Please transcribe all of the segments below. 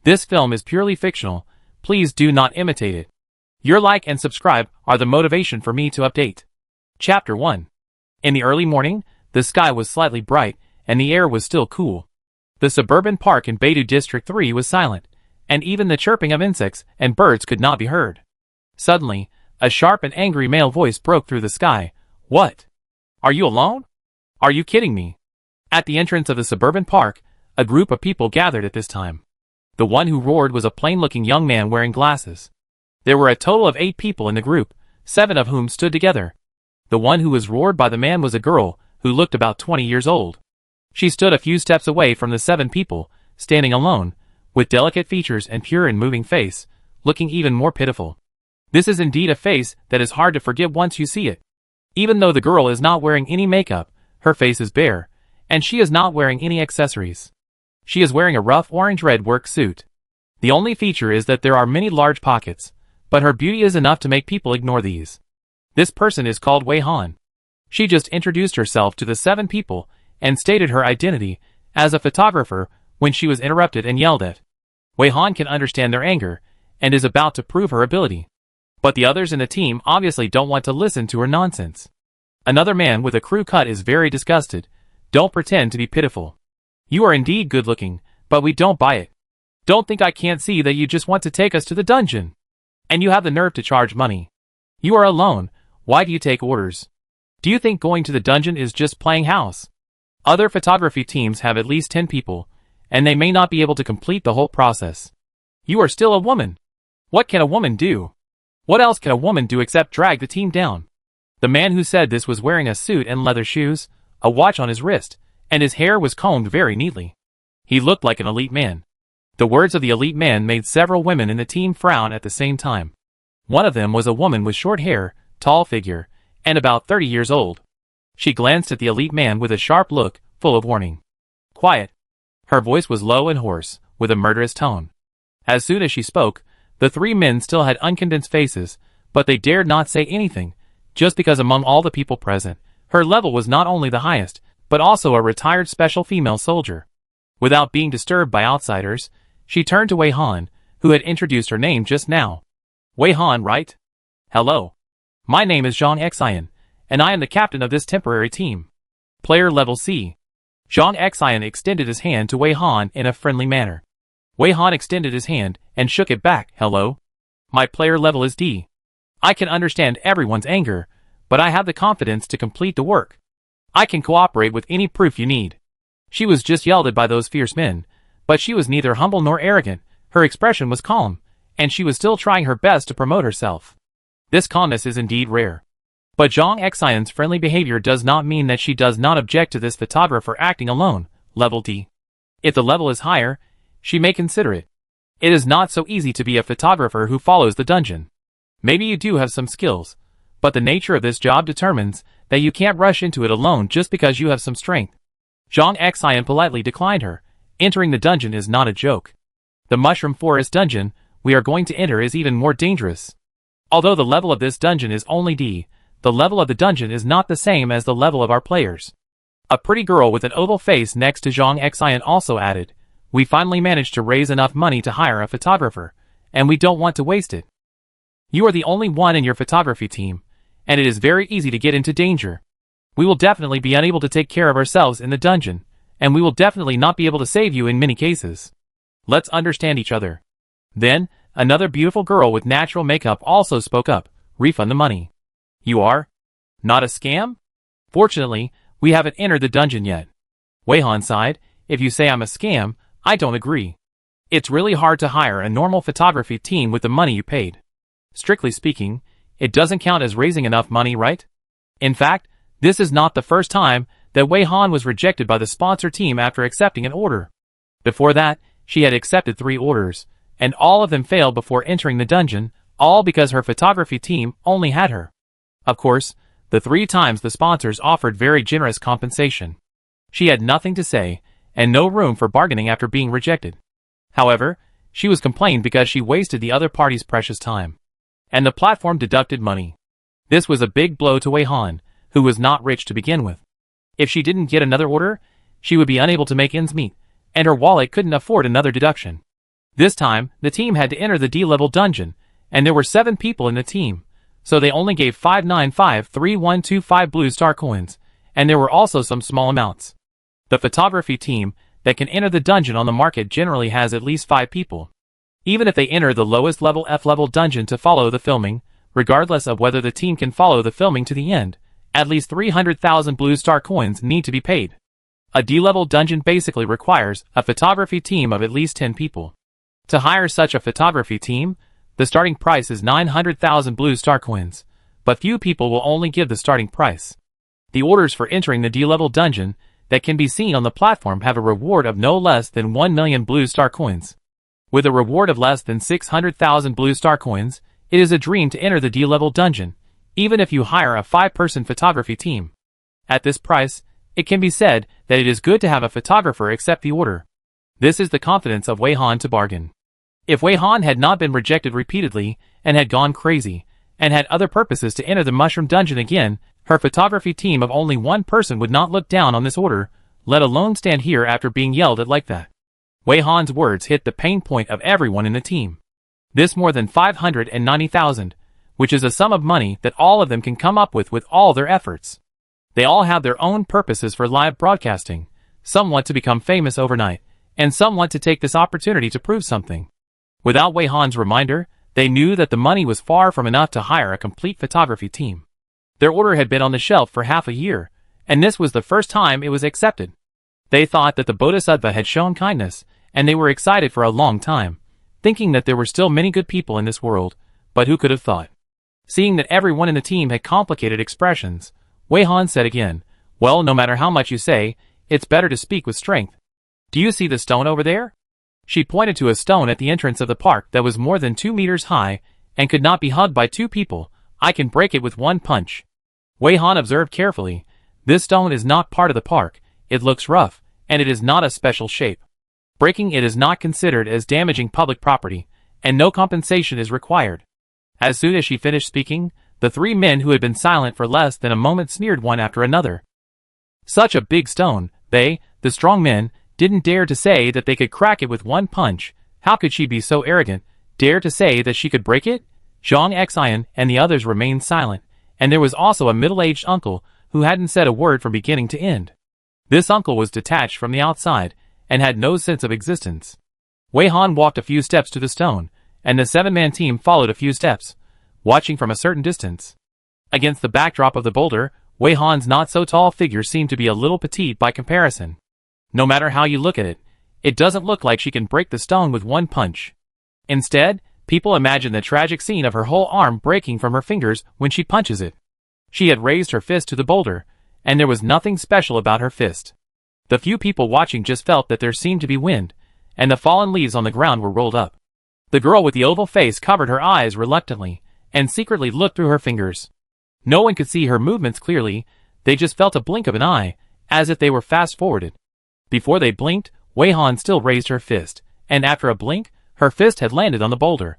This film is purely fictional. Please do not imitate it. Your like and subscribe are the motivation for me to update. Chapter 1. In the early morning, the sky was slightly bright, and the air was still cool. The suburban park in Beidou District 3 was silent, and even the chirping of insects and birds could not be heard. Suddenly, a sharp and angry male voice broke through the sky. What? Are you alone? Are you kidding me? At the entrance of the suburban park, a group of people gathered at this time. The one who roared was a plain-looking young man wearing glasses. There were a total of 8 people in the group, 7 of whom stood together. The one who was roared by the man was a girl, who looked about 20 years old. She stood a few steps away from the 7 people, standing alone, with delicate features and pure and moving face, looking even more pitiful. This is indeed a face that is hard to forget once you see it. Even though the girl is not wearing any makeup, her face is bare, and she is not wearing any accessories. She is wearing a rough orange-red work suit. The only feature is that there are many large pockets, but her beauty is enough to make people ignore these. This person is called Wei Han. She just introduced herself to the 7 people and stated her identity as a photographer when she was interrupted and yelled at. Wei Han can understand their anger and is about to prove her ability. But the others in the team obviously don't want to listen to her nonsense. Another man with a crew cut is very disgusted. Don't pretend to be pitiful. You are indeed good looking, but we don't buy it. Don't think I can't see that you just want to take us to the dungeon. And you have the nerve to charge money. You are alone. Why do you take orders? Do you think going to the dungeon is just playing house? Other photography teams have at least 10 people, and they may not be able to complete the whole process. You are still a woman. What can a woman do? What else can a woman do except drag the team down? The man who said this was wearing a suit and leather shoes, a watch on his wrist, and his hair was combed very neatly. He looked like an elite man. The words of the elite man made several women in the team frown at the same time. One of them was a woman with short hair, tall figure, and about 30 years old. She glanced at the elite man with a sharp look, full of warning. Quiet. Her voice was low and hoarse, with a murderous tone. As soon as she spoke, the 3 men still had uncondensed faces, but they dared not say anything, just because among all the people present, her level was not only the highest, but also a retired special female soldier. Without being disturbed by outsiders, she turned to Wei Han, who had introduced her name just now. Wei Han, right? Hello. My name is Zhang Xian, and I am the captain of this temporary team. Player level C. Zhang Xian extended his hand to Wei Han in a friendly manner. Wei Han extended his hand and shook it back. Hello. My player level is D. I can understand everyone's anger, but I have the confidence to complete the work. I can cooperate with any proof you need. She was just yelled at by those fierce men, but she was neither humble nor arrogant. Her expression was calm, and she was still trying her best to promote herself. This calmness is indeed rare. But Zhang Xian's friendly behavior does not mean that she does not object to this photographer acting alone, level D. If the level is higher, she may consider it. It is not so easy to be a photographer who follows the dungeon. Maybe you do have some skills, but the nature of this job determines that you can't rush into it alone just because you have some strength. Zhang Xian politely declined her. Entering the dungeon is not a joke. The Mushroom Forest dungeon we are going to enter is even more dangerous. Although the level of this dungeon is only D, the level of the dungeon is not the same as the level of our players. A pretty girl with an oval face next to Zhang Xian also added, we finally managed to raise enough money to hire a photographer, and we don't want to waste it. You are the only one in your photography team, and it is very easy to get into danger. We will definitely be unable to take care of ourselves in the dungeon, and we will definitely not be able to save you in many cases. Let's understand each other. Then, another beautiful girl with natural makeup also spoke up, refund the money. You are? Not a scam? Fortunately, we haven't entered the dungeon yet. Wei Han sighed, if you say I'm a scam, I don't agree. It's really hard to hire a normal photography team with the money you paid. Strictly speaking, it doesn't count as raising enough money, right? In fact, this is not the first time that Wei Han was rejected by the sponsor team after accepting an order. Before that, she had accepted 3 orders, and all of them failed before entering the dungeon, all because her photography team only had her. Of course, the 3 times the sponsors offered very generous compensation. She had nothing to say, and no room for bargaining after being rejected. However, she was complained because she wasted the other party's precious time. And the platform deducted money. This was a big blow to Wei Han, who was not rich to begin with. If she didn't get another order, she would be unable to make ends meet, and her wallet couldn't afford another deduction. This time, the team had to enter the D-level dungeon, and there were 7 people in the team, so they only gave 5953125 blue star coins, and there were also some small amounts. The photography team that can enter the dungeon on the market generally has at least 5 people. Even if they enter the lowest level F-level dungeon to follow the filming, regardless of whether the team can follow the filming to the end, at least 300,000 blue star coins need to be paid. A D-level dungeon basically requires a photography team of at least 10 people. To hire such a photography team, the starting price is 900,000 blue star coins, but few people will only give the starting price. The orders for entering the D-level dungeon that can be seen on the platform have a reward of no less than 1 million blue star coins. With a reward of less than 600,000 blue star coins, it is a dream to enter the D-level dungeon, even if you hire a 5-person photography team. At this price, it can be said that it is good to have a photographer accept the order. This is the confidence of Wei Han to bargain. If Wei Han had not been rejected repeatedly, and had gone crazy, and had other purposes to enter the mushroom dungeon again, her photography team of only 1 person would not look down on this order, let alone stand here after being yelled at like that. Wei Han's words hit the pain point of everyone in the team. This more than 590,000, which is a sum of money that all of them can come up with all their efforts. They all have their own purposes for live broadcasting. Some want to become famous overnight, and some want to take this opportunity to prove something. Without Wei Han's reminder, they knew that the money was far from enough to hire a complete photography team. Their order had been on the shelf for half a year, and this was the first time it was accepted. They thought that the Bodhisattva had shown kindness, and they were excited for a long time, thinking that there were still many good people in this world, but who could have thought? Seeing that everyone in the team had complicated expressions, Wei Han said again, "Well, no matter how much you say, it's better to speak with strength. Do you see the stone over there?" She pointed to a stone at the entrance of the park that was more than 2 meters high and could not be hugged by 2 people. "I can break it with 1 punch." Wei Han observed carefully. This stone is not part of the park, it looks rough, and it is not a special shape. Breaking it is not considered as damaging public property, and no compensation is required. As soon as she finished speaking, the 3 men who had been silent for less than a moment sneered one after another. Such a big stone, they, the strong men, didn't dare to say that they could crack it with 1 punch. How could she be so arrogant, dare to say that she could break it? Zhang Xian and the others remained silent, and there was also a middle-aged uncle who hadn't said a word from beginning to end. This uncle was detached from the outside, and had no sense of existence. Wei Han walked a few steps to the stone, and the 7-man team followed a few steps, watching from a certain distance. Against the backdrop of the boulder, Wei Han's not-so-tall figure seemed to be a little petite by comparison. No matter how you look at it, it doesn't look like she can break the stone with 1 punch. Instead, people imagine the tragic scene of her whole arm breaking from her fingers when she punches it. She had raised her fist to the boulder, and there was nothing special about her fist. The few people watching just felt that there seemed to be wind, and the fallen leaves on the ground were rolled up. The girl with the oval face covered her eyes reluctantly, and secretly looked through her fingers. No one could see her movements clearly, they just felt a blink of an eye, as if they were fast-forwarded. Before they blinked, Wei Han still raised her fist, and after a blink, her fist had landed on the boulder.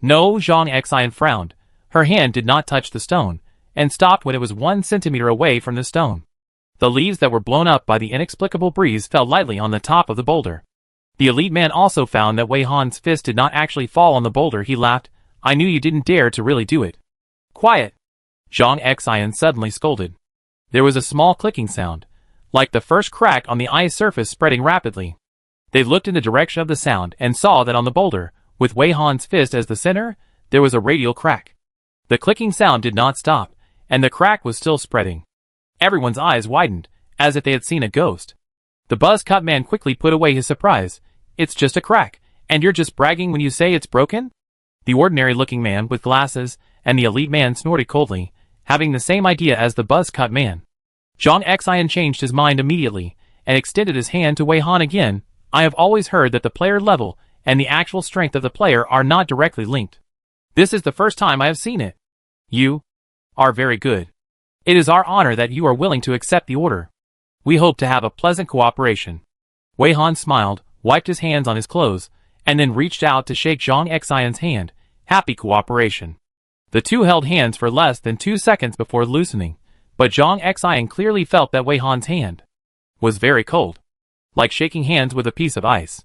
No, Zhang Xian frowned. Her hand did not touch the stone, and stopped when it was 1 centimeter away from the stone. The leaves that were blown up by the inexplicable breeze fell lightly on the top of the boulder. The elite man also found that Wei Han's fist did not actually fall on the boulder. He laughed. "I knew you didn't dare to really do it." "Quiet!" Zhang Xian suddenly scolded. There was a small clicking sound, like the first crack on the ice surface spreading rapidly. They looked in the direction of the sound and saw that on the boulder, with Wei Han's fist as the center, there was a radial crack. The clicking sound did not stop, and the crack was still spreading. Everyone's eyes widened, as if they had seen a ghost. The buzz-cut man quickly put away his surprise. "It's just a crack, and you're just bragging when you say it's broken?" The ordinary-looking man with glasses and the elite man snorted coldly, having the same idea as the buzz-cut man. Zhang Xian changed his mind immediately, and extended his hand to Wei Han again. "I have always heard that the player level and the actual strength of the player are not directly linked. This is the first time I have seen it. You are very good. It is our honor that you are willing to accept the order. We hope to have a pleasant cooperation." Wei Han smiled, wiped his hands on his clothes, and then reached out to shake Zhang Xian's hand. Happy cooperation. The two held hands for less than 2 seconds before loosening, but Zhang Xian clearly felt that Wei Han's hand was very cold, like shaking hands with a piece of ice.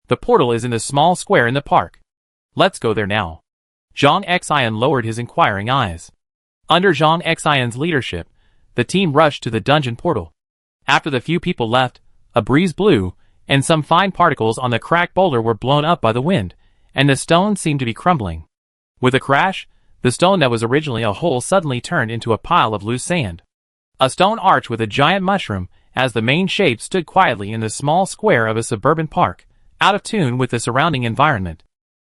The portal is in the small square in the park. Let's go there now. Zhang Xian lowered his inquiring eyes. Under Zhang Xian's leadership, the team rushed to the dungeon portal. After the few people left, a breeze blew, and some fine particles on the cracked boulder were blown up by the wind, and the stone seemed to be crumbling. With a crash, the stone that was originally a hole suddenly turned into a pile of loose sand. A stone arch with a giant mushroom as the main shape stood quietly in the small square of a suburban park, out of tune with the surrounding environment.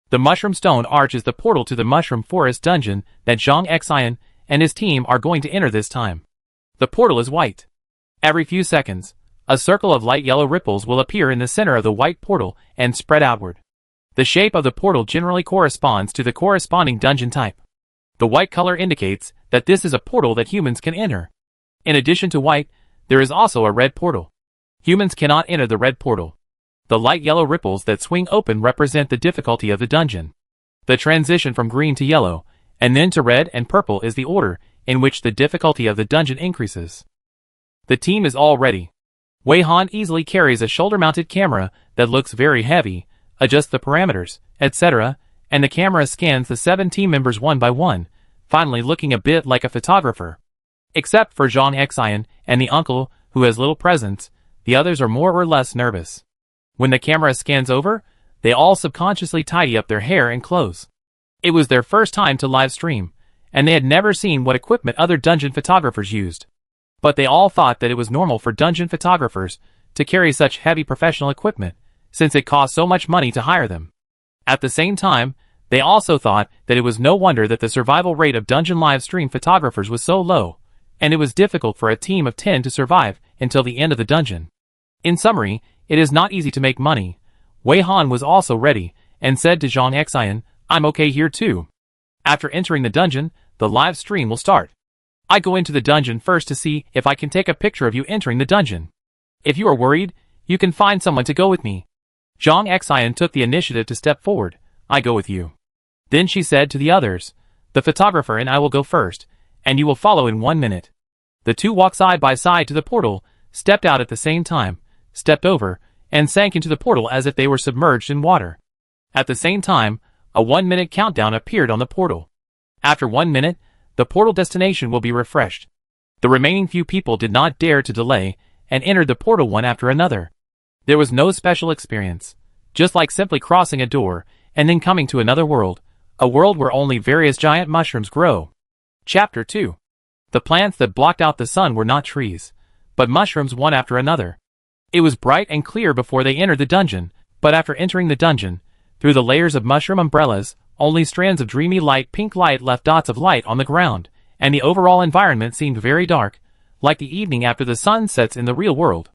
The mushroom stone arch is the portal to the mushroom forest dungeon that Zhang Xian and his team are going to enter this time. The portal is white. Every few seconds, a circle of light yellow ripples will appear in the center of the white portal and spread outward. The shape of the portal generally corresponds to the corresponding dungeon type. The white color indicates that this is a portal that humans can enter. In addition to white, there is also a red portal. Humans cannot enter the red portal. The light yellow ripples that swing open represent the difficulty of the dungeon. The transition from green to yellow, and then to red and purple is the order in which the difficulty of the dungeon increases. The team is all ready. Wei Han easily carries a shoulder-mounted camera that looks very heavy, adjusts the parameters, etc., and the camera scans the 7 team members one by one, finally looking a bit like a photographer. Except for Zhang Xian and the uncle, who has little presence, the others are more or less nervous. When the camera scans over, they all subconsciously tidy up their hair and clothes. It was their first time to live stream, and they had never seen what equipment other dungeon photographers used. But they all thought that it was normal for dungeon photographers to carry such heavy professional equipment, since it cost so much money to hire them. At the same time, they also thought that it was no wonder that the survival rate of dungeon live stream photographers was so low, and it was difficult for a team of 10 to survive until the end of the dungeon. In summary, it is not easy to make money. Wei Han was also ready, and said to Zhang Xian, "I'm okay here too." After entering the dungeon, the live stream will start. I go into the dungeon first to see if I can take a picture of you entering the dungeon. If you are worried, you can find someone to go with me. Zhang Xian took the initiative to step forward. I go with you. Then she said to the others, the photographer and I will go first, and you will follow in 1 minute. The two walked side by side to the portal, stepped out at the same time, stepped over, and sank into the portal as if they were submerged in water. At the same time, a 1-minute countdown appeared on the portal. After 1 minute, the portal destination will be refreshed. The remaining few people did not dare to delay, and entered the portal one after another. There was no special experience, just like simply crossing a door, and then coming to another world, a world where only various giant mushrooms grow. Chapter 2. The plants that blocked out the sun were not trees, but mushrooms one after another. It was bright and clear before they entered the dungeon, but after entering the dungeon, through the layers of mushroom umbrellas, only strands of dreamy light pink light left dots of light on the ground, and the overall environment seemed very dark, like the evening after the sun sets in the real world.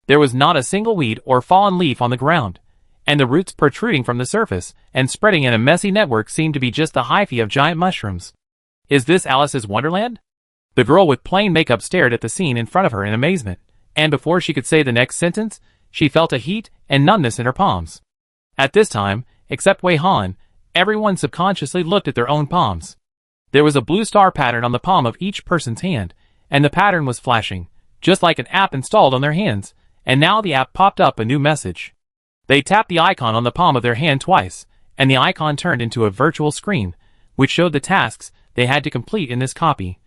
There was not a single weed or fallen leaf on the ground, and the roots protruding from the surface and spreading in a messy network seemed to be just the hyphae of giant mushrooms. Is this Alice's Wonderland? The girl with plain makeup stared at the scene in front of her in amazement, and before she could say the next sentence, she felt a heat and numbness in her palms. At this time, except Wei Han, everyone subconsciously looked at their own palms. There was a blue star pattern on the palm of each person's hand, and the pattern was flashing, just like an app installed on their hands, and now the app popped up a new message. They tapped the icon on the palm of their hand twice, and the icon turned into a virtual screen, which showed the tasks they had to complete in this copy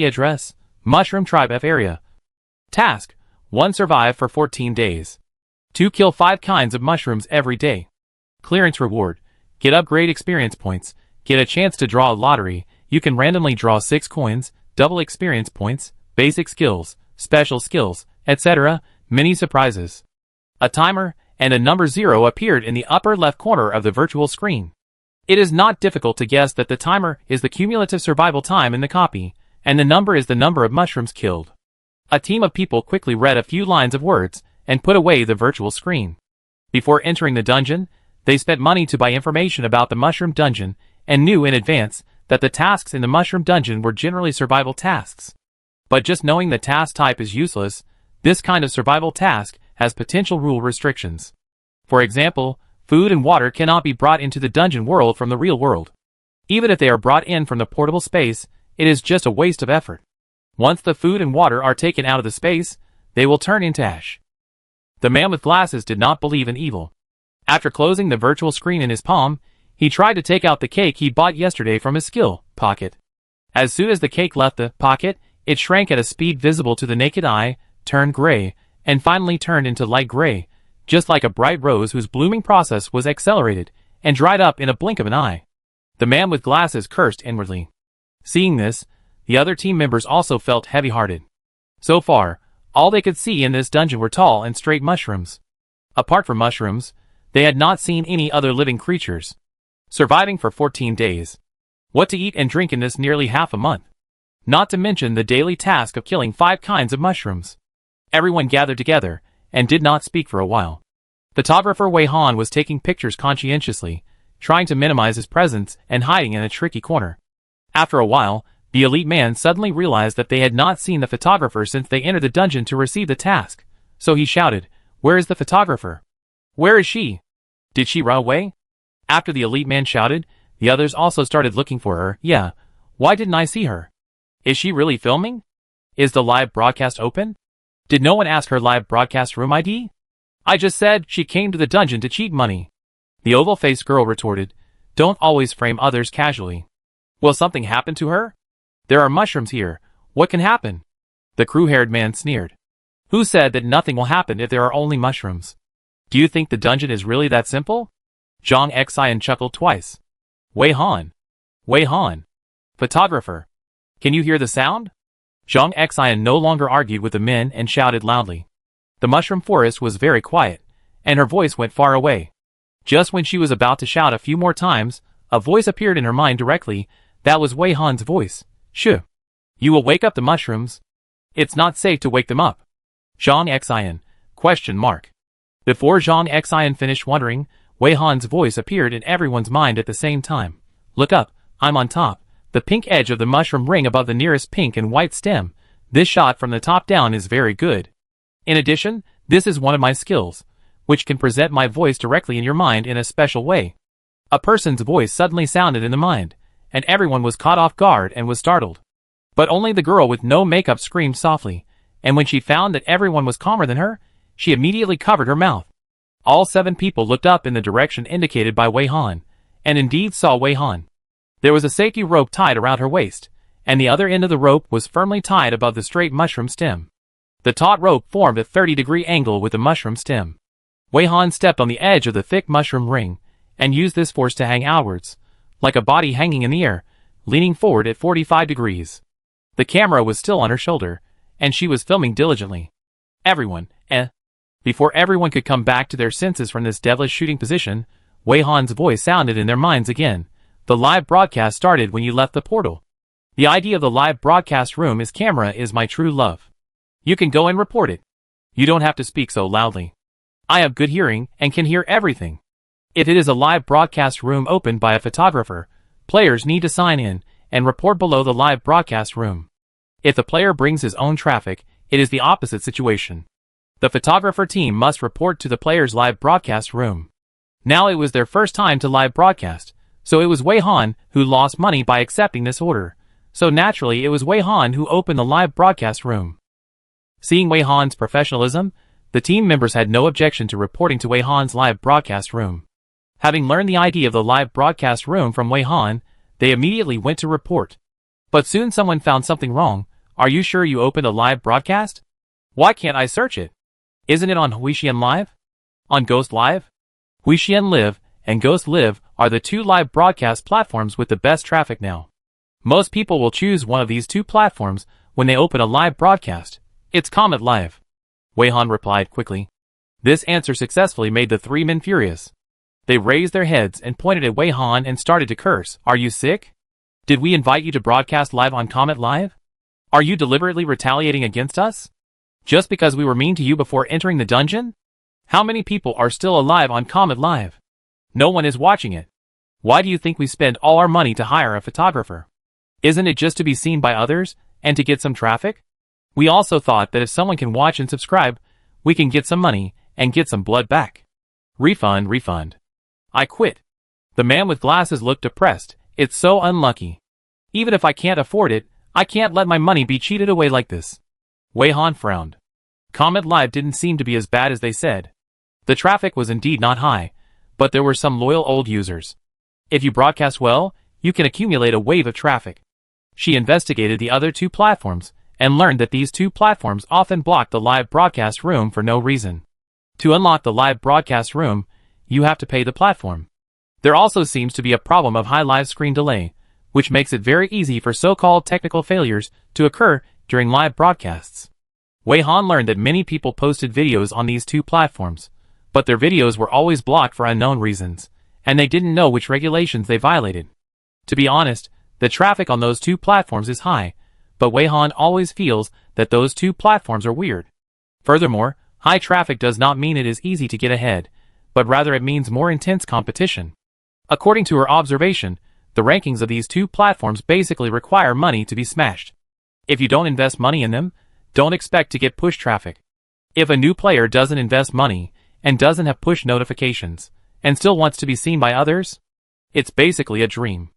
address, Mushroom Tribe F area. Task: 1. Survive for 14 days. 2. Kill 5 kinds of mushrooms every day. Clearance reward: get upgrade experience points, get a chance to draw a lottery, you can randomly draw 6 coins, double experience points, basic skills, special skills, etc., mini surprises. A timer and a number 0 appeared in the upper left corner of the virtual screen. It is not difficult to guess that the timer is the cumulative survival time in the copy, and the number is the number of mushrooms killed. A team of people quickly read a few lines of words and put away the virtual screen. Before entering the dungeon, they spent money to buy information about the mushroom dungeon and knew in advance that the tasks in the mushroom dungeon were generally survival tasks. But just knowing the task type is useless. This kind of survival task has potential rule restrictions. For example, food and water cannot be brought into the dungeon world from the real world. Even if they are brought in from the portable space, it is just a waste of effort. Once the food and water are taken out of the space, they will turn into ash. The man with glasses did not believe in evil. After closing the virtual screen in his palm, he tried to take out the cake he bought yesterday from his skill pocket. As soon as the cake left the pocket, it shrank at a speed visible to the naked eye, turned gray, and finally turned into light gray, just like a bright rose whose blooming process was accelerated, and dried up in a blink of an eye. The man with glasses cursed inwardly. Seeing this, the other team members also felt heavy-hearted. So far, all they could see in this dungeon were tall and straight mushrooms. Apart from mushrooms, they had not seen any other living creatures. Surviving for 14 days. What to eat and drink in this nearly half a month. Not to mention the daily task of killing 5 kinds of mushrooms. Everyone gathered together, and did not speak for a while. Photographer Wei Han was taking pictures conscientiously, trying to minimize his presence and hiding in a tricky corner. After a while, the elite man suddenly realized that they had not seen the photographer since they entered the dungeon to receive the task, so he shouted, "Where is the photographer? Where is she? Did she run away?" After the elite man shouted, the others also started looking for her. "Yeah, why didn't I see her? Is she really filming? Is the live broadcast open? Did no one ask her live broadcast room ID? I just said she came to the dungeon to cheat money." The oval-faced girl retorted, "Don't always frame others casually. Will something happen to her? There are mushrooms here. What can happen?" The crew-haired man sneered. "Who said that nothing will happen if there are only mushrooms? Do you think the dungeon is really that simple?" Zhang Xian chuckled twice. Wei Han. Wei Han. Photographer. Can you hear the sound? Zhang Xian no longer argued with the men and shouted loudly. The mushroom forest was very quiet, and her voice went far away. Just when she was about to shout a few more times, a voice appeared in her mind directly. That was Wei Han's voice. "Shh. You will wake up the mushrooms. It's not safe to wake them up." Zhang Xian. Question mark. Before Zhang Xian finished wondering, Wei Han's voice appeared in everyone's mind at the same time. "Look up, I'm on top, the pink edge of the mushroom ring above the nearest pink and white stem. This shot from the top down is very good. In addition, this is one of my skills, which can present my voice directly in your mind in a special way." A person's voice suddenly sounded in the mind, and everyone was caught off guard and was startled. But only the girl with no makeup screamed softly, and when she found that everyone was calmer than her, she immediately covered her mouth. All 7 people looked up in the direction indicated by Wei Han, and indeed saw Wei Han. There was a safety rope tied around her waist, and the other end of the rope was firmly tied above the straight mushroom stem. The taut rope formed a 30-degree angle with the mushroom stem. Wei Han stepped on the edge of the thick mushroom ring, and used this force to hang outwards, like a body hanging in the air, leaning forward at 45 degrees. The camera was still on her shoulder, and she was filming diligently. Everyone, Before everyone could come back to their senses from this devilish shooting position, Wei Han's voice sounded in their minds again. "The live broadcast started when you left the portal. The idea of the live broadcast room is camera is my true love. You can go and report it. You don't have to speak so loudly. I have good hearing and can hear everything. If it is a live broadcast room opened by a photographer, players need to sign in and report below the live broadcast room. If the player brings his own traffic, it is the opposite situation. The photographer team must report to the player's live broadcast room." Now it was their first time to live broadcast, so it was Wei Han who lost money by accepting this order, so naturally it was Wei Han who opened the live broadcast room. Seeing Wei Han's professionalism, the team members had no objection to reporting to Wei Han's live broadcast room. Having learned the ID of the live broadcast room from Wei Han, they immediately went to report. But soon someone found something wrong. "Are you sure you opened a live broadcast? Why can't I search it? Isn't it on Huixian Live? On Ghost Live? Huixian Live and Ghost Live are the 2 live broadcast platforms with the best traffic now. Most people will choose one of these 2 platforms when they open a live broadcast. It's Comet Live." Wei Han replied quickly. This answer successfully made the 3 men furious. They raised their heads and pointed at Wei Han and started to curse. "Are you sick? Did we invite you to broadcast live on Comet Live? Are you deliberately retaliating against us? Just because we were mean to you before entering the dungeon? How many people are still alive on Comet Live? No one is watching it. Why do you think we spend all our money to hire a photographer? Isn't it just to be seen by others, and to get some traffic? We also thought that if someone can watch and subscribe, we can get some money, and get some blood back. Refund, refund. I quit." The man with glasses looked depressed. "It's so unlucky. Even if I can't afford it, I can't let my money be cheated away like this." Wei Han frowned. Comet Live didn't seem to be as bad as they said. The traffic was indeed not high, But there were some loyal old users. If you broadcast well, you can accumulate a wave of traffic. She investigated the other two platforms and learned that these two platforms often block the live broadcast room for no reason. To unlock the live broadcast room, you have to pay the platform. There also seems to be a problem of high live screen delay, which makes it very easy for so-called technical failures to occur during live broadcasts. Wei Han learned that many people posted videos on these two platforms, but their videos were always blocked for unknown reasons, and they didn't know which regulations they violated. To be honest, the traffic on those two platforms is high, but Wei Han always feels that those two platforms are weird. Furthermore, high traffic does not mean it is easy to get ahead, but rather it means more intense competition. According to her observation, the rankings of these two platforms basically require money to be smashed. If you don't invest money in them, don't expect to get push traffic. If a new player doesn't invest money and doesn't have push notifications and still wants to be seen by others, it's basically a dream.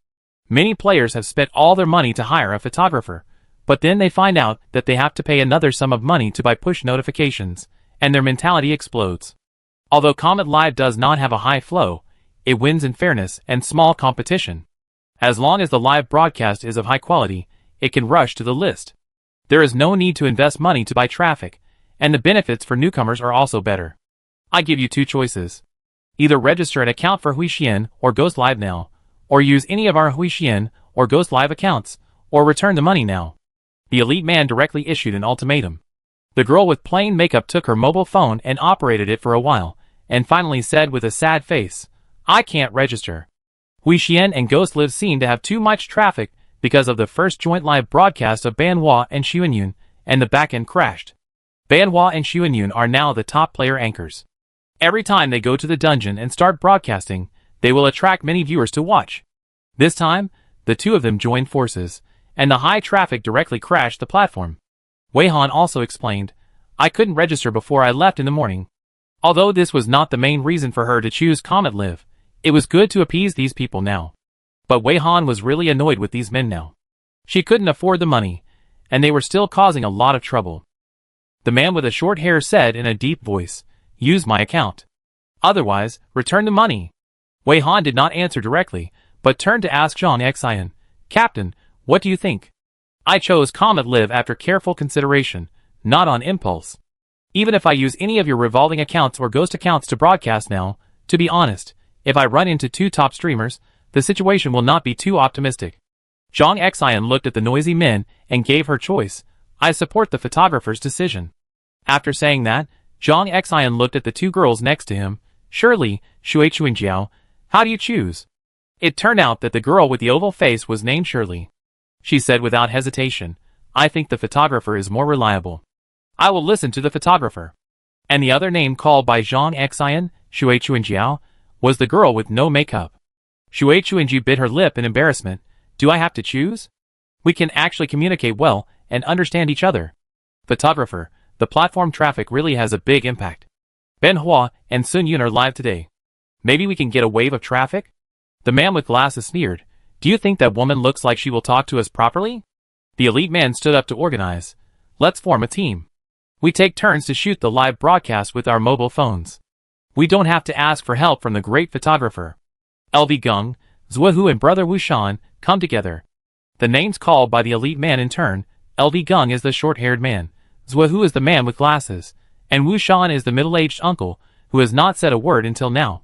Many players have spent all their money to hire a photographer, but then they find out that they have to pay another sum of money to buy push notifications, and their mentality explodes. Although Comet Live does not have a high flow, it wins in fairness and small competition. As long as the live broadcast is of high quality, it can rush to the list. There is no need to invest money to buy traffic, and the benefits for newcomers are also better. I give you two choices. Either register an account for Huixian or Ghost Live now, or use any of our Huixian or Ghost Live accounts, or return the money now. The elite man directly issued an ultimatum. The girl with plain makeup took her mobile phone and operated it for a while, and finally said with a sad face, "I can't register." Huixian and Ghost Live seem to have too much traffic because of the first joint live broadcast of Banhua and Xuanyun, and the backend crashed. Banhua and Xuanyun are now the top player anchors. Every time they go to the dungeon and start broadcasting, they will attract many viewers to watch. This time, the two of them joined forces, and the high traffic directly crashed the platform. Wei Han also explained, "I couldn't register before I left in the morning." Although this was not the main reason for her to choose Comet Live, it was good to appease these people now. But Wei Han was really annoyed with these men now. She couldn't afford the money, and they were still causing a lot of trouble. The man with the short hair said in a deep voice, "Use my account. Otherwise, return the money." Wei Han did not answer directly, but turned to ask Zhang Xian, "Captain, what do you think?" "I chose Comet Live after careful consideration, not on impulse. Even if I use any of your revolving accounts or ghost accounts to broadcast now, to be honest, if I run into two top streamers, the situation will not be too optimistic." Zhang Xian looked at the noisy men and gave her choice. "I support the photographer's decision." After saying that, Zhang Xian looked at the two girls next to him. "Surely, Shui Chuanjiao, how do you choose?" It turned out that the girl with the oval face was named Shirley. She said without hesitation, "I think the photographer is more reliable. I will listen to the photographer." And the other name called by Zhang Xian, Shui Chuanjiao, was the girl with no makeup. Shui Chuanjiao bit her lip in embarrassment. "Do I have to choose? We can actually communicate well and understand each other." "Photographer, the platform traffic really has a big impact. Banhua and Sun Yun are live today. Maybe we can get a wave of traffic?" The man with glasses sneered. "Do you think that woman looks like she will talk to us properly?" The elite man stood up to organize. "Let's form a team. We take turns to shoot the live broadcast with our mobile phones. We don't have to ask for help from the great photographer." LV Gung, Zuohu and brother Wu Shan come together. The names called by the elite man in turn. LV Gung is the short-haired man, Zuohu is the man with glasses, and Wu Shan is the middle-aged uncle who has not said a word until now.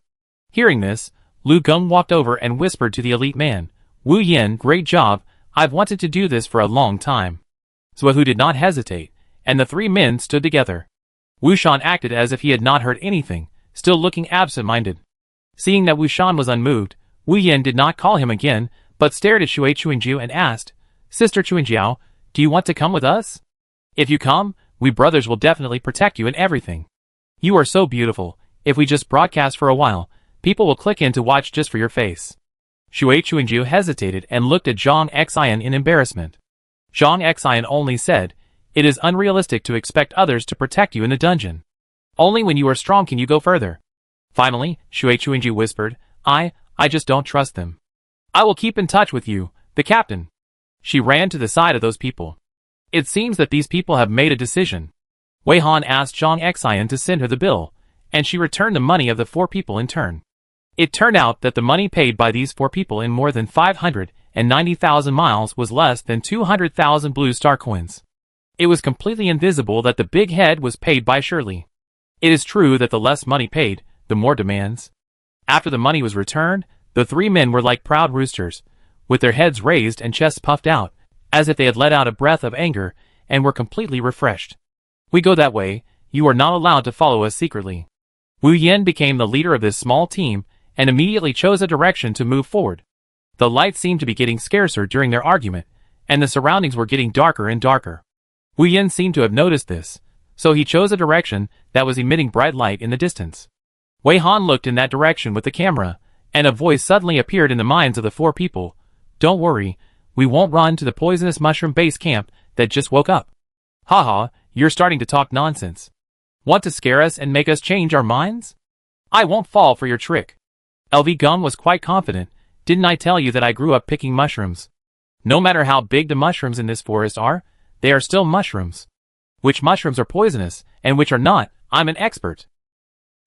Hearing this, Lu Gung walked over and whispered to the elite man, "Wu Yin, great job, I've wanted to do this for a long time." Zuohu did not hesitate, and the three men stood together. Wu Shan acted as if he had not heard anything, still looking absent-minded. Seeing that Wu Shan was unmoved, Wu Yin did not call him again, but stared at Shui Chuanjiao and asked, "Sister Chuanjiao, do you want to come with us? If you come, we brothers will definitely protect you in everything. You are so beautiful, if we just broadcast for a while, people will click in to watch just for your face." Shui Chuanjiao hesitated and looked at Zhang Xian in embarrassment. Zhang Xian only said, "It is unrealistic to expect others to protect you in the dungeon. Only when you are strong can you go further." Finally, Shui Chuanjiao whispered, I just don't trust them. "I will keep in touch with you, the captain." She ran to the side of those people. It seems that these people have made a decision. Wei Han asked Zhang Xian to send her the bill, and she returned the money of the four people in turn. It turned out that the money paid by these 4 people in more than 590,000 miles was less than 200,000 blue star coins. It was completely invisible that the big head was paid by Shirley. It is true that the less money paid, the more demands. After the money was returned, the 3 men were like proud roosters, with their heads raised and chests puffed out, as if they had let out a breath of anger and were completely refreshed. We go that way, you are not allowed to follow us secretly. Wu Yin became the leader of this small team and immediately chose a direction to move forward. The light seemed to be getting scarcer during their argument, and the surroundings were getting darker and darker. Wu Yin seemed to have noticed this, so he chose a direction that was emitting bright light in the distance. Wei Han looked in that direction with the camera, and a voice suddenly appeared in the minds of the 4 people. Don't worry, we won't run to the poisonous mushroom base camp that just woke up. Haha, you're starting to talk nonsense. Want to scare us and make us change our minds? I won't fall for your trick. LV Gum was quite confident. Didn't I tell you that I grew up picking mushrooms? No matter how big the mushrooms in this forest are, they are still mushrooms. Which mushrooms are poisonous, and which are not, I'm an expert.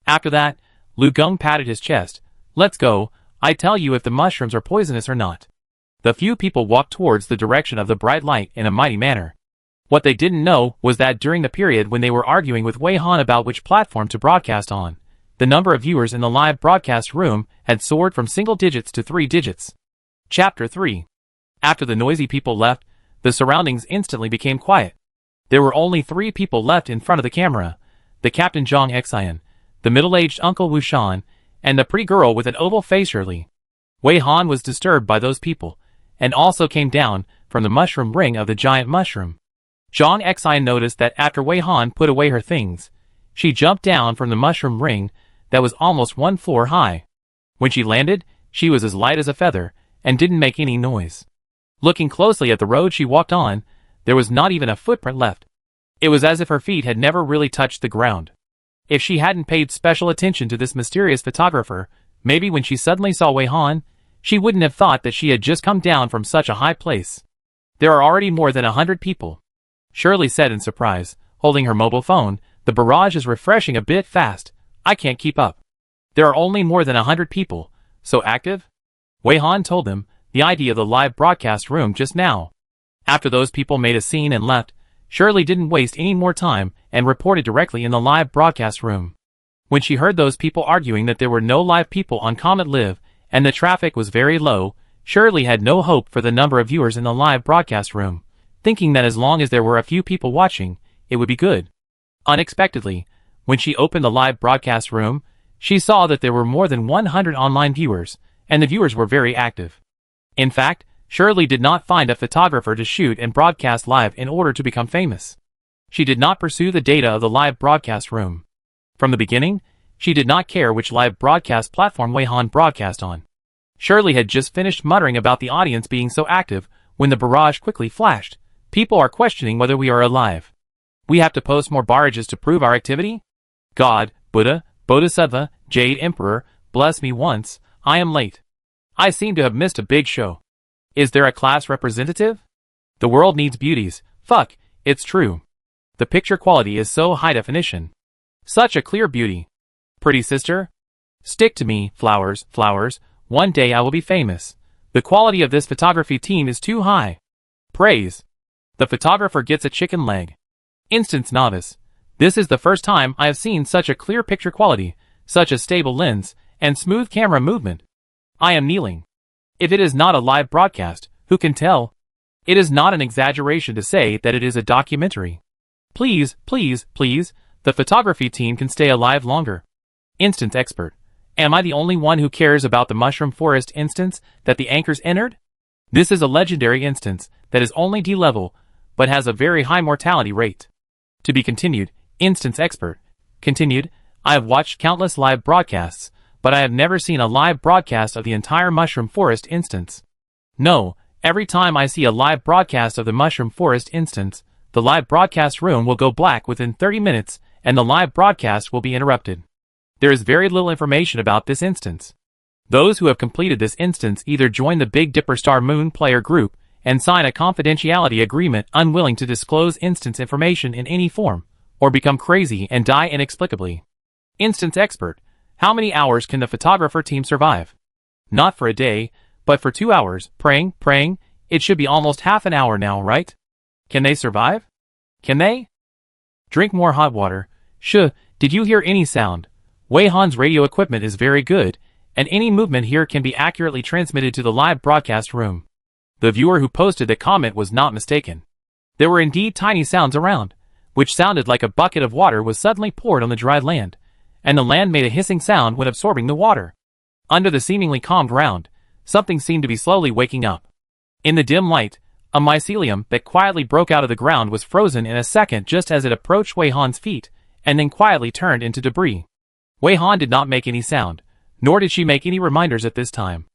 After that, Lu Gong patted his chest. Let's go, I tell you if the mushrooms are poisonous or not. The few people walked towards the direction of the bright light in a mighty manner. What they didn't know was that during the period when they were arguing with Wei Han about which platform to broadcast on, the number of viewers in the live broadcast room had soared from single digits to 3 digits. Chapter 3. After the noisy people left, the surroundings instantly became quiet. There were only 3 people left in front of the camera, the Captain Zhang Xian, the middle-aged Uncle Wu Shan, and the pretty girl with an oval face Shirley. Wei Han was disturbed by those people, and also came down from the mushroom ring of the giant mushroom. Zhang Xian noticed that after Wei Han put away her things, she jumped down from the mushroom ring that was almost 1 floor high. When she landed, she was as light as a feather, and didn't make any noise. Looking closely at the road she walked on, there was not even a footprint left. It was as if her feet had never really touched the ground. If she hadn't paid special attention to this mysterious photographer, maybe when she suddenly saw Wei Han, she wouldn't have thought that she had just come down from such a high place. There are already more than 100 people, Shirley said in surprise, holding her mobile phone. The barrage is refreshing a bit fast. I can't keep up. There are only more than 100 people, so active? Wei Han told them the idea of the live broadcast room just now. After those people made a scene and left, Shirley didn't waste any more time and reported directly in the live broadcast room. When she heard those people arguing that there were no live people on Comet Live and the traffic was very low, Shirley had no hope for the number of viewers in the live broadcast room, thinking that as long as there were a few people watching, it would be good. Unexpectedly, when she opened the live broadcast room, she saw that there were more than 100 online viewers, and the viewers were very active. In fact, Shirley did not find a photographer to shoot and broadcast live in order to become famous. She did not pursue the data of the live broadcast room. From the beginning, she did not care which live broadcast platform Wei Han broadcast on. Shirley had just finished muttering about the audience being so active when the barrage quickly flashed. People are questioning whether we are alive. We have to post more barrages to prove our activity? God, Buddha, Bodhisattva, Jade Emperor, bless me once, I am late. I seem to have missed a big show. Is there a class representative? The world needs beauties. Fuck, it's true. The picture quality is so high definition. Such a clear beauty. Pretty sister? Stick to me, flowers, flowers. One day I will be famous. The quality of this photography team is too high. Praise. The photographer gets a chicken leg. Instance novice. This is the first time I have seen such a clear picture quality, such a stable lens, and smooth camera movement. I am kneeling. If it is not a live broadcast, who can tell? It is not an exaggeration to say that it is a documentary. Please, please, please, the photography team can stay alive longer. Instance expert. Am I the only one who cares about the mushroom forest instance that the anchors entered? This is a legendary instance that is only D-level, but has a very high mortality rate. To be continued, instance expert. Continued, I have watched countless live broadcasts, but I have never seen a live broadcast of the entire mushroom forest instance. No, every time I see a live broadcast of the mushroom forest instance, the live broadcast room will go black within 30 minutes and the live broadcast will be interrupted. There is very little information about this instance. Those who have completed this instance either join the Big Dipper Star Moon player group and sign a confidentiality agreement unwilling to disclose instance information in any form, or become crazy and die inexplicably. Instance expert. How many hours can the photographer team survive? Not for a day, but for 2 hours, praying, it should be almost half an hour now, right? Can they survive? Can they? Drink more hot water. Did you hear any sound? Wei Han's radio equipment is very good, and any movement here can be accurately transmitted to the live broadcast room. The viewer who posted the comment was not mistaken. There were indeed tiny sounds around, which sounded like a bucket of water was suddenly poured on the dried land, and the land made a hissing sound when absorbing the water. Under the seemingly calm ground, something seemed to be slowly waking up. In the dim light, a mycelium that quietly broke out of the ground was frozen in a second just as it approached Wei Han's feet, and then quietly turned into debris. Wei Han did not make any sound, nor did she make any reminders at this time.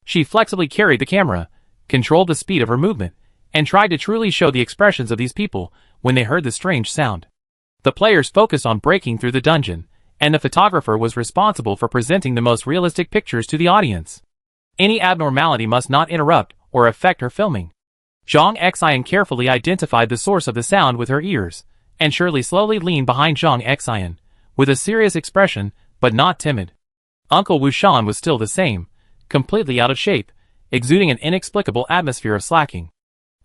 She flexibly carried the camera, controlled the speed of her movement, and tried to truly show the expressions of these people when they heard the strange sound. The players focused on breaking through the dungeon, and the photographer was responsible for presenting the most realistic pictures to the audience. Any abnormality must not interrupt or affect her filming. Zhang Xian carefully identified the source of the sound with her ears, and Shirley slowly leaned behind Zhang Xian, with a serious expression, but not timid. Uncle Wu Shan was still the same, completely out of shape, exuding an inexplicable atmosphere of slacking.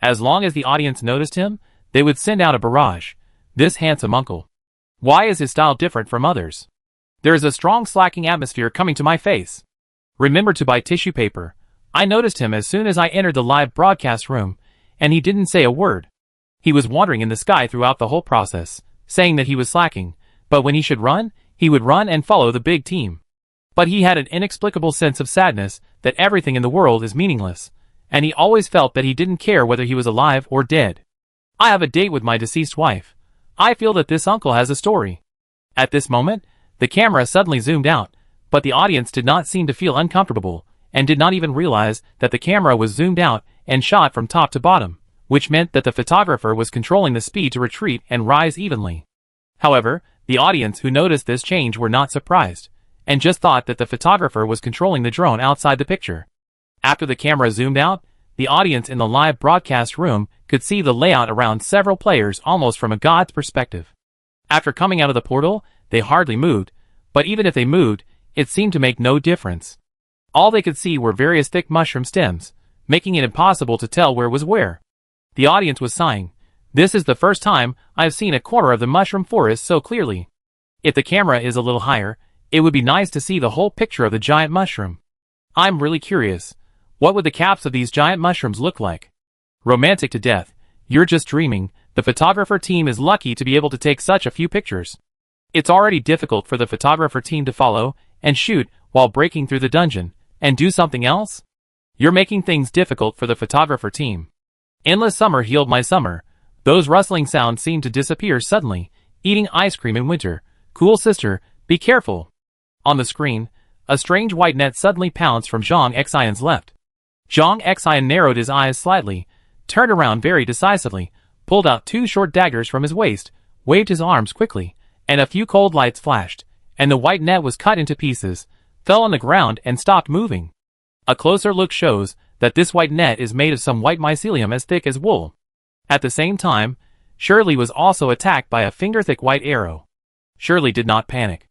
As long as the audience noticed him, they would send out a barrage. This handsome uncle. Why is his style different from others? There is a strong slacking atmosphere coming to my face. Remember to buy tissue paper. I noticed him as soon as I entered the live broadcast room, and he didn't say a word. He was wandering in the sky throughout the whole process, saying that he was slacking, but when he should run, he would run and follow the big team. But he had an inexplicable sense of sadness that everything in the world is meaningless, and he always felt that he didn't care whether he was alive or dead. I have a date with my deceased wife. I feel that this uncle has a story. At this moment, the camera suddenly zoomed out, but the audience did not seem to feel uncomfortable, and did not even realize that the camera was zoomed out and shot from top to bottom, which meant that the photographer was controlling the speed to retreat and rise evenly. However, the audience who noticed this change were not surprised, and just thought that the photographer was controlling the drone outside the picture. After the camera zoomed out, the audience in the live broadcast room could see the layout around several players almost from a god's perspective. After coming out of the portal, they hardly moved, but even if they moved, it seemed to make no difference. All they could see were various thick mushroom stems, making it impossible to tell where was where. The audience was sighing. This is the first time I have seen a corner of the mushroom forest so clearly. If the camera is a little higher, it would be nice to see the whole picture of the giant mushroom. I'm really curious. What would the caps of these giant mushrooms look like? Romantic to death. You're just dreaming. The photographer team is lucky to be able to take such a few pictures. It's already difficult for the photographer team to follow and shoot while breaking through the dungeon, and do something else? You're making things difficult for the photographer team. Endless summer healed my summer. Those rustling sounds seemed to disappear suddenly. Eating ice cream in winter. Cool sister, be careful. On the screen, a strange white net suddenly pounced from Zhang Xian's left. Zhang Xian narrowed his eyes slightly, turned around very decisively, pulled out 2 short daggers from his waist, waved his arms quickly, and a few cold lights flashed, and the white net was cut into pieces, fell on the ground and stopped moving. A closer look shows that this white net is made of some white mycelium as thick as wool. At the same time, Shirley was also attacked by a finger-thick white arrow. Shirley did not panic.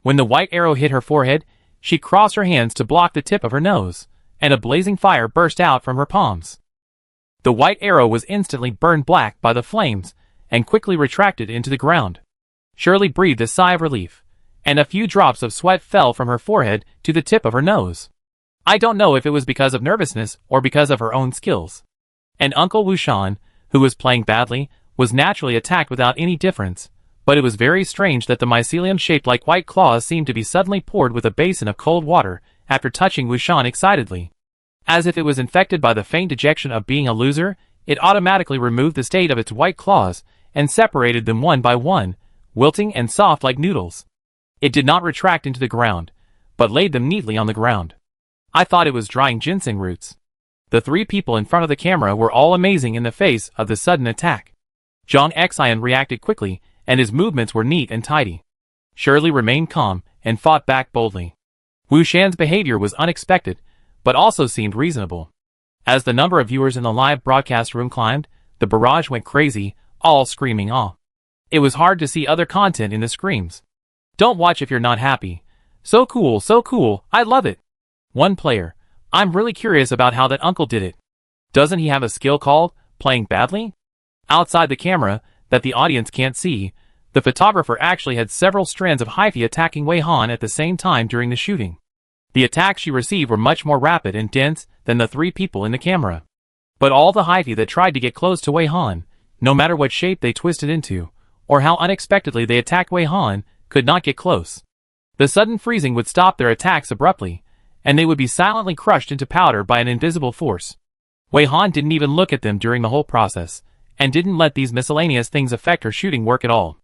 When the white arrow hit her forehead, she crossed her hands to block the tip of her nose, and a blazing fire burst out from her palms. The white arrow was instantly burned black by the flames, and quickly retracted into the ground. Shirley breathed a sigh of relief, and a few drops of sweat fell from her forehead to the tip of her nose. I don't know if it was because of nervousness or because of her own skills. And Uncle Wu Shan, who was playing badly, was naturally attacked without any difference, but it was very strange that the mycelium shaped like white claws seemed to be suddenly poured with a basin of cold water after touching Wu Shan excitedly. As if it was infected by the faint dejection of being a loser, it automatically removed the state of its white claws and separated them one by one, wilting and soft like noodles. It did not retract into the ground, but laid them neatly on the ground. I thought it was drying ginseng roots. The 3 people in front of the camera were all amazing in the face of the sudden attack. Zhang Xian reacted quickly, and his movements were neat and tidy. Shirley remained calm and fought back boldly. Wu Shan's behavior was unexpected, but also seemed reasonable. As the number of viewers in the live broadcast room climbed, the barrage went crazy, all screaming awe. It was hard to see other content in the screams. Don't watch if you're not happy. So cool, I love it. One player, I'm really curious about how that uncle did it. Doesn't he have a skill called playing badly? Outside the camera, that the audience can't see, the photographer actually had several strands of hyphae attacking Wei Han at the same time during the shooting. The attacks she received were much more rapid and dense than the three people in the camera. But all the hyphae that tried to get close to Wei Han, no matter what shape they twisted into, or how unexpectedly they attacked Wei Han, could not get close. The sudden freezing would stop their attacks abruptly, and they would be silently crushed into powder by an invisible force. Wei Han didn't even look at them during the whole process, and didn't let these miscellaneous things affect her shooting work at all.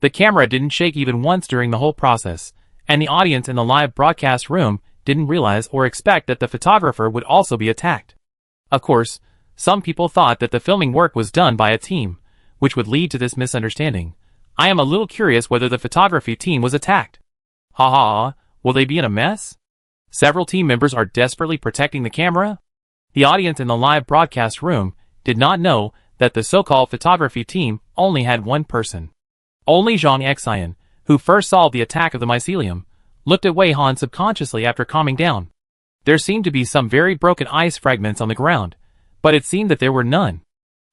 The camera didn't shake even once during the whole process, and the audience in the live broadcast room didn't realize or expect that the photographer would also be attacked. Of course, some people thought that the filming work was done by a team, which would lead to this misunderstanding. I am a little curious whether the photography team was attacked. Will they be in a mess? Several team members are desperately protecting the camera? The audience in the live broadcast room did not know that the so-called photography team only had one person. Only Zhang Xian, who first saw the attack of the mycelium, looked at Wei Han subconsciously after calming down. There seemed to be some very broken ice fragments on the ground, but it seemed that there were none.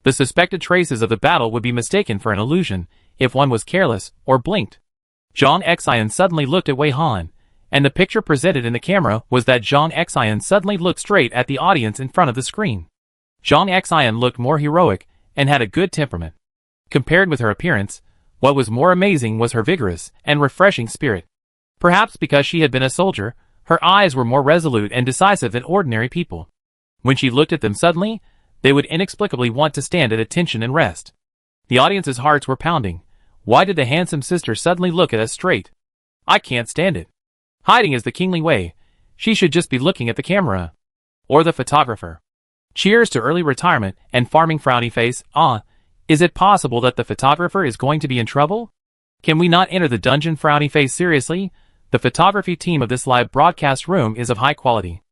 The suspected traces of the battle would be mistaken for an illusion if one was careless or blinked. Zhang Xian suddenly looked at Wei Han, and the picture presented in the camera was that Zhang Xian suddenly looked straight at the audience in front of the screen. Zhang Xian looked more heroic and had a good temperament. Compared with her appearance, what was more amazing was her vigorous and refreshing spirit. Perhaps because she had been a soldier, her eyes were more resolute and decisive than ordinary people. When she looked at them suddenly, they would inexplicably want to stand at attention and rest. The audience's hearts were pounding. Why did the handsome sister suddenly look at us straight? I can't stand it. Hiding is the kingly way. She should just be looking at the camera. Or the photographer. Cheers to early retirement and farming frowny face. Is it possible that the photographer is going to be in trouble? Can we not enter the dungeon frowny face seriously? The photography team of this live broadcast room is of high quality.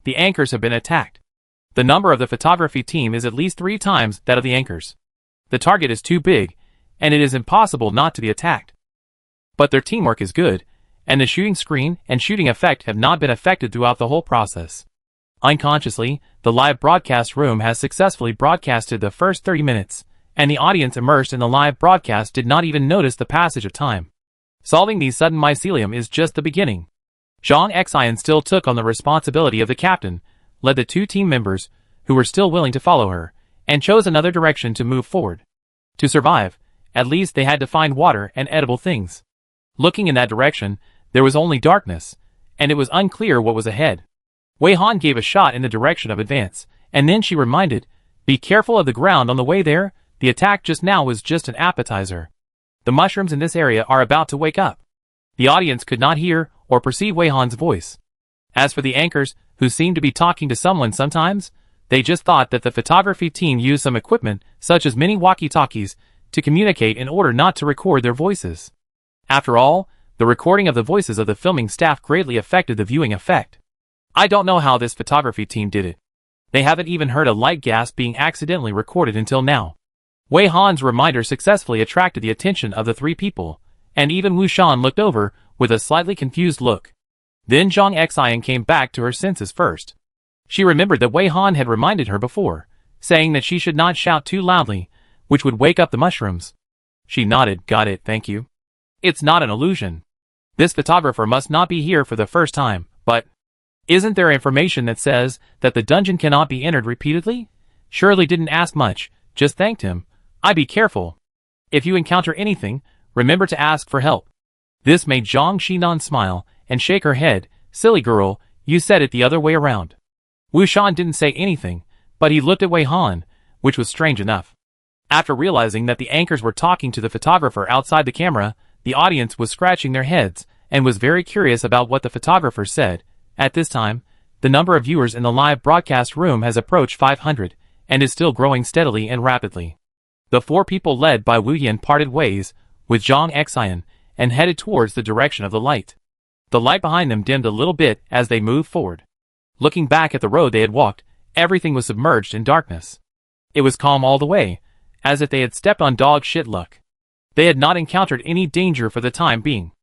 The anchors have been attacked. The number of the photography team is at least 3 times that of the anchors. The target is too big, and it is impossible not to be attacked. But their teamwork is good, and the shooting screen and shooting effect have not been affected throughout the whole process. Unconsciously, the live broadcast room has successfully broadcasted the first 30 minutes, and the audience immersed in the live broadcast did not even notice the passage of time. Solving these sudden mycelium is just the beginning. Zhang Xian still took on the responsibility of the captain, led the 2 team members, who were still willing to follow her, and chose another direction to move forward. To survive, at least they had to find water and edible things. Looking in that direction, there was only darkness, and it was unclear what was ahead. Wei Han gave a shot in the direction of advance, and then she reminded, "Be careful of the ground on the way there, the attack just now was just an appetizer. The mushrooms in this area are about to wake up." The audience could not hear or perceive Wei Han's voice. As for the anchors, who seemed to be talking to someone sometimes, they just thought that the photography team used some equipment, such as mini walkie-talkies, to communicate in order not to record their voices. After all, the recording of the voices of the filming staff greatly affected the viewing effect. I don't know how this photography team did it. They haven't even heard a light gasp being accidentally recorded until now. Wei Han's reminder successfully attracted the attention of the 3 people, and even Wu Shan looked over with a slightly confused look. Then Zhang Xian came back to her senses first. She remembered that Wei Han had reminded her before, saying that she should not shout too loudly, which would wake up the mushrooms. She nodded. Got it, thank you. It's not an illusion. This photographer must not be here for the first time, but isn't there information that says that the dungeon cannot be entered repeatedly? Shirley didn't ask much, just thanked him. Be careful. If you encounter anything, remember to ask for help. This made Zhang Xinan smile and shake her head. Silly girl, you said it the other way around. Wu Shan didn't say anything, but he looked at Wei Han, which was strange enough. After realizing that the anchors were talking to the photographer outside the camera, the audience was scratching their heads and was very curious about what the photographer said. At this time, the number of viewers in the live broadcast room has approached 500 and is still growing steadily and rapidly. The 4 people led by Wu Yan parted ways with Zhang Xian and headed towards the direction of the light. The light behind them dimmed a little bit as they moved forward. Looking back at the road they had walked, everything was submerged in darkness. It was calm all the way, as if they had stepped on dog shit luck. They had not encountered any danger for the time being.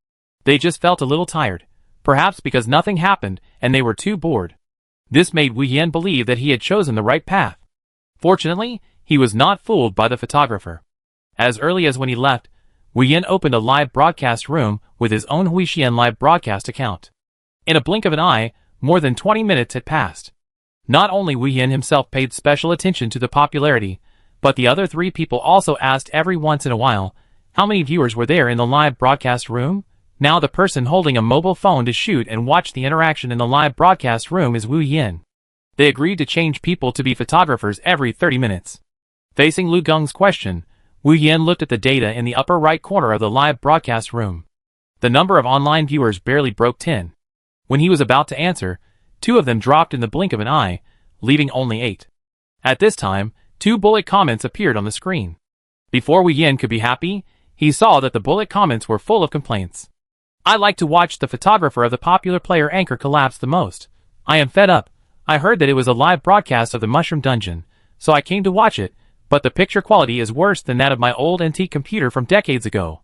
They just felt a little tired, perhaps because nothing happened and they were too bored. This made Wei Han believe that he had chosen the right path. Fortunately, he was not fooled by the photographer. As early as when he left, Wei Han opened a live broadcast room with his own Huixian live broadcast account. In a blink of an eye, more than 20 minutes had passed. Not only Wei Han himself paid special attention to the popularity, but the other 3 people also asked every once in a while, how many viewers were there in the live broadcast room? Now the person holding a mobile phone to shoot and watch the interaction in the live broadcast room is Wei Han. They agreed to change people to be photographers every 30 minutes. Facing Lu Geng's question, Wei Han looked at the data in the upper right corner of the live broadcast room. The number of online viewers barely broke 10. When he was about to answer, 2 of them dropped in the blink of an eye, leaving only 8. At this time, 2 bullet comments appeared on the screen. Before Wei Han could be happy, he saw that the bullet comments were full of complaints. I like to watch the photographer of the popular player anchor collapse the most. I am fed up. I heard that it was a live broadcast of the Mushroom Dungeon, so I came to watch it, but the picture quality is worse than that of my old antique computer from decades ago.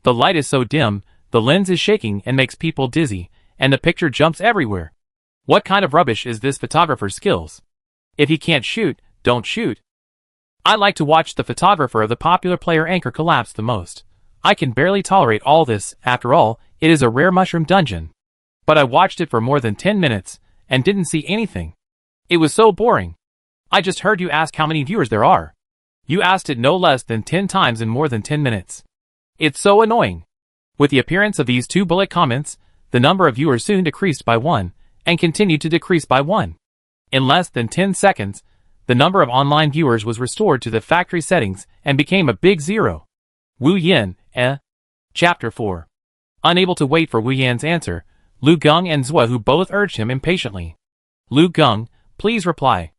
The light is so dim, the lens is shaking and makes people dizzy, and the picture jumps everywhere. What kind of rubbish is this photographer's skills? If he can't shoot, don't shoot. I like to watch the photographer of the popular player anchor collapse the most. I can barely tolerate all this. After all, it is a rare Mushroom Dungeon. But I watched it for more than 10 minutes, and didn't see anything. It was so boring. I just heard you ask how many viewers there are. You asked it no less than 10 times in more than 10 minutes. It's so annoying. With the appearance of these 2 bullet comments, the number of viewers soon decreased by 1, and continued to decrease by 1. In less than 10 seconds, the number of online viewers was restored to the factory settings and became a big 0. Wei Han, Chapter 4. Unable to wait for Wei Han's answer, Lu Geng and Zuohu both urged him impatiently. Lu Geng, please reply.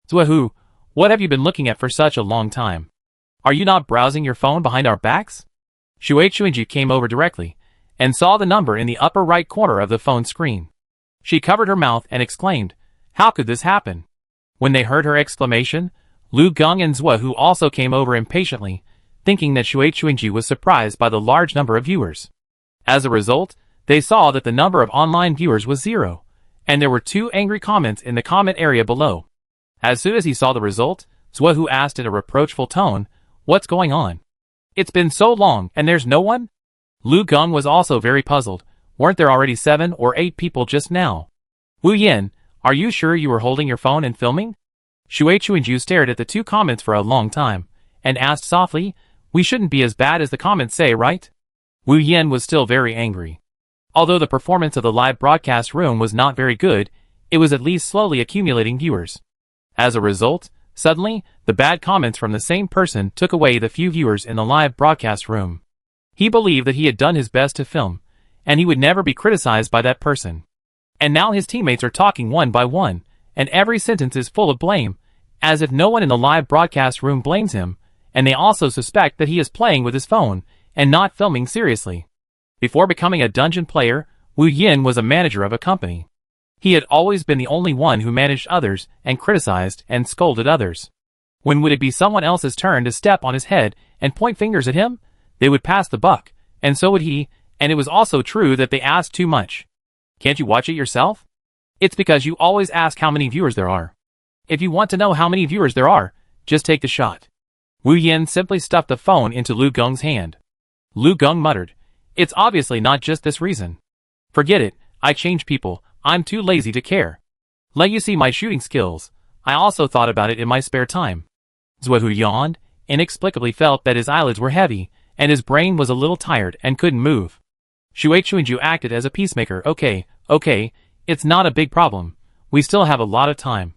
Zuohu, what have you been looking at for such a long time? Are you not browsing your phone behind our backs? Shui Chuanji came over directly, and saw the number in the upper right corner of the phone screen. She covered her mouth and exclaimed, how could this happen? When they heard her exclamation, Lu Geng and Zuohu also came over impatiently, thinking that Shui Chuanji was surprised by the large number of viewers. As a result, they saw that the number of online viewers was 0, and there were 2 angry comments in the comment area below. As soon as he saw the result, Zuohu asked in a reproachful tone, what's going on? It's been so long and there's no one? Lu Geng was also very puzzled. Weren't there already 7 or 8 people just now? Wei Han, are you sure you were holding your phone and filming? Shui Chuanju stared at the 2 comments for a long time, and asked softly, we shouldn't be as bad as the comments say, right? Wei Han was still very angry. Although the performance of the live broadcast room was not very good, it was at least slowly accumulating viewers. As a result, suddenly, the bad comments from the same person took away the few viewers in the live broadcast room. He believed that he had done his best to film, and he would never be criticized by that person. And now his teammates are talking one by one, and every sentence is full of blame, as if no one in the live broadcast room blames him, and they also suspect that he is playing with his phone, and not filming seriously. Before becoming a dungeon player, Wei Han was a manager of a company. He had always been the only one who managed others and criticized and scolded others. When would it be someone else's turn to step on his head and point fingers at him? They would pass the buck, and so would he, and it was also true that they asked too much. Can't you watch it yourself? It's because you always ask how many viewers there are. If you want to know how many viewers there are, just take the shot. Wei Han simply stuffed the phone into Lu Geng's hand. Lu Geng muttered, it's obviously not just this reason. Forget it, I change people, I'm too lazy to care. Let you see my shooting skills. I also thought about it in my spare time. Zuohu yawned, inexplicably felt that his eyelids were heavy, and his brain was a little tired and couldn't move. Shui Chuanju acted as a peacemaker. Okay, it's not a big problem. We still have a lot of time.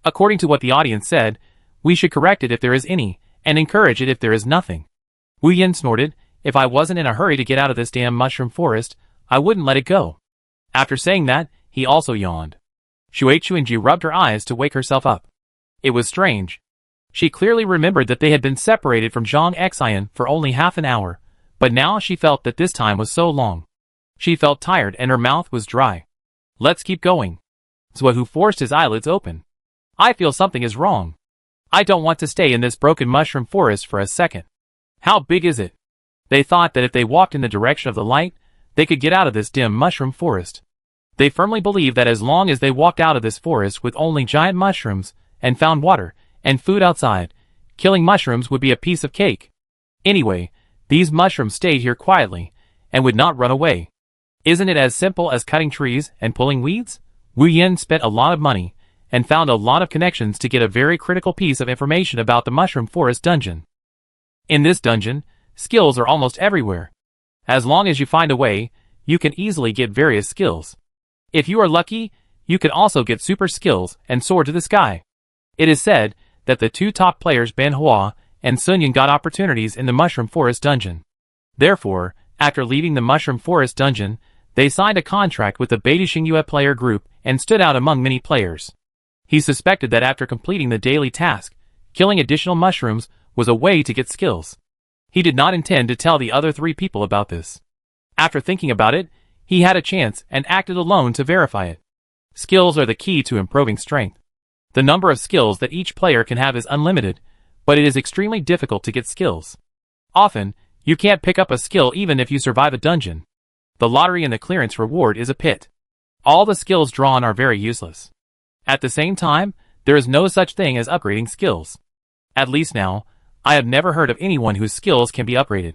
According to what the audience said, we should correct it if there is any, and encourage it if there is nothing. Wei Han snorted, if I wasn't in a hurry to get out of this damn mushroom forest, I wouldn't let it go. After saying that, he also yawned. Shui Chuanju rubbed her eyes to wake herself up. It was strange. She clearly remembered that they had been separated from Zhang Xian for only half an hour, but now she felt that this time was so long. She felt tired and her mouth was dry. Let's keep going. Zuohu forced his eyelids open. I feel something is wrong. I don't want to stay in this broken mushroom forest for a second. How big is it? They thought that if they walked in the direction of the light, they could get out of this dim mushroom forest. They firmly believed that as long as they walked out of this forest with only giant mushrooms, and found water and food outside, killing mushrooms would be a piece of cake. Anyway, these mushrooms stayed here quietly, and would not run away. Isn't it as simple as cutting trees and pulling weeds? Wu Yan spent a lot of money, and found a lot of connections to get a very critical piece of information about the Mushroom Forest dungeon. In this dungeon, skills are almost everywhere. As long as you find a way, you can easily get various skills. If you are lucky, you can also get super skills and soar to the sky. It is said that the two top players Ben Hua and Sun Yan got opportunities in the Mushroom Forest dungeon. Therefore, after leaving the Mushroom Forest dungeon, they signed a contract with the Beijing Yue player group and stood out among many players. He suspected that after completing the daily task, killing additional mushrooms was a way to get skills. He did not intend to tell the other 3 people about this. After thinking about it, he had a chance and acted alone to verify it. Skills are the key to improving strength. The number of skills that each player can have is unlimited, but it is extremely difficult to get skills. Often, you can't pick up a skill even if you survive a dungeon. The lottery and the clearance reward is a pit. All the skills drawn are very useless. At the same time, there is no such thing as upgrading skills. At least now, I have never heard of anyone whose skills can be upgraded.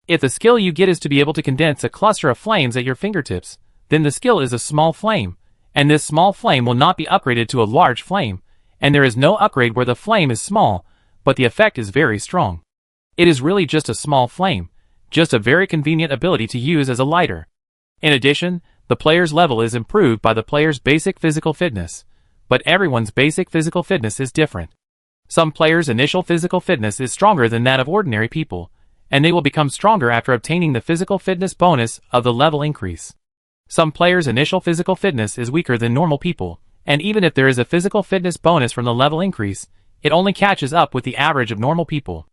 If the skill you get is to be able to condense a cluster of flames at your fingertips, then the skill is a small flame, and this small flame will not be upgraded to a large flame, and there is no upgrade where the flame is small, but the effect is very strong. It is really just a small flame, just a very convenient ability to use as a lighter. In addition, the player's level is improved by the player's basic physical fitness, but everyone's basic physical fitness is different. Some players' initial physical fitness is stronger than that of ordinary people, and they will become stronger after obtaining the physical fitness bonus of the level increase. Some players' initial physical fitness is weaker than normal people, and even if there is a physical fitness bonus from the level increase, it only catches up with the average of normal people.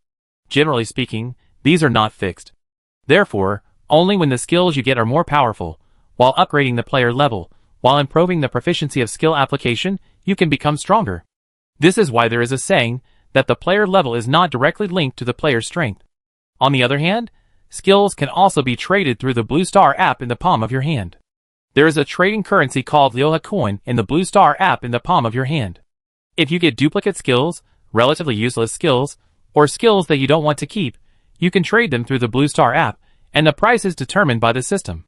Generally speaking, these are not fixed. Therefore, only when the skills you get are more powerful, while upgrading the player level, while improving the proficiency of skill application, you can become stronger. This is why there is a saying that the player level is not directly linked to the player's strength. On the other hand, skills can also be traded through the Blue Star app in the palm of your hand. There is a trading currency called Liuhe coin in the Blue Star app in the palm of your hand. If you get duplicate skills, relatively useless skills, or skills that you don't want to keep, you can trade them through the Blue Star app, and the price is determined by the system.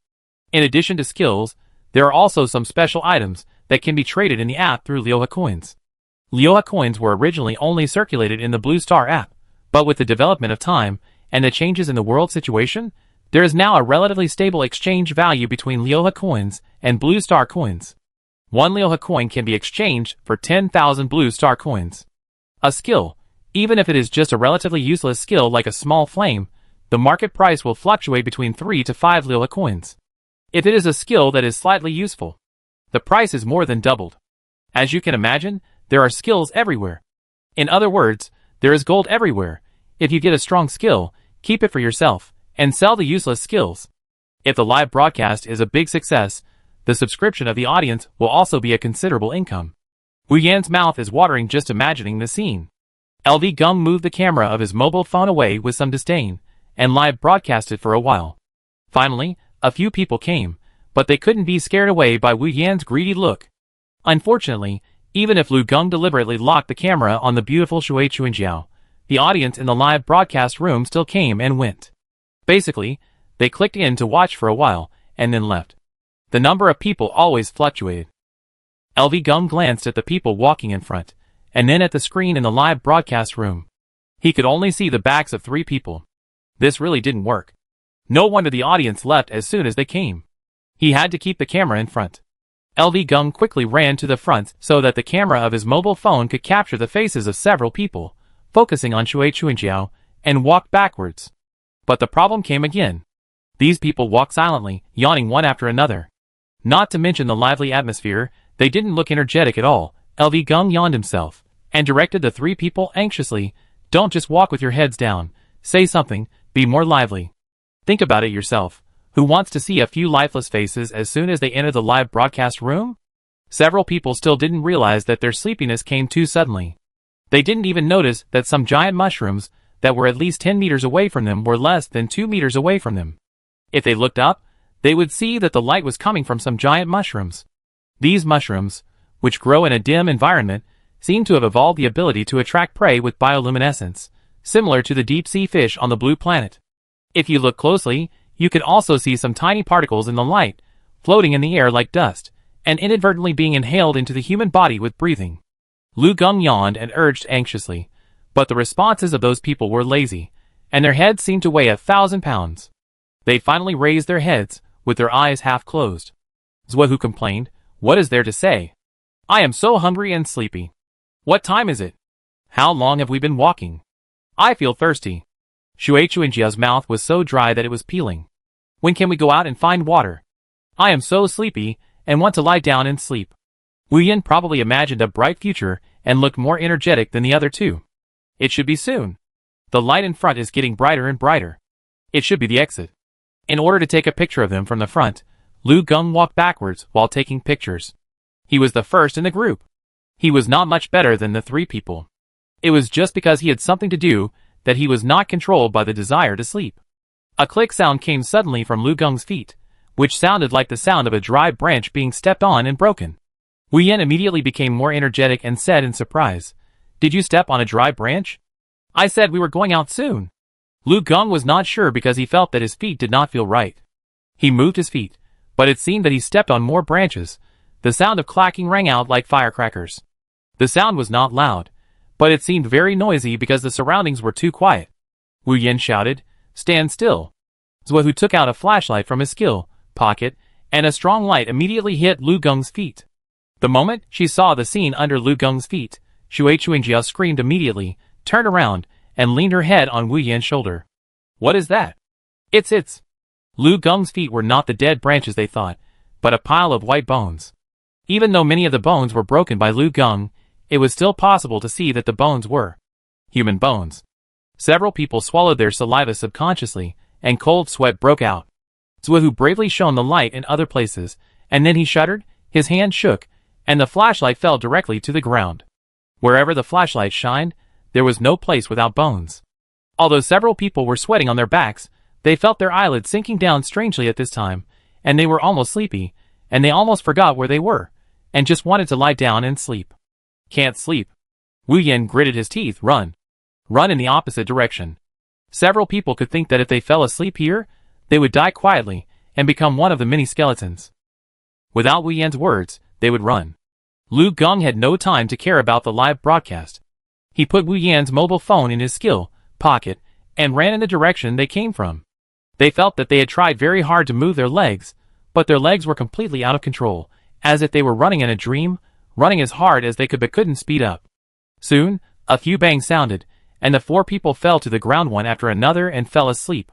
In addition to skills, there are also some special items that can be traded in the app through Liuhe coins. Liuhe coins were originally only circulated in the Blue Star app, but with the development of time and the changes in the world situation, there is now a relatively stable exchange value between Liuhe coins and Blue Star coins. 1 Liuhe coin can be exchanged for 10,000 Blue Star coins. A skill, even if it is just a relatively useless skill like a small flame, the market price will fluctuate between 3 to 5 Liuhe coins. If it is a skill that is slightly useful, the price is more than doubled. As you can imagine, there are skills everywhere. In other words, there is gold everywhere. If you get a strong skill, keep it for yourself, and sell the useless skills. If the live broadcast is a big success, the subscription of the audience will also be a considerable income. Wu Yan's mouth is watering just imagining the scene. LV Gum moved the camera of his mobile phone away with some disdain, and live broadcasted for a while. Finally, a few people came, but they couldn't be scared away by Wu Yan's greedy look. Unfortunately, even if Lu Geng deliberately locked the camera on the beautiful Shui Chuanjiao, the audience in the live broadcast room still came and went. Basically, they clicked in to watch for a while, and then left. The number of people always fluctuated. LV Gum glanced at the people walking in front, and then at the screen in the live broadcast room. He could only see the backs of 3 people. This really didn't work. No wonder the audience left as soon as they came. He had to keep the camera in front. LV Gum quickly ran to the front so that the camera of his mobile phone could capture the faces of several people, focusing on Shui Chuanjiao, and walked backwards. But the problem came again. These people walked silently, yawning one after another. Not to mention the lively atmosphere, they didn't look energetic at all. LV Gum yawned himself, and directed the 3 people anxiously, "Don't just walk with your heads down. Say something, be more lively. Think about it yourself. Who wants to see a few lifeless faces as soon as they enter the live broadcast room?" Several people still didn't realize that their sleepiness came too suddenly. They didn't even notice that some giant mushrooms that were at least 10 meters away from them were less than 2 meters away from them. If they looked up, they would see that the light was coming from some giant mushrooms. These mushrooms, which grow in a dim environment, seem to have evolved the ability to attract prey with bioluminescence, similar to the deep-sea fish on the blue planet. If you look closely, you can also see some tiny particles in the light, floating in the air like dust, and inadvertently being inhaled into the human body with breathing. Lu Gung yawned and urged anxiously, but the responses of those people were lazy, and their heads seemed to weigh 1,000 pounds. They finally raised their heads, with their eyes half closed. Zhuohu complained, "What is there to say? I am so hungry and sleepy. What time is it? How long have we been walking? I feel thirsty." Shui Chuanjia's mouth was so dry that it was peeling. "When can we go out and find water? I am so sleepy and want to lie down and sleep." Wu Yan probably imagined a bright future and looked more energetic than the other two. "It should be soon. The light in front is getting brighter and brighter. It should be the exit." In order to take a picture of them from the front, Lu Gung walked backwards while taking pictures. He was the first in the group. He was not much better than the three people. It was just because he had something to do that he was not controlled by the desire to sleep. A click sound came suddenly from Lu Gung's feet, which sounded like the sound of a dry branch being stepped on and broken. Wu Yan immediately became more energetic and said in surprise, "Did you step on a dry branch? I said we were going out soon." Lu Gung was not sure because he felt that his feet did not feel right. He moved his feet, but it seemed that he stepped on more branches. The sound of clacking rang out like firecrackers. The sound was not loud, but it seemed very noisy because the surroundings were too quiet. Wu Yan shouted, "Stand still." Zhuohu took out a flashlight from his skill pocket, and a strong light immediately hit Lu Gung's feet. The moment she saw the scene under Lu Gung's feet, Shui Chuanjia screamed immediately, turned around, and leaned her head on Wu Yan's shoulder. "What is that?" It's... Lu Gung's feet were not the dead branches they thought, but a pile of white bones. Even though many of the bones were broken by Lu Gung, it was still possible to see that the bones were human bones. Several people swallowed their saliva subconsciously, and cold sweat broke out. Zhuohu bravely shone the light in other places, and then he shuddered, his hand shook, and the flashlight fell directly to the ground. Wherever the flashlight shined, there was no place without bones. Although several people were sweating on their backs, they felt their eyelids sinking down strangely at this time, and they were almost sleepy, and they almost forgot where they were, and just wanted to lie down and sleep. "Can't sleep." Wu Yan gritted his teeth. Run. Run in the opposite direction. Several people could think that if they fell asleep here, they would die quietly, and become one of the many skeletons. Without Wu Yan's words, they would run. Lu Gung had no time to care about the live broadcast. He put Wu Yan's mobile phone in his skill pocket, and ran in the direction they came from. They felt that they had tried very hard to move their legs, but their legs were completely out of control, as if they were running in a dream, running as hard as they could but couldn't speed up. Soon, a few bangs sounded, and the four people fell to the ground one after another and fell asleep.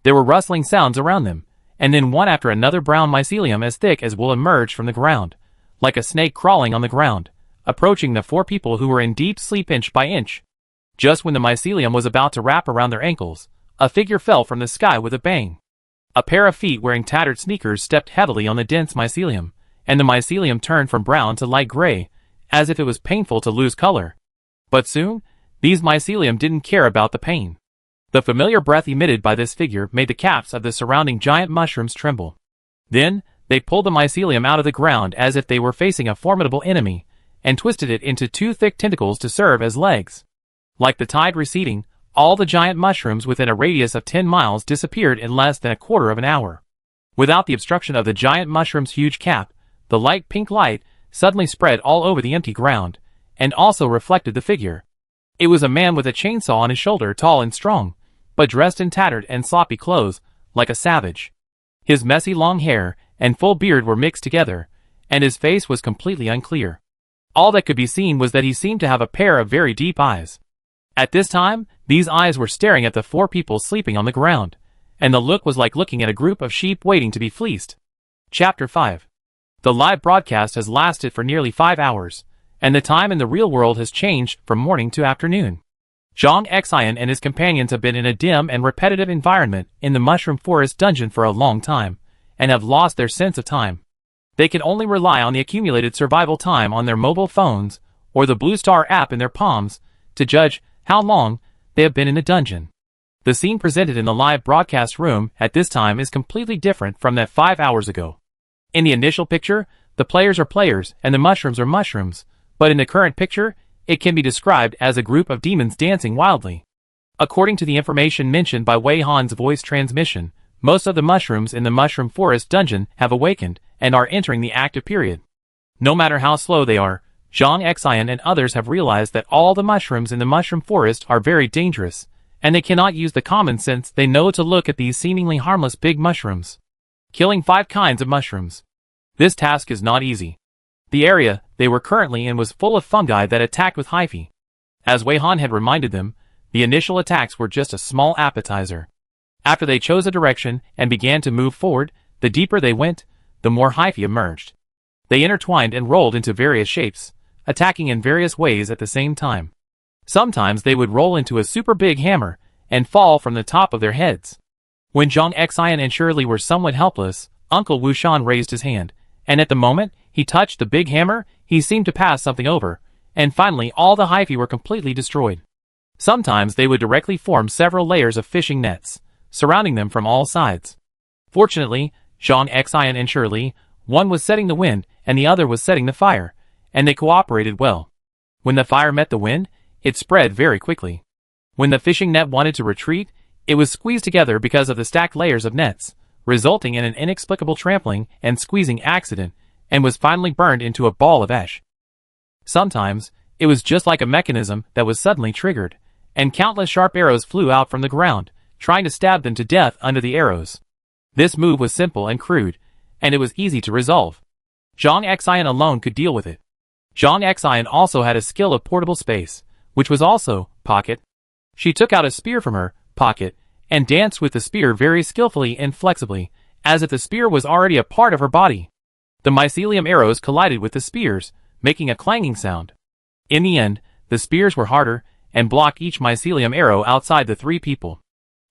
There were rustling sounds around them, and then one after another brown mycelium as thick as wool emerged from the ground, like a snake crawling on the ground, approaching the four people who were in deep sleep inch by inch. Just when the mycelium was about to wrap around their ankles, a figure fell from the sky with a bang. A pair of feet wearing tattered sneakers stepped heavily on the dense mycelium, and the mycelium turned from brown to light gray, as if it was painful to lose color. But soon, these mycelium didn't care about the pain. The familiar breath emitted by this figure made the caps of the surrounding giant mushrooms tremble. Then, they pulled the mycelium out of the ground as if they were facing a formidable enemy, and twisted it into two thick tentacles to serve as legs. Like the tide receding, all the giant mushrooms within a radius of 10 miles disappeared in less than a quarter of an hour. Without the obstruction of the giant mushroom's huge cap, the light pink light suddenly spread all over the empty ground, and also reflected the figure. It was a man with a chainsaw on his shoulder, tall and strong, but dressed in tattered and sloppy clothes, like a savage. His messy long hair and full beard were mixed together, and his face was completely unclear. All that could be seen was that he seemed to have a pair of very deep eyes. At this time, these eyes were staring at the four people sleeping on the ground, and the look was like looking at a group of sheep waiting to be fleeced. Chapter 5. The live broadcast has lasted for nearly 5 hours, and the time in the real world has changed from morning to afternoon. Zhang Xian and his companions have been in a dim and repetitive environment in the Mushroom Forest dungeon for a long time, and have lost their sense of time. They can only rely on the accumulated survival time on their mobile phones, or the Blue Star app in their palms, to judge how long they have been in the dungeon. The scene presented in the live broadcast room at this time is completely different from that 5 hours ago. In the initial picture, the players are players and the mushrooms are mushrooms, but in the current picture, it can be described as a group of demons dancing wildly. According to the information mentioned by Wei Han's voice transmission, most of the mushrooms in the Mushroom Forest dungeon have awakened and are entering the active period. No matter how slow they are, Zhang Xian and others have realized that all the mushrooms in the Mushroom Forest are very dangerous, and they cannot use the common sense they know to look at these seemingly harmless big mushrooms. Killing 5 kinds of mushrooms. This task is not easy. The area they were currently in was full of fungi that attacked with hyphae. As Wei Han had reminded them, the initial attacks were just a small appetizer. After they chose a direction and began to move forward, the deeper they went, the more hyphae emerged. They intertwined and rolled into various shapes, attacking in various ways at the same time. Sometimes they would roll into a super big hammer and fall from the top of their heads. When Zhang Xian and Shirley were somewhat helpless, Uncle Wu Shan raised his hand, and at the moment he touched the big hammer, he seemed to pass something over, and finally all the hyphae were completely destroyed. Sometimes they would directly form several layers of fishing nets, surrounding them from all sides. Fortunately, Zhang Xian and Shirley, one was setting the wind and the other was setting the fire, and they cooperated well. When the fire met the wind, it spread very quickly. When the fishing net wanted to retreat, it was squeezed together because of the stacked layers of nets, resulting in an inexplicable trampling and squeezing accident, and was finally burned into a ball of ash. Sometimes, it was just like a mechanism that was suddenly triggered, and countless sharp arrows flew out from the ground, trying to stab them to death under the arrows. This move was simple and crude, and it was easy to resolve. Zhang Xian alone could deal with it. Zhang Xian also had a skill of portable space, which was also pocket. She took out a spear from her pocket and danced with the spear very skillfully and flexibly, as if the spear was already a part of her body. The mycelium arrows collided with the spears, making a clanging sound. In the end, the spears were harder and blocked each mycelium arrow outside the 3 people.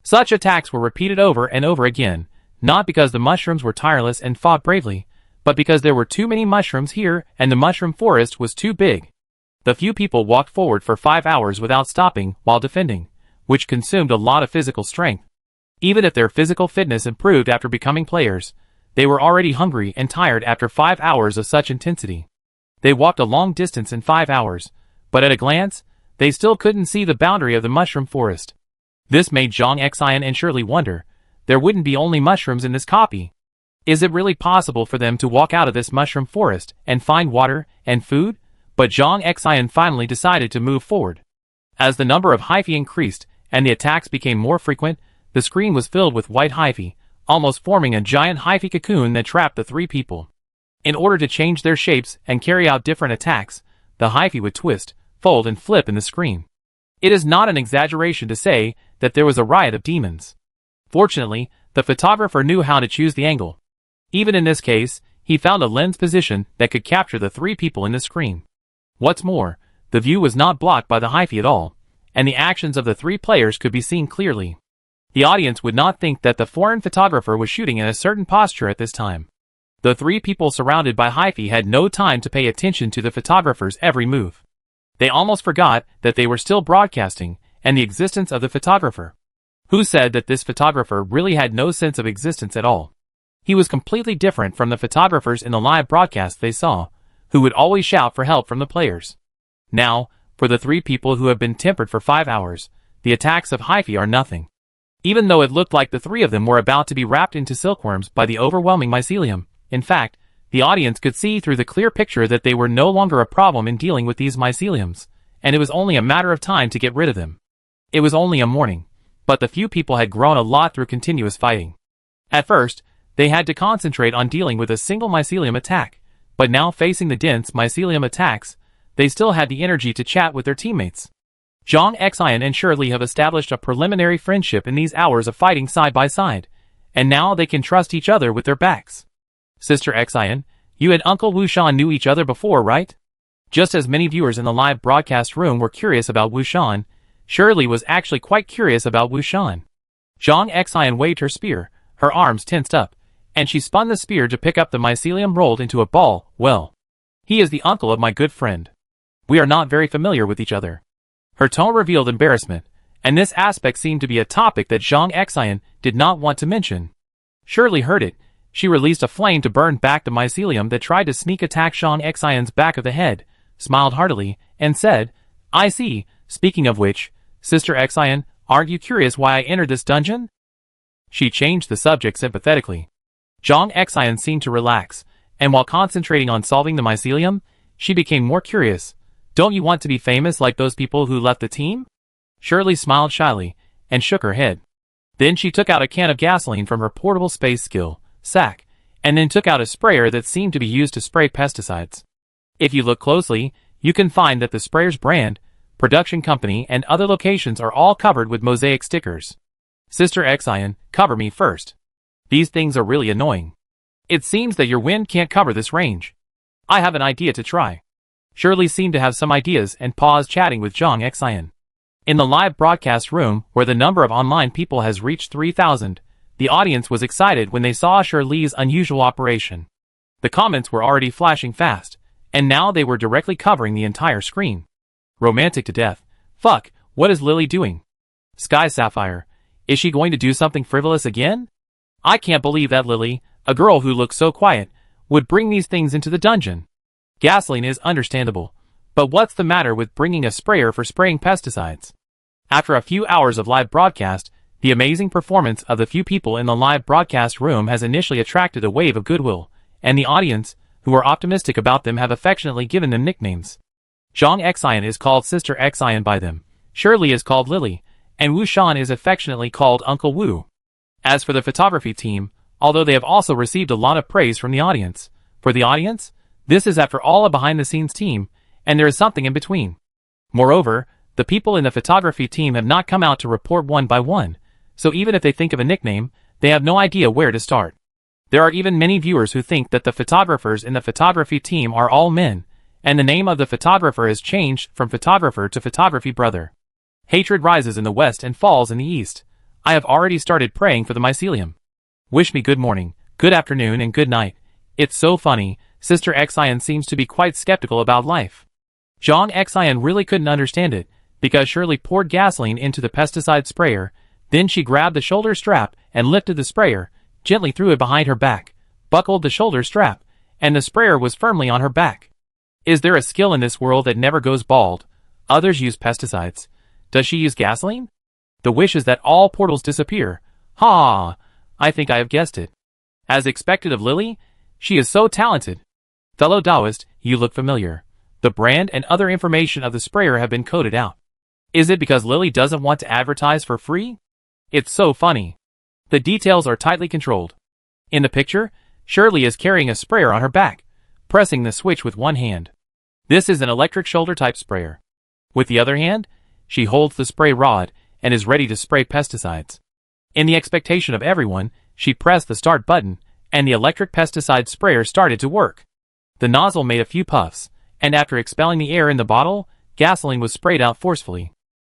Such attacks were repeated over and over again, not because the mushrooms were tireless and fought bravely, but because there were too many mushrooms here and the mushroom forest was too big. The few people walked forward for 5 hours without stopping while defending, which consumed a lot of physical strength. Even if their physical fitness improved after becoming players, they were already hungry and tired after 5 hours of such intensity. They walked a long distance in 5 hours, but at a glance, they still couldn't see the boundary of the mushroom forest. This made Zhang Xian and Shirley wonder, there wouldn't be only mushrooms in this copy. Is it really possible for them to walk out of this mushroom forest and find water and food? But Zhang Xian finally decided to move forward. As the number of hyphae increased and the attacks became more frequent, the screen was filled with white hyphae, almost forming a giant hyphae cocoon that trapped the 3 people. In order to change their shapes and carry out different attacks, the hyphae would twist, fold and flip in the screen. It is not an exaggeration to say that there was a riot of demons. Fortunately, the photographer knew how to choose the angle. Even in this case, he found a lens position that could capture the 3 people in the screen. What's more, the view was not blocked by the hyphae at all, and the actions of the 3 players could be seen clearly. The audience would not think that the foreign photographer was shooting in a certain posture at this time. The 3 people surrounded by hyphae had no time to pay attention to the photographer's every move. They almost forgot that they were still broadcasting, and the existence of the photographer. Who said that this photographer really had no sense of existence at all? He was completely different from the photographers in the live broadcast they saw, who would always shout for help from the players. Now, for the 3 people who have been tempered for 5 hours, the attacks of hyphae are nothing. Even though it looked like the 3 of them were about to be wrapped into silkworms by the overwhelming mycelium, in fact, the audience could see through the clear picture that they were no longer a problem in dealing with these myceliums, and it was only a matter of time to get rid of them. It was only a morning, but the few people had grown a lot through continuous fighting. At first, they had to concentrate on dealing with a single mycelium attack, but now facing the dense mycelium attacks, they still had the energy to chat with their teammates. Zhang Xian and Shirley have established a preliminary friendship in these hours of fighting side by side, and now they can trust each other with their backs. Sister Xian, you and Uncle Wu Shan knew each other before, right? Just as many viewers in the live broadcast room were curious about Wu Shan, Shirley was actually quite curious about Wu Shan. Zhang Xian waved her spear, her arms tensed up, and she spun the spear to pick up the mycelium rolled into a ball. Well, he is the uncle of my good friend. We are not very familiar with each other. Her tone revealed embarrassment, And this aspect seemed to be a topic that Zhang Xian did not want to mention. Shirley heard it. She released a flame to burn back the mycelium that tried to sneak attack Zhang Xian's back of the head, smiled heartily, and said, I see, speaking of which, Sister Xian, aren't you curious why I entered this dungeon? She changed the subject sympathetically. Zhang Xian seemed to relax, and while concentrating on solving the mycelium, she became more curious. Don't you want to be famous like those people who left the team? Shirley smiled shyly, and shook her head. Then she took out a can of gasoline from her portable space skill sack, and then took out a sprayer that seemed to be used to spray pesticides. If you look closely, you can find that the sprayer's brand, production company, and other locations are all covered with mosaic stickers. Sister Xian, cover me first. These things are really annoying. It seems that your wind can't cover this range. I have an idea to try. Shirley seemed to have some ideas and paused chatting with Zhang Xian. In the live broadcast room, where the number of online people has reached 3,000, the audience was excited when they saw Shirley's unusual operation. The comments were already flashing fast, and now they were directly covering the entire screen. Romantic to death. Fuck, what is Lily doing? Sky Sapphire. Is she going to do something frivolous again? I can't believe that Lily, a girl who looks so quiet, would bring these things into the dungeon. Gasoline is understandable, but what's the matter with bringing a sprayer for spraying pesticides? After a few hours of live broadcast, the amazing performance of the few people in the live broadcast room has initially attracted a wave of goodwill, and the audience, who are optimistic about them, have affectionately given them nicknames. Zhang Xian is called Sister Xian by them, Shirley is called Lily, and Wu Shan is affectionately called Uncle Wu. As for the photography team, although they have also received a lot of praise from the audience, for the audience, this is after all a behind-the-scenes team, and there is something in between. Moreover, the people in the photography team have not come out to report one by one, so even if they think of a nickname, they have no idea where to start. There are even many viewers who think that the photographers in the photography team are all men, and the name of the photographer has changed from photographer to photography brother. Hatred rises in the west and falls in the east. I have already started praying for the mycelium. Wish me good morning, good afternoon, and good night. It's so funny, Sister Xian seems to be quite skeptical about life. Zhang Xian really couldn't understand it, because Shirley poured gasoline into the pesticide sprayer. Then she grabbed the shoulder strap and lifted the sprayer, gently threw it behind her back, buckled the shoulder strap, and the sprayer was firmly on her back. Is there a skill in this world that never goes bald? Others use pesticides. Does she use gasoline? The wish is that all portals disappear. Ha! I think I have guessed it. As expected of Lily, she is so talented. Fellow Taoist, you look familiar. The brand and other information of the sprayer have been coded out. Is it because Lily doesn't want to advertise for free? It's so funny. The details are tightly controlled. In the picture, Shirley is carrying a sprayer on her back, pressing the switch with one hand. This is an electric shoulder type sprayer. With the other hand, she holds the spray rod and is ready to spray pesticides. In the expectation of everyone, she pressed the start button, and the electric pesticide sprayer started to work. The nozzle made a few puffs, and after expelling the air in the bottle, gasoline was sprayed out forcefully.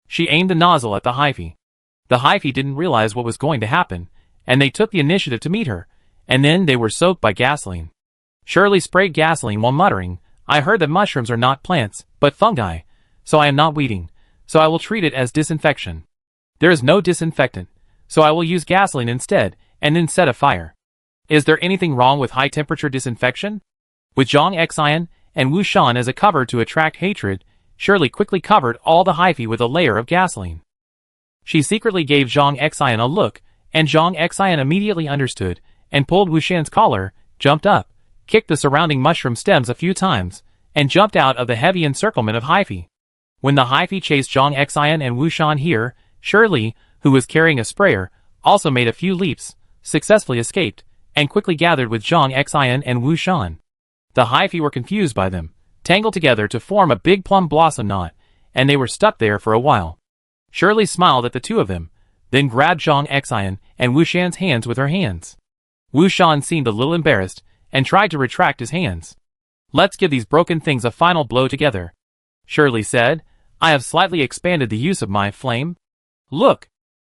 She aimed the nozzle at the hyphae. The hyphae didn't realize what was going to happen, and they took the initiative to meet her, and then they were soaked by gasoline. Shirley sprayed gasoline while muttering, I heard that mushrooms are not plants, but fungi, so I am not weeding, so I will treat it as disinfection. There is no disinfectant, so I will use gasoline instead, and then set a fire. Is there anything wrong with high-temperature disinfection? With Zhang Xian and Wu Shan as a cover to attract hatred, Shirley quickly covered all the hyphae with a layer of gasoline. She secretly gave Zhang Xian a look, and Zhang Xian immediately understood, and pulled Wu Shan's collar, jumped up, kicked the surrounding mushroom stems a few times, and jumped out of the heavy encirclement of hyphae. When the hyphae chased Zhang Xian and Wu Shan here, Shirley, who was carrying a sprayer, also made a few leaps, successfully escaped, and quickly gathered with Zhang Xian and Wu Shan. The hyphae were confused by them, tangled together to form a big plum blossom knot, and they were stuck there for a while. Shirley smiled at the two of them, then grabbed Zhang Xian and Wu Shan's hands with her hands. Wu Shan seemed a little embarrassed, and tried to retract his hands. Let's give these broken things a final blow together, Shirley said. I have slightly expanded the use of my flame. Look!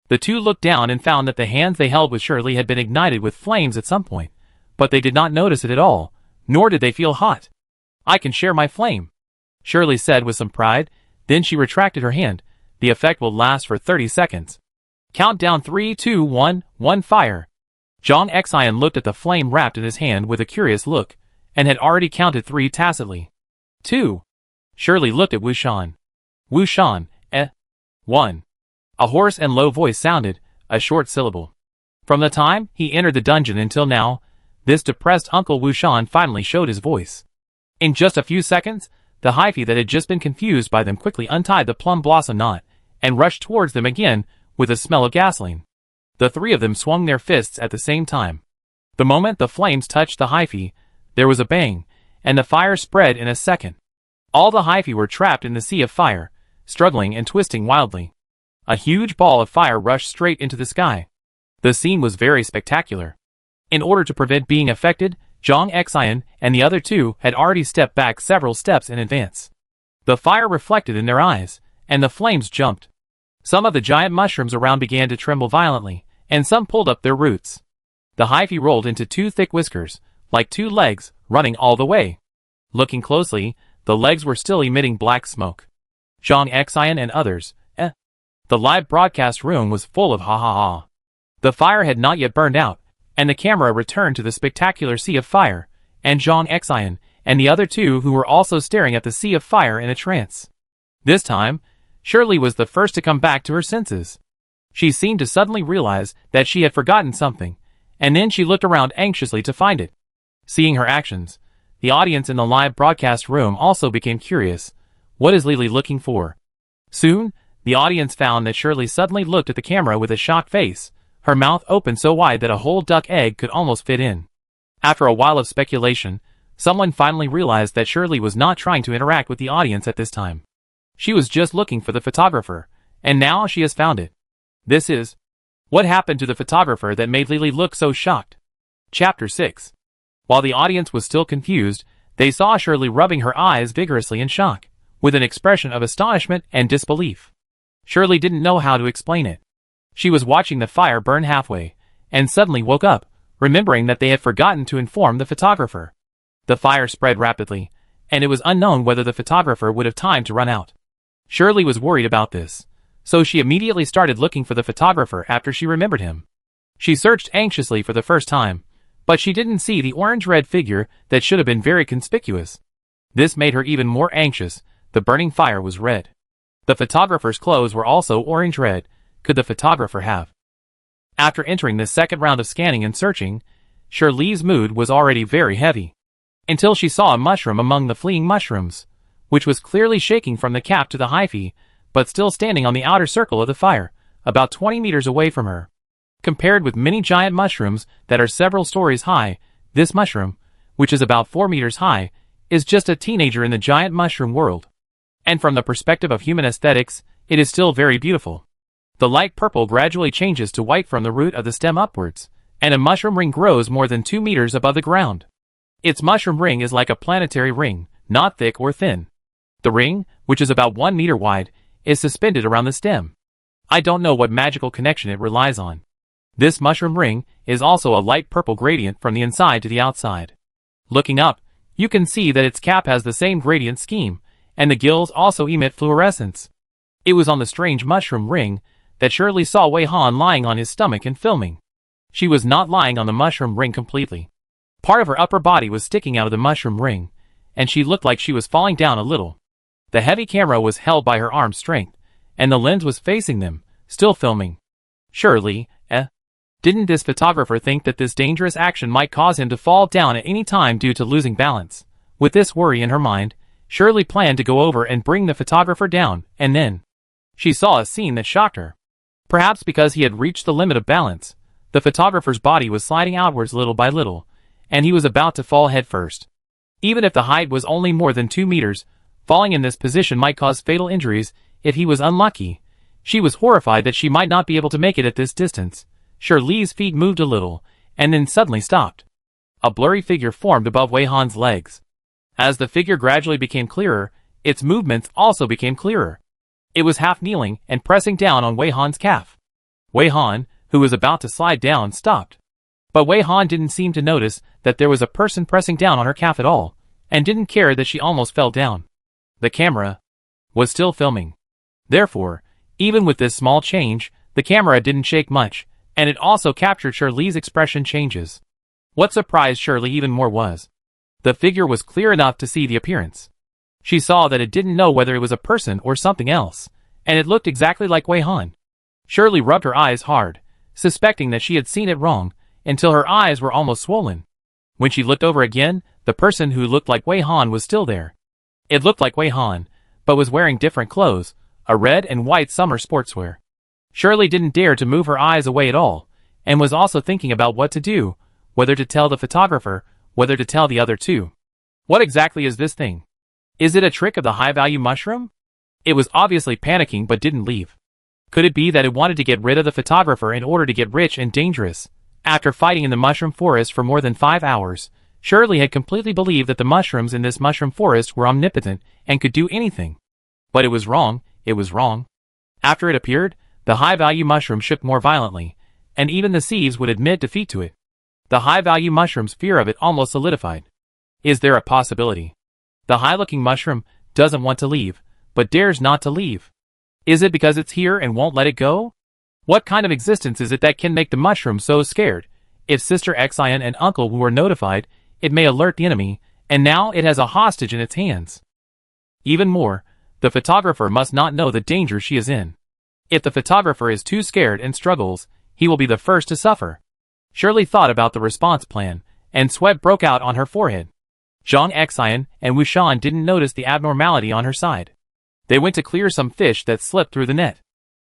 The two looked down and found that the hands they held with Shirley had been ignited with flames at some point, but they did not notice it at all, nor did they feel hot. I can share my flame, Shirley said with some pride. Then she retracted her hand, The effect will last for 30 seconds. Countdown 3, 2, 1, 1 fire. Zhang Xian looked at the flame wrapped in his hand with a curious look, and had already counted 3 tacitly. 2. Shirley looked at Wu Shan. Wu Shan, 1. A hoarse and low voice sounded, a short syllable. From the time he entered the dungeon until now, this depressed Uncle Wu Shan finally showed his voice. In just a few seconds, the hyphae that had just been confused by them quickly untied the plum blossom knot, and rushed towards them again with a smell of gasoline. The 3 of them swung their fists at the same time. The moment the flames touched the hyphae, there was a bang, and the fire spread in a second. All the hyphae were trapped in the sea of fire, struggling and twisting wildly. A huge ball of fire rushed straight into the sky. The scene was very spectacular. In order to prevent being affected, Zhang Xian and the other 2 had already stepped back several steps in advance. The fire reflected in their eyes, and the flames jumped. Some of the giant mushrooms around began to tremble violently, and some pulled up their roots. The hyphae rolled into 2 thick whiskers, like 2 legs, running all the way. Looking closely, the legs were still emitting black smoke. Zhang Xian and others, The live broadcast room was full of ha-ha-ha. The fire had not yet burned out, and the camera returned to the spectacular sea of fire, and Zhang Xian and the other 2 who were also staring at the sea of fire in a trance. This time, Shirley was the first to come back to her senses. She seemed to suddenly realize that she had forgotten something, and then she looked around anxiously to find it. Seeing her actions, the audience in the live broadcast room also became curious. What is Lily looking for? Soon, the audience found that Shirley suddenly looked at the camera with a shocked face, her mouth open so wide that a whole duck egg could almost fit in. After a while of speculation, someone finally realized that Shirley was not trying to interact with the audience at this time. She was just looking for the photographer, and now she has found it. This is what happened to the photographer that made Lily look so shocked. Chapter 6. While the audience was still confused, they saw Shirley rubbing her eyes vigorously in shock, with an expression of astonishment and disbelief. Shirley didn't know how to explain it. She was watching the fire burn halfway, and suddenly woke up, remembering that they had forgotten to inform the photographer. The fire spread rapidly, and it was unknown whether the photographer would have time to run out. Shirley was worried about this, so she immediately started looking for the photographer after she remembered him. She searched anxiously for the first time, but she didn't see the orange-red figure that should have been very conspicuous. This made her even more anxious. The burning fire was red. The photographer's clothes were also orange-red. Could the photographer have? After entering the second round of scanning and searching, Shirley's mood was already very heavy. Until she saw a mushroom among the fleeing mushrooms, which was clearly shaking from the cap to the hyphae, but still standing on the outer circle of the fire, about 20 meters away from her. Compared with many giant mushrooms that are several stories high, this mushroom, which is about 4 meters high, is just a teenager in the giant mushroom world. And from the perspective of human aesthetics, it is still very beautiful. The light purple gradually changes to white from the root of the stem upwards, and a mushroom ring grows more than 2 meters above the ground. Its mushroom ring is like a planetary ring, not thick or thin. The ring, which is about 1 meter wide, is suspended around the stem. I don't know what magical connection it relies on. This mushroom ring is also a light purple gradient from the inside to the outside. Looking up, you can see that its cap has the same gradient scheme, and the gills also emit fluorescence. It was on the strange mushroom ring that Shirley saw Wei Han lying on his stomach and filming. She was not lying on the mushroom ring completely. Part of her upper body was sticking out of the mushroom ring, and she looked like she was falling down a little. The heavy camera was held by her arm's strength, and the lens was facing them, still filming. Surely, didn't this photographer think that this dangerous action might cause him to fall down at any time due to losing balance? With this worry in her mind, Shirley planned to go over and bring the photographer down, and then she saw a scene that shocked her. Perhaps because he had reached the limit of balance, the photographer's body was sliding outwards little by little, and he was about to fall headfirst. Even if the height was only more than 2 meters, falling in this position might cause fatal injuries if he was unlucky. She was horrified that she might not be able to make it at this distance. Shirley's feet moved a little, and then suddenly stopped. A blurry figure formed above Wei Han's legs. As the figure gradually became clearer, its movements also became clearer. It was half kneeling and pressing down on Wei Han's calf. Wei Han, who was about to slide down, stopped. But Wei Han didn't seem to notice that there was a person pressing down on her calf at all, and didn't care that she almost fell down. The camera was still filming. Therefore, Even with this small change, the camera didn't shake much, and it also captured Shirley's expression changes. What surprised Shirley even more was, the figure was clear enough to see the appearance. She saw that it didn't know whether it was a person or something else, and it looked exactly like Wei Han. Shirley rubbed her eyes hard, suspecting that she had seen it wrong, until her eyes were almost swollen. When she looked over again, the person who looked like Wei Han was still there. It looked like Wei Han, but was wearing different clothes, a red and white summer sportswear. Shirley didn't dare to move her eyes away at all, and was also thinking about what to do, whether to tell the photographer, whether to tell the other two. What exactly is this thing? Is it a trick of the high-value mushroom? It was obviously panicking but didn't leave. Could it be that it wanted to get rid of the photographer in order to get rich and dangerous? After fighting in the mushroom forest for more than 5 hours, Shirley had completely believed that the mushrooms in this mushroom forest were omnipotent and could do anything. But it was wrong, it was wrong. After it appeared, the high-value mushroom shook more violently, and even the seeds would admit defeat to it. The high-value mushroom's fear of it almost solidified. Is there a possibility? The high-looking mushroom doesn't want to leave, but dares not to leave. Is it because it's here and won't let it go? What kind of existence is it that can make the mushroom so scared? If Sister Xian and Uncle Wu were notified, it may alert the enemy, and now it has a hostage in its hands. Even more, the photographer must not know the danger she is in. If the photographer is too scared and struggles, he will be the first to suffer. Shirley thought about the response plan, and sweat broke out on her forehead. Zhang Xian and Wu Shan didn't notice the abnormality on her side. They went to clear some fish that slipped through the net.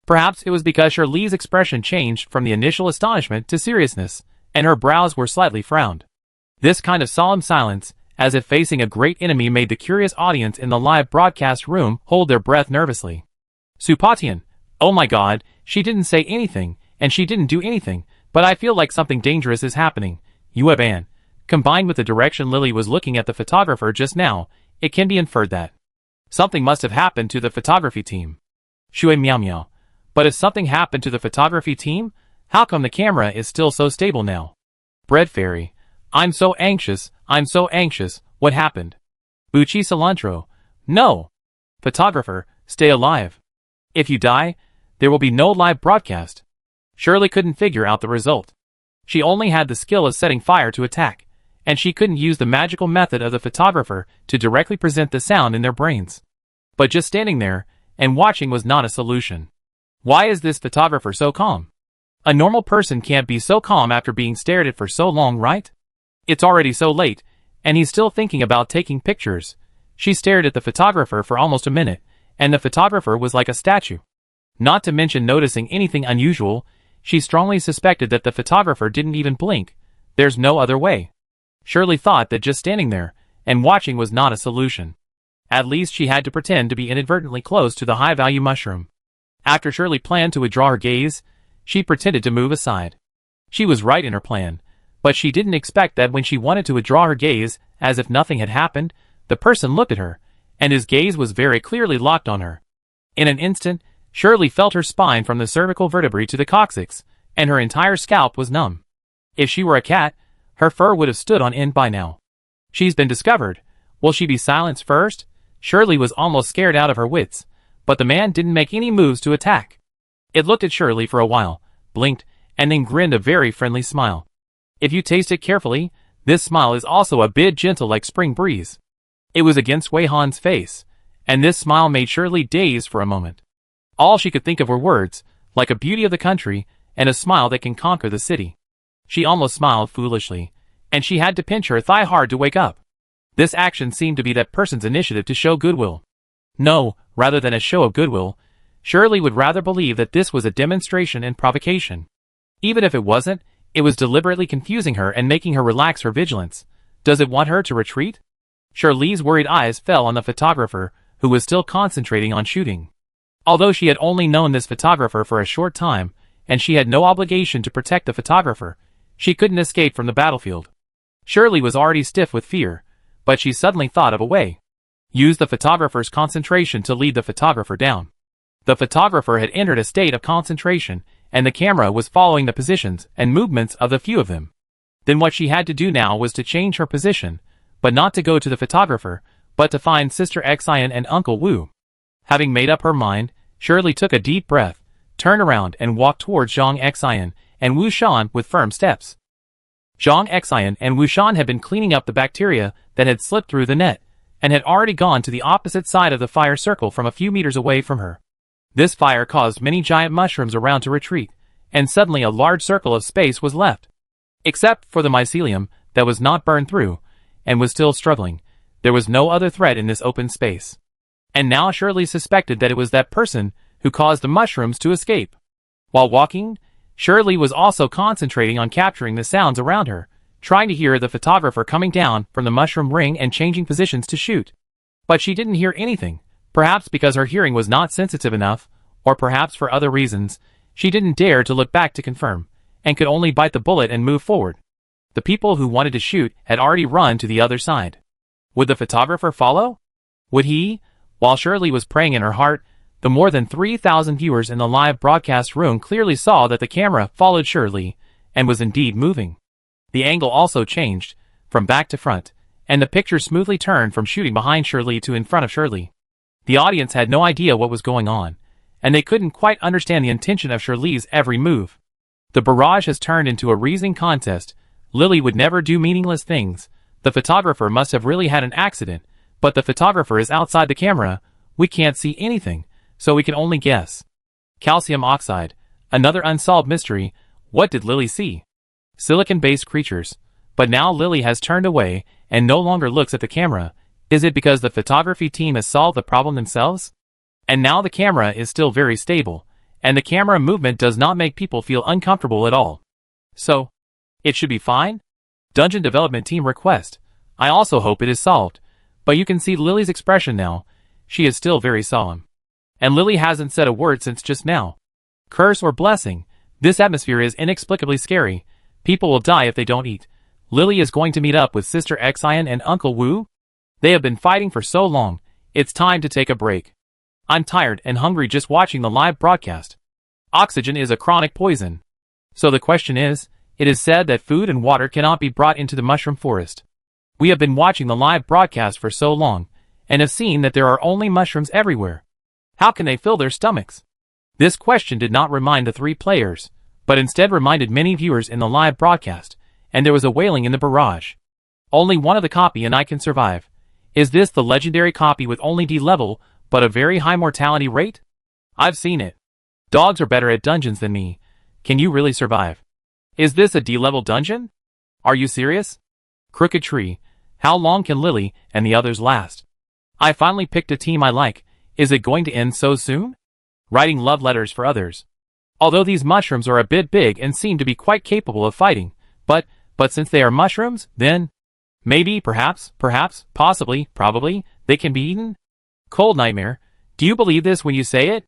Perhaps it was because Shirley's expression changed from the initial astonishment to seriousness, and her brows were slightly frowned. This kind of solemn silence, as if facing a great enemy, made the curious audience in the live broadcast room hold their breath nervously. Supatian, oh my god, she didn't say anything, and she didn't do anything, but I feel like something dangerous is happening. Yue Ban. Combined with the direction Lily was looking at the photographer just now, it can be inferred that something must have happened to the photography team. Shui Miao Miao. But if something happened to the photography team, how come the camera is still so stable now? Bread Fairy. I'm so anxious, what happened? Buchi Cilantro. No. Photographer, stay alive. If you die, there will be no live broadcast. Shirley couldn't figure out the result. She only had the skill of setting fire to attack, and she couldn't use the magical method of the photographer to directly present the sound in their brains. But just standing there and watching was not a solution. Why is this photographer so calm? A normal person can't be so calm after being stared at for so long, right? It's already so late, and he's still thinking about taking pictures. She stared at the photographer for almost a minute, and the photographer was like a statue. Not to mention noticing anything unusual, she strongly suspected that the photographer didn't even blink. There's no other way. Shirley thought that just standing there and watching was not a solution. At least she had to pretend to be inadvertently close to the high-value mushroom. After Shirley planned to withdraw her gaze, she pretended to move aside. She was right in her plan, but she didn't expect that when she wanted to withdraw her gaze, as if nothing had happened, the person looked at her, and his gaze was very clearly locked on her. In an instant, Shirley felt her spine from the cervical vertebrae to the coccyx, and her entire scalp was numb. If she were a cat, her fur would have stood on end by now. She's been discovered. Will she be silenced first? Shirley was almost scared out of her wits, but the man didn't make any moves to attack. It looked at Shirley for a while, blinked, and then grinned a very friendly smile. If you taste it carefully, this smile is also a bit gentle like spring breeze. It was against Wei Han's face, and this smile made Shirley dazed for a moment. All she could think of were words, like a beauty of the country, and a smile that can conquer the city. She almost smiled foolishly, and she had to pinch her thigh hard to wake up. This action seemed to be that person's initiative to show goodwill. No, rather than a show of goodwill, Shirley would rather believe that this was a demonstration and provocation. Even if it wasn't, it was deliberately confusing her and making her relax her vigilance. Does it want her to retreat? Shirley's worried eyes fell on the photographer, who was still concentrating on shooting. Although she had only known this photographer for a short time, and she had no obligation to protect the photographer, she couldn't escape from the battlefield. Shirley was already stiff with fear, but she suddenly thought of a way. Use the photographer's concentration to lead the photographer down. The photographer had entered a state of concentration, and the camera was following the positions and movements of the few of them. Then what she had to do now was to change her position, but not to go to the photographer, but to find Sister Xian and Uncle Wu. Having made up her mind, Shirley took a deep breath, turned around and walked towards Zhang Xian and Wu Shan with firm steps. Zhang Xian and Wu Shan had been cleaning up the bacteria that had slipped through the net, and had already gone to the opposite side of the fire circle from a few meters away from her. This fire caused many giant mushrooms around to retreat, and suddenly a large circle of space was left. Except for the mycelium that was not burned through, and was still struggling, there was no other threat in this open space. And now Shirley suspected that it was that person who caused the mushrooms to escape. While walking, Shirley was also concentrating on capturing the sounds around her, trying to hear the photographer coming down from the mushroom ring and changing positions to shoot. But she didn't hear anything, perhaps because her hearing was not sensitive enough, or perhaps for other reasons. She didn't dare to look back to confirm, and could only bite the bullet and move forward. The people who wanted to shoot had already run to the other side. Would the photographer follow? Would he? While Shirley was praying in her heart, the more than 3,000 viewers in the live broadcast room clearly saw that the camera followed Shirley, and was indeed moving. The angle also changed, from back to front, and the picture smoothly turned from shooting behind Shirley to in front of Shirley. The audience had no idea what was going on, and they couldn't quite understand the intention of Shirley's every move. The barrage has turned into a reasoning contest. Lily would never do meaningless things. The photographer must have really had an accident, but the photographer is outside the camera. We can't see anything, so we can only guess. Calcium oxide, another unsolved mystery. What did Lily see? Silicon-based creatures. But now Lily has turned away and no longer looks at the camera. Is it because the photography team has solved the problem themselves? And now the camera is still very stable, and the camera movement does not make people feel uncomfortable at all. So, it should be fine? Dungeon development team request. I also hope it is solved. But you can see Lily's expression now. She is still very solemn. And Lily hasn't said a word since just now. Curse or blessing, this atmosphere is inexplicably scary. People will die if they don't eat. Lily is going to meet up with Sister Xian and Uncle Wu? They have been fighting for so long. It's time to take a break. I'm tired and hungry just watching the live broadcast. Oxygen is a chronic poison. So the question is, it is said that food and water cannot be brought into the mushroom forest. We have been watching the live broadcast for so long, and have seen that there are only mushrooms everywhere. How can they fill their stomachs? This question did not remind the three players, but instead reminded many viewers in the live broadcast, and there was a wailing in the barrage. Only one of the copy and I can survive. Is this the legendary copy with only D level, but a very high mortality rate? I've seen it. Dogs are better at dungeons than me. Can you really survive? Is this a D level dungeon? Are you serious? Crooked Tree. How long can Lily and the others last? I finally picked a team I like. Is it going to end so soon? Writing love letters for others. Although these mushrooms are a bit big and seem to be quite capable of fighting, but since they are mushrooms, then maybe, perhaps, possibly, probably, they can be eaten? Cold Nightmare, do you believe this when you say it?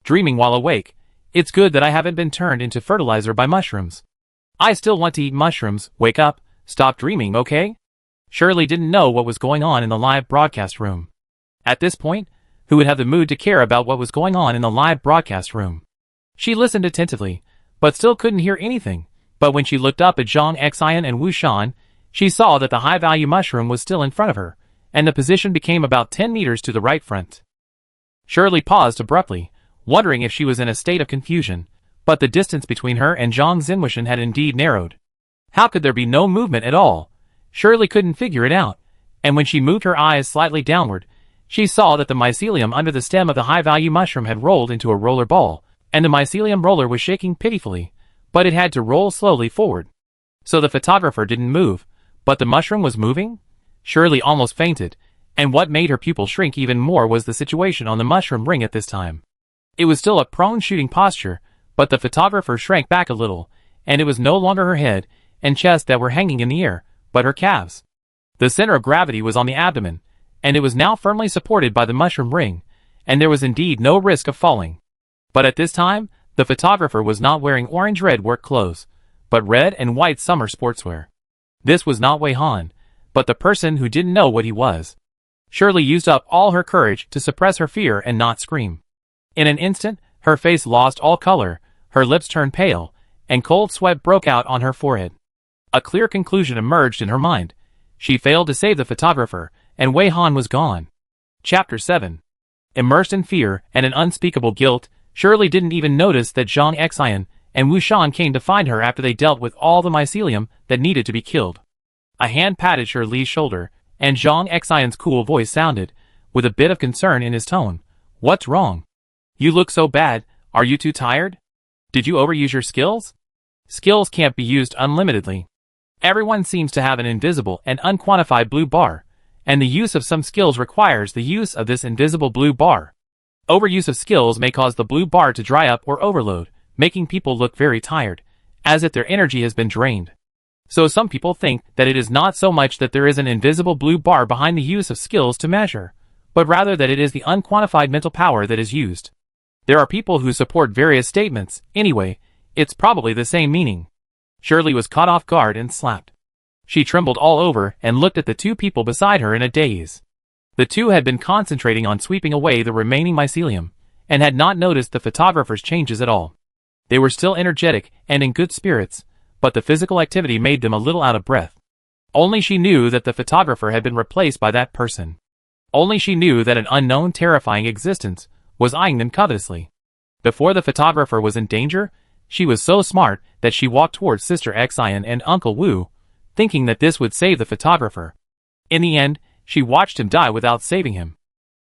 Dreaming while awake. It's good that I haven't been turned into fertilizer by mushrooms. I still want to eat mushrooms. Wake up. Stop dreaming, okay? Shirley didn't know what was going on in the live broadcast room. At this point, who would have the mood to care about what was going on in the live broadcast room? She listened attentively, but still couldn't hear anything. But when she looked up at Zhang Xian and Wu Shan, she saw that the high-value mushroom was still in front of her, and the position became about 10 meters to the right front. Shirley paused abruptly, wondering if she was in a state of confusion, but the distance between her and Zhang Xinwushan had indeed narrowed. How could there be no movement at all? Shirley couldn't figure it out, and when she moved her eyes slightly downward, she saw that the mycelium under the stem of the high-value mushroom had rolled into a roller ball, and the mycelium roller was shaking pitifully, but it had to roll slowly forward. So the photographer didn't move, but the mushroom was moving? Shirley almost fainted, and what made her pupil shrink even more was the situation on the mushroom ring at this time. It was still a prone shooting posture, but the photographer shrank back a little, and it was no longer her head and chest that were hanging in the air, but her calves. The center of gravity was on the abdomen, and it was now firmly supported by the mushroom ring, and there was indeed no risk of falling. But at this time, the photographer was not wearing orange-red work clothes, but red and white summer sportswear. This was not Wei Han, but the person who didn't know what he was. Shirley used up all her courage to suppress her fear and not scream. In an instant, her face lost all color, her lips turned pale, and cold sweat broke out on her forehead. A clear conclusion emerged in her mind. She failed to save the photographer, and Wei Han was gone. Chapter 7. Immersed in fear and an unspeakable guilt, Shirley didn't even notice that Zhang Xian and Wu Shan came to find her after they dealt with all the mycelium that needed to be killed. A hand patted Shirley's shoulder, and Zhang Xian's cool voice sounded, with a bit of concern in his tone. What's wrong? You look so bad, are you too tired? Did you overuse your skills? Skills can't be used unlimitedly. Everyone seems to have an invisible and unquantified blue bar, and the use of some skills requires the use of this invisible blue bar. Overuse of skills may cause the blue bar to dry up or overload, making people look very tired, as if their energy has been drained. So some people think that it is not so much that there is an invisible blue bar behind the use of skills to measure, but rather that it is the unquantified mental power that is used. There are people who support various statements. Anyway, it's probably the same meaning. Shirley was caught off guard and slapped. She trembled all over and looked at the two people beside her in a daze. The two had been concentrating on sweeping away the remaining mycelium, and had not noticed the photographer's changes at all. They were still energetic and in good spirits, but the physical activity made them a little out of breath. Only she knew that the photographer had been replaced by that person. Only she knew that an unknown terrifying existence was eyeing them covetously. Before the photographer was in danger, she was so smart that she walked towards Sister Xian and Uncle Wu, thinking that this would save the photographer. In the end, she watched him die without saving him.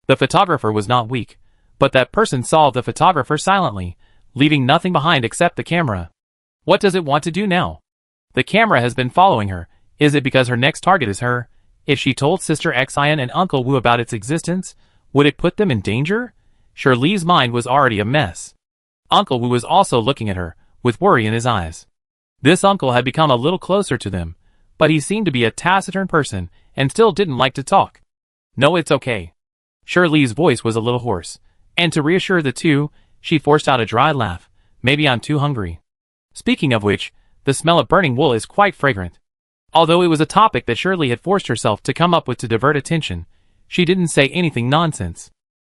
The photographer was not weak, but that person saw the photographer silently, leaving nothing behind except the camera. What does it want to do now? The camera has been following her. Is it because her next target is her? If she told Sister Xian and Uncle Wu about its existence, would it put them in danger? Shirley's mind was already a mess. Uncle Wu was also looking at her, with worry in his eyes. This uncle had become a little closer to them, but he seemed to be a taciturn person and still didn't like to talk. No, it's okay. Shirley's voice was a little hoarse, and to reassure the two, she forced out a dry laugh. Maybe I'm too hungry. Speaking of which, the smell of burning wool is quite fragrant. Although it was a topic that Shirley had forced herself to come up with to divert attention, she didn't say anything nonsense.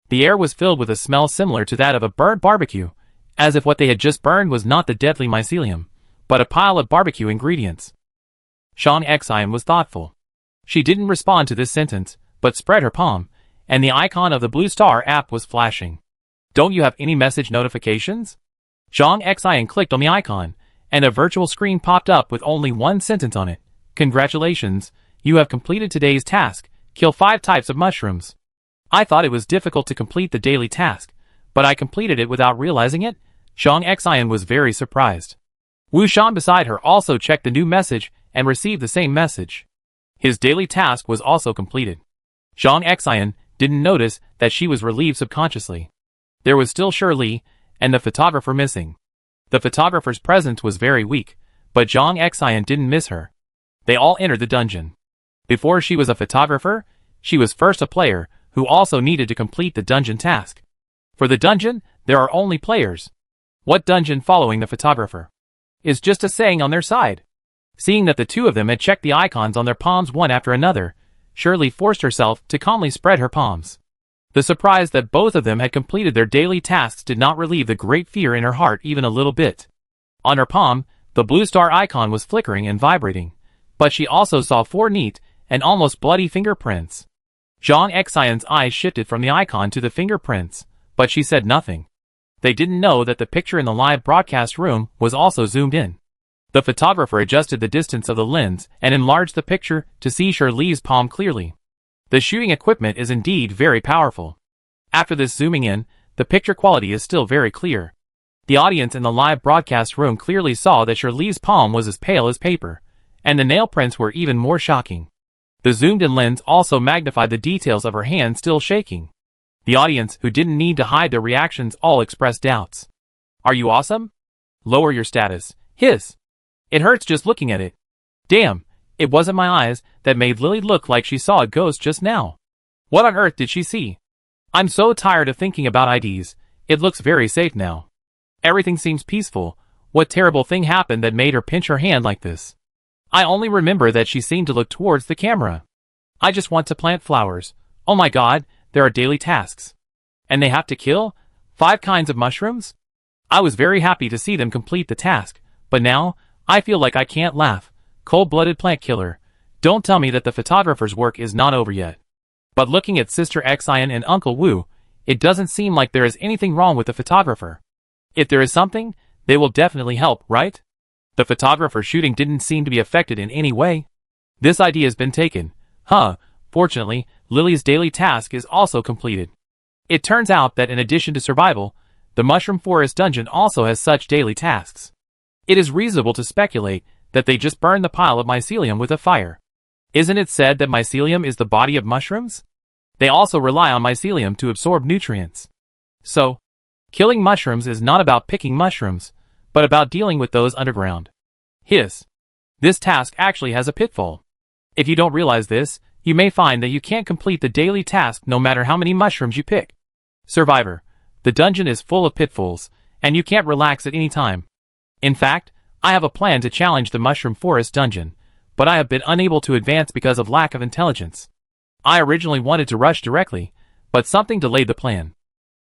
The air was filled with a smell similar to that of a burnt barbecue, as if what they had just burned was not the deadly mycelium, but a pile of barbecue ingredients. Zhang Xian was thoughtful. She didn't respond to this sentence, but spread her palm, and the icon of the Blue Star app was flashing. Don't you have any message notifications? Zhang Xian clicked on the icon, and a virtual screen popped up with only one sentence on it. Congratulations, you have completed today's task. Kill 5 types of mushrooms. I thought it was difficult to complete the daily task, but I completed it without realizing it. Zhang Xian was very surprised. Wu Shan beside her also checked the new message and received the same message. His daily task was also completed. Zhang Xian didn't notice that she was relieved subconsciously. There was still Shirley and the photographer missing. The photographer's presence was very weak, but Zhang Xian didn't miss her. They all entered the dungeon. Before she was a photographer, she was first a player who also needed to complete the dungeon task. For the dungeon, there are only players. What dungeon following the photographer? Is just a saying on their side. Seeing that the two of them had checked the icons on their palms one after another, Shirley forced herself to calmly spread her palms. The surprise that both of them had completed their daily tasks did not relieve the great fear in her heart even a little bit. On her palm, the blue star icon was flickering and vibrating, but she also saw 4 neat and almost bloody fingerprints. Zhang Xian's eyes shifted from the icon to the fingerprints, but she said nothing. They didn't know that the picture in the live broadcast room was also zoomed in. The photographer adjusted the distance of the lens and enlarged the picture to see Shirley's palm clearly. The shooting equipment is indeed very powerful. After this zooming in, the picture quality is still very clear. The audience in the live broadcast room clearly saw that Shirley's palm was as pale as paper, and the nail prints were even more shocking. The zoomed-in lens also magnified the details of her hand still shaking. The audience, who didn't need to hide their reactions, all expressed doubts. Are you awesome? Lower your status. Hiss. It hurts just looking at it. Damn, it wasn't my eyes that made Lily look like she saw a ghost just now. What on earth did she see? I'm so tired of thinking about IDs. It looks very safe now. Everything seems peaceful. What terrible thing happened that made her pinch her hand like this? I only remember that she seemed to look towards the camera. I just want to plant flowers. Oh my god, there are daily tasks. And they have to kill 5 kinds of mushrooms? I was very happy to see them complete the task, but now, I feel like I can't laugh. Cold-blooded plant killer. Don't tell me that the photographer's work is not over yet. But looking at Sister Xian and Uncle Wu, It doesn't seem like there is anything wrong with the photographer. If there is something, they will definitely help, right? The photographer shooting didn't seem to be affected in any way. This idea has been taken. Fortunately, Lily's daily task is also completed. It turns out that in addition to survival, the Mushroom Forest dungeon also has such daily tasks. It is reasonable to speculate that they just burned the pile of mycelium with a fire. Isn't it said that mycelium is the body of mushrooms? They also rely on mycelium to absorb nutrients. So, killing mushrooms is not about picking mushrooms, but about dealing with those underground. This task actually has a pitfall. If you don't realize this, you may find that you can't complete the daily task no matter how many mushrooms you pick. Survivor, the dungeon is full of pitfalls, and you can't relax at any time. In fact, I have a plan to challenge the Mushroom Forest dungeon, but I have been unable to advance because of lack of intelligence. I originally wanted to rush directly, but something delayed the plan.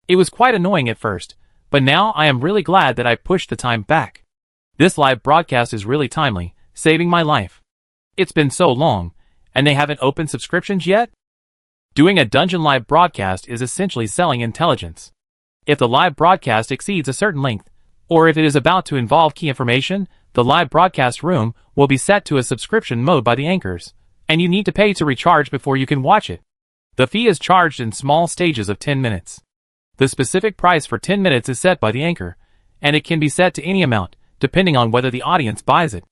It was quite annoying at first, but now I am really glad that I pushed the time back. This live broadcast is really timely, saving my life. It's been so long, and they haven't opened subscriptions yet? Doing a dungeon live broadcast is essentially selling intelligence. If the live broadcast exceeds a certain length, or if it is about to involve key information, the live broadcast room will be set to a subscription mode by the anchors, and you need to pay to recharge before you can watch it. The fee is charged in small stages of 10 minutes. The specific price for 10 minutes is set by the anchor, and it can be set to any amount, depending on whether the audience buys it.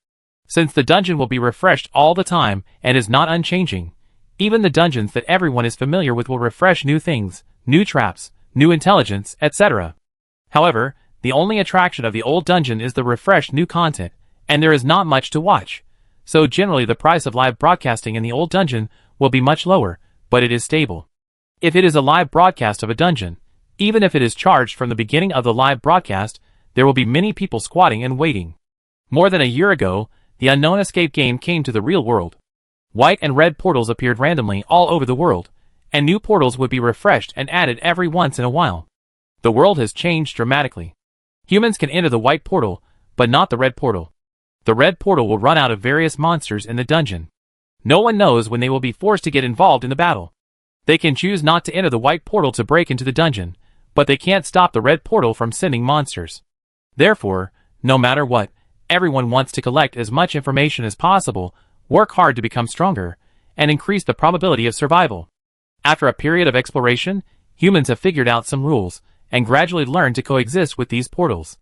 Since the dungeon will be refreshed all the time and is not unchanging, even the dungeons that everyone is familiar with will refresh new things, new traps, new intelligence, etc. However, the only attraction of the old dungeon is the refreshed new content, and there is not much to watch. So generally the price of live broadcasting in the old dungeon will be much lower, but it is stable. If it is a live broadcast of a dungeon, even if it is charged from the beginning of the live broadcast, there will be many people squatting and waiting. More than a year ago, the Unknown Escape game came to the real world. White and red portals appeared randomly all over the world, and new portals would be refreshed and added every once in a while. The world has changed dramatically. Humans can enter the white portal, but not the red portal. The red portal will run out of various monsters in the dungeon. No one knows when they will be forced to get involved in the battle. They can choose not to enter the white portal to break into the dungeon, but they can't stop the red portal from sending monsters. Therefore, no matter what, everyone wants to collect as much information as possible, work hard to become stronger, and increase the probability of survival. After a period of exploration, humans have figured out some rules, and gradually learned to coexist with these portals.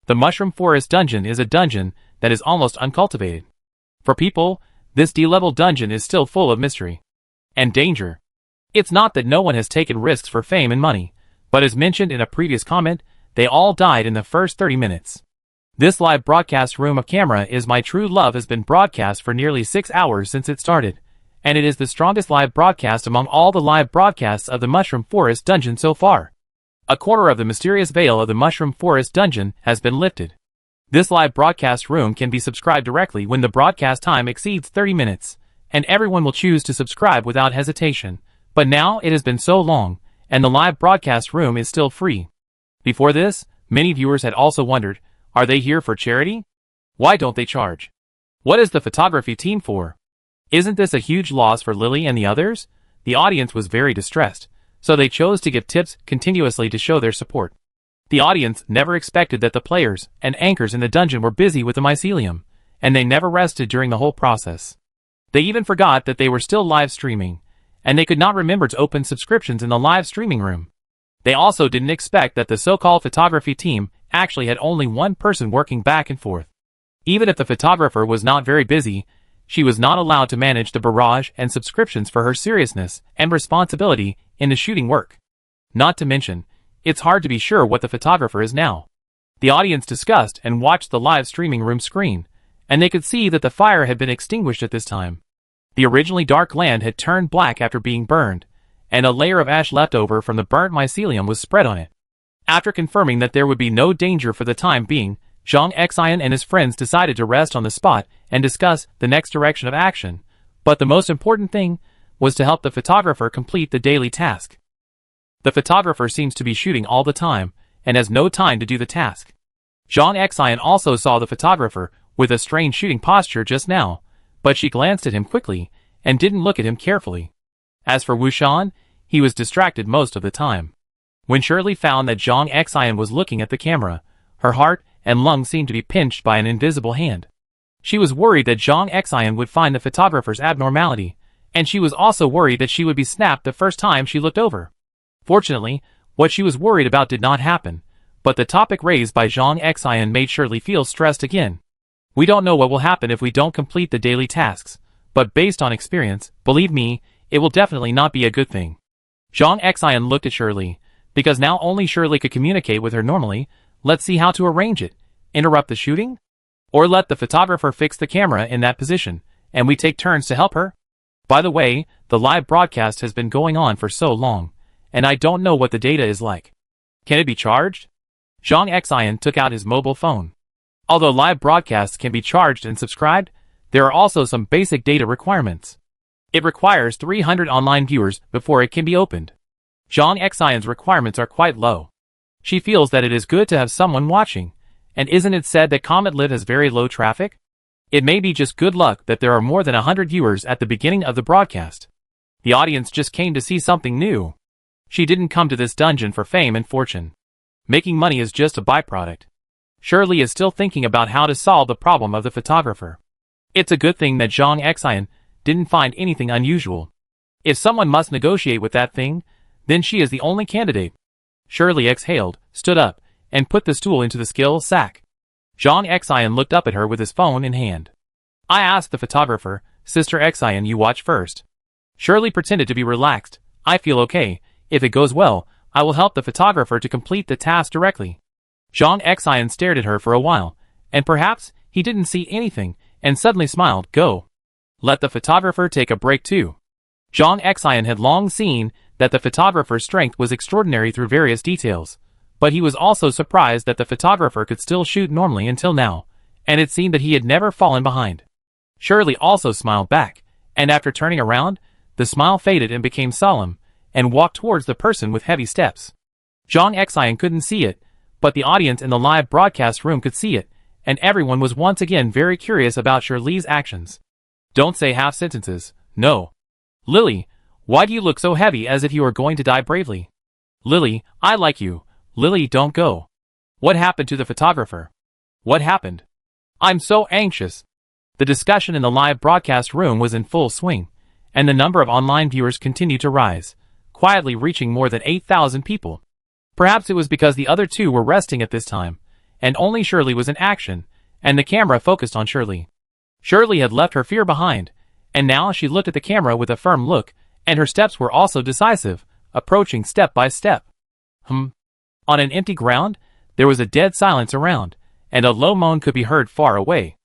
The Mushroom Forest dungeon is a dungeon that is almost uncultivated. For people, this D-level dungeon is still full of mystery and danger. It's not that no one has taken risks for fame and money, but as mentioned in a previous comment, they all died in the first 30 minutes. This live broadcast room of camera is my true love has been broadcast for nearly 6 hours since it started, and it is the strongest live broadcast among all the live broadcasts of the Mushroom Forest dungeon so far. A corner of the mysterious veil of the Mushroom Forest dungeon has been lifted. This live broadcast room can be subscribed directly when the broadcast time exceeds 30 minutes, and everyone will choose to subscribe without hesitation. But now it has been so long, and the live broadcast room is still free. Before this, many viewers had also wondered, are they here for charity? Why don't they charge? What is the photography team for? Isn't this a huge loss for Lily and the others? The audience was very distressed, so they chose to give tips continuously to show their support. The audience never expected that the players and anchors in the dungeon were busy with the mycelium, and they never rested during the whole process. They even forgot that they were still live streaming, and they could not remember to open subscriptions in the live streaming room. They also didn't expect that the so-called photography team actually had only one person working back and forth. Even if the photographer was not very busy, she was not allowed to manage the barrage and subscriptions for her seriousness and responsibility in the shooting work. Not to mention, it's hard to be sure what the photographer is now. The audience discussed and watched the live streaming room screen, and they could see that the fire had been extinguished at this time. The originally dark land had turned black after being burned, and a layer of ash left over from the burnt mycelium was spread on it. After confirming that there would be no danger for the time being, Zhang Xian and his friends decided to rest on the spot and discuss the next direction of action, but the most important thing was to help the photographer complete the daily task. The photographer seems to be shooting all the time, and has no time to do the task. Zhang Xian also saw the photographer with a strange shooting posture just now, but she glanced at him quickly, and didn't look at him carefully. As for Wu Shan, he was distracted most of the time. When Shirley found that Zhang Xian was looking at the camera, her heart and lungs seemed to be pinched by an invisible hand. She was worried that Zhang Xian would find the photographer's abnormality, and she was also worried that she would be snapped the first time she looked over. Fortunately, what she was worried about did not happen, but the topic raised by Zhang Xian made Shirley feel stressed again. We don't know what will happen if we don't complete the daily tasks, but based on experience, believe me, it will definitely not be a good thing. Zhang Xian looked at Shirley, because now only Shirley could communicate with her normally. Let's see how to arrange it. Interrupt the shooting? Or let the photographer fix the camera in that position, and we take turns to help her? By the way, the live broadcast has been going on for so long, and I don't know what the data is like. Can it be charged? Zhang Xian took out his mobile phone. Although live broadcasts can be charged and subscribed, there are also some basic data requirements. It requires 300 online viewers before it can be opened. Zhang Xian's requirements are quite low. She feels that it is good to have someone watching, and isn't it said that Comet Live has very low traffic? It may be just good luck that there are more than 100 viewers at the beginning of the broadcast. The audience just came to see something new. She didn't come to this dungeon for fame and fortune. Making money is just a byproduct. Shirley is still thinking about how to solve the problem of the photographer. It's a good thing that Zhang Xian didn't find anything unusual. If someone must negotiate with that thing, then she is the only candidate. Shirley exhaled, stood up, and put the stool into the skill sack. Zhang Xian looked up at her with his phone in hand. I asked the photographer, Sister Xian, you watch first. Shirley pretended to be relaxed. I feel okay. If it goes well, I will help the photographer to complete the task directly. Zhang Xian stared at her for a while, and perhaps he didn't see anything, and suddenly smiled. Go. Let the photographer take a break too. Zhang Xian had long seen that the photographer's strength was extraordinary through various details, but he was also surprised that the photographer could still shoot normally until now, and it seemed that he had never fallen behind. Shirley also smiled back, and after turning around, the smile faded and became solemn, and walked towards the person with heavy steps. Zhang Xian couldn't see it, but the audience in the live broadcast room could see it, and everyone was once again very curious about Shirley's actions. Don't say half sentences. No. Lily, why do you look so heavy as if you are going to die bravely? Lily, I like you. Lily, don't go. What happened to the photographer? What happened? I'm so anxious. The discussion in the live broadcast room was in full swing, and the number of online viewers continued to rise, quietly reaching more than 8,000 people. Perhaps it was because the other two were resting at this time, and only Shirley was in action, and the camera focused on Shirley. Shirley had left her fear behind, and now she looked at the camera with a firm look, and her steps were also decisive, approaching step by step. On an empty ground, there was a dead silence around, and a low moan could be heard far away.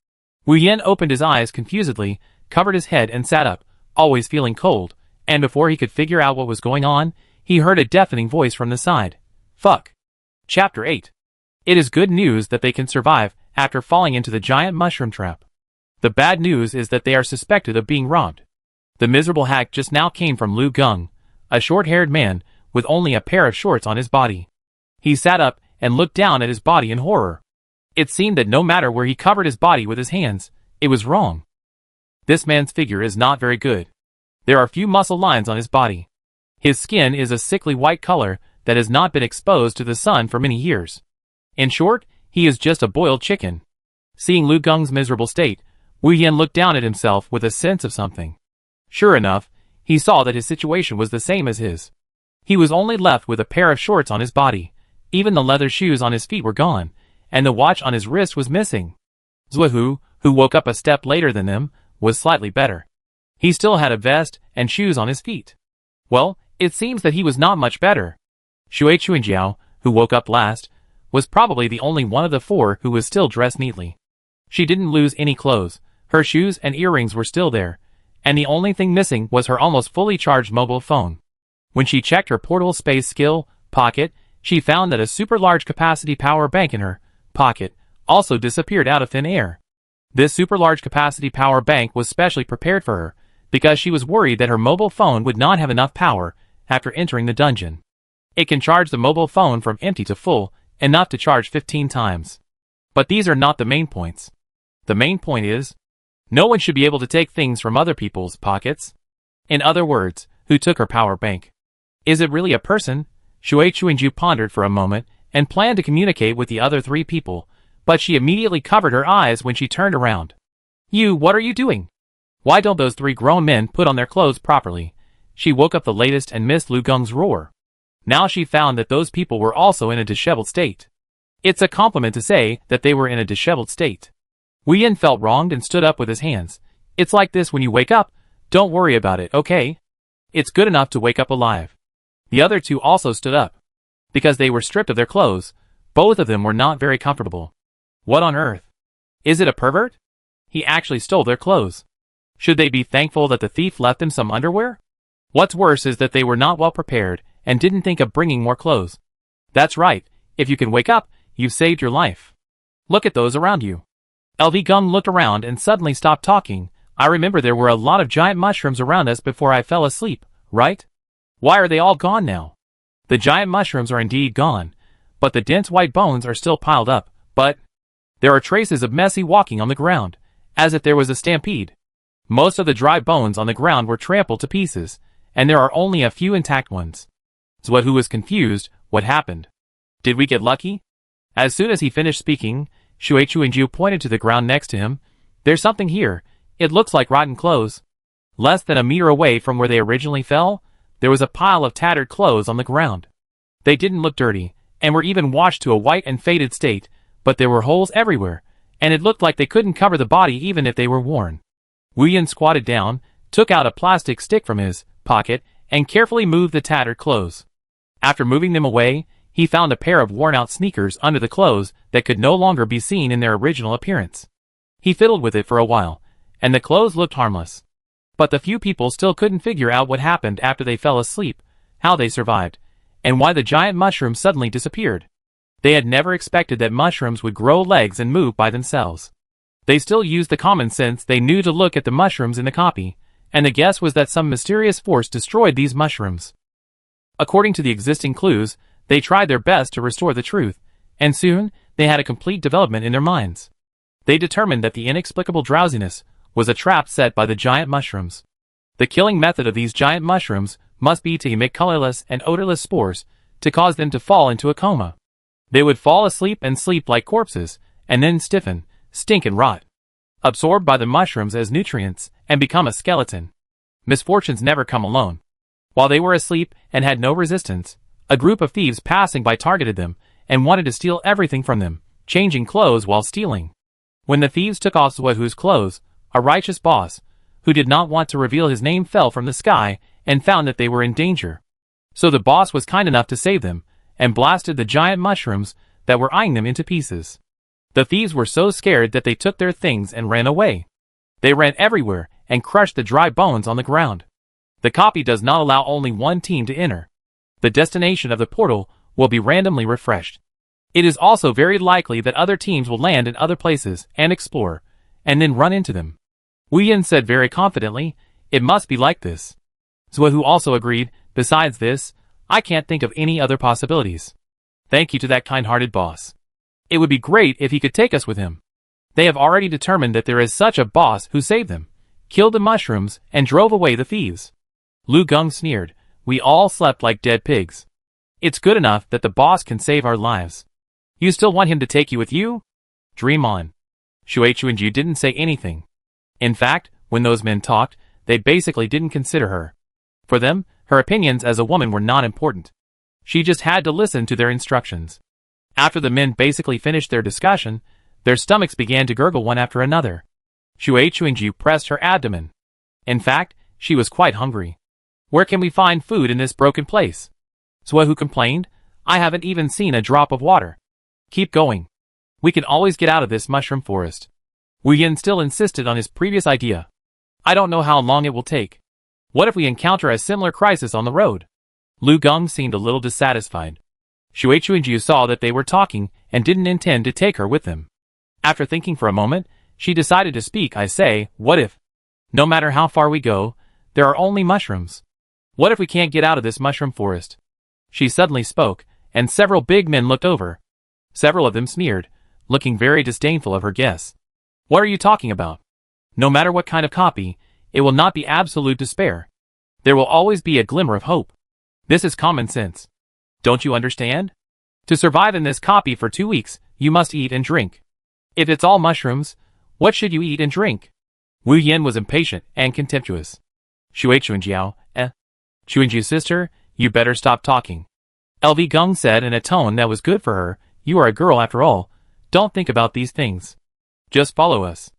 Wei Han opened his eyes confusedly, covered his head and sat up, always feeling cold, and before he could figure out what was going on, he heard a deafening voice from the side. Fuck. Chapter 8. It is good news that they can survive after falling into the giant mushroom trap. The bad news is that they are suspected of being robbed. The miserable hack just now came from Lu Gung, a short-haired man with only a pair of shorts on his body. He sat up and looked down at his body in horror. It seemed that no matter where he covered his body with his hands, it was wrong. This man's figure is not very good. There are few muscle lines on his body. His skin is a sickly white color that has not been exposed to the sun for many years. In short, he is just a boiled chicken. Seeing Lu Gung's miserable state, Wei Han looked down at himself with a sense of something. Sure enough, he saw that his situation was the same as his. He was only left with a pair of shorts on his body. Even the leather shoes on his feet were gone, and the watch on his wrist was missing. Zhuhu, who woke up a step later than them, was slightly better. He still had a vest and shoes on his feet. Well, it seems that he was not much better. Shui Chuanjiao, who woke up last, was probably the only one of the four who was still dressed neatly. She didn't lose any clothes, her shoes and earrings were still there, and the only thing missing was her almost fully charged mobile phone. When she checked her portable space skill pocket, she found that a super large capacity power bank in her pocket also disappeared out of thin air. This super large capacity power bank was specially prepared for her, because she was worried that her mobile phone would not have enough power after entering the dungeon. It can charge the mobile phone from empty to full, enough to charge 15 times. But these are not the main points. The main point is, no one should be able to take things from other people's pockets. In other words, who took her power bank? Is it really a person? Shui Chuinju pondered for a moment and planned to communicate with the other 3 people, but she immediately covered her eyes when she turned around. What are you doing? Why don't those 3 grown men put on their clothes properly? She woke up the latest and missed Lu Geng's roar. Now she found that those people were also in a disheveled state. It's a compliment to say that they were in a disheveled state. Wei Han felt wronged and stood up with his hands. It's like this when you wake up. Don't worry about it, okay? It's good enough to wake up alive. The other 2 also stood up. Because they were stripped of their clothes, both of them were not very comfortable. What on earth? Is it a pervert? He actually stole their clothes. Should they be thankful that the thief left them some underwear? What's worse is that they were not well prepared and didn't think of bringing more clothes. That's right, if you can wake up, you've saved your life. Look at those around you. LV Gung looked around and suddenly stopped talking. I remember there were a lot of giant mushrooms around us before I fell asleep, right? Why are they all gone now? The giant mushrooms are indeed gone, but the dense white bones are still piled up, but there are traces of messy walking on the ground, as if there was a stampede. Most of the dry bones on the ground were trampled to pieces, and there are only a few intact ones. Zhuo Hu was confused. What happened? Did we get lucky? As soon as he finished speaking, Shui Chuinju pointed to the ground next to him. There's something here. It looks like rotten clothes. Less than a meter away from where they originally fell, there was a pile of tattered clothes on the ground. They didn't look dirty, and were even washed to a white and faded state, but there were holes everywhere, and it looked like they couldn't cover the body even if they were worn. Wei Han squatted down, took out a plastic stick from his pocket, and carefully moved the tattered clothes. After moving them away, he found a pair of worn-out sneakers under the clothes that could no longer be seen in their original appearance. He fiddled with it for a while, and the clothes looked harmless. But the few people still couldn't figure out what happened after they fell asleep, how they survived, and why the giant mushrooms suddenly disappeared. They had never expected that mushrooms would grow legs and move by themselves. They still used the common sense they knew to look at the mushrooms in the copy, and the guess was that some mysterious force destroyed these mushrooms. According to the existing clues, they tried their best to restore the truth, and soon, they had a complete development in their minds. They determined that the inexplicable drowsiness was a trap set by the giant mushrooms. The killing method of these giant mushrooms must be to emit colorless and odorless spores to cause them to fall into a coma. They would fall asleep and sleep like corpses, and then stiffen, stink and rot, absorbed by the mushrooms as nutrients, and become a skeleton. Misfortunes never come alone. While they were asleep and had no resistance, a group of thieves passing by targeted them and wanted to steal everything from them, changing clothes while stealing. When the thieves took off Zhuo Hu's clothes, a righteous boss, who did not want to reveal his name, fell from the sky and found that they were in danger. So the boss was kind enough to save them and blasted the giant mushrooms that were eyeing them into pieces. The thieves were so scared that they took their things and ran away. They ran everywhere and crushed the dry bones on the ground. The copy does not allow only one team to enter. The destination of the portal will be randomly refreshed. It is also very likely that other teams will land in other places and explore, and then run into them. Wei Han said very confidently, "It must be like this." Zhuo Hu also agreed, "Besides this, I can't think of any other possibilities. Thank you to that kind-hearted boss. It would be great if he could take us with him." They have already determined that there is such a boss who saved them, killed the mushrooms, and drove away the thieves. Lu Geng sneered, "We all slept like dead pigs. It's good enough that the boss can save our lives. You still want him to take you with you? Dream on." Shui Chuinju didn't say anything. In fact, when those men talked, they basically didn't consider her. For them, her opinions as a woman were not important. She just had to listen to their instructions. After the men basically finished their discussion, their stomachs began to gurgle one after another. Shui Chuinju pressed her abdomen. In fact, she was quite hungry. "Where can we find food in this broken place?" Zhuo Hu complained, "I haven't even seen a drop of water." "Keep going. We can always get out of this mushroom forest." Wei Han still insisted on his previous idea. "I don't know how long it will take. What if we encounter a similar crisis on the road?" Lu Geng seemed a little dissatisfied. Shui Chuinju saw that they were talking and didn't intend to take her with them. After thinking for a moment, she decided to speak. "I say, what if? No matter how far we go, there are only mushrooms. What if we can't get out of this mushroom forest?" She suddenly spoke, and several big men looked over. Several of them sneered, looking very disdainful of her guess. "What are you talking about? No matter what kind of copy, it will not be absolute despair. There will always be a glimmer of hope. This is common sense. Don't you understand? To survive in this copy for 2 weeks, you must eat and drink. If it's all mushrooms, what should you eat and drink? Wu Yin was impatient and contemptuous. Shui Chunjiao, Chuanjiu's sister, you better stop talking. LV Gung said in a tone that was good for her, you are a girl after all, don't think about these things. Just follow us.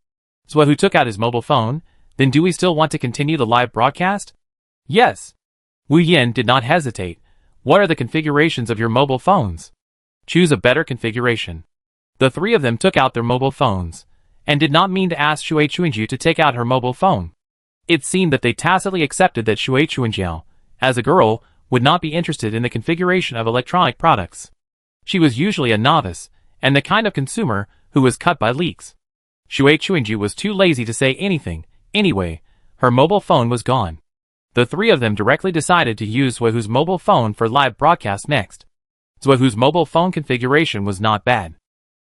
Zhuohu took out his mobile phone, then do we still want to continue the live broadcast? Yes. Wu Yin did not hesitate. What are the configurations of your mobile phones? Choose a better configuration. The three of them took out their mobile phones, and did not mean to ask Shui Chuanjiu to take out her mobile phone. It seemed that they tacitly accepted that Shui Chuanjiao, as a girl, would not be interested in the configuration of electronic products. She was usually a novice, and the kind of consumer who was cut by leaks. Shui Chuanjiu was too lazy to say anything. Anyway, her mobile phone was gone. The three of them directly decided to use Zhuohu's mobile phone for live broadcast next. Zhuohu's mobile phone configuration was not bad.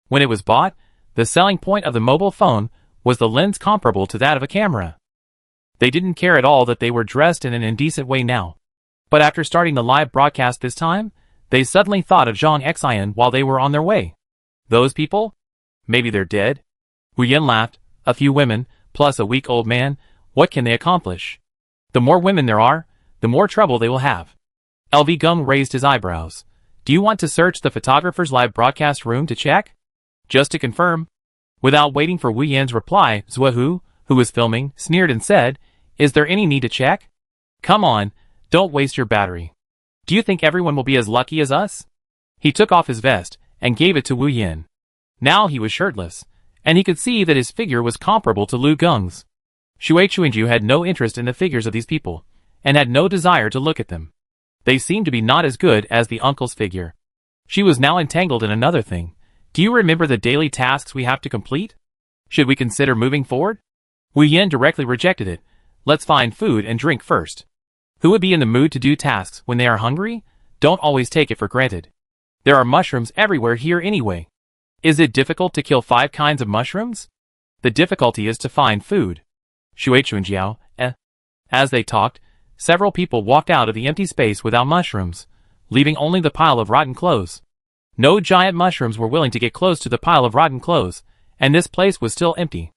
When it was bought, the selling point of the mobile phone was the lens comparable to that of a camera. They didn't care at all that they were dressed in an indecent way now. But after starting the live broadcast this time, they suddenly thought of Zhang Xian while they were on their way. Those people? Maybe they're dead? Wu Yin laughed. A few women, plus a weak old man, what can they accomplish? The more women there are, the more trouble they will have. LV Gung raised his eyebrows. Do you want to search the photographer's live broadcast room to check? Just to confirm. Without waiting for Wu Yin's reply, Zhuohu, who was filming, sneered and said, is there any need to check? Come on, don't waste your battery. Do you think everyone will be as lucky as us? He took off his vest and gave it to Wu Yin. Now he was shirtless, and he could see that his figure was comparable to Lu Gung's. Shui Chuanjiu had no interest in the figures of these people, and had no desire to look at them. They seemed to be not as good as the uncle's figure. She was now entangled in another thing. Do you remember the daily tasks we have to complete? Should we consider moving forward? Wu Yin directly rejected it. Let's find food and drink first. Who would be in the mood to do tasks when they are hungry? Don't always take it for granted. There are mushrooms everywhere here anyway. Is it difficult to kill 5 kinds of mushrooms? The difficulty is to find food. Shui Chunjiao, As they talked, several people walked out of the empty space without mushrooms, leaving only the pile of rotten clothes. No giant mushrooms were willing to get close to the pile of rotten clothes, and this place was still empty.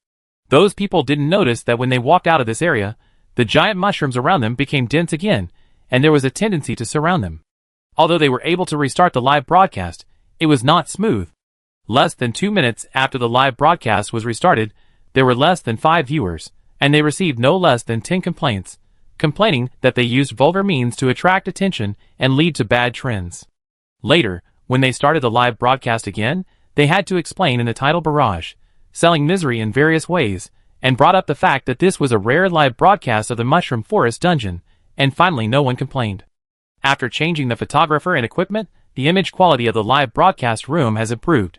Those people didn't notice that when they walked out of this area, the giant mushrooms around them became dense again, and there was a tendency to surround them. Although they were able to restart the live broadcast, it was not smooth. Less than 2 minutes after the live broadcast was restarted, there were less than 5 viewers, and they received no less than 10 complaints, complaining that they used vulgar means to attract attention and lead to bad trends. Later, when they started the live broadcast again, they had to explain in the title barrage, selling misery in various ways, and brought up the fact that this was a rare live broadcast of the Mushroom Forest dungeon, and finally no one complained. After changing the photographer and equipment, the image quality of the live broadcast room has improved.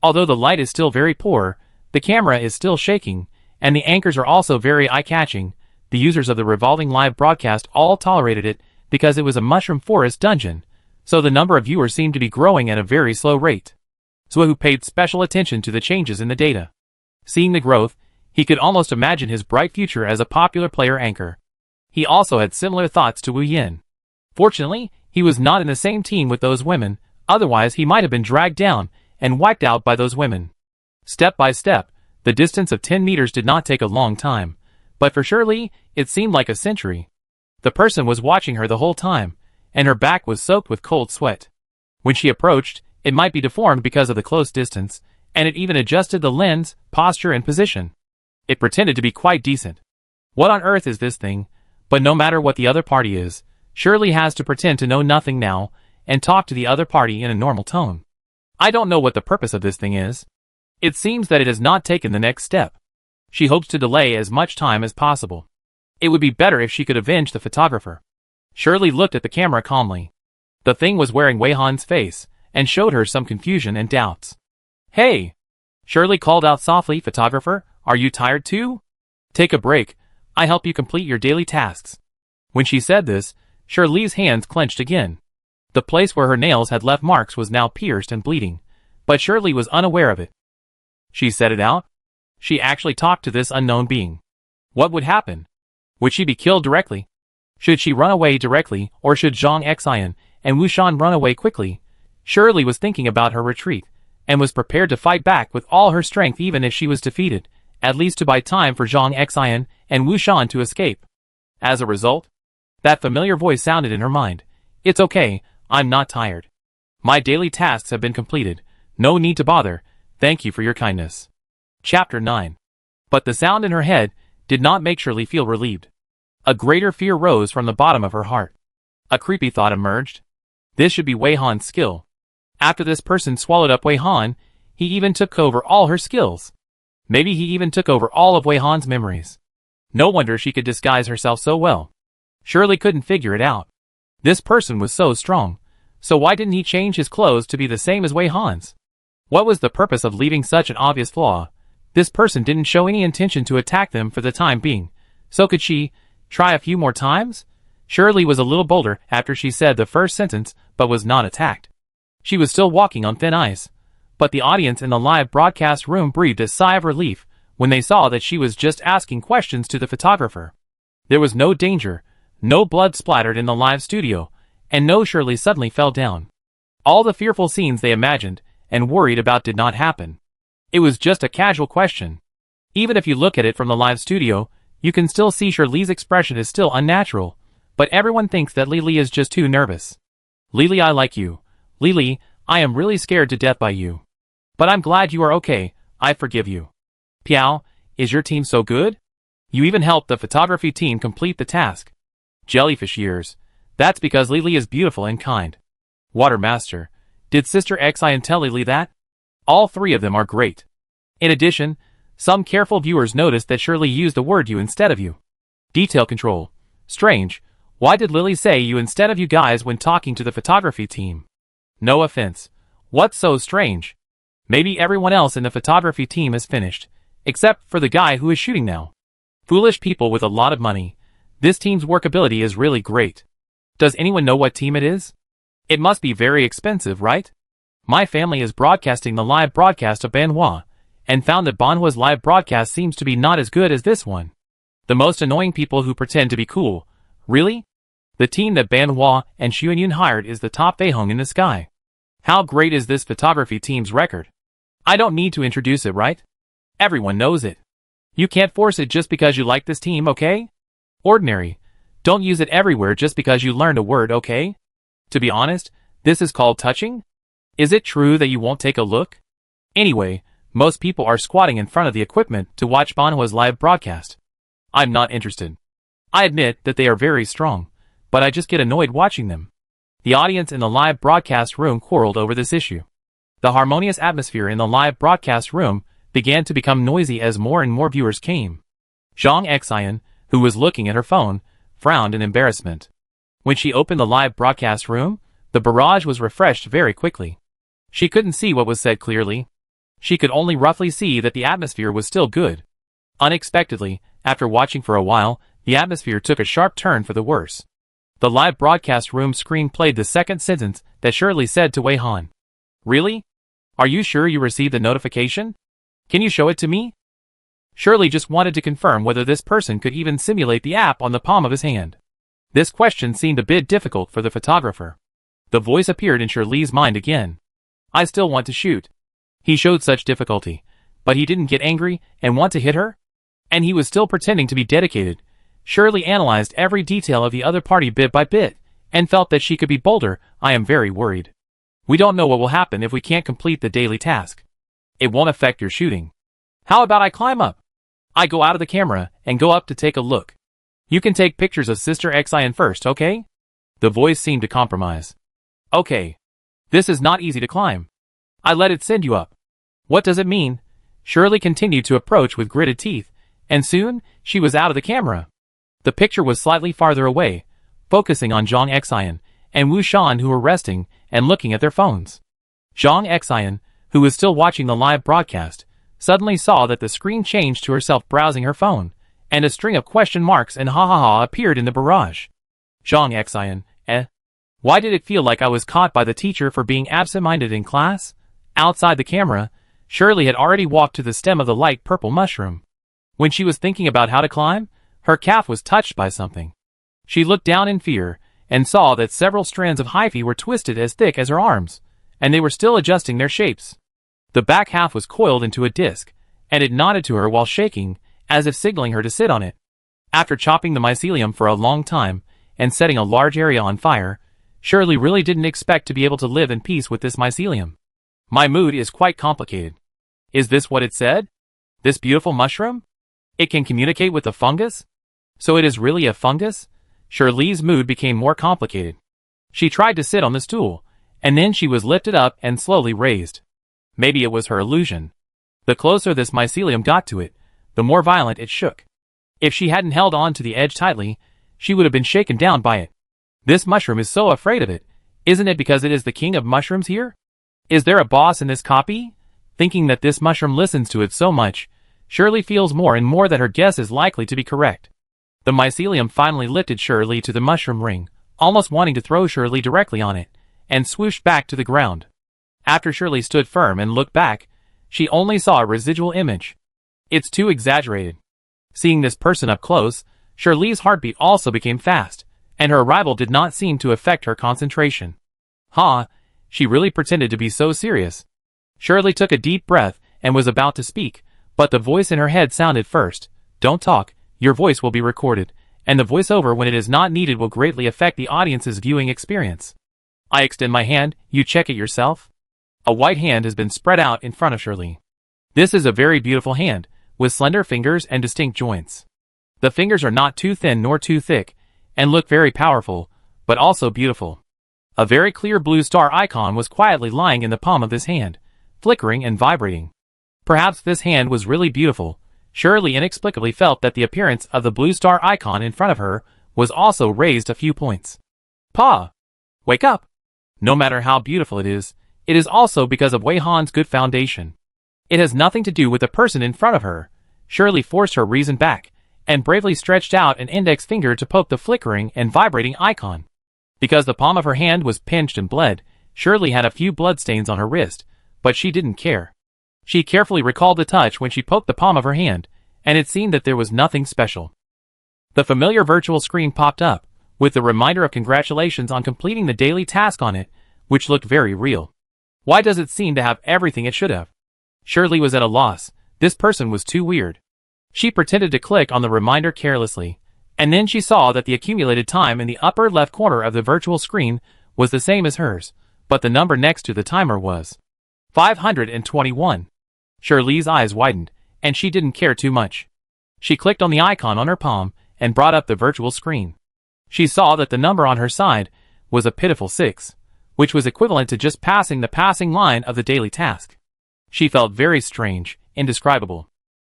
Although the light is still very poor, the camera is still shaking, and the anchors are also very eye-catching. The users of the revolving live broadcast all tolerated it because it was a Mushroom Forest dungeon, so the number of viewers seemed to be growing at a very slow rate. Zhuohu paid special attention to the changes in the data. Seeing the growth, he could almost imagine his bright future as a popular player anchor. He also had similar thoughts to Wu Yin. Fortunately, he was not in the same team with those women, otherwise he might have been dragged down and wiped out by those women. Step by step, the distance of 10 meters did not take a long time, but for Shirley, it seemed like a century. The person was watching her the whole time, and her back was soaked with cold sweat. When she approached, it might be deformed because of the close distance, and it even adjusted the lens, posture and position. It pretended to be quite decent. What on earth is this thing? But no matter what the other party is, Shirley has to pretend to know nothing now, and talk to the other party in a normal tone. I don't know what the purpose of this thing is. It seems that it has not taken the next step. She hopes to delay as much time as possible. It would be better if she could avenge the photographer. Shirley looked at the camera calmly. The thing was wearing Wei Han's face, and showed her some confusion and doubts. Hey! Shirley called out softly, photographer, are you tired too? Take a break, I help you complete your daily tasks. When she said this, Shirley's hands clenched again. The place where her nails had left marks was now pierced and bleeding, but Shirley was unaware of it. She said it out. She actually talked to this unknown being. What would happen? Would she be killed directly? Should she run away directly, or should Zhang Xian and Wu Shan run away quickly, Shirley was thinking about her retreat, and was prepared to fight back with all her strength even if she was defeated, at least to buy time for Zhang Xian and Wu Shan to escape. As a result, that familiar voice sounded in her mind. It's okay, I'm not tired. My daily tasks have been completed. No need to bother. Thank you for your kindness. Chapter 9. But the sound in her head did not make Shirley feel relieved. A greater fear rose from the bottom of her heart. A creepy thought emerged. This should be Wei Han's skill. After this person swallowed up Wei Han, he even took over all her skills. Maybe he even took over all of Wei Han's memories. No wonder she could disguise herself so well. Shirley couldn't figure it out. This person was so strong, so why didn't he change his clothes to be the same as Wei Han's? What was the purpose of leaving such an obvious flaw? This person didn't show any intention to attack them for the time being, so could she try a few more times? Shirley was a little bolder after she said the first sentence, but was not attacked. She was still walking on thin ice, but the audience in the live broadcast room breathed a sigh of relief when they saw that she was just asking questions to the photographer. There was no danger, no blood splattered in the live studio, and no Shirley suddenly fell down. All the fearful scenes they imagined and worried about did not happen. It was just a casual question. Even if you look at it from the live studio, you can still see Shirley's expression is still unnatural, but everyone thinks that Lily is just too nervous. Lily, I like you. Lily, I am really scared to death by you. But I'm glad you are okay, I forgive you. Piao, is your team so good? You even helped the photography team complete the task. Jellyfish ears. That's because Lily is beautiful and kind. Water Master. Did Sister Xian tell Lily that? All three of them are great. In addition, some careful viewers noticed that Shirley used the word you instead of you. Detail control. Strange. Why did Lily say you instead of you guys when talking to the photography team? No offense. What's so strange? Maybe everyone else in the photography team is finished, except for the guy who is shooting now. Foolish people with a lot of money. This team's workability is really great. Does anyone know what team it is? It must be very expensive, right? My family is broadcasting the live broadcast of Banhua, and found that Banhua's live broadcast seems to be not as good as this one. The most annoying people who pretend to be cool. Really? The team that Banhua and Xuanyun hired is the top Feihong in the sky. How great is this photography team's record? I don't need to introduce it, right? Everyone knows it. You can't force it just because you like this team, okay? Ordinary. Don't use it everywhere just because you learned a word, okay? To be honest, this is called touching? Is it true that you won't take a look? Anyway, most people are squatting in front of the equipment to watch Banhua's live broadcast. I'm not interested. I admit that they are very strong, but I just get annoyed watching them. The audience in the live broadcast room quarreled over this issue. The harmonious atmosphere in the live broadcast room began to become noisy as more and more viewers came. Zhang Xian, who was looking at her phone, frowned in embarrassment. When she opened the live broadcast room, the barrage was refreshed very quickly. She couldn't see what was said clearly. She could only roughly see that the atmosphere was still good. Unexpectedly, after watching for a while, the atmosphere took a sharp turn for the worse. The live broadcast room screen played the second sentence that Shirley said to Wei Han. Really? Are you sure you received the notification? Can you show it to me? Shirley just wanted to confirm whether this person could even simulate the app on the palm of his hand. This question seemed a bit difficult for the photographer. The voice appeared in Shirley's mind again. I still want to shoot. He showed such difficulty, but he didn't get angry and want to hit her? And he was still pretending to be dedicated. Shirley analyzed every detail of the other party bit by bit, and felt that she could be bolder. I am very worried. We don't know what will happen if we can't complete the daily task. It won't affect your shooting. How about I climb up? I go out of the camera and go up to take a look. You can take pictures of Sister Xian first, okay? The voice seemed to compromise. Okay. This is not easy to climb. I let it send you up. What does it mean? Shirley continued to approach with gritted teeth, and soon, she was out of the camera. The picture was slightly farther away, focusing on Zhang Xian and Wu Shan, who were resting and looking at their phones. Zhang Xian, who was still watching the live broadcast, suddenly saw that the screen changed to herself browsing her phone, and a string of question marks and ha ha ha appeared in the barrage. Zhang Xian, why did it feel like I was caught by the teacher for being absent-minded in class? Outside the camera, Shirley had already walked to the stem of the light purple mushroom. When she was thinking about how to climb, her calf was touched by something. She looked down in fear, and saw that several strands of hyphae were twisted as thick as her arms, and they were still adjusting their shapes. The back half was coiled into a disc, and it nodded to her while shaking, as if signaling her to sit on it. After chopping the mycelium for a long time, and setting a large area on fire, Shirley really didn't expect to be able to live in peace with this mycelium. My mood is quite complicated. Is this what it said? This beautiful mushroom? It can communicate with the fungus? So it is really a fungus? Shirley's mood became more complicated. She tried to sit on the stool, and then she was lifted up and slowly raised. Maybe it was her illusion. The closer this mycelium got to it, the more violent it shook. If she hadn't held on to the edge tightly, she would have been shaken down by it. This mushroom is so afraid of it. Isn't it because it is the king of mushrooms here? Is there a boss in this copy? Thinking that this mushroom listens to it so much, Shirley feels more and more that her guess is likely to be correct. The mycelium finally lifted Shirley to the mushroom ring, almost wanting to throw Shirley directly on it, and swooshed back to the ground. After Shirley stood firm and looked back, she only saw a residual image. It's too exaggerated. Seeing this person up close, Shirley's heartbeat also became fast, and her arrival did not seem to affect her concentration. She really pretended to be so serious. Shirley took a deep breath and was about to speak, but the voice in her head sounded first. Don't talk, your voice will be recorded, and the voiceover when it is not needed will greatly affect the audience's viewing experience. I extend my hand, you check it yourself. A white hand has been spread out in front of Shirley. This is a very beautiful hand, with slender fingers and distinct joints. The fingers are not too thin nor too thick, and look very powerful, but also beautiful. A very clear blue star icon was quietly lying in the palm of this hand, flickering and vibrating. Perhaps this hand was really beautiful. Shirley inexplicably felt that the appearance of the blue star icon in front of her was also raised a few points. Pa! Wake up! No matter how beautiful it is also because of Wei Han's good foundation. It has nothing to do with the person in front of her. Shirley forced her reason back, and bravely stretched out an index finger to poke the flickering and vibrating icon. Because the palm of her hand was pinched and bled, Shirley had a few bloodstains on her wrist, but she didn't care. She carefully recalled the touch when she poked the palm of her hand, and it seemed that there was nothing special. The familiar virtual screen popped up, with the reminder of congratulations on completing the daily task on it, which looked very real. Why does it seem to have everything it should have? Shirley was at a loss. This person was too weird. She pretended to click on the reminder carelessly, and then she saw that the accumulated time in the upper left corner of the virtual screen was the same as hers, but the number next to the timer was 521. Shirley's eyes widened, and she didn't care too much. She clicked on the icon on her palm and brought up the virtual screen. She saw that the number on her side was a pitiful 6, which was equivalent to just passing the passing line of the daily task. She felt very strange, indescribable.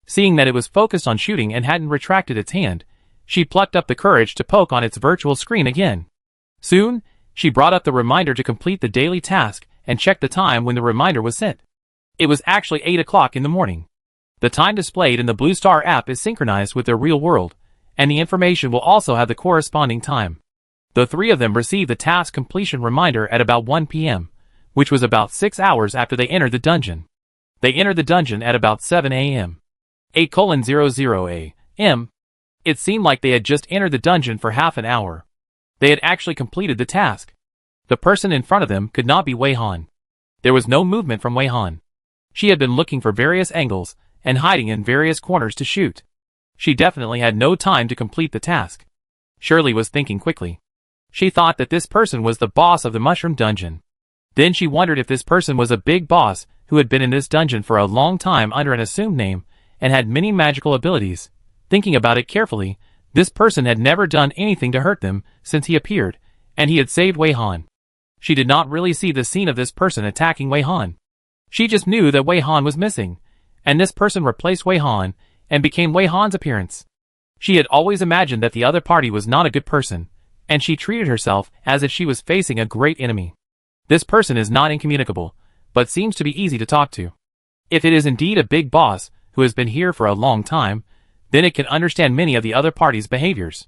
Seeing that it was focused on shooting and hadn't retracted its hand, she plucked up the courage to poke on its virtual screen again. Soon, she brought up the reminder to complete the daily task and checked the time when the reminder was sent. It was actually 8 o'clock in the morning. The time displayed in the Blue Star app is synchronized with their real world, and the information will also have the corresponding time. The three of them received the task completion reminder at about 1 p.m., which was about 6 hours after they entered the dungeon. They entered the dungeon at about 7 a.m. 8:00 a.m. It seemed like they had just entered the dungeon for half an hour. They had actually completed the task. The person in front of them could not be Wei Han. There was no movement from Wei Han. She had been looking for various angles and hiding in various corners to shoot. She definitely had no time to complete the task. Shirley was thinking quickly. She thought that this person was the boss of the mushroom dungeon. Then she wondered if this person was a big boss who had been in this dungeon for a long time under an assumed name and had many magical abilities. Thinking about it carefully, this person had never done anything to hurt them since he appeared, and he had saved Wei Han. She did not really see the scene of this person attacking Wei Han. She just knew that Wei Han was missing, and this person replaced Wei Han and became Wei Han's appearance. She had always imagined that the other party was not a good person, and she treated herself as if she was facing a great enemy. This person is not incommunicable, but seems to be easy to talk to. If it is indeed a big boss who has been here for a long time, then it can understand many of the other party's behaviors.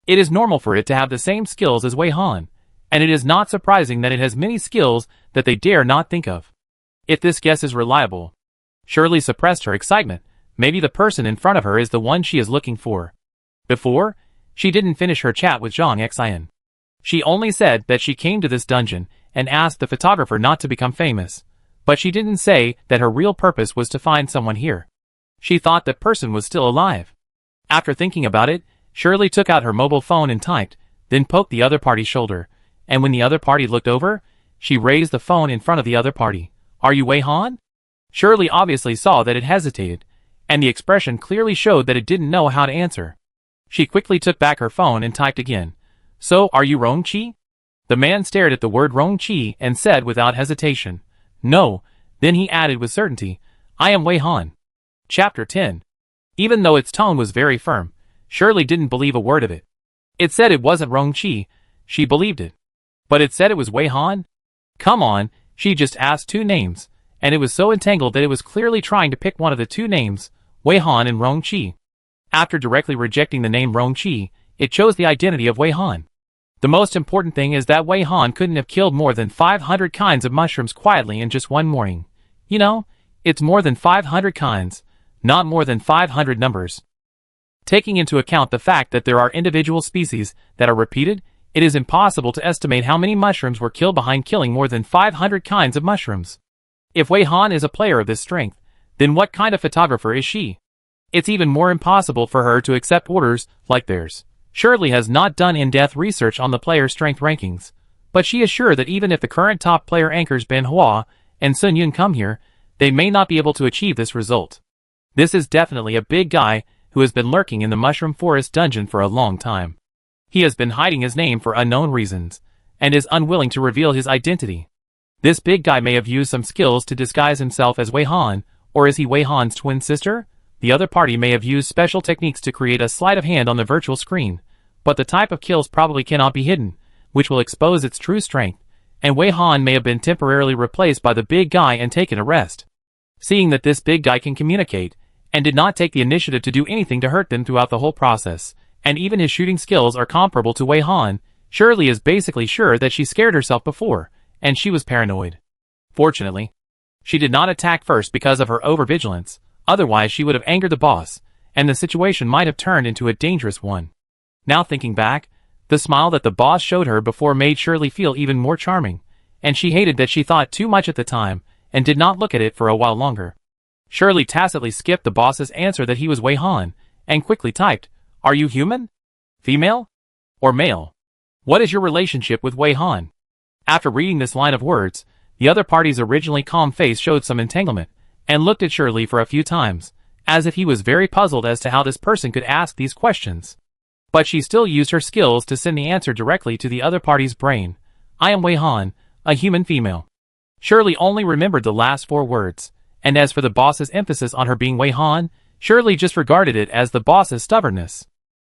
It is normal for it to have the same skills as Wei Han, and it is not surprising that it has many skills that they dare not think of. If this guess is reliable. Shirley suppressed her excitement. Maybe the person in front of her is the one she is looking for. Before, she didn't finish her chat with Zhang Xian. She only said that she came to this dungeon and asked the photographer not to become famous, but she didn't say that her real purpose was to find someone here. She thought that person was still alive. After thinking about it, Shirley took out her mobile phone and typed, then poked the other party's shoulder, and when the other party looked over, she raised the phone in front of the other party. "Are you Wei Han?" Shirley obviously saw that it hesitated, and the expression clearly showed that it didn't know how to answer. She quickly took back her phone and typed again, "So, are you Rong Chi?" The man stared at the word Rong Chi and said without hesitation, "No." Then he added with certainty, "I am Wei Han." Chapter 10. Even though its tone was very firm, Shirley didn't believe a word of it. It said it wasn't Rong Chi. She believed it. But it said it was Wei Han? Come on, she just asked two names, and it was so entangled that it was clearly trying to pick one of the two names, Wei Han and Rong Chi. After directly rejecting the name Rong Chi, it chose the identity of Wei Han. The most important thing is that Wei Han couldn't have killed more than 500 kinds of mushrooms quietly in just one morning. You know, it's more than 500 kinds, not more than 500 numbers. Taking into account the fact that there are individual species that are repeated, it is impossible to estimate how many mushrooms were killed behind killing more than 500 kinds of mushrooms. If Wei Han is a player of this strength, then what kind of photographer is she? It's even more impossible for her to accept orders like theirs. Shirley has not done in-depth research on the player strength rankings, but she is sure that even if the current top player anchors Ben Hua and Sun Yun come here, they may not be able to achieve this result. This is definitely a big guy who has been lurking in the Mushroom Forest dungeon for a long time. He has been hiding his name for unknown reasons, and is unwilling to reveal his identity. This big guy may have used some skills to disguise himself as Wei Han, or is he Wei Han's twin sister? The other party may have used special techniques to create a sleight of hand on the virtual screen, but the type of kills probably cannot be hidden, which will expose its true strength, and Wei Han may have been temporarily replaced by the big guy and taken a rest. Seeing that this big guy can communicate, and did not take the initiative to do anything to hurt them throughout the whole process, and even his shooting skills are comparable to Wei Han, Shirley is basically sure that she scared herself before, and she was paranoid. Fortunately, she did not attack first because of her overvigilance, otherwise she would have angered the boss, and the situation might have turned into a dangerous one. Now thinking back, the smile that the boss showed her before made Shirley feel even more charming, and she hated that she thought too much at the time, and did not look at it for a while longer. Shirley tacitly skipped the boss's answer that he was Wei Han, and quickly typed, "Are you human? Female? Or male? What is your relationship with Wei Han?" After reading this line of words, the other party's originally calm face showed some entanglement, and looked at Shirley for a few times, as if he was very puzzled as to how this person could ask these questions. But she still used her skills to send the answer directly to the other party's brain. "I am Wei Han, a human female." Shirley only remembered the last four words, and as for the boss's emphasis on her being Wei Han, Shirley just regarded it as the boss's stubbornness.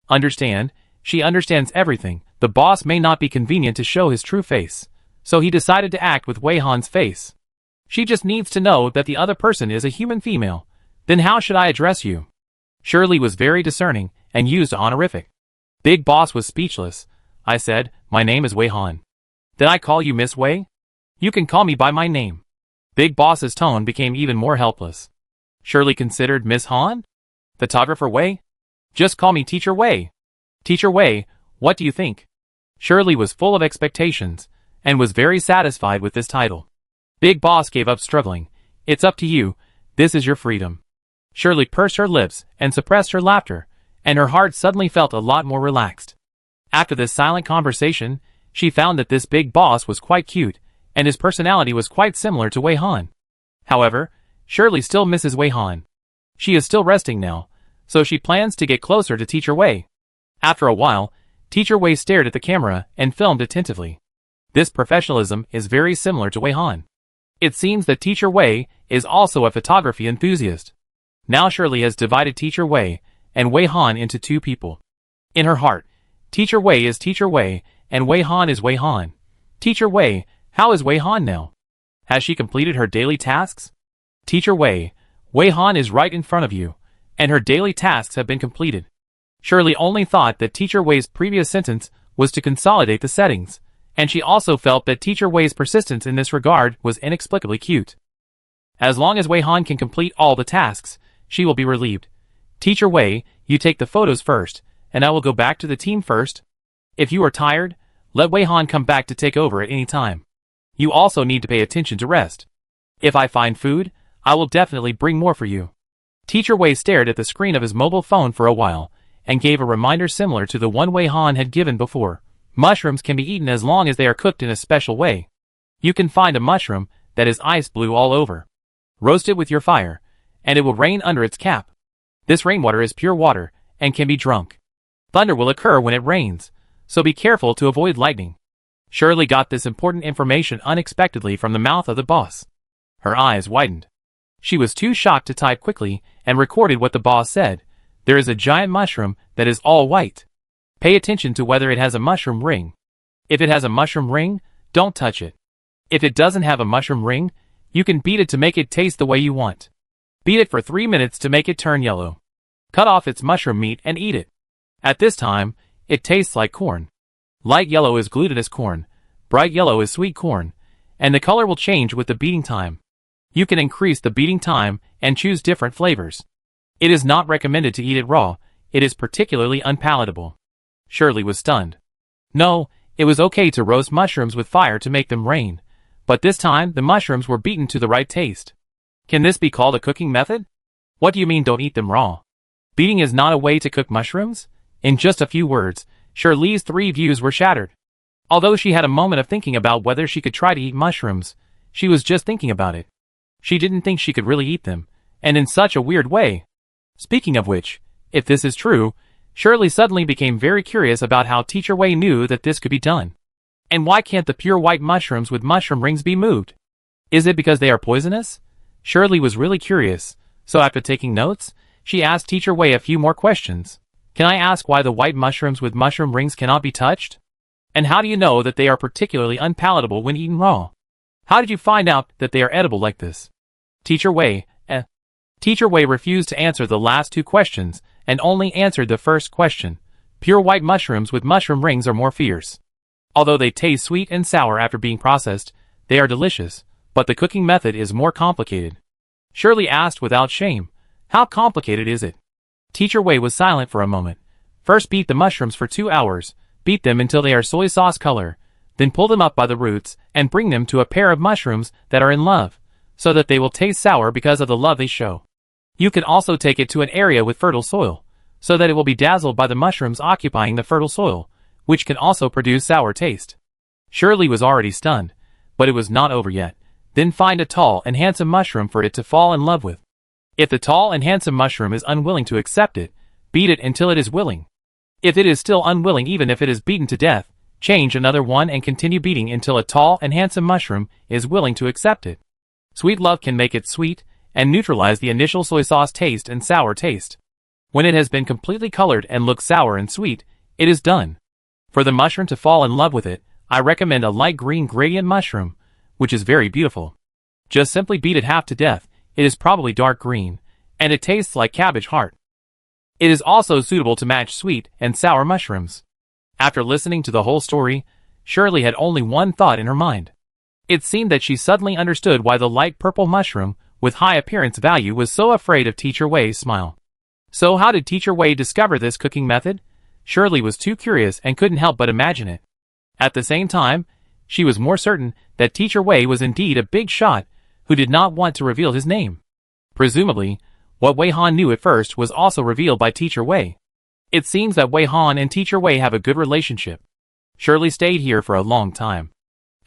Understand, she understands everything. The boss may not be convenient to show his true face, so he decided to act with Wei Han's face. She just needs to know that the other person is a human female. Then how should I address you? Shirley was very discerning, and used a honorific. Big boss was speechless. I said, "My name is Wei Han." "Then I call you Miss Wei?" "You can call me by my name." Big boss's tone became even more helpless. Shirley considered, "Miss Han? Photographer Wei? Just call me Teacher Wei." "Teacher Wei, what do you think?" Shirley was full of expectations, and was very satisfied with this title. Big boss gave up struggling. "It's up to you, this is your freedom." Shirley pursed her lips and suppressed her laughter, and her heart suddenly felt a lot more relaxed. After this silent conversation, she found that this big boss was quite cute, and his personality was quite similar to Wei Han. However, Shirley still misses Wei Han. She is still resting now, so she plans to get closer to Teacher Wei. After a while, Teacher Wei stared at the camera and filmed attentively. This professionalism is very similar to Wei Han. It seems that Teacher Wei is also a photography enthusiast. Now Shirley has divided Teacher Wei and Wei Han into two people. In her heart, Teacher Wei is Teacher Wei, and Wei Han is Wei Han. Teacher Wei, how is Wei Han now? Has she completed her daily tasks? Teacher Wei, Wei Han is right in front of you, and her daily tasks have been completed. Shirley only thought that Teacher Wei's previous sentence was to consolidate the settings, and she also felt that Teacher Wei's persistence in this regard was inexplicably cute. As long as Wei Han can complete all the tasks, she will be relieved. Teacher Wei, you take the photos first, and I will go back to the team first. If you are tired, Let Wei Han come back to take over at any time. You also need to pay attention to rest. If I find food, I will definitely bring more for you. Teacher Wei stared at the screen of his mobile phone for a while, and gave a reminder similar to the one Wei Han had given before. Mushrooms can be eaten as long as they are cooked in a special way. You can find a mushroom that is ice blue all over. Roast it with your fire, and it will rain under its cap. This rainwater is pure water, and can be drunk. Thunder will occur when it rains, so be careful to avoid lightning. Shirley got this important information unexpectedly from the mouth of the boss. Her eyes widened. She was too shocked to type quickly and recorded what the boss said. There is a giant mushroom that is all white. Pay attention to whether it has a mushroom ring. If it has a mushroom ring, don't touch it. If it doesn't have a mushroom ring, you can beat it to make it taste the way you want. Beat it for 3 minutes to make it turn yellow. Cut off its mushroom meat and eat it. At this time, it tastes like corn. Light yellow is glutinous corn, bright yellow is sweet corn, and the color will change with the beating time. You can increase the beating time and choose different flavors. It is not recommended to eat it raw, it is particularly unpalatable. Shirley was stunned. No, it was okay to roast mushrooms with fire to make them rain, but this time the mushrooms were beaten to the right taste. Can this be called a cooking method? What do you mean don't eat them raw? Beating is not a way to cook mushrooms? In just a few words, Shirley's 3 views were shattered. Although she had a moment of thinking about whether she could try to eat mushrooms, she was just thinking about it. She didn't think she could really eat them, and in such a weird way. Speaking of which, if this is true, Shirley suddenly became very curious about how Teacher Wei knew that this could be done. And why can't the pure white mushrooms with mushroom rings be moved? Is it because they are poisonous? Shirley was really curious, so after taking notes, she asked Teacher Wei a few more questions. Can I ask why the white mushrooms with mushroom rings cannot be touched? And how do you know that they are particularly unpalatable when eaten raw? How did you find out that they are edible like this? Teacher Wei refused to answer the last 2 questions, and only answered the first question. Pure white mushrooms with mushroom rings are more fierce. Although they taste sweet and sour after being processed, they are delicious, but the cooking method is more complicated. Shirley asked without shame, how complicated is it? Teacher Wei was silent for a moment. First beat the mushrooms for 2 hours, beat them until they are soy sauce color, then pull them up by the roots and bring them to a pair of mushrooms that are in love, so that they will taste sour because of the love they show. You can also take it to an area with fertile soil, so that it will be dazzled by the mushrooms occupying the fertile soil, which can also produce sour taste. Shirley was already stunned, but it was not over yet. Then find a tall and handsome mushroom for it to fall in love with. If the tall and handsome mushroom is unwilling to accept it, beat it until it is willing. If it is still unwilling even if it is beaten to death, change another one and continue beating until a tall and handsome mushroom is willing to accept it. Sweet love can make it sweet, and neutralize the initial soy sauce taste and sour taste. When it has been completely colored and looks sour and sweet, it is done. For the mushroom to fall in love with it, I recommend a light green gradient mushroom, which is very beautiful. Just simply beat it half to death, it is probably dark green, and it tastes like cabbage heart. It is also suitable to match sweet and sour mushrooms. After listening to the whole story, Shirley had only one thought in her mind. It seemed that she suddenly understood why the light purple mushroom with high appearance value was so afraid of Teacher Wei's smile. So how did Teacher Wei discover this cooking method? Shirley was too curious and couldn't help but imagine it. At the same time, she was more certain that Teacher Wei was indeed a big shot who did not want to reveal his name. Presumably, what Wei Han knew at first was also revealed by Teacher Wei. It seems that Wei Han and Teacher Wei have a good relationship. Shirley stayed here for a long time.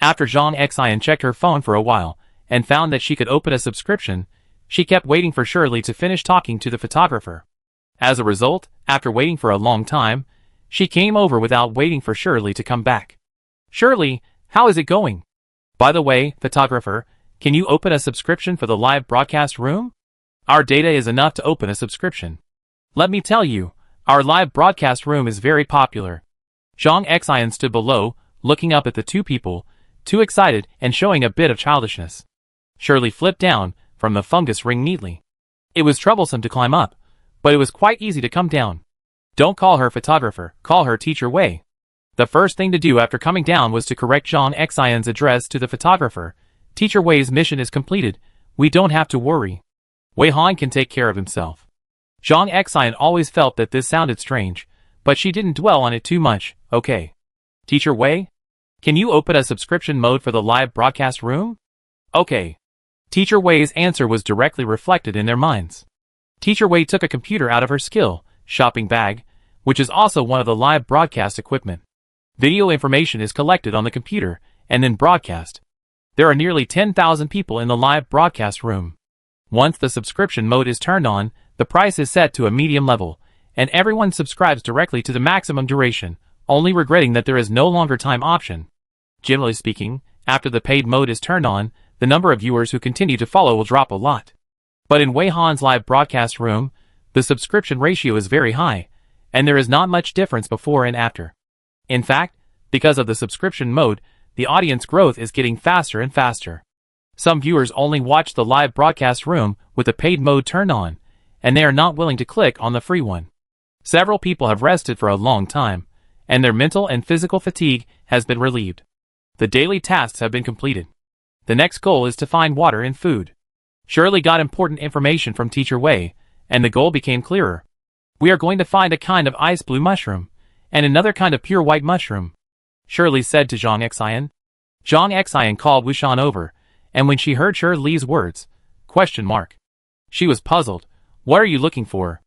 After Zhang Xian checked her phone for a while and found that she could open a subscription, she kept waiting for Shirley to finish talking to the photographer. As a result, after waiting for a long time, she came over without waiting for Shirley to come back. Shirley, how is it going? By the way, photographer, can you open a subscription for the live broadcast room? Our data is enough to open a subscription. Let me tell you, our live broadcast room is very popular. Zhang Xian stood below, looking up at the 2 people, too excited and showing a bit of childishness. Shirley flipped down from the fungus ring neatly. It was troublesome to climb up, but it was quite easy to come down. Don't call her photographer, call her Teacher Wei. The first thing to do after coming down was to correct Zhang Xian's address to the photographer. Teacher Wei's mission is completed, we don't have to worry. Wei Han can take care of himself. Zhang Xian always felt that this sounded strange, but she didn't dwell on it too much. Okay. Teacher Wei? Can you open a subscription mode for the live broadcast room? Okay. Teacher Wei's answer was directly reflected in their minds. Teacher Wei took a computer out of her shopping bag, which is also one of the live broadcast equipment. Video information is collected on the computer and then broadcast. There are nearly 10,000 people in the live broadcast room. Once the subscription mode is turned on, the price is set to a medium level, and everyone subscribes directly to the maximum duration, only regretting that there is no longer time option. Generally speaking, after the paid mode is turned on, the number of viewers who continue to follow will drop a lot. But in Wei Han's live broadcast room, the subscription ratio is very high, and there is not much difference before and after. In fact, because of the subscription mode, the audience growth is getting faster and faster. Some viewers only watch the live broadcast room with the paid mode turned on, and they are not willing to click on the free one. Several people have rested for a long time, and their mental and physical fatigue has been relieved. The daily tasks have been completed. The next goal is to find water and food. Shirley got important information from Teacher Wei, and the goal became clearer. We are going to find a kind of ice blue mushroom, and another kind of pure white mushroom, Shirley said to Zhang Xian. Zhang Xian called Wu Shan over, and when she heard Shirley's words, she was puzzled. What are you looking for?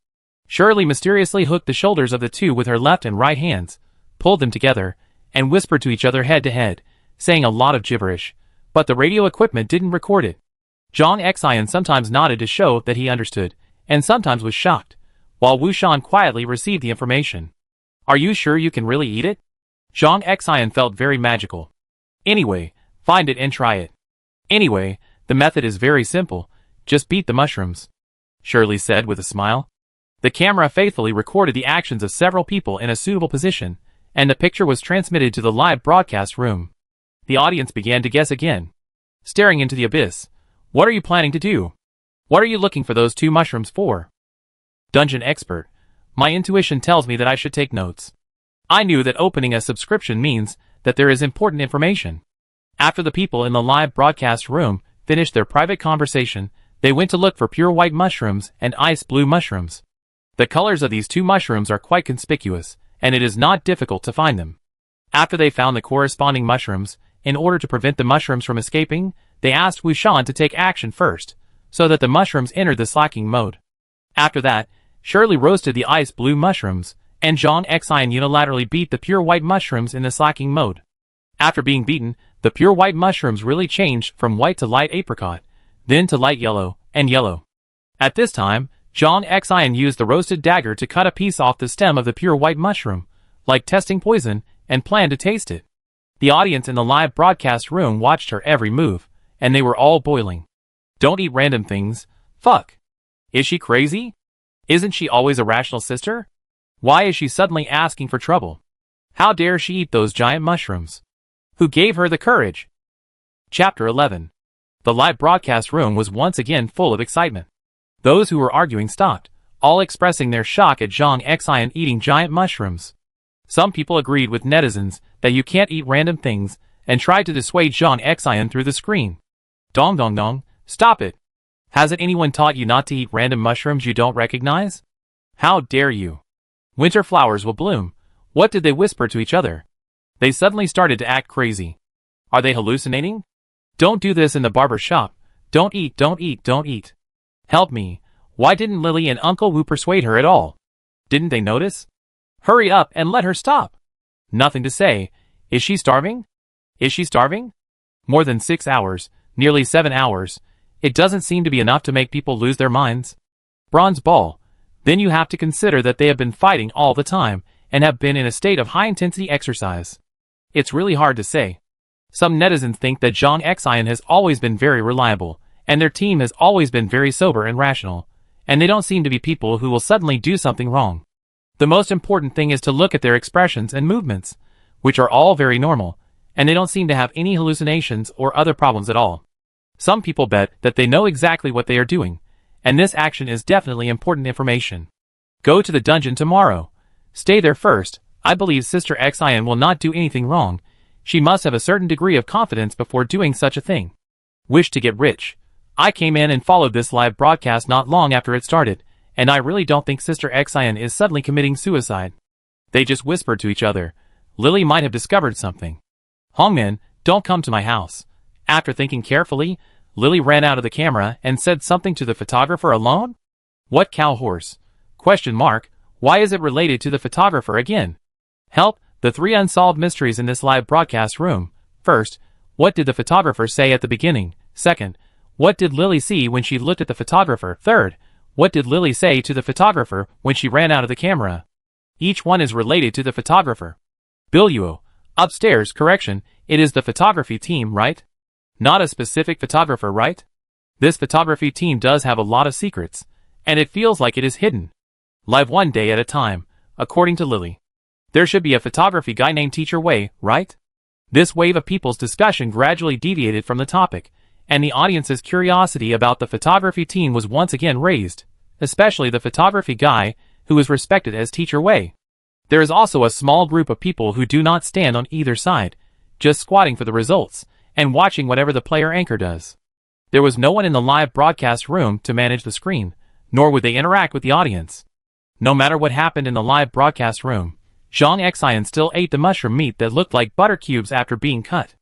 Shirley mysteriously hooked the shoulders of the two with her left and right hands, pulled them together, and whispered to each other head to head, saying a lot of gibberish, but the radio equipment didn't record it. Zhang Xian sometimes nodded to show that he understood, and sometimes was shocked, while Wu Shan quietly received the information. Are you sure you can really eat it? Zhang Xian felt very magical. Anyway, find it and try it. Anyway, the method is very simple, just beat the mushrooms, Shirley said with a smile. The camera faithfully recorded the actions of several people in a suitable position, and the picture was transmitted to the live broadcast room. The audience began to guess again, staring into the abyss. What are you planning to do? What are you looking for those two mushrooms for? Dungeon expert. My intuition tells me that I should take notes. I knew that opening a subscription means that there is important information. After the people in the live broadcast room finished their private conversation, they went to look for pure white mushrooms and ice blue mushrooms. The colors of these two mushrooms are quite conspicuous, and it is not difficult to find them. After they found the corresponding mushrooms, in order to prevent the mushrooms from escaping, they asked Wu Shan to take action first, so that the mushrooms entered the slacking mode. After that, Shirley roasted the ice blue mushrooms, and Zhang Xian unilaterally beat the pure white mushrooms in the slacking mode. After being beaten, the pure white mushrooms really changed from white to light apricot, then to light yellow, and yellow. At this time, Zhang Xian used the roasted dagger to cut a piece off the stem of the pure white mushroom, like testing poison, and planned to taste it. The audience in the live broadcast room watched her every move, and they were all boiling. Don't eat random things. Fuck. Is she crazy? Isn't she always a rational sister? Why is she suddenly asking for trouble? How dare she eat those giant mushrooms? Who gave her the courage? Chapter 11. The live broadcast room was once again full of excitement. Those who were arguing stopped, all expressing their shock at Zhang Xian eating giant mushrooms. Some people agreed with netizens that you can't eat random things, and tried to dissuade Zhang Xian through the screen. Dong dong dong, stop it. Hasn't anyone taught you not to eat random mushrooms you don't recognize? How dare you? Winter flowers will bloom. What did they whisper to each other? They suddenly started to act crazy. Are they hallucinating? Don't do this in the barber shop. Don't eat, don't eat, don't eat. Help me. Why didn't Lily and Uncle Wu persuade her at all? Didn't they notice? Hurry up and let her stop. Nothing to say. Is she starving? Is she starving? More than 6 hours, nearly 7 hours. It doesn't seem to be enough to make people lose their minds. Bronze ball. Then you have to consider that they have been fighting all the time, and have been in a state of high-intensity exercise. It's really hard to say. Some netizens think that Zhang Xian has always been very reliable, and their team has always been very sober and rational, and they don't seem to be people who will suddenly do something wrong. The most important thing is to look at their expressions and movements, which are all very normal, and they don't seem to have any hallucinations or other problems at all. Some people bet that they know exactly what they are doing, and this action is definitely important information. Go to the dungeon tomorrow. Stay there first. I believe Sister Xian will not do anything wrong. She must have a certain degree of confidence before doing such a thing. Wish to get rich. I came in and followed this live broadcast not long after it started, and I really don't think Sister Xian is suddenly committing suicide. They just whispered to each other. Lily might have discovered something. Hongmin, don't come to my house. After thinking carefully, Lily ran out of the camera and said something to the photographer alone? What cow horse? Question mark. Why is it related to the photographer again? Help, the 3 unsolved mysteries in this live broadcast room. First, what did the photographer say at the beginning? Second, what did Lily see when she looked at the photographer? Third, what did Lily say to the photographer when she ran out of the camera? Each one is related to the photographer. Biluo. Upstairs, correction, it is the photography team, right? Not a specific photographer, right? This photography team does have a lot of secrets, and it feels like it is hidden. Live one day at a time, according to Lily. There should be a photography guy named Teacher Wei, right? This wave of people's discussion gradually deviated from the topic, and the audience's curiosity about the photography team was once again raised, especially the photography guy, who is respected as Teacher Wei. There is also a small group of people who do not stand on either side, just squatting for the results, and watching whatever the player anchor does. There was no one in the live broadcast room to manage the screen, nor would they interact with the audience. No matter what happened in the live broadcast room, Zhang Xian still ate the mushroom meat that looked like butter cubes after being cut.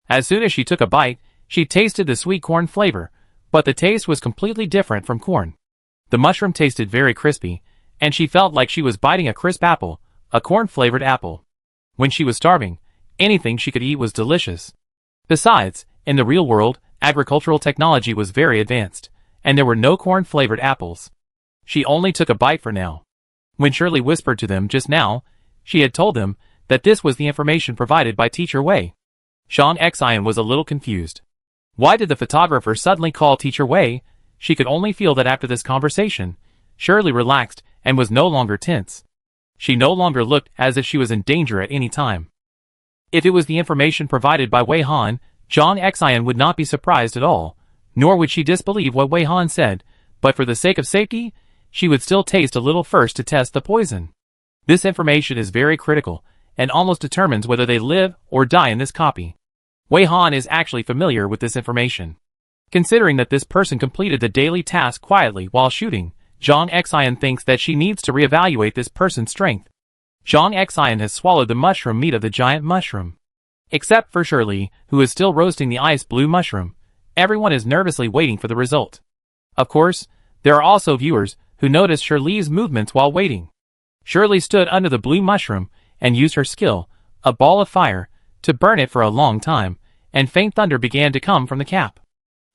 As soon as she took a bite, she tasted the sweet corn flavor, but the taste was completely different from corn. The mushroom tasted very crispy, and she felt like she was biting a crisp apple, a corn-flavored apple. When she was starving, anything she could eat was delicious. Besides, in the real world, agricultural technology was very advanced, and there were no corn-flavored apples. She only took a bite for now. When Shirley whispered to them just now, she had told them that this was the information provided by Teacher Wei. Zhang Xian was a little confused. Why did the photographer suddenly call Teacher Wei? She could only feel that after this conversation, Shirley relaxed and was no longer tense. She no longer looked as if she was in danger at any time. If it was the information provided by Wei Han, Zhang Xian would not be surprised at all, nor would she disbelieve what Wei Han said, but for the sake of safety, she would still taste a little first to test the poison. This information is very critical, and almost determines whether they live or die in this copy. Wei Han is actually familiar with this information. Considering that this person completed the daily task quietly while shooting, Zhang Xian thinks that she needs to reevaluate this person's strength. Zhang Xian has swallowed the mushroom meat of the giant mushroom. Except for Shirley, who is still roasting the ice blue mushroom, everyone is nervously waiting for the result. Of course, there are also viewers who notice Shirley's movements while waiting. Shirley stood under the blue mushroom and used her skill, a ball of fire, to burn it for a long time, and faint thunder began to come from the cap.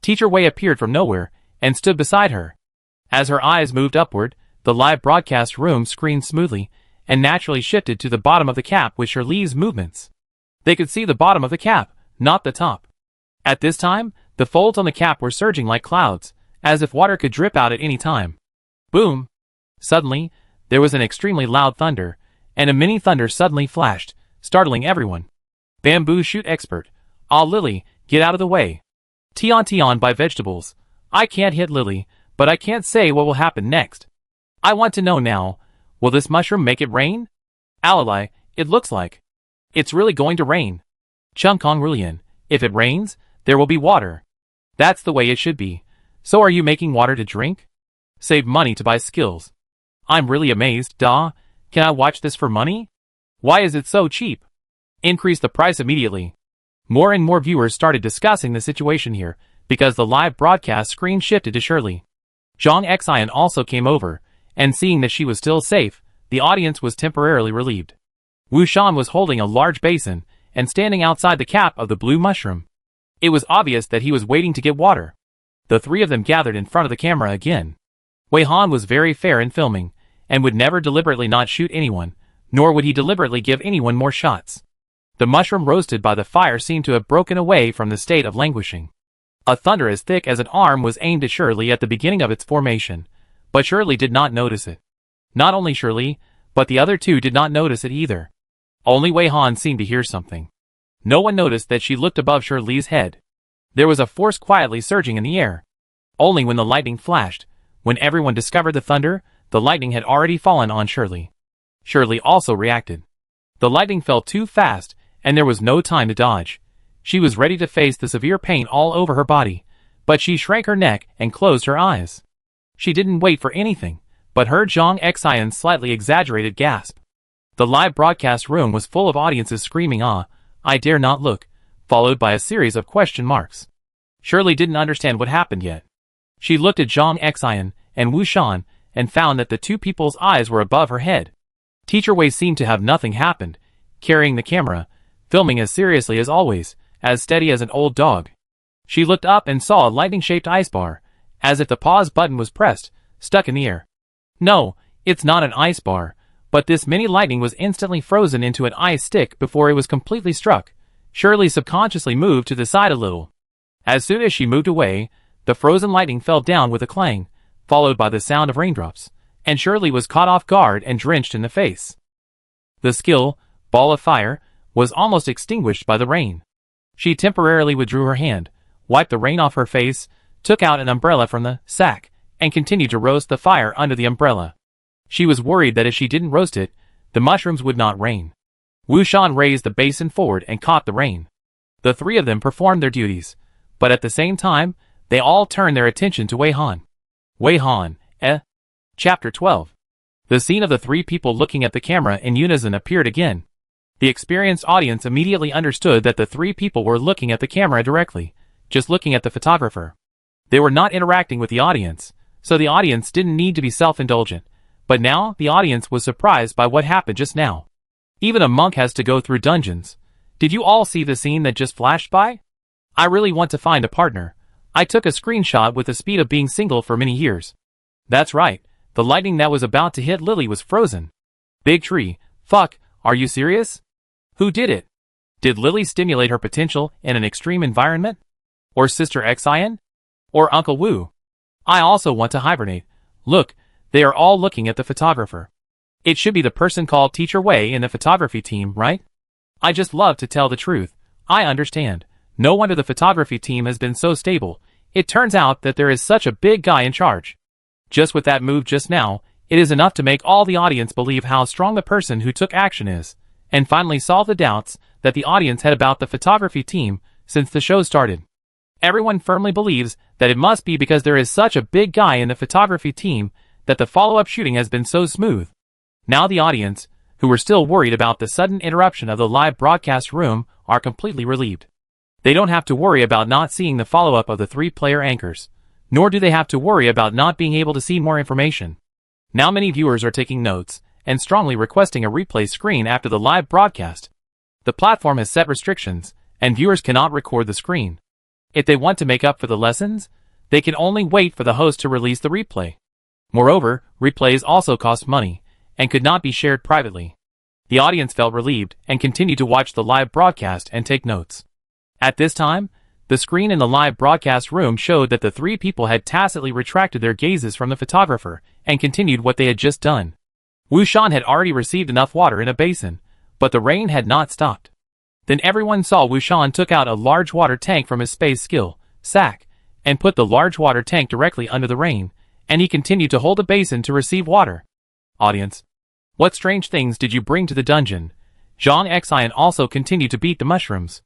Teacher Wei appeared from nowhere and stood beside her. As her eyes moved upward, the live broadcast room screened smoothly and naturally shifted to the bottom of the cap with Shirley's movements. They could see the bottom of the cap, not the top. At this time, the folds on the cap were surging like clouds, as if water could drip out at any time. Boom! Suddenly, there was an extremely loud thunder, and a mini thunder suddenly flashed, startling everyone. Bamboo shoot expert. Ah, Lily, get out of the way. Tion by vegetables. I can't hit Lily, but I can't say what will happen next. I want to know now, will this mushroom make it rain? Alalai, it looks like. It's really going to rain. Chungkong Rulian, if it rains, there will be water. That's the way it should be. So are you making water to drink? Save money to buy skills. I'm really amazed, Da. Can I watch this for money? Why is it so cheap? Increase the price immediately. More and more viewers started discussing the situation here, because the live broadcast screen shifted to Shirley. Zhang Xian also came over, and seeing that she was still safe, the audience was temporarily relieved. Wu Shan was holding a large basin, and standing outside the cap of the blue mushroom. It was obvious that he was waiting to get water. The 3 of them gathered in front of the camera again. Wei Han was very fair in filming, and would never deliberately not shoot anyone, nor would he deliberately give anyone more shots. The mushroom roasted by the fire seemed to have broken away from the state of languishing. A thunder as thick as an arm was aimed at Shirley at the beginning of its formation, but Shirley did not notice it. Not only Shirley, but the other 2 did not notice it either. Only Wei Han seemed to hear something. No one noticed that she looked above Shirley's head. There was a force quietly surging in the air. Only when the lightning flashed, when everyone discovered the thunder, the lightning had already fallen on Shirley. Shirley also reacted. The lightning fell too fast, and there was no time to dodge. She was ready to face the severe pain all over her body, but she shrank her neck and closed her eyes. She didn't wait for anything, but heard Zhang Xian's slightly exaggerated gasp. The live broadcast room was full of audiences screaming ah, I dare not look, followed by a series of question marks. Shirley didn't understand what happened yet. She looked at Zhang Xian and Wu Shan and found that the two people's eyes were above her head. Teacher Wei seemed to have nothing happened, carrying the camera, filming as seriously as always, as steady as an old dog. She looked up and saw a lightning-shaped ice bar, as if the pause button was pressed, stuck in the air. No, it's not an ice bar, but this mini lightning was instantly frozen into an ice stick before it was completely struck. Shirley subconsciously moved to the side a little. As soon as she moved away, the frozen lightning fell down with a clang, followed by the sound of raindrops, and Shirley was caught off guard and drenched in the face. The skill, ball of fire, was almost extinguished by the rain. She temporarily withdrew her hand, wiped the rain off her face, took out an umbrella from the sack, and continued to roast the fire under the umbrella. She was worried that if she didn't roast it, the mushrooms would not rain. Wu Shan raised the basin forward and caught the rain. The three of them performed their duties, but at the same time, they all turned their attention to Wei Han. Wei Han, Chapter 12. The scene of the three people looking at the camera in unison appeared again. The experienced audience immediately understood that the three people were looking at the camera directly, just looking at the photographer. They were not interacting with the audience, so the audience didn't need to be self-indulgent, but now the audience was surprised by what happened just now. Even a monk has to go through dungeons. Did you all see the scene that just flashed by? I really want to find a partner. I took a screenshot with the speed of being single for many years. That's right, the lightning that was about to hit Lily was frozen. Big tree, fuck, are you serious? Who did it? Did Lily stimulate her potential in an extreme environment? Or Sister Xian? Or Uncle Wu? I also want to hibernate. Look, they are all looking at the photographer. It should be the person called Teacher Wei in the photography team, right? I just love to tell the truth. I understand. No wonder the photography team has been so stable. It turns out that there is such a big guy in charge. Just with that move just now, it is enough to make all the audience believe how strong the person who took action is, and finally solve the doubts that the audience had about the photography team since the show started. Everyone firmly believes that it must be because there is such a big guy in the photography team that the follow-up shooting has been so smooth. Now the audience, who were still worried about the sudden interruption of the live broadcast room, are completely relieved. They don't have to worry about not seeing the follow-up of the three-player anchors, nor do they have to worry about not being able to see more information. Now many viewers are taking notes and strongly requesting a replay screen after the live broadcast. The platform has set restrictions, and viewers cannot record the screen. If they want to make up for the lessons, they can only wait for the host to release the replay. Moreover, replays also cost money, and could not be shared privately. The audience felt relieved and continued to watch the live broadcast and take notes. At this time, the screen in the live broadcast room showed that the three people had tacitly retracted their gazes from the photographer and continued what they had just done. Wu Shan had already received enough water in a basin, but the rain had not stopped. Then everyone saw Wu Shan took out a large water tank from his space skill sack and put the large water tank directly under the rain, and he continued to hold a basin to receive water. Audience. What strange things did you bring to the dungeon? Zhang Xian also continued to beat the mushrooms.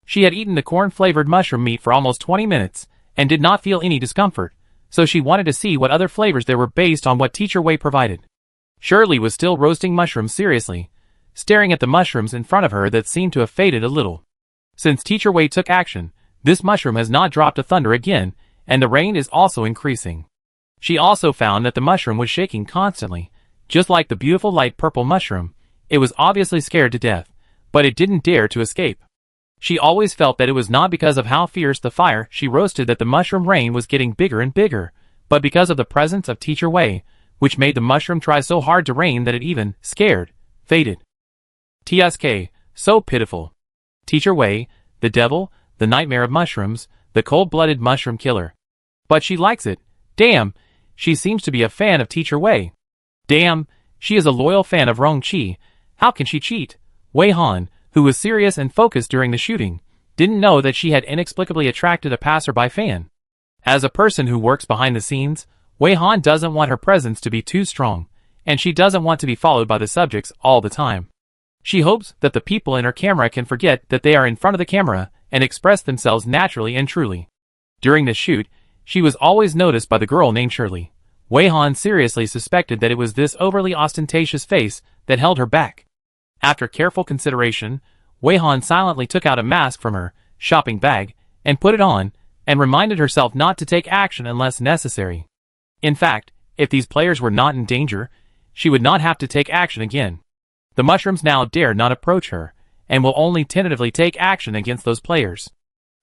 She had eaten the corn-flavored mushroom meat for almost 20 minutes and did not feel any discomfort, so she wanted to see what other flavors there were based on what Teacher Wei provided. Shirley was still roasting mushrooms seriously, staring at the mushrooms in front of her that seemed to have faded a little. Since Teacher Wei took action, this mushroom has not dropped a thunder again, and the rain is also increasing. She also found that the mushroom was shaking constantly, just like the beautiful light purple mushroom. It was obviously scared to death, but it didn't dare to escape. She always felt that it was not because of how fierce the fire she roasted that the mushroom rain was getting bigger and bigger, but because of the presence of Teacher Wei, which made the mushroom try so hard to rain that it even, scared, faded. TSK, so pitiful. Teacher Wei, the devil, the nightmare of mushrooms, the cold-blooded mushroom killer. But she likes it. Damn, she seems to be a fan of Teacher Wei. Damn, she is a loyal fan of Rong Qi. How can she cheat? Wei Han, who was serious and focused during the shooting, didn't know that she had inexplicably attracted a passerby fan. As a person who works behind the scenes, Wei Han doesn't want her presence to be too strong, and she doesn't want to be followed by the subjects all the time. She hopes that the people in her camera can forget that they are in front of the camera and express themselves naturally and truly. During the shoot, she was always noticed by the girl named Shirley. Wei Han seriously suspected that it was this overly ostentatious face that held her back. After careful consideration, Wei Han silently took out a mask from her shopping bag and put it on, and reminded herself not to take action unless necessary. In fact, if these players were not in danger, she would not have to take action again. The mushrooms now dare not approach her, and will only tentatively take action against those players.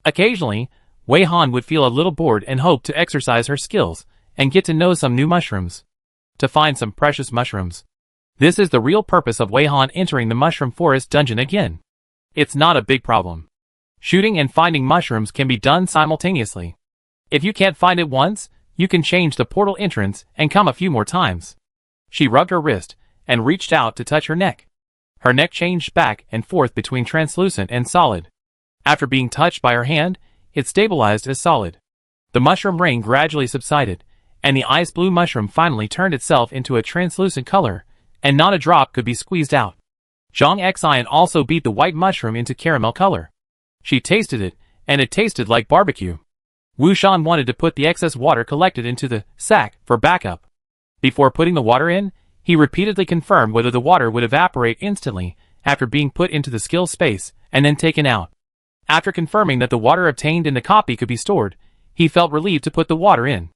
Occasionally, Wei Han would feel a little bored and hope to exercise her skills and get to know some new mushrooms. To find some precious mushrooms. This is the real purpose of Wei Han entering the mushroom forest dungeon again. It's not a big problem. Shooting and finding mushrooms can be done simultaneously. If you can't find it once, you can change the portal entrance and come a few more times. She rubbed her wrist and reached out to touch her neck. Her neck changed back and forth between translucent and solid. After being touched by her hand, it stabilized as solid. The mushroom rain gradually subsided, and the ice blue mushroom finally turned itself into a translucent color, and not a drop could be squeezed out. Zhang Xian also beat the white mushroom into caramel color. She tasted it, and it tasted like barbecue. Wu Shan wanted to put the excess water collected into the sack for backup. Before putting the water in, he repeatedly confirmed whether the water would evaporate instantly after being put into the skill space and then taken out. After confirming that the water obtained in the copy could be stored, he felt relieved to put the water in.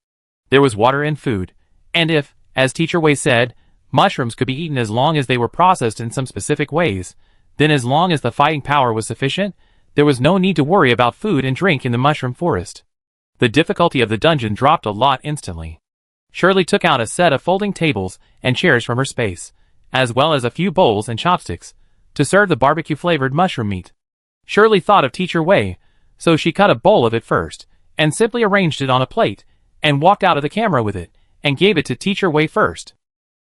There was water in food, and if, as Teacher Wei said, mushrooms could be eaten as long as they were processed in some specific ways, then as long as the fighting power was sufficient, there was no need to worry about food and drink in the mushroom forest. The difficulty of the dungeon dropped a lot instantly. Shirley took out a set of folding tables and chairs from her space, as well as a few bowls and chopsticks, to serve the barbecue-flavored mushroom meat. Shirley thought of Teacher Wei, so she cut a bowl of it first, and simply arranged it on a plate, and walked out of the camera with it, and gave it to Teacher Wei first.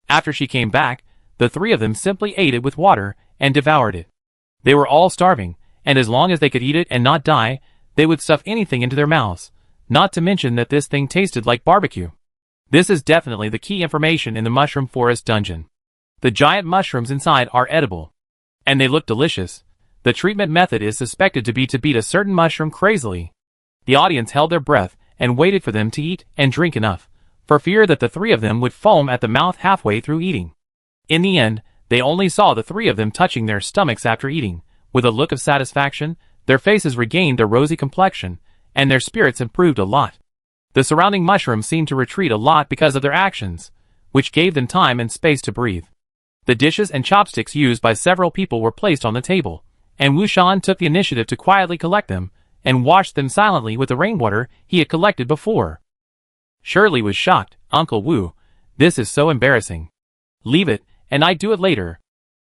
After she came back, the three of them simply ate it with water, and devoured it. They were all starving, and as long as they could eat it and not die, they would stuff anything into their mouths, not to mention that this thing tasted like barbecue. This is definitely the key information in the mushroom forest dungeon. The giant mushrooms inside are edible. And they look delicious. The treatment method is suspected to be to beat a certain mushroom crazily. The audience held their breath and waited for them to eat and drink enough, for fear that the three of them would foam at the mouth halfway through eating. In the end, they only saw the three of them touching their stomachs after eating. With a look of satisfaction, their faces regained their rosy complexion, and their spirits improved a lot. The surrounding mushrooms seemed to retreat a lot because of their actions, which gave them time and space to breathe. The dishes and chopsticks used by several people were placed on the table, and Wu Shan took the initiative to quietly collect them, and washed them silently with the rainwater he had collected before. Shirley was shocked. "Uncle Wu, this is so embarrassing. Leave it, and I do it later."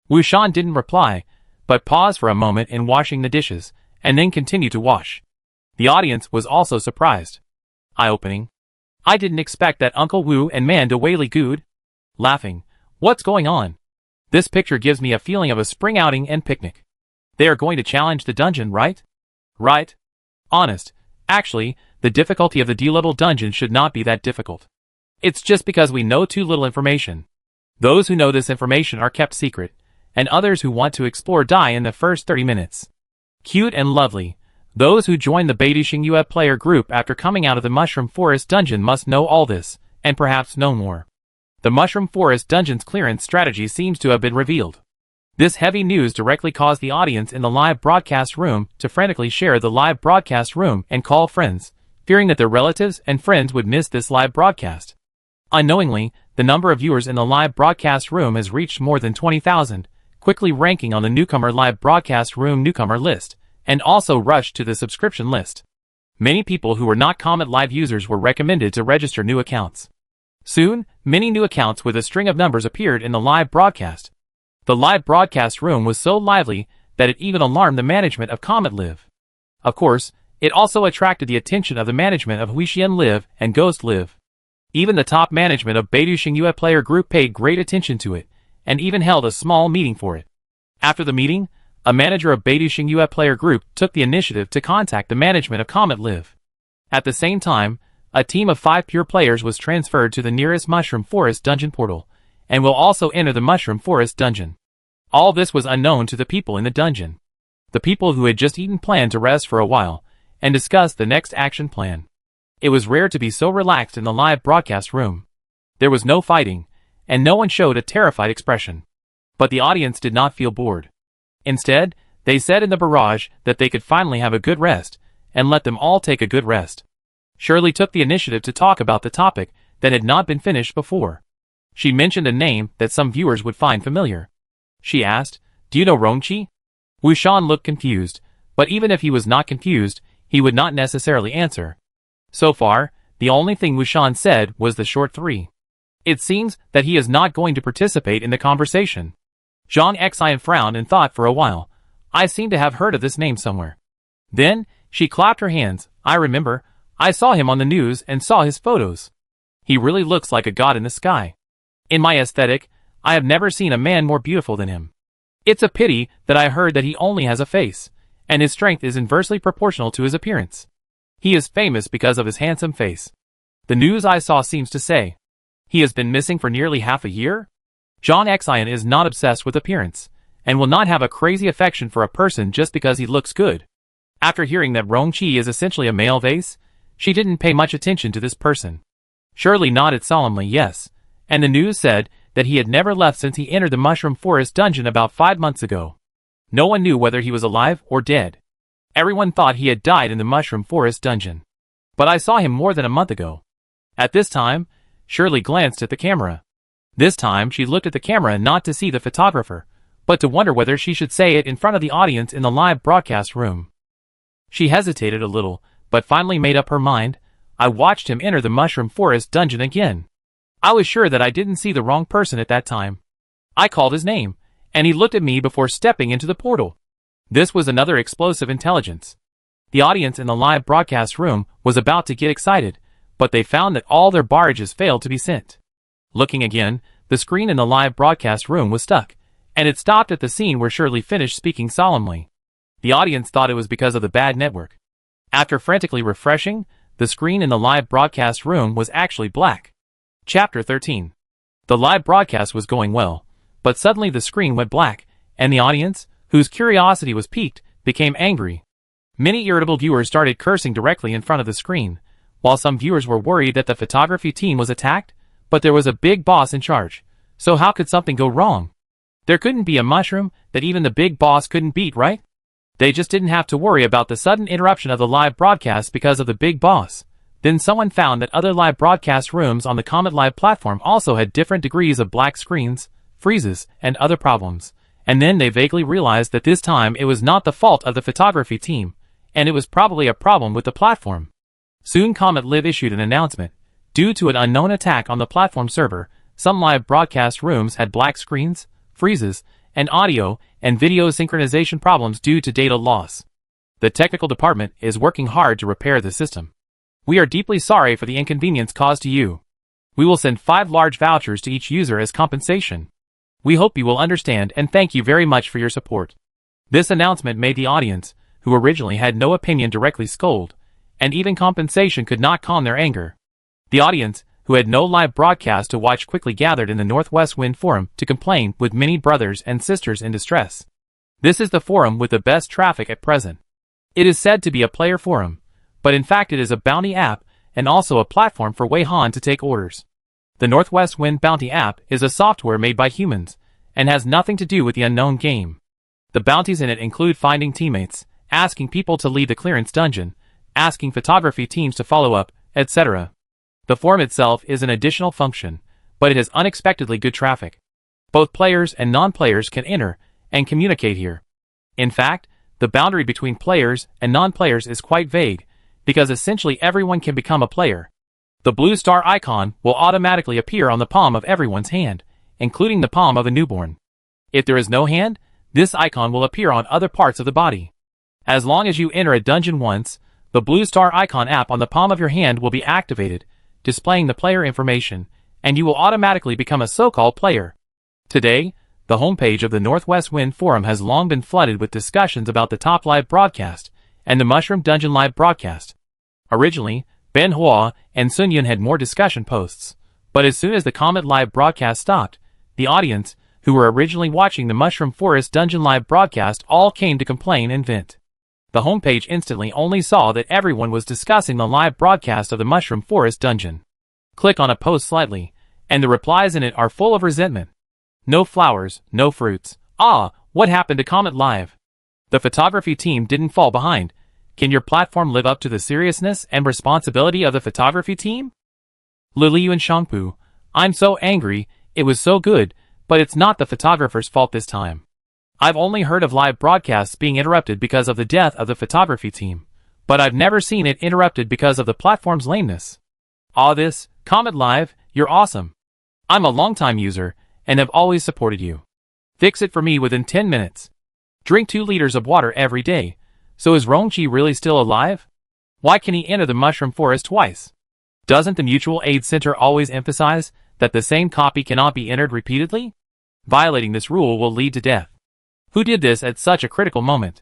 Wu Shan didn't reply, but paused for a moment in washing the dishes, and then continued to wash. The audience was also surprised. Eye-opening. "I didn't expect that Uncle Wu and Manda Whaley good." Laughing. "What's going on? This picture gives me a feeling of a spring outing and picnic. They are going to challenge the dungeon, right?" "Right. Honest. Actually, the difficulty of the D-level dungeon should not be that difficult. It's just because we know too little information. Those who know this information are kept secret, and others who want to explore die in the first 30 minutes. Cute and lovely. Those who join the Beidixing Yue player group after coming out of the Mushroom Forest dungeon must know all this, and perhaps know more. The Mushroom Forest dungeon's clearance strategy seems to have been revealed. This heavy news directly caused the audience in the live broadcast room to frantically share the live broadcast room and call friends, fearing that their relatives and friends would miss this live broadcast. Unknowingly, the number of viewers in the live broadcast room has reached more than 20,000, quickly ranking on the newcomer live broadcast room newcomer list, and also rushed to the subscription list. Many people who were not Comet Live users were recommended to register new accounts. Soon, many new accounts with a string of numbers appeared in the live broadcast. The live broadcast room was so lively that it even alarmed the management of Comet Live. Of course, it also attracted the attention of the management of Huixian Live and Ghost Live. Even the top management of Beidixing Yue player group paid great attention to it, and even held a small meeting for it. After the meeting, a manager of Beidixing Yue player group took the initiative to contact the management of Comet Live. At the same time, a team of 5 pure players was transferred to the nearest Mushroom Forest dungeon portal, and will also enter the Mushroom Forest dungeon. All this was unknown to the people in the dungeon. The people who had just eaten planned to rest for a while, and discuss the next action plan. It was rare to be so relaxed in the live broadcast room. There was no fighting, and no one showed a terrified expression. But the audience did not feel bored. Instead, They said in the barrage that they could finally have a good rest, and let them all take a good rest. Shirley took the initiative to talk about the topic that had not been finished before. She mentioned a name that some viewers would find familiar. She asked, "Do you know Rongqi?" Wei Han looked confused, but even if he was not confused, he would not necessarily answer. So far, the only thing Wei Han said was the short 3. It seems that he is not going to participate in the conversation. Zhang Xian frowned and thought for a while. I seem to have heard of this name somewhere. Then, she clapped her hands. I remember, I saw him on the news and saw his photos. He really looks like a god in the sky. In my aesthetic, I have never seen a man more beautiful than him. It's a pity that I heard that he only has a face, and his strength is inversely proportional to his appearance. He is famous because of his handsome face. The news I saw seems to say. He has been missing for nearly half a year? Zhang Xian is not obsessed with appearance, and will not have a crazy affection for a person just because he looks good. After hearing that Rongqi is essentially a male vase, she didn't pay much attention to this person. Shirley nodded solemnly yes, and the news said that he had never left since he entered the Mushroom Forest dungeon about 5 months ago. No one knew whether he was alive or dead. Everyone thought he had died in the Mushroom Forest dungeon. But I saw him more than a month ago. At this time, Shirley glanced at the camera. This time she looked at the camera not to see the photographer, but to wonder whether she should say it in front of the audience in the live broadcast room. She hesitated a little, but finally made up her mind. I watched him enter the Mushroom Forest dungeon again. I was sure that I didn't see the wrong person at that time. I called his name, and he looked at me before stepping into the portal. This was another explosive intelligence. The audience in the live broadcast room was about to get excited, but they found that all their barrages failed to be sent. Looking again, the screen in the live broadcast room was stuck, and it stopped at the scene where Shirley finished speaking solemnly. The audience thought it was because of the bad network. After frantically refreshing, the screen in the live broadcast room was actually black. Chapter 13. The live broadcast was going well, but suddenly the screen went black, and the audience, whose curiosity was piqued, became angry. Many irritable viewers started cursing directly in front of the screen, while some viewers were worried that the photography team was attacked, but there was a big boss in charge, so how could something go wrong? There couldn't be a mushroom that even the big boss couldn't beat, right? They just didn't have to worry about the sudden interruption of the live broadcast because of the big boss. Then someone found that other live broadcast rooms on the Comet Live platform also had different degrees of black screens, freezes, and other problems. And then they vaguely realized that this time it was not the fault of the photography team, and it was probably a problem with the platform. Soon Comet Live issued an announcement. Due to an unknown attack on the platform server, some live broadcast rooms had black screens, freezes, and audio and video synchronization problems due to data loss. The technical department is working hard to repair the system. We are deeply sorry for the inconvenience caused to you. We will send 5 large vouchers to each user as compensation. We hope you will understand and thank you very much for your support. This announcement made the audience, who originally had no opinion, directly scold, and even compensation could not calm their anger. The audience, who had no live broadcast to watch, quickly gathered in the Northwest Wind Forum to complain with many brothers and sisters in distress. This is the forum with the best traffic at present. It is said to be a player forum, but in fact it is a bounty app and also a platform for Wei Han to take orders. The Northwest Wind Bounty app is a software made by humans and has nothing to do with the unknown game. The bounties in it include finding teammates, asking people to leave the clearance dungeon, asking photography teams to follow up, etc. The forum itself is an additional function, but it has unexpectedly good traffic. Both players and non-players can enter and communicate here. In fact, the boundary between players and non-players is quite vague, because essentially everyone can become a player. The blue star icon will automatically appear on the palm of everyone's hand, including the palm of a newborn. If there is no hand, this icon will appear on other parts of the body. As long as you enter a dungeon once, the blue star icon app on the palm of your hand will be activated, displaying the player information, and you will automatically become a so-called player. Today, the homepage of the Northwest Wind Forum has long been flooded with discussions about the top live broadcast and the Mushroom Dungeon live broadcast. Originally, Ben Hua and Sun Yun had more discussion posts, but as soon as the Comet live broadcast stopped, the audience, who were originally watching the Mushroom Forest Dungeon live broadcast, all came to complain and vent. The homepage instantly only saw that everyone was discussing the live broadcast of the Mushroom Forest Dungeon. Click on a post slightly, and the replies in it are full of resentment. No flowers, no fruits. Ah, what happened to Comet Live? The photography team didn't fall behind. Can your platform live up to the seriousness and responsibility of the photography team? Liliu and Shangpu, I'm so angry, it was so good, but it's not the photographer's fault this time. I've only heard of live broadcasts being interrupted because of the death of the photography team, but I've never seen it interrupted because of the platform's lameness. This, Comet Live, you're awesome. I'm a longtime user, and have always supported you. Fix it for me within 10 minutes. Drink 2 liters of water every day. So is Rongqi really still alive? Why can he enter the mushroom forest twice? Doesn't the Mutual Aid Center always emphasize that the same copy cannot be entered repeatedly? Violating this rule will lead to death. Who did this at such a critical moment?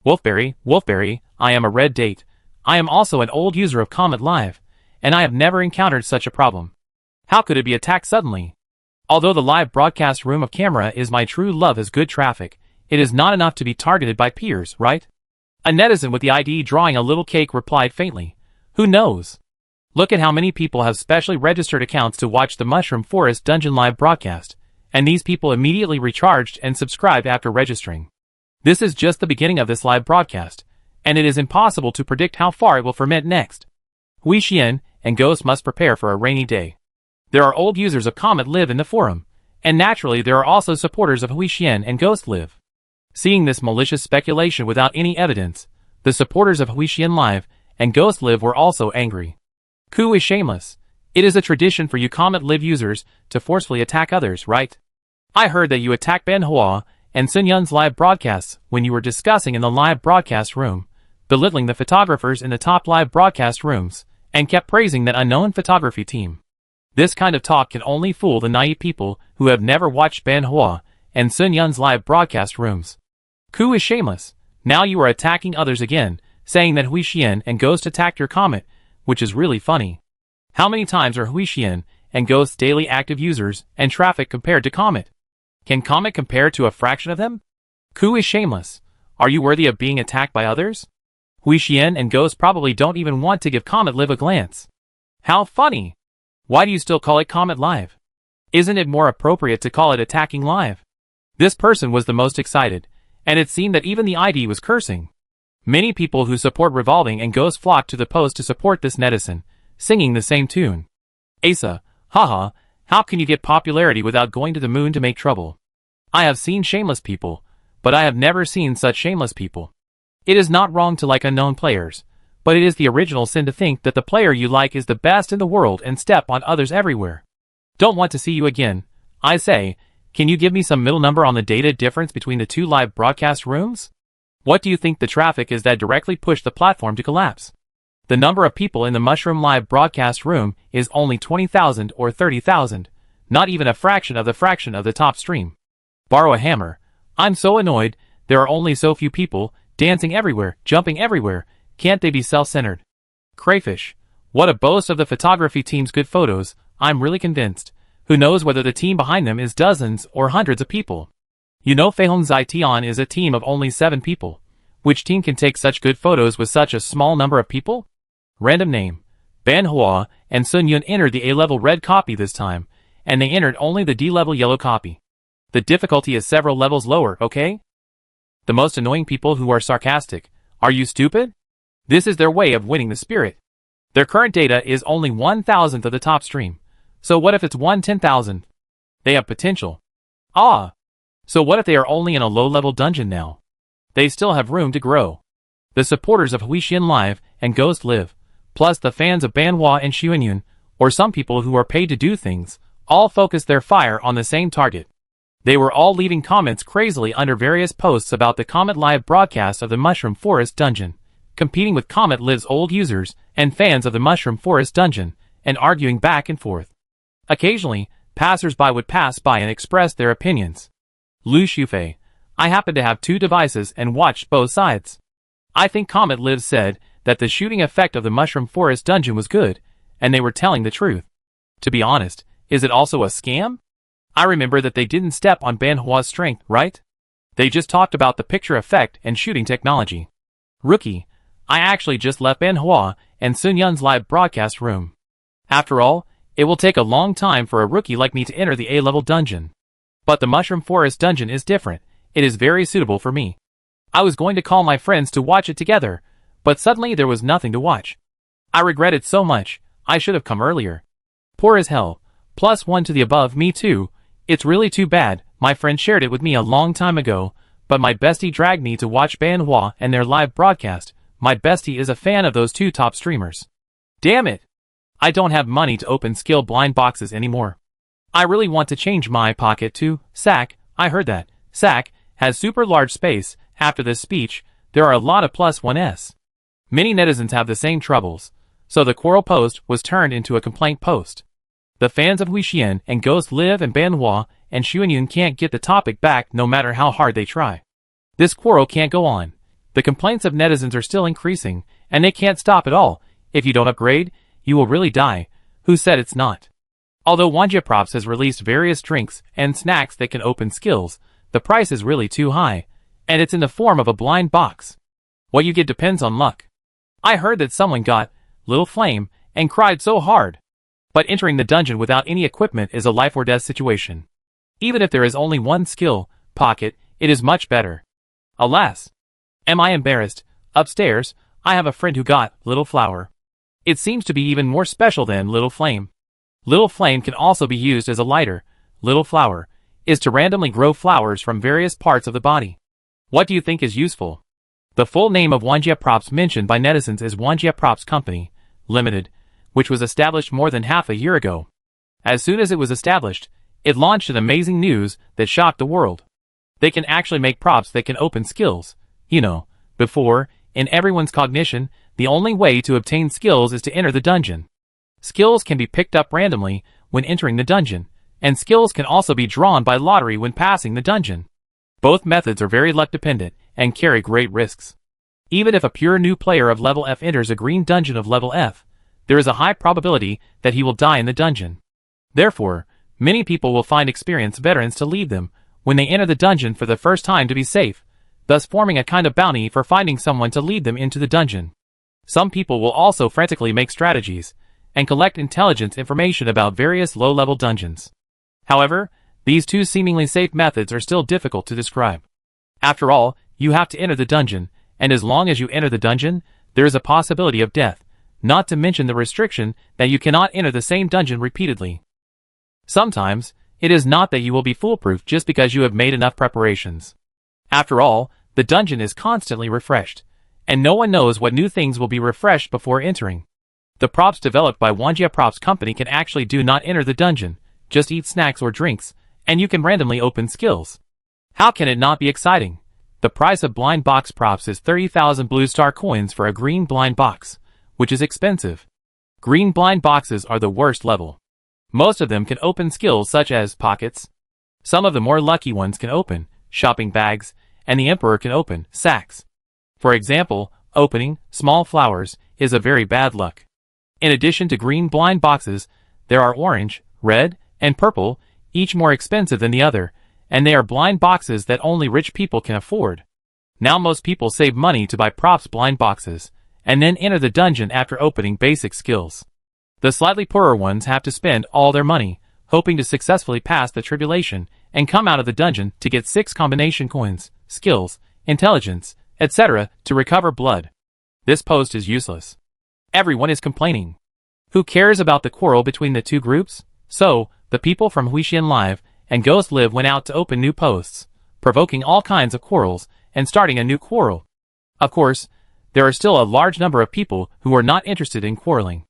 Wolfberry, I am a red date. I am also an old user of Comet Live, and I have never encountered such a problem. How could it be attacked suddenly? Although the live broadcast room of camera is my true love as good traffic, it is not enough to be targeted by peers, right? A netizen with the ID drawing a little cake replied faintly. Who knows? Look at how many people have specially registered accounts to watch the Mushroom Forest Dungeon live broadcast, and these people immediately recharged and subscribed after registering. This is just the beginning of this live broadcast, and it is impossible to predict how far it will ferment next. Hui Xian and Ghost must prepare for a rainy day. There are old users of Comet Live in the forum, and naturally there are also supporters of Hui Xian and Ghost Live. Seeing this malicious speculation without any evidence, the supporters of Hui Xian Live and Ghost Live were also angry. Ku is shameless. It is a tradition for you Comet Live users to forcefully attack others, right? I heard that you attacked Ben Hua and Sun Yun's live broadcasts when you were discussing in the live broadcast room, belittling the photographers in the top live broadcast rooms, and kept praising that unknown photography team. This kind of talk can only fool the naive people who have never watched Ben Hua and Sun Yun's live broadcast rooms. Ku is shameless. Now you are attacking others again, saying that Hui Xian and Ghost attacked your Comet, which is really funny. How many times are Hui Xian and Ghost's daily active users and traffic compared to Comet? Can Comet compare to a fraction of them? Ku is shameless. Are you worthy of being attacked by others? Hui Xian and Ghost probably don't even want to give Comet Live a glance. How funny! Why do you still call it Comet Live? Isn't it more appropriate to call it Attacking Live? This person was the most excited, and it seemed that even the ID was cursing. Many people who support Revolving and Ghost flocked to the post to support this netizen, singing the same tune. Asa, haha, how can you get popularity without going to the moon to make trouble? I have seen shameless people, but I have never seen such shameless people. It is not wrong to like unknown players, but it is the original sin to think that the player you like is the best in the world and step on others everywhere. Don't want to see you again. I say, can you give me some middle number on the data difference between the 2 live broadcast rooms? What do you think the traffic is that directly pushed the platform to collapse? The number of people in the Mushroom Live broadcast room is only 20,000 or 30,000, not even a fraction of the top stream. Borrow a hammer. I'm so annoyed, there are only so few people, dancing everywhere, jumping everywhere. Can't they be self-centered? Crayfish. What a boast of the photography team's good photos, I'm really convinced. Who knows whether the team behind them is dozens or hundreds of people. You know Feihong Zaijian is a team of only 7 people. Which team can take such good photos with such a small number of people? Random name. Ben Hua and Sun Yun entered the A-level red copy this time, and they entered only the D-level yellow copy. The difficulty is several levels lower, okay? The most annoying people who are sarcastic. Are you stupid? This is their way of winning the spirit. Their current data is only 1,000th of the top stream. So what if it's 1/10,000? They have potential. So what if they are only in a low-level dungeon now? They still have room to grow. The supporters of Hui Xian Live and Ghost Live, plus the fans of Banhua and Xuanyun, or some people who are paid to do things, all focus their fire on the same target. They were all leaving comments crazily under various posts about the Comet Live broadcast of the Mushroom Forest Dungeon, competing with Comet Live's old users and fans of the Mushroom Forest Dungeon, and arguing back and forth. Occasionally, passers-by would pass by and express their opinions. Lu Shufei. I happened to have 2 devices and watched both sides. I think Comet Live said that the shooting effect of the Mushroom Forest Dungeon was good, and they were telling the truth. To be honest, is it also a scam? I remember that they didn't step on Banhua's strength, right? They just talked about the picture effect and shooting technology. Rookie. I actually just left Banhua and Sun Yun's live broadcast room. After all, it will take a long time for a rookie like me to enter the A-level dungeon. But the Mushroom Forest Dungeon is different. It is very suitable for me. I was going to call my friends to watch it together, but suddenly there was nothing to watch. I regret it so much. I should have come earlier. Poor as hell. +1 to the above, me too. It's really too bad. My friend shared it with me a long time ago, but my bestie dragged me to watch Banhua and their live broadcast. My bestie is a fan of those two top streamers. Damn it! I don't have money to open skill blind boxes anymore. I really want to change my pocket to sack. I heard that sack has super large space. After this speech, there are a lot of +1s. Many netizens have the same troubles, so the quarrel post was turned into a complaint post. The fans of Huixian and Ghost Live and Banhua and Xuanyun can't get the topic back no matter how hard they try. This quarrel can't go on. The complaints of netizens are still increasing, and they can't stop at all. If you don't upgrade, you will really die. Who said it's not? Although Wanjia Props has released various drinks and snacks that can open skills, the price is really too high, and it's in the form of a blind box. What you get depends on luck. I heard that someone got Little Flame and cried so hard. But entering the dungeon without any equipment is a life or death situation. Even if there is only one skill pocket, it is much better. Alas! Am I embarrassed? Upstairs, I have a friend who got Little Flower. It seems to be even more special than Little Flame. Little Flame can also be used as a lighter. Little Flower is to randomly grow flowers from various parts of the body. What do you think is useful? The full name of Wanjia Props mentioned by netizens is Wanjia Props Company, Limited, which was established more than half a year ago. As soon as it was established, it launched an amazing news that shocked the world. They can actually make props that can open skills. Before, in everyone's cognition, the only way to obtain skills is to enter the dungeon. Skills can be picked up randomly when entering the dungeon, and skills can also be drawn by lottery when passing the dungeon. Both methods are very luck dependent and carry great risks. Even if a pure new player of level F enters a green dungeon of level F, there is a high probability that he will die in the dungeon. Therefore, many people will find experienced veterans to lead them when they enter the dungeon for the first time to be safe, thus forming a kind of bounty for finding someone to lead them into the dungeon. Some people will also frantically make strategies and collect intelligence information about various low-level dungeons. However, these two seemingly safe methods are still difficult to describe. After all, you have to enter the dungeon, and as long as you enter the dungeon, there is a possibility of death, not to mention the restriction that you cannot enter the same dungeon repeatedly. Sometimes, it is not that you will be foolproof just because you have made enough preparations. After all, the dungeon is constantly refreshed, and no one knows what new things will be refreshed before entering. The props developed by Wanjia Props Company can actually do not enter the dungeon, just eat snacks or drinks, and you can randomly open skills. How can it not be exciting? The price of blind box props is 30,000 blue star coins for a green blind box, which is expensive. Green blind boxes are the worst level. Most of them can open skills such as pockets. Some of the more lucky ones can open shopping bags, and the Emperor can open sacks. For example, opening small flowers is a very bad luck. In addition to green blind boxes, there are orange, red, and purple, each more expensive than the other, and they are blind boxes that only rich people can afford. Now most people save money to buy props blind boxes, and then enter the dungeon after opening basic skills. The slightly poorer ones have to spend all their money, hoping to successfully pass the tribulation and come out of the dungeon to get 6 combination coins, skills, intelligence, etc. to recover blood. This post is useless. Everyone is complaining. Who cares about the quarrel between the two groups? So, the people from Huixian Live and Ghost Live went out to open new posts, provoking all kinds of quarrels and starting a new quarrel. Of course, there are still a large number of people who are not interested in quarreling.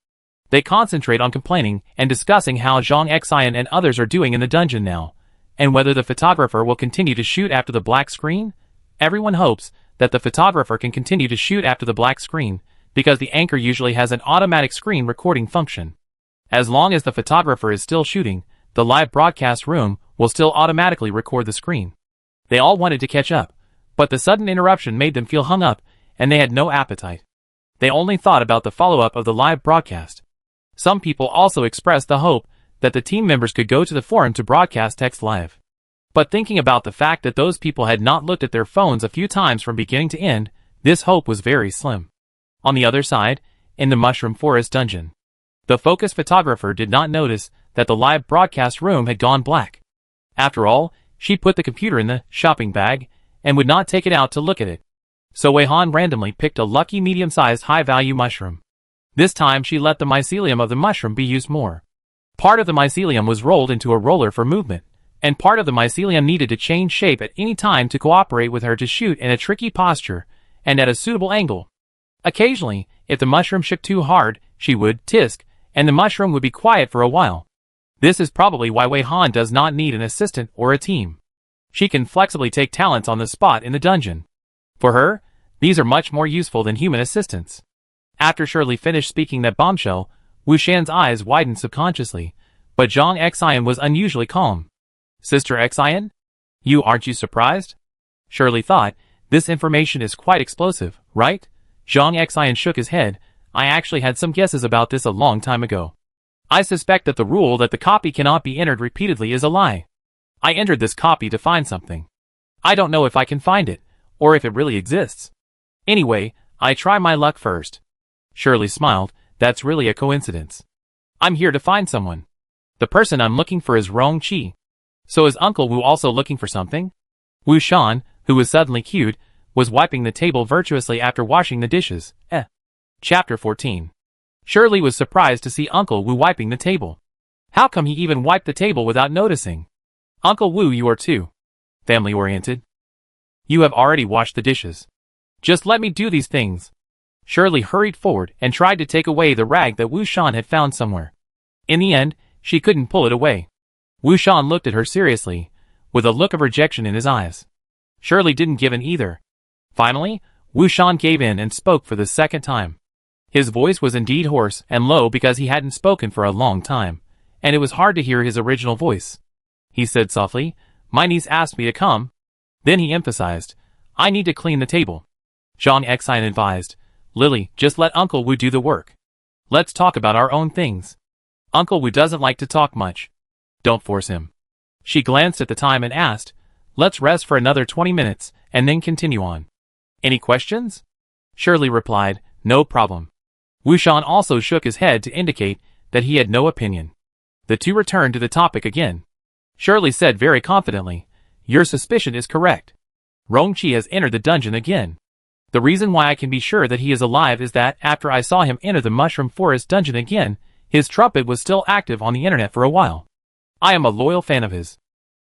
They concentrate on complaining and discussing how Zhang Xian and others are doing in the dungeon now, and whether the photographer will continue to shoot after the black screen. Everyone hopes that the photographer can continue to shoot after the black screen, because the anchor usually has an automatic screen recording function. As long as the photographer is still shooting, the live broadcast room will still automatically record the screen. They all wanted to catch up, but the sudden interruption made them feel hung up, and they had no appetite. They only thought about the follow-up of the live broadcast. Some people also expressed the hope that the team members could go to the forum to broadcast text live. But thinking about the fact that those people had not looked at their phones a few times from beginning to end, this hope was very slim. On the other side, in the Mushroom Forest dungeon, the focus photographer did not notice that the live broadcast room had gone black. After all, she put the computer in the shopping bag and would not take it out to look at it. So Wei Han randomly picked a lucky medium-sized high-value mushroom. This time she let the mycelium of the mushroom be used more. Part of the mycelium was rolled into a roller for movement, and part of the mycelium needed to change shape at any time to cooperate with her to shoot in a tricky posture and at a suitable angle. Occasionally, if the mushroom shook too hard, she would tisk, and the mushroom would be quiet for a while. This is probably why Wei Han does not need an assistant or a team. She can flexibly take talents on the spot in the dungeon. For her, these are much more useful than human assistants. After Shirley finished speaking that bombshell, Wu Shan's eyes widened subconsciously, but Zhang Xian was unusually calm. Sister Xian? Aren't you surprised? Shirley thought, this information is quite explosive, right? Zhang Xian shook his head. I actually had some guesses about this a long time ago. I suspect that the rule that the copy cannot be entered repeatedly is a lie. I entered this copy to find something. I don't know if I can find it, or if it really exists. Anyway, I try my luck first. Shirley smiled. That's really a coincidence. I'm here to find someone. The person I'm looking for is Rong Qi. So is Uncle Wu also looking for something? Wu Shan, who was suddenly cued, was wiping the table virtuously after washing the dishes. Chapter 14. Shirley was surprised to see Uncle Wu wiping the table. How come he even wiped the table without noticing? Uncle Wu, you are too family-oriented. You have already washed the dishes. Just let me do these things. Shirley hurried forward and tried to take away the rag that Wu Shan had found somewhere. In the end, she couldn't pull it away. Wu Shan looked at her seriously, with a look of rejection in his eyes. Shirley didn't give in either. Finally, Wu Shan gave in and spoke for the second time. His voice was indeed hoarse and low because he hadn't spoken for a long time, and it was hard to hear his original voice. He said softly, "My niece asked me to come." Then he emphasized, "I need to clean the table." Zhang Xian advised, "Lily, just let Uncle Wu do the work. Let's talk about our own things. Uncle Wu doesn't like to talk much. Don't force him." She glanced at the time and asked, "Let's rest for another 20 minutes, and then continue on. Any questions?" Shirley replied, "No problem." Wu Shan also shook his head to indicate that he had no opinion. The two returned to the topic again. Shirley said very confidently, "Your suspicion is correct. Rong Qi has entered the dungeon again. The reason why I can be sure that he is alive is that after I saw him enter the Mushroom Forest dungeon again, his trumpet was still active on the internet for a while. I am a loyal fan of his.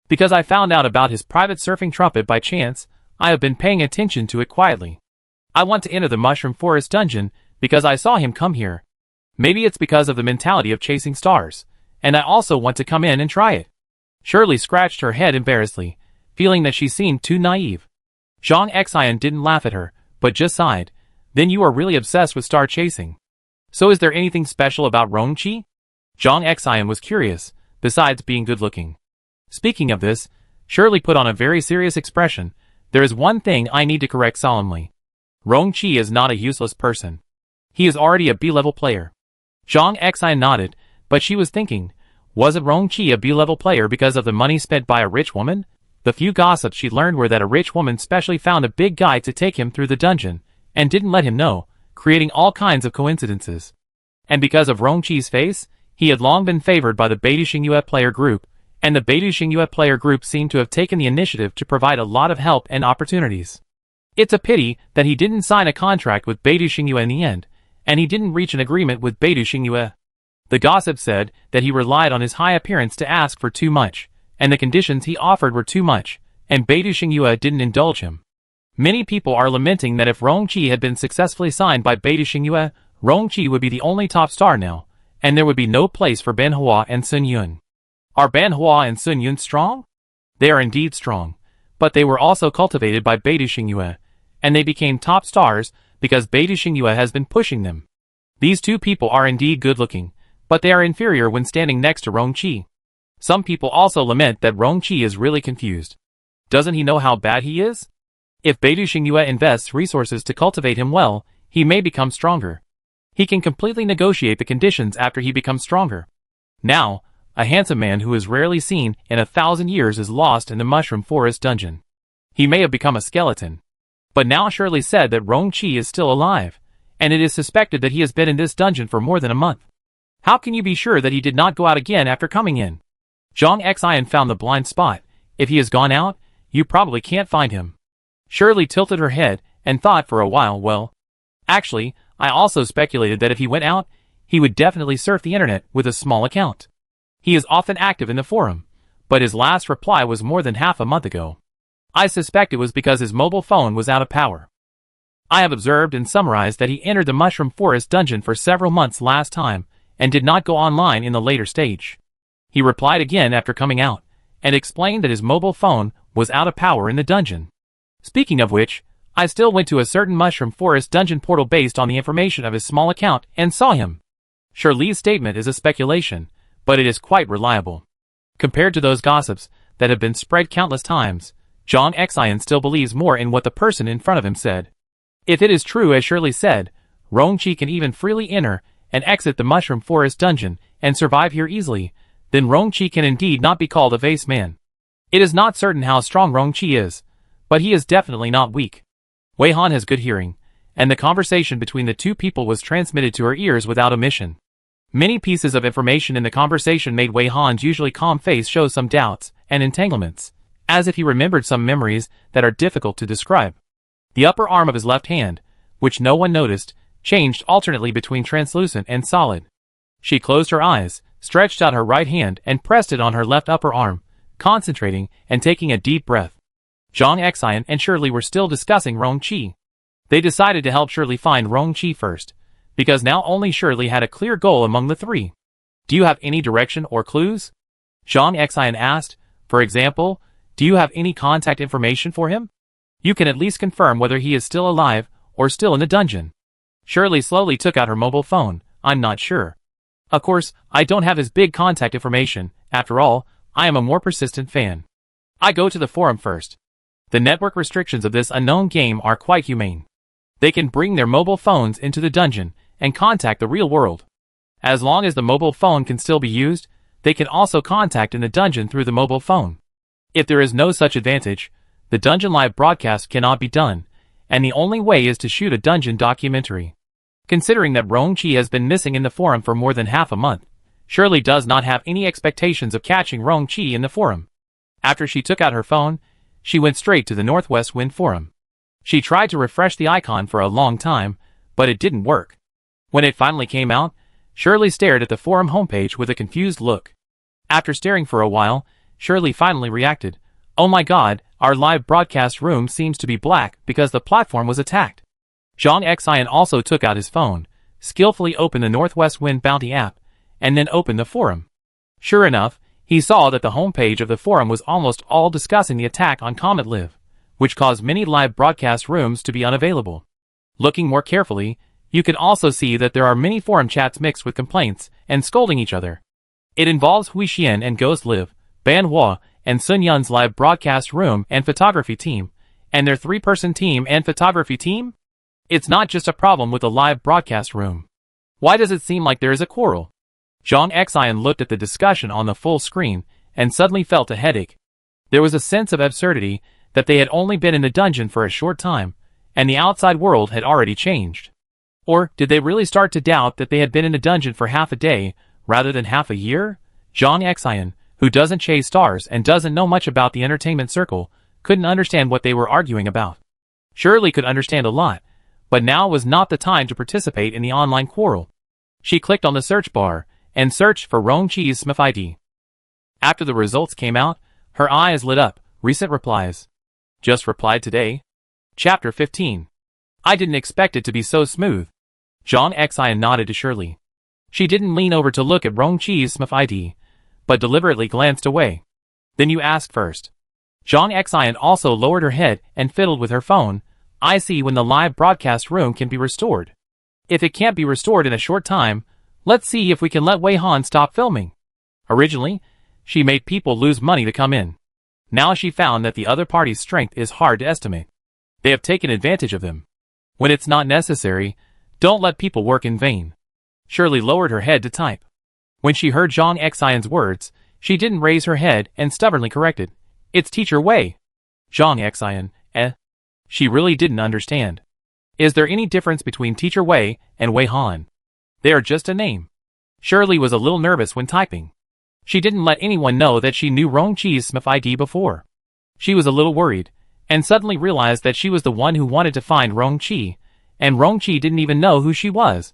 Because I found out about his private surfing trumpet by chance, I have been paying attention to it quietly. I want to enter the Mushroom Forest dungeon because I saw him come here. Maybe it's because of the mentality of chasing stars, and I also want to come in and try it." Shirley scratched her head embarrassedly, feeling that she seemed too naive. Zhang Xian didn't laugh at her, but just sighed. "Then you are really obsessed with star chasing. So is there anything special about Rong Qi?" Zhang Xian was curious, besides being good-looking. Speaking of this, Shirley put on a very serious expression. "There is one thing I need to correct solemnly. Rong Qi is not a useless person. He is already a B-level player." Zhang Xian nodded, but she was thinking, wasn't Rong Qi a B-level player because of the money spent by a rich woman? The few gossips she learned were that a rich woman specially found a big guy to take him through the dungeon, and didn't let him know, creating all kinds of coincidences. And because of Rong Qi's face, he had long been favored by the Beidou Xingyue player group, and the Beidou Xingyue player group seemed to have taken the initiative to provide a lot of help and opportunities. It's a pity that he didn't sign a contract with Beidou Xingyue in the end, and he didn't reach an agreement with Beidou Xingyue. The gossip said that he relied on his high appearance to ask for too much, and the conditions he offered were too much, and Beidou Xingyue didn't indulge him. Many people are lamenting that if Rong Qi had been successfully signed by Beidou Xingyue, Rong Qi would be the only top star now, and there would be no place for Ban Hua and Sun Yun. Are Ban Hua and Sun Yun strong? They are indeed strong, but they were also cultivated by Beidou Xingyue, and they became top stars because Beidou Xingyue has been pushing them. These two people are indeed good-looking, but they are inferior when standing next to Rong Qi. Some people also lament that Rong Qi is really confused. Doesn't he know how bad he is? If Beidou Xingyue invests resources to cultivate him well, he may become stronger. He can completely negotiate the conditions after he becomes stronger. Now, a handsome man who is rarely seen in 1,000 years is lost in the Mushroom Forest dungeon. He may have become a skeleton. But now Shirley said that Rong Qi is still alive, and it is suspected that he has been in this dungeon for more than a month. How can you be sure that he did not go out again after coming in? Zhang Xian found the blind spot. If he has gone out, you probably can't find him. Shirley tilted her head and thought for a while, well, actually, I also speculated that if he went out, he would definitely surf the internet with a small account. He is often active in the forum, but his last reply was more than half a month ago. I suspect it was because his mobile phone was out of power. I have observed and summarized that he entered the Mushroom Forest dungeon for several months last time, and did not go online in the later stage. He replied again after coming out, and explained that his mobile phone was out of power in the dungeon. Speaking of which, I still went to a certain Mushroom Forest dungeon portal based on the information of his small account and saw him. Shirley's statement is a speculation, but it is quite reliable. Compared to those gossips that have been spread countless times, John Xian still believes more in what the person in front of him said. If it is true as Shirley said, Rongqi can even freely enter and exit the Mushroom Forest dungeon and survive here easily, then Rongqi can indeed not be called a vase man. It is not certain how strong Rongqi is, but he is definitely not weak. Wei Han has good hearing, and the conversation between the two people was transmitted to her ears without omission. Many pieces of information in the conversation made Wei Han's usually calm face show some doubts and entanglements, as if he remembered some memories that are difficult to describe. The upper arm of his left hand, which no one noticed, changed alternately between translucent and solid. She closed her eyes, stretched out her right hand and pressed it on her left upper arm, concentrating and taking a deep breath. Zhang Xian and Shirley were still discussing Rongqi. They decided to help Shirley find Rongqi first, because now only Shirley had a clear goal among the three. Do you have any direction or clues? Zhang Xian asked. For example, do you have any contact information for him? You can at least confirm whether he is still alive or still in the dungeon. Shirley slowly took out her mobile phone. I'm not sure. Of course, I don't have his big contact information. After all, I am a more persistent fan. I go to the forum first. The network restrictions of this unknown game are quite humane. They can bring their mobile phones into the dungeon and contact the real world. As long as the mobile phone can still be used, they can also contact in the dungeon through the mobile phone. If there is no such advantage, the dungeon live broadcast cannot be done, and the only way is to shoot a dungeon documentary. Considering that Rongqi has been missing in the forum for more than half a month, Shirley does not have any expectations of catching Rongqi in the forum. After she took out her phone, she went straight to the Northwest Wind forum. She tried to refresh the icon for a long time, but it didn't work. When it finally came out, Shirley stared at the forum homepage with a confused look. After staring for a while, Shirley finally reacted. Oh my god, our live broadcast room seems to be black because the platform was attacked. Zhang Xian also took out his phone, skillfully opened the Northwest Wind Bounty app, and then opened the forum. Sure enough, he saw that the homepage of the forum was almost all discussing the attack on Comet Live, which caused many live broadcast rooms to be unavailable. Looking more carefully, you can also see that there are many forum chats mixed with complaints and scolding each other. It involves Hui Xian and Ghost Live, Ban Hua, and Sun Yun's live broadcast room and photography team, and their 3-person team and photography team? It's not just a problem with the live broadcast room. Why does it seem like there is a quarrel? Zhang Xian looked at the discussion on the full screen and suddenly felt a headache. There was a sense of absurdity that they had only been in the dungeon for a short time, and the outside world had already changed. Or did they really start to doubt that they had been in the dungeon for half a day, rather than half a year? Zhang Xian, who doesn't chase stars and doesn't know much about the entertainment circle, couldn't understand what they were arguing about. Shirley could understand a lot, but now was not the time to participate in the online quarrel. She clicked on the search bar and searched for Rongqi's SMF ID. After the results came out, her eyes lit up. Recent replies. Just replied today. Chapter 15. I didn't expect it to be so smooth. Zhang Xian nodded to Shirley. She didn't lean over to look at Rongqi's SMF ID, but deliberately glanced away. Then you ask first. Zhang Xian also lowered her head and fiddled with her phone. I see when the live broadcast room can be restored. If it can't be restored in a short time, let's see if we can let Wei Han stop filming. Originally, she made people lose money to come in. Now she found that the other party's strength is hard to estimate. They have taken advantage of them. When it's not necessary, don't let people work in vain. Shirley lowered her head to type. When she heard Zhang Xian's words, she didn't raise her head and stubbornly corrected. It's Teacher Wei. Zhang Xian, She really didn't understand. Is there any difference between Teacher Wei and Wei Han? They are just a name. Shirley was a little nervous when typing. She didn't let anyone know that she knew Rongqi's SMF ID before. She was a little worried, and suddenly realized that she was the one who wanted to find Rong-chi, and Rong-chi didn't even know who she was.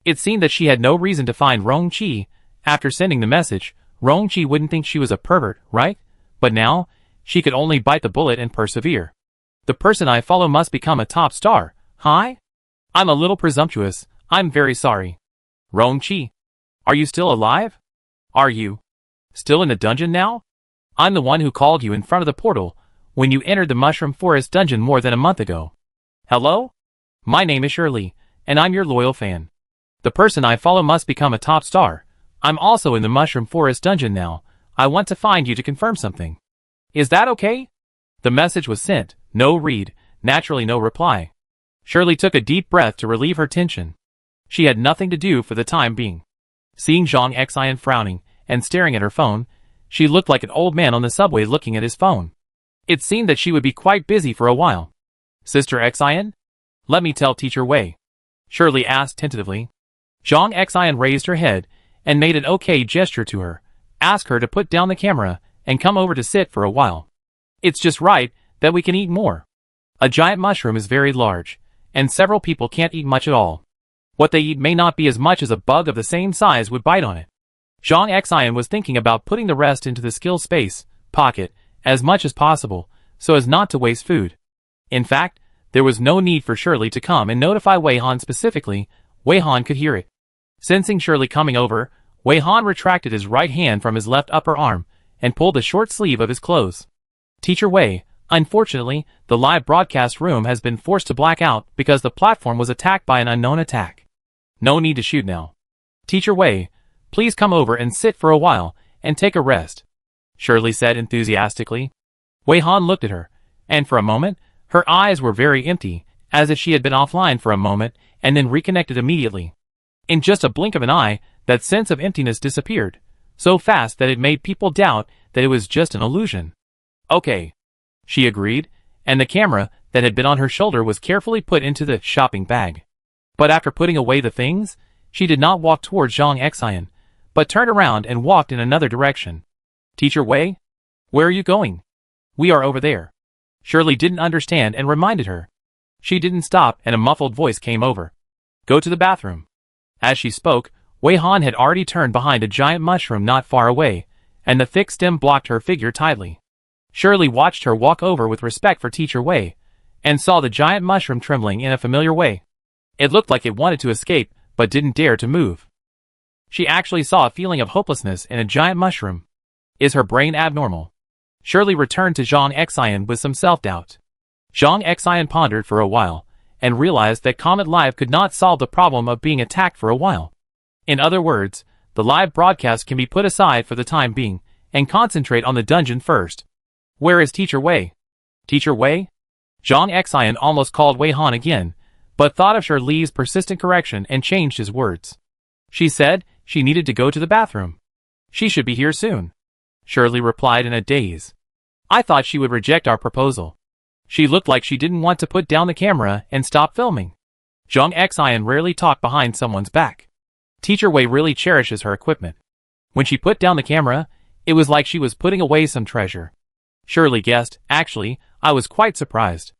It seemed that she had no reason to find Rong-chi. After sending the message, Rong-chi wouldn't think she was a pervert, right? But now, she could only bite the bullet and persevere. The person I follow must become a top star. Hi? I'm a little presumptuous. I'm very sorry. Rong-chi. Are you still alive? Are you still in the dungeon now? I'm the one who called you in front of the portal when you entered the Mushroom Forest dungeon more than a month ago. Hello? My name is Shirley, and I'm your loyal fan. The person I follow must become a top star. I'm also in the Mushroom Forest dungeon now. I want to find you to confirm something. Is that okay? The message was sent. No read. Naturally no reply. Shirley took a deep breath to relieve her tension. She had nothing to do for the time being. Seeing Zhang Xian frowning and staring at her phone, she looked like an old man on the subway looking at his phone. It seemed that she would be quite busy for a while. Sister Xian? Let me tell Teacher Wei. Shirley asked tentatively. Zhang Xian raised her head and made an okay gesture to her. Ask her to put down the camera and come over to sit for a while. It's just right that we can eat more. A giant mushroom is very large, and several people can't eat much at all. What they eat may not be as much as a bug of the same size would bite on it. Zhang Xian was thinking about putting the rest into the skill space pocket as much as possible, so as not to waste food. In fact, there was no need for Shirley to come and notify Wei Han specifically. Wei Han could hear it. Sensing Shirley coming over, Wei Han retracted his right hand from his left upper arm and pulled the short sleeve of his clothes. Teacher Wei, unfortunately, the live broadcast room has been forced to black out because the platform was attacked by an unknown attack. No need to shoot now. Teacher Wei, please come over and sit for a while and take a rest, Shirley said enthusiastically. Wei Han looked at her, and for a moment, her eyes were very empty, as if she had been offline for a moment and then reconnected immediately. In just a blink of an eye, that sense of emptiness disappeared, so fast that it made people doubt that it was just an illusion. Okay, she agreed, and the camera that had been on her shoulder was carefully put into the shopping bag. But after putting away the things, she did not walk towards Zhang Xian, but turned around and walked in another direction. Teacher Wei? Where are you going? We are over there. Shirley didn't understand and reminded her. She didn't stop and a muffled voice came over. Go to the bathroom. As she spoke, Wei Han had already turned behind a giant mushroom not far away, and the thick stem blocked her figure tightly. Shirley watched her walk over with respect for Teacher Wei, and saw the giant mushroom trembling in a familiar way. It looked like it wanted to escape, but didn't dare to move. She actually saw a feeling of hopelessness in a giant mushroom. Is her brain abnormal? Shirley returned to Zhang Xian with some self-doubt. Zhang Xian pondered for a while, and realized that Comet Live could not solve the problem of being attacked for a while. In other words, the live broadcast can be put aside for the time being, and concentrate on the dungeon first. Where is Teacher Wei? Teacher Wei? Zhang Xian almost called Wei Han again, but thought of Shirley's persistent correction and changed his words. She said she needed to go to the bathroom. She should be here soon. Shirley replied in a daze. I thought she would reject our proposal. She looked like she didn't want to put down the camera and stop filming. Zhang Xian rarely talked behind someone's back. Teacher Wei really cherishes her equipment. When she put down the camera, it was like she was putting away some treasure. Shirley guessed. Actually, I was quite surprised.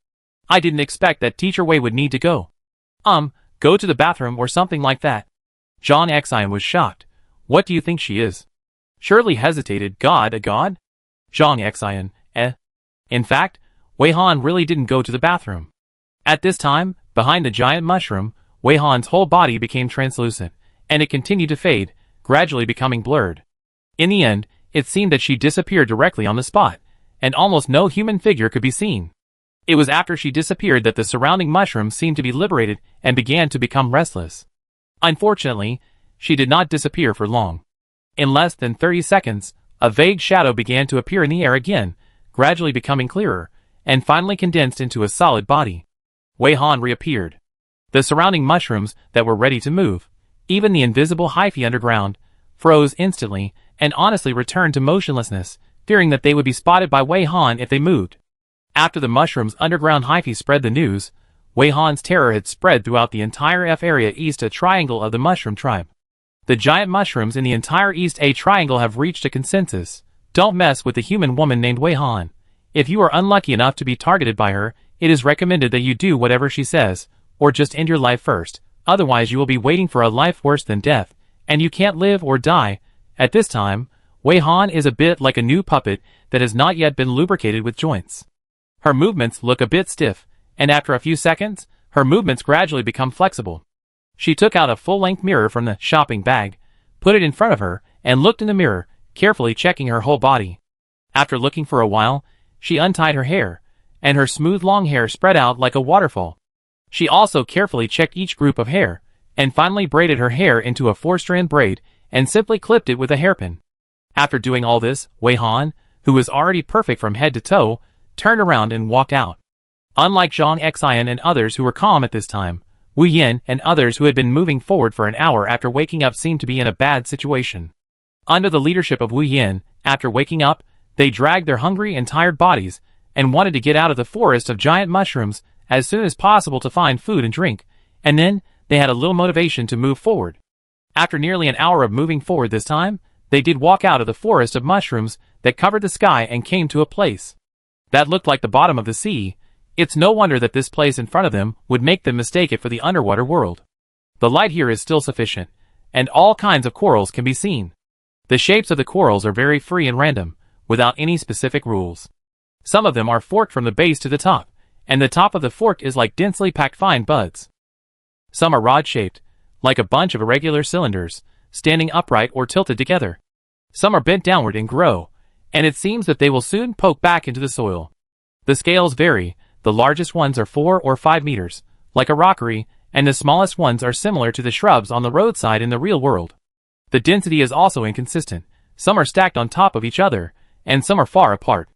I didn't expect that Teacher Wei would need to go. Go to the bathroom or something like that. Zhang Xian was shocked. What do you think she is? Shirley hesitated. God, a god? Zhang Xian, In fact, Wei Han really didn't go to the bathroom. At this time, behind the giant mushroom, Wei Han's whole body became translucent, and it continued to fade, gradually becoming blurred. In the end, it seemed that she disappeared directly on the spot, and almost no human figure could be seen. It was after she disappeared that the surrounding mushrooms seemed to be liberated and began to become restless. Unfortunately, she did not disappear for long. In less than 30 seconds, a vague shadow began to appear in the air again, gradually becoming clearer, and finally condensed into a solid body. Wei Han reappeared. The surrounding mushrooms that were ready to move, even the invisible hyphae underground, froze instantly and honestly returned to motionlessness, fearing that they would be spotted by Wei Han if they moved. After the mushroom's underground hyphae spread the news, Wei Han's terror had spread throughout the entire F area east a triangle of the mushroom tribe. The giant mushrooms in the entire East A triangle have reached a consensus. Don't mess with the human woman named Wei Han. If you are unlucky enough to be targeted by her, it is recommended that you do whatever she says, or just end your life first, otherwise you will be waiting for a life worse than death, and you can't live or die. At this time, Wei Han is a bit like a new puppet that has not yet been lubricated with joints. Her movements look a bit stiff, and after a few seconds, her movements gradually become flexible. She took out a full-length mirror from the shopping bag, put it in front of her, and looked in the mirror, carefully checking her whole body. After looking for a while, she untied her hair, and her smooth long hair spread out like a waterfall. She also carefully checked each group of hair, and finally braided her hair into a 4-strand braid, and simply clipped it with a hairpin. After doing all this, Wei Han, who was already perfect from head to toe, turned around and walked out. Unlike Zhang Xian and others who were calm at this time, Wu Yin and others who had been moving forward for an hour after waking up seemed to be in a bad situation. Under the leadership of Wu Yin, after waking up, they dragged their hungry and tired bodies, and wanted to get out of the forest of giant mushrooms as soon as possible to find food and drink, and then they had a little motivation to move forward. After nearly an hour of moving forward this time, they did walk out of the forest of mushrooms that covered the sky and came to a place that looked like the bottom of the sea. It's no wonder that this place in front of them would make them mistake it for the underwater world. The light here is still sufficient, and all kinds of corals can be seen. The shapes of the corals are very free and random, without any specific rules. Some of them are forked from the base to the top, and the top of the fork is like densely packed fine buds. Some are rod-shaped, like a bunch of irregular cylinders, standing upright or tilted together. Some are bent downward and grow, and it seems that they will soon poke back into the soil. The scales vary. The largest ones are 4 or 5 meters, like a rockery, and the smallest ones are similar to the shrubs on the roadside in the real world. The density is also inconsistent. Some are stacked on top of each other, and some are far apart.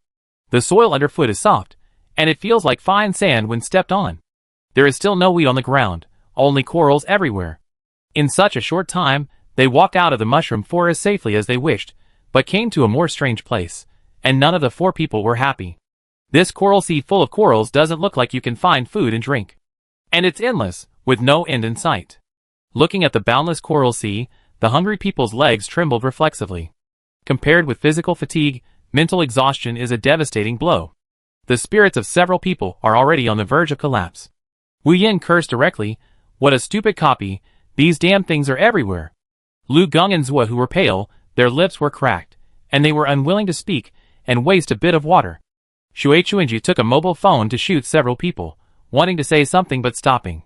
The soil underfoot is soft, and it feels like fine sand when stepped on. There is still no weed on the ground, only corals everywhere. In such a short time, they walked out of the mushroom forest safely as they wished, but came to a more strange place, and none of the 4 people were happy. This coral sea full of corals doesn't look like you can find food and drink. And it's endless, with no end in sight. Looking at the boundless coral sea, the hungry people's legs trembled reflexively. Compared with physical fatigue, mental exhaustion is a devastating blow. The spirits of several people are already on the verge of collapse. Wu Yin cursed directly. What a stupid copy, these damn things are everywhere. Lu Geng and Zhua, who were pale, their lips were cracked, and they were unwilling to speak and waste a bit of water. Shui Chuanji took a mobile phone to shoot several people, wanting to say something but stopping.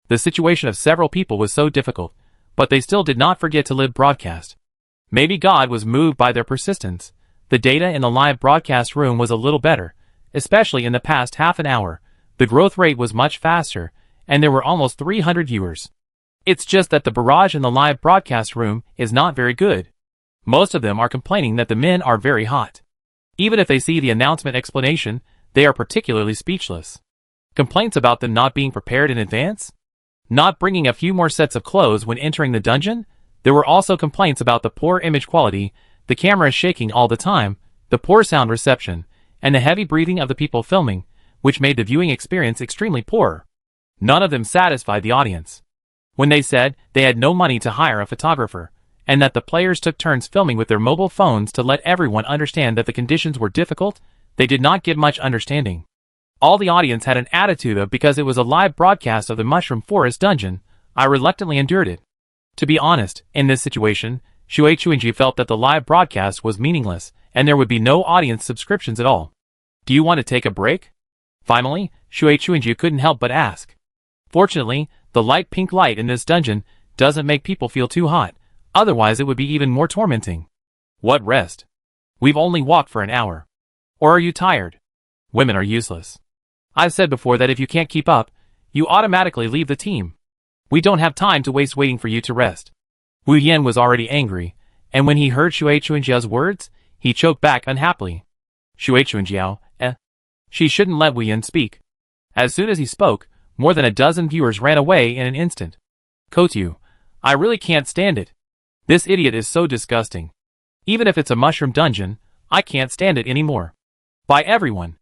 The situation of several people was so difficult, but they still did not forget to live broadcast. Maybe God was moved by their persistence. The data in the live broadcast room was a little better, especially in the past half an hour. The growth rate was much faster, and there were almost 300 viewers. It's just that the barrage in the live broadcast room is not very good. Most of them are complaining that the men are very hot. Even if they see the announcement explanation, they are particularly speechless. Complaints about them not being prepared in advance? Not bringing a few more sets of clothes when entering the dungeon? There were also complaints about the poor image quality, the camera shaking all the time, the poor sound reception, and the heavy breathing of the people filming, which made the viewing experience extremely poor. None of them satisfied the audience. When they said they had no money to hire a photographer, and that the players took turns filming with their mobile phones to let everyone understand that the conditions were difficult, they did not get much understanding. All the audience had an attitude of because it was a live broadcast of the Mushroom Forest dungeon, I reluctantly endured it. To be honest, in this situation, Shui Chuanji felt that the live broadcast was meaningless, and there would be no audience subscriptions at all. Do you want to take a break? Finally, Shui Chuanji couldn't help but ask. Fortunately, the light pink light in this dungeon doesn't make people feel too hot. Otherwise it would be even more tormenting. What rest? We've only walked for an hour. Or are you tired? Women are useless. I've said before that if you can't keep up, you automatically leave the team. We don't have time to waste waiting for you to rest. Wu Yin was already angry, and when he heard Shui Chuanjiao's words, he choked back unhappily. Shui Chuanjiao, She shouldn't let Wu Yin speak. As soon as he spoke, more than a dozen viewers ran away in an instant. Kotu, I really can't stand it. This idiot is so disgusting. Even if it's a mushroom dungeon, I can't stand it anymore. Bye everyone.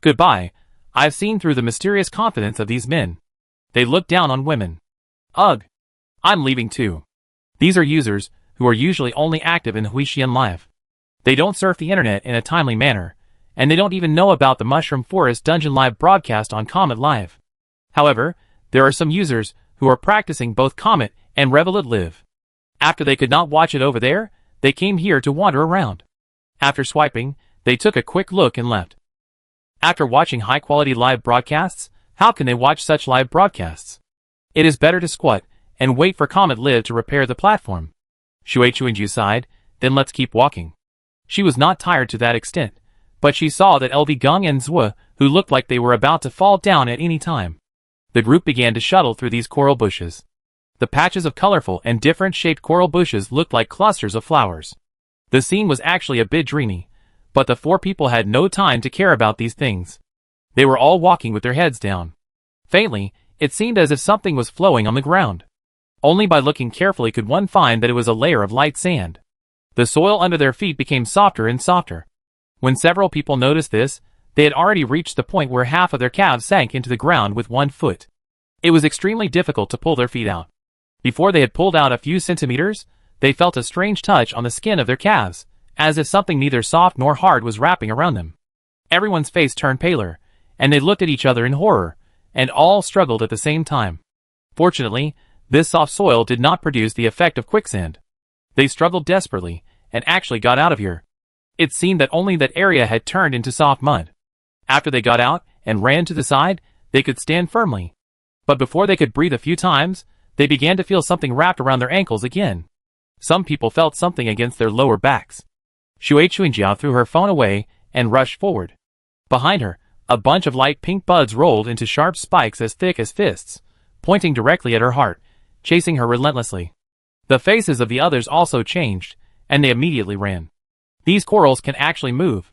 Goodbye. I've seen through the mysterious confidence of these men. They look down on women. Ugh. I'm leaving too. These are users who are usually only active in Huixian Live. They don't surf the internet in a timely manner, and they don't even know about the Mushroom Forest Dungeon live broadcast on Comet Live. However, there are some users who are practicing both Comet and Revelit Live. After they could not watch it over there, they came here to wander around. After swiping, they took a quick look and left. After watching high-quality live broadcasts, how can they watch such live broadcasts? It is better to squat and wait for Comet Live to repair the platform. Shui Chuinju sighed, then let's keep walking. She was not tired to that extent, but she saw that LV Gung and Zhua, who looked like they were about to fall down at any time. The group began to shuttle through these coral bushes. The patches of colorful and different-shaped coral bushes looked like clusters of flowers. The scene was actually a bit dreamy, but the four people had no time to care about these things. They were all walking with their heads down. Faintly, it seemed as if something was flowing on the ground. Only by looking carefully could one find that it was a layer of light sand. The soil under their feet became softer and softer. When several people noticed this, they had already reached the point where half of their calves sank into the ground with 1 foot. It was extremely difficult to pull their feet out. Before they had pulled out a few centimeters, they felt a strange touch on the skin of their calves, as if something neither soft nor hard was wrapping around them. Everyone's face turned paler, and they looked at each other in horror, and all struggled at the same time. Fortunately, this soft soil did not produce the effect of quicksand. They struggled desperately, and actually got out of here. It seemed that only that area had turned into soft mud. After they got out and ran to the side, they could stand firmly. But before they could breathe a few times, they began to feel something wrapped around their ankles again. Some people felt something against their lower backs. Shui Chuinjiao threw her phone away and rushed forward. Behind her, a bunch of light pink buds rolled into sharp spikes as thick as fists, pointing directly at her heart, chasing her relentlessly. The faces of the others also changed, and they immediately ran. These corals can actually move.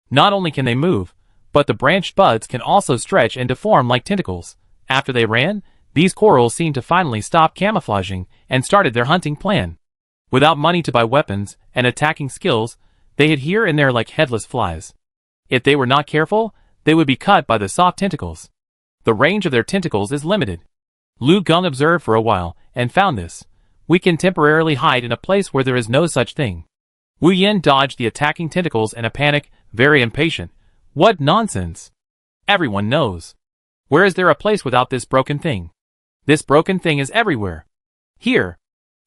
Not only can they move, but the branched buds can also stretch and deform like tentacles. After they ran, these corals seemed to finally stop camouflaging and started their hunting plan. Without money to buy weapons and attacking skills, they hid here and there like headless flies. If they were not careful, they would be cut by the soft tentacles. The range of their tentacles is limited. Lu Gung observed for a while and found this. We can temporarily hide in a place where there is no such thing. Wu Yin dodged the attacking tentacles in a panic, very impatient. What nonsense! Everyone knows. Where is there a place without this broken thing? This broken thing is everywhere. Here.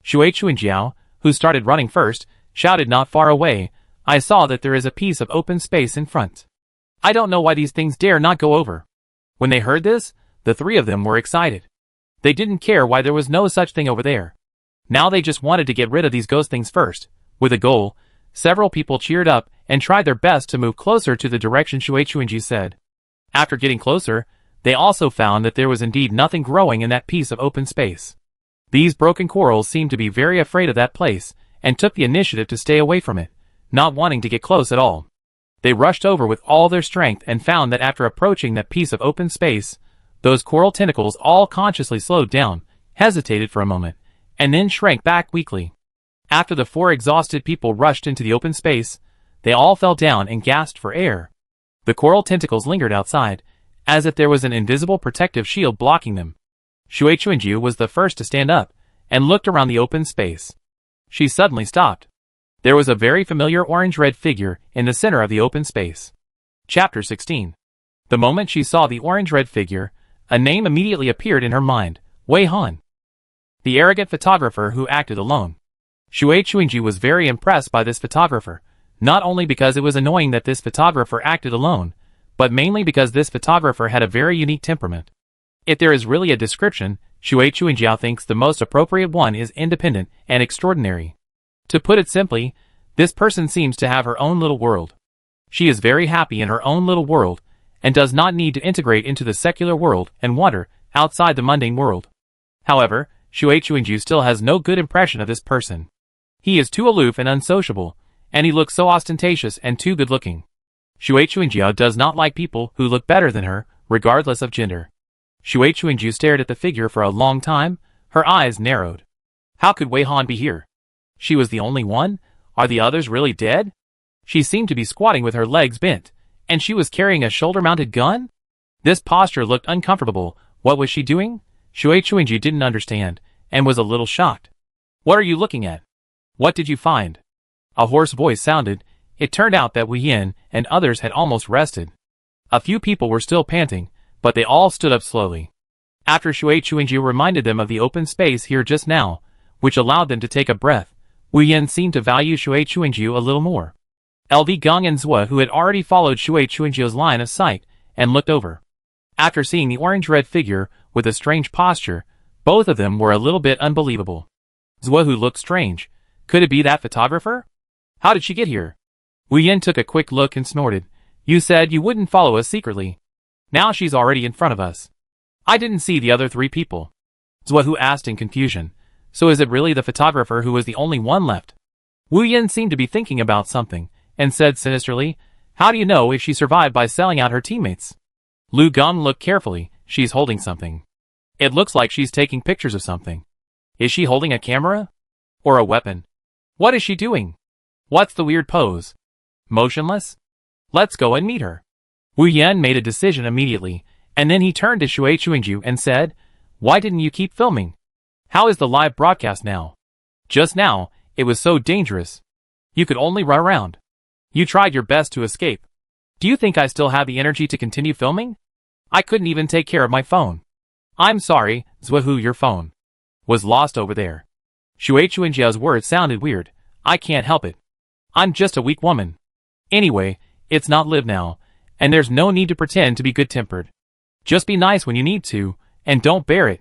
Shui Chuinjiao, who started running first, shouted not far away, I saw that there is a piece of open space in front. I don't know why these things dare not go over. When they heard this, the three of them were excited. They didn't care why there was no such thing over there. Now they just wanted to get rid of these ghost things first. With a goal, several people cheered up and tried their best to move closer to the direction Shui Chuinji said. After getting closer, they also found that there was indeed nothing growing in that piece of open space. These broken corals seemed to be very afraid of that place, and took the initiative to stay away from it, not wanting to get close at all. They rushed over with all their strength and found that after approaching that piece of open space, those coral tentacles all consciously slowed down, hesitated for a moment, and then shrank back weakly. After the four exhausted people rushed into the open space, they all fell down and gasped for air. The coral tentacles lingered outside, as if there was an invisible protective shield blocking them. Shui Chuinju was the first to stand up, and looked around the open space. She suddenly stopped. There was a very familiar orange-red figure in the center of the open space. Chapter 16. The moment she saw the orange-red figure, a name immediately appeared in her mind, Wei Han. The arrogant photographer who acted alone. Shui Chuinju was very impressed by this photographer, not only because it was annoying that this photographer acted alone, but mainly because this photographer had a very unique temperament. If there is really a description, Shui Chuinjiao thinks the most appropriate one is independent and extraordinary. To put it simply, this person seems to have her own little world. She is very happy in her own little world, and does not need to integrate into the secular world and wander outside the mundane world. However, Shui Chuinju still has no good impression of this person. He is too aloof and unsociable, and he looks so ostentatious and too good-looking. Shui Chuinjiao does not like people who look better than her, regardless of gender. Shui Chuinju stared at the figure for a long time, her eyes narrowed. How could Wei Han be here? She was the only one? Are the others really dead? She seemed to be squatting with her legs bent, and she was carrying a shoulder-mounted gun? This posture looked uncomfortable. What was she doing? Shui Chuinju didn't understand, and was a little shocked. What are you looking at? What did you find? A hoarse voice sounded, It turned out that Wei Han and others had almost rested. A few people were still panting, but they all stood up slowly. After Shui Chuingjiu reminded them of the open space here just now, which allowed them to take a breath, Wei Han seemed to value Shui Chuingjiu a little more. LV Gong and Zhua, who had already followed Shui Chuingjiu's line of sight, and looked over. After seeing the orange-red figure with a strange posture, both of them were a little bit unbelievable. Zhua, who looked strange. Could it be that photographer? How did she get here? Wei Han took a quick look and snorted. You said you wouldn't follow us secretly. Now she's already in front of us. I didn't see the other 3 people. Zhua, who asked in confusion. So is it really the photographer who was the only one left? Wei Han seemed to be thinking about something, and said sinisterly, how do you know if she survived by selling out her teammates? Lu Gong looked carefully. She's holding something. It looks like she's taking pictures of something. Is she holding a camera? Or a weapon? What is she doing? What's the weird pose? Motionless? Let's go and meet her. Wei Han made a decision immediately, and then he turned to Shui Chuingjiu and said, why didn't you keep filming? How is the live broadcast now? Just now, it was so dangerous. You could only run around. You tried your best to escape. Do you think I still have the energy to continue filming? I couldn't even take care of my phone. I'm sorry, Zhuahu, your phone was lost over there. Shui Chuingjiu's words sounded weird. I can't help it. I'm just a weak woman. Anyway, it's not live now, and there's no need to pretend to be good-tempered. Just be nice when you need to, and don't bear it.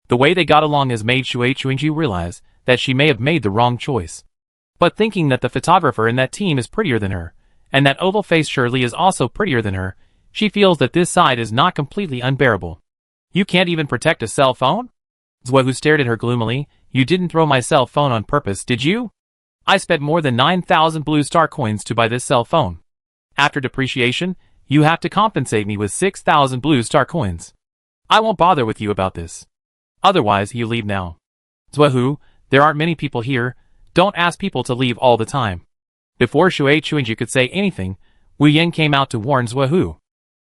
The way they got along has made Shui Chuingjiu realize that she may have made the wrong choice. But thinking that the photographer in that team is prettier than her, and that oval face surely is also prettier than her, she feels that this side is not completely unbearable. You can't even protect a cell phone? Zhuahu stared at her gloomily. You didn't throw my cell phone on purpose, did you? I spent more than 9,000 blue star coins to buy this cell phone. After depreciation, you have to compensate me with 6,000 blue star coins. I won't bother with you about this. Otherwise, you leave now. Zhuahu, there aren't many people here. Don't ask people to leave all the time. Before Shui Chuingjiu could say anything, Wei Han came out to warn Zhuahu.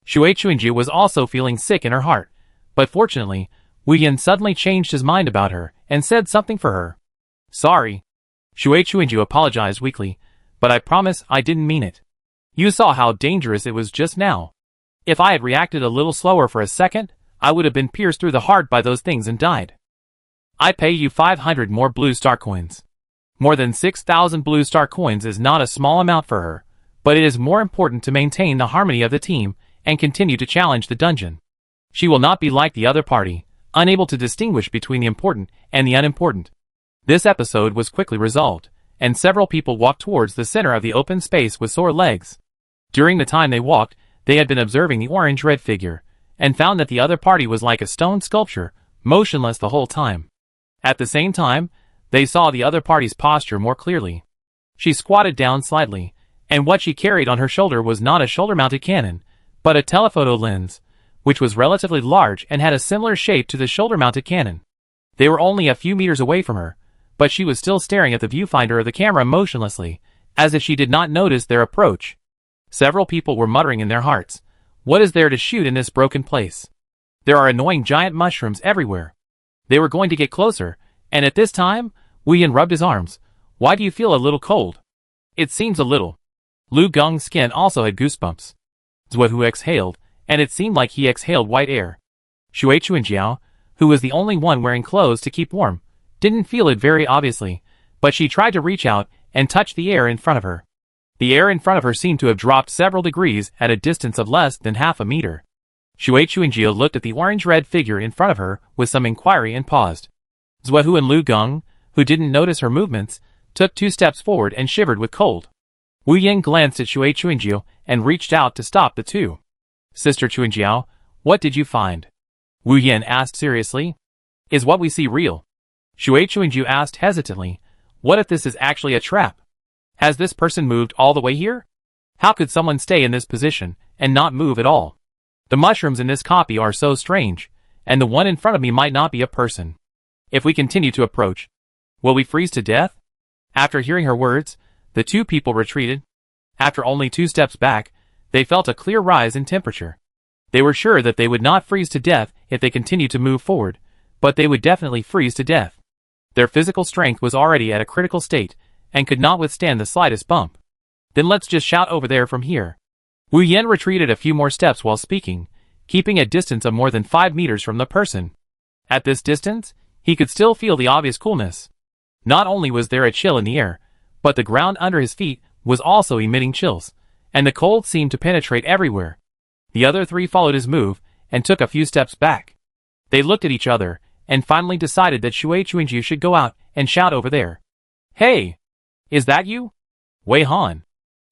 Shui Chuingjiu was also feeling sick in her heart, but fortunately, Wei Han suddenly changed his mind about her and said something for her. Sorry. Shui Chuingjiu apologized weakly, but I promise I didn't mean it. You saw how dangerous it was just now. If I had reacted a little slower for a second, I would have been pierced through the heart by those things and died. I pay you 500 more blue star coins. More than 6,000 blue star coins is not a small amount for her, but it is more important to maintain the harmony of the team and continue to challenge the dungeon. She will not be like the other party, unable to distinguish between the important and the unimportant. This episode was quickly resolved, and several people walked towards the center of the open space with sore legs. During the time they walked, they had been observing the orange-red figure, and found that the other party was like a stone sculpture, motionless the whole time. At the same time, they saw the other party's posture more clearly. She squatted down slightly, and what she carried on her shoulder was not a shoulder-mounted cannon, but a telephoto lens, which was relatively large and had a similar shape to the shoulder-mounted cannon. They were only a few meters away from her, but she was still staring at the viewfinder of the camera motionlessly, as if she did not notice their approach. Several people were muttering in their hearts, what is there to shoot in this broken place? There are annoying giant mushrooms everywhere. They were going to get closer, and at this time, Wei Han rubbed his arms. Why do you feel a little cold? It seems a little. Lu Gong's skin also had goosebumps. Zhuahu exhaled, and it seemed like he exhaled white air. Shui Chuingjiu, who was the only one wearing clothes to keep warm, didn't feel it very obviously, but she tried to reach out and touch the air in front of her. The air in front of her seemed to have dropped several degrees at a distance of less than half a meter. Shui Chuingjiu looked at the orange-red figure in front of her with some inquiry and paused. Zhuahu and Lu Gong, who didn't notice her movements, took 2 steps forward and shivered with cold. Wei Han glanced at Shui Chuingjiu and reached out to stop the two. Sister Chuingjiu, what did you find? Wei Han asked seriously. Is what we see real? Shui Chuingjiu asked hesitantly. What if this is actually a trap? Has this person moved all the way here? How could someone stay in this position and not move at all? The mushrooms in this copy are so strange, and the one in front of me might not be a person. If we continue to approach, will we freeze to death? After hearing her words, the 2 people retreated. After only 2 steps back, they felt a clear rise in temperature. They were sure that they would not freeze to death if they continued to move forward, but they would definitely freeze to death. Their physical strength was already at a critical state, and could not withstand the slightest bump. Then let's just shout over there from here. Wu Yan retreated a few more steps while speaking, keeping a distance of more than 5 meters from the person. At this distance, he could still feel the obvious coolness. Not only was there a chill in the air, but the ground under his feet was also emitting chills, and the cold seemed to penetrate everywhere. The other 3 followed his move and took a few steps back. They looked at each other and finally decided that Shui Chuingjiu should go out and shout over there. Hey! Is that you? Wei Han.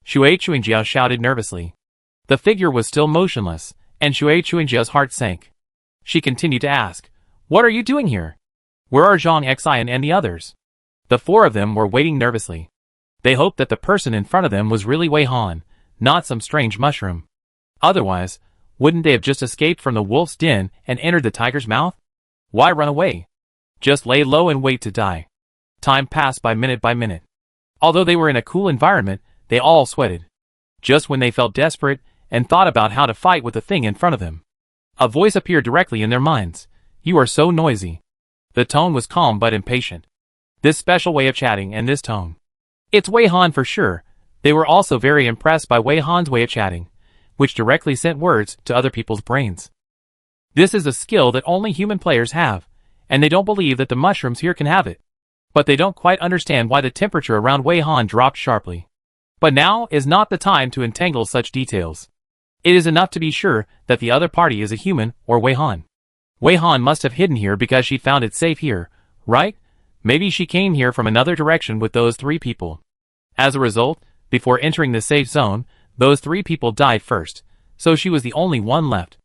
Shui Chuingjiu shouted nervously. The figure was still motionless, and Shui Chuingjiu's heart sank. She continued to ask, What are you doing here? Where are Zhang Xian and the others? The 4 of them were waiting nervously. They hoped that the person in front of them was really Wei Han, not some strange mushroom. Otherwise, wouldn't they have just escaped from the wolf's den and entered the tiger's mouth? Why run away? Just lay low and wait to die. Time passed by minute. Although they were in a cool environment, they all sweated. Just when they felt desperate and thought about how to fight with the thing in front of them, a voice appeared directly in their minds. You are so noisy. The tone was calm but impatient. This special way of chatting and this tone. It's Wei Han for sure. They were also very impressed by Wei Han's way of chatting, which directly sent words to other people's brains. This is a skill that only human players have, and they don't believe that the mushrooms here can have it. But they don't quite understand why the temperature around Wei Han dropped sharply. But now is not the time to entangle such details. It is enough to be sure that the other party is a human or Wei Han. Wei Han must have hidden here because she found it safe here, right? Maybe she came here from another direction with those 3 people. As a result, before entering the safe zone, those 3 people died first, so she was the only one left.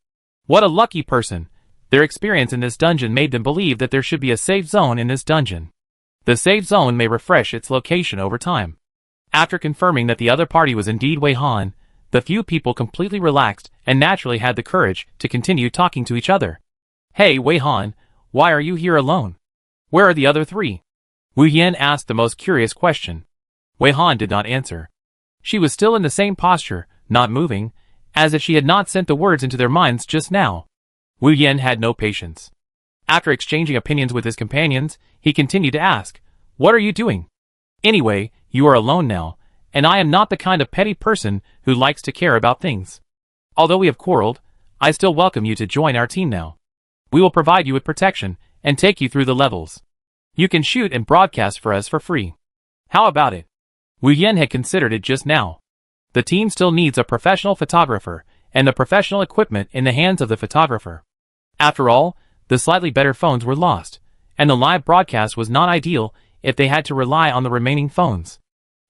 What a lucky person! Their experience in this dungeon made them believe that there should be a safe zone in this dungeon. The safe zone may refresh its location over time. After confirming that the other party was indeed Wei Han, the few people completely relaxed and naturally had the courage to continue talking to each other. Hey Wei Han, why are you here alone? Where are the other 3? Wu Yan asked the most curious question. Wei Han did not answer. She was still in the same posture, not moving, as if she had not sent the words into their minds just now. Wu Yan had no patience. After exchanging opinions with his companions, he continued to ask, What are you doing? Anyway, you are alone now, and I am not the kind of petty person who likes to care about things. Although we have quarreled, I still welcome you to join our team now. We will provide you with protection and take you through the levels. You can shoot and broadcast for us for free. How about it? Wu Yan had considered it just now. The team still needs a professional photographer and the professional equipment in the hands of the photographer. After all, the slightly better phones were lost, and the live broadcast was not ideal if they had to rely on the remaining phones.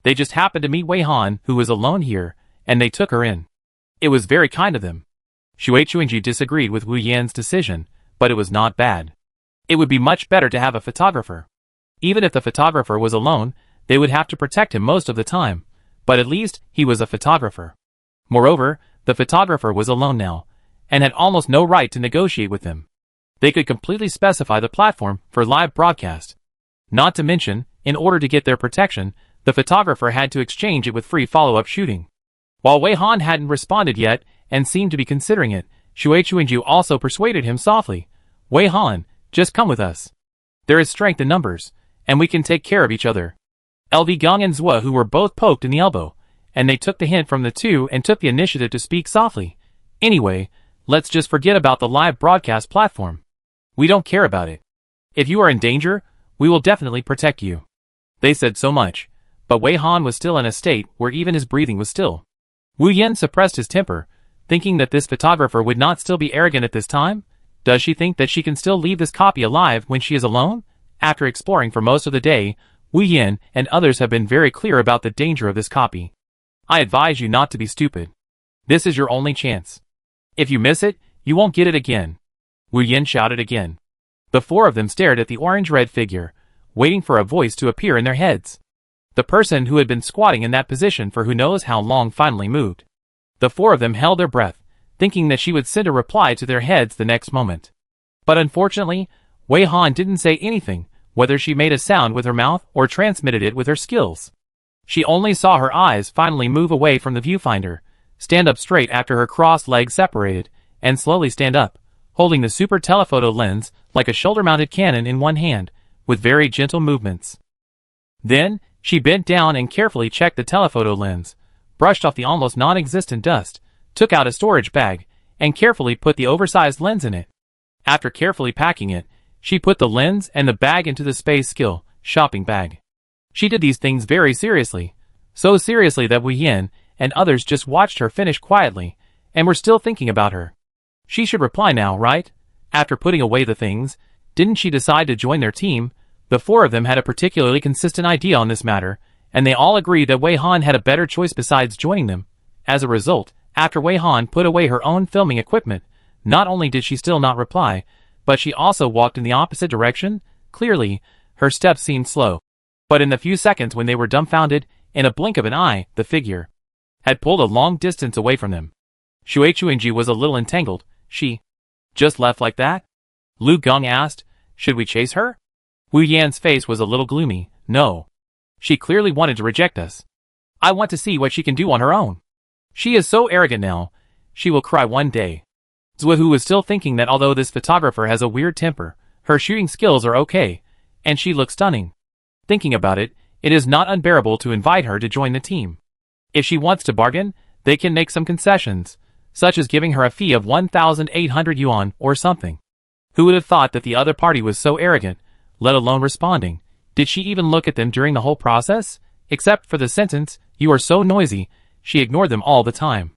They just happened to meet Wei Han, who was alone here, and they took her in. It was very kind of them. Shui Chuingji disagreed with Wu Yan's decision, but it was not bad. It would be much better to have a photographer. Even if the photographer was alone, they would have to protect him most of the time, but at least he was a photographer. Moreover, the photographer was alone now, and had almost no right to negotiate with them. They could completely specify the platform for live broadcast. Not to mention, in order to get their protection, the photographer had to exchange it with free follow-up shooting. While Wei Han hadn't responded yet, and seemed to be considering it, Shui Chuingjiu also persuaded him softly. Wei Han, just come with us. There is strength in numbers, and we can take care of each other. LV Gong and Zhua, who were both poked in the elbow, and they took the hint from the 2 and took the initiative to speak softly. Anyway, let's just forget about the live broadcast platform. We don't care about it. If you are in danger, we will definitely protect you. They said so much, but Wei Han was still in a state where even his breathing was still. Wu Yan suppressed his temper, thinking that this photographer would not still be arrogant at this time. Does she think that she can still leave this copy alive when she is alone? After exploring for most of the day, Wu Yan and others have been very clear about the danger of this copy. I advise you not to be stupid. This is your only chance. If you miss it, you won't get it again. Wu Yan shouted again. The 4 of them stared at the orange-red figure, waiting for a voice to appear in their heads. The person who had been squatting in that position for who knows how long finally moved. The 4 of them held their breath, thinking that she would send a reply to their heads the next moment. But unfortunately, Wei Han didn't say anything, whether she made a sound with her mouth or transmitted it with her skills. She only saw her eyes finally move away from the viewfinder, stand up straight after her crossed legs separated, and slowly stand up, holding the super telephoto lens like a shoulder-mounted cannon in one hand, with very gentle movements. Then, she bent down and carefully checked the telephoto lens, brushed off the almost non-existent dust, took out a storage bag, and carefully put the oversized lens in it. After carefully packing it, she put the lens and the bag into the Space Skill shopping bag. She did these things very seriously, so seriously that Wei Han and others just watched her finish quietly, and were still thinking about her. She should reply now, right? After putting away the things, didn't she decide to join their team? The four of them had a particularly consistent idea on this matter, and they all agreed that Wei Han had a better choice besides joining them. As a result, after Wei Han put away her own filming equipment, not only did she still not reply, but she also walked in the opposite direction. Clearly, her steps seemed slow. But in the few seconds when they were dumbfounded, in a blink of an eye, the figure had pulled a long distance away from them. Shui Chuingji was a little entangled. She just left like that? Lu Gong asked. Should we chase her? Wu Yan's face was a little gloomy. No. She clearly wanted to reject us. I want to see what she can do on her own. She is so arrogant now. She will cry one day. Zhu, who was still thinking that although this photographer has a weird temper, her shooting skills are okay, and she looks stunning. Thinking about it, it is not unbearable to invite her to join the team. If she wants to bargain, they can make some concessions, such as giving her a fee of 1,800 yuan or something. Who would have thought that the other party was so arrogant, let alone responding? Did she even look at them during the whole process? Except for the sentence, "You are so noisy," she ignored them all the time.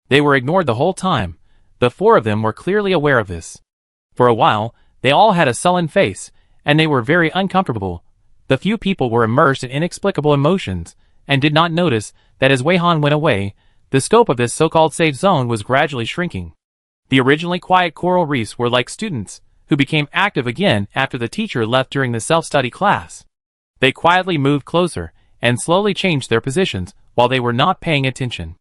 They were ignored the whole time. The four of them were clearly aware of this. For a while, they all had a sullen face, and they were very uncomfortable. The few people were immersed in inexplicable emotions, and did not notice that as Wei Han went away, the scope of this so-called safe zone was gradually shrinking. The originally quiet coral reefs were like students, who became active again after the teacher left during the self-study class. They quietly moved closer, and slowly changed their positions, while they were not paying attention.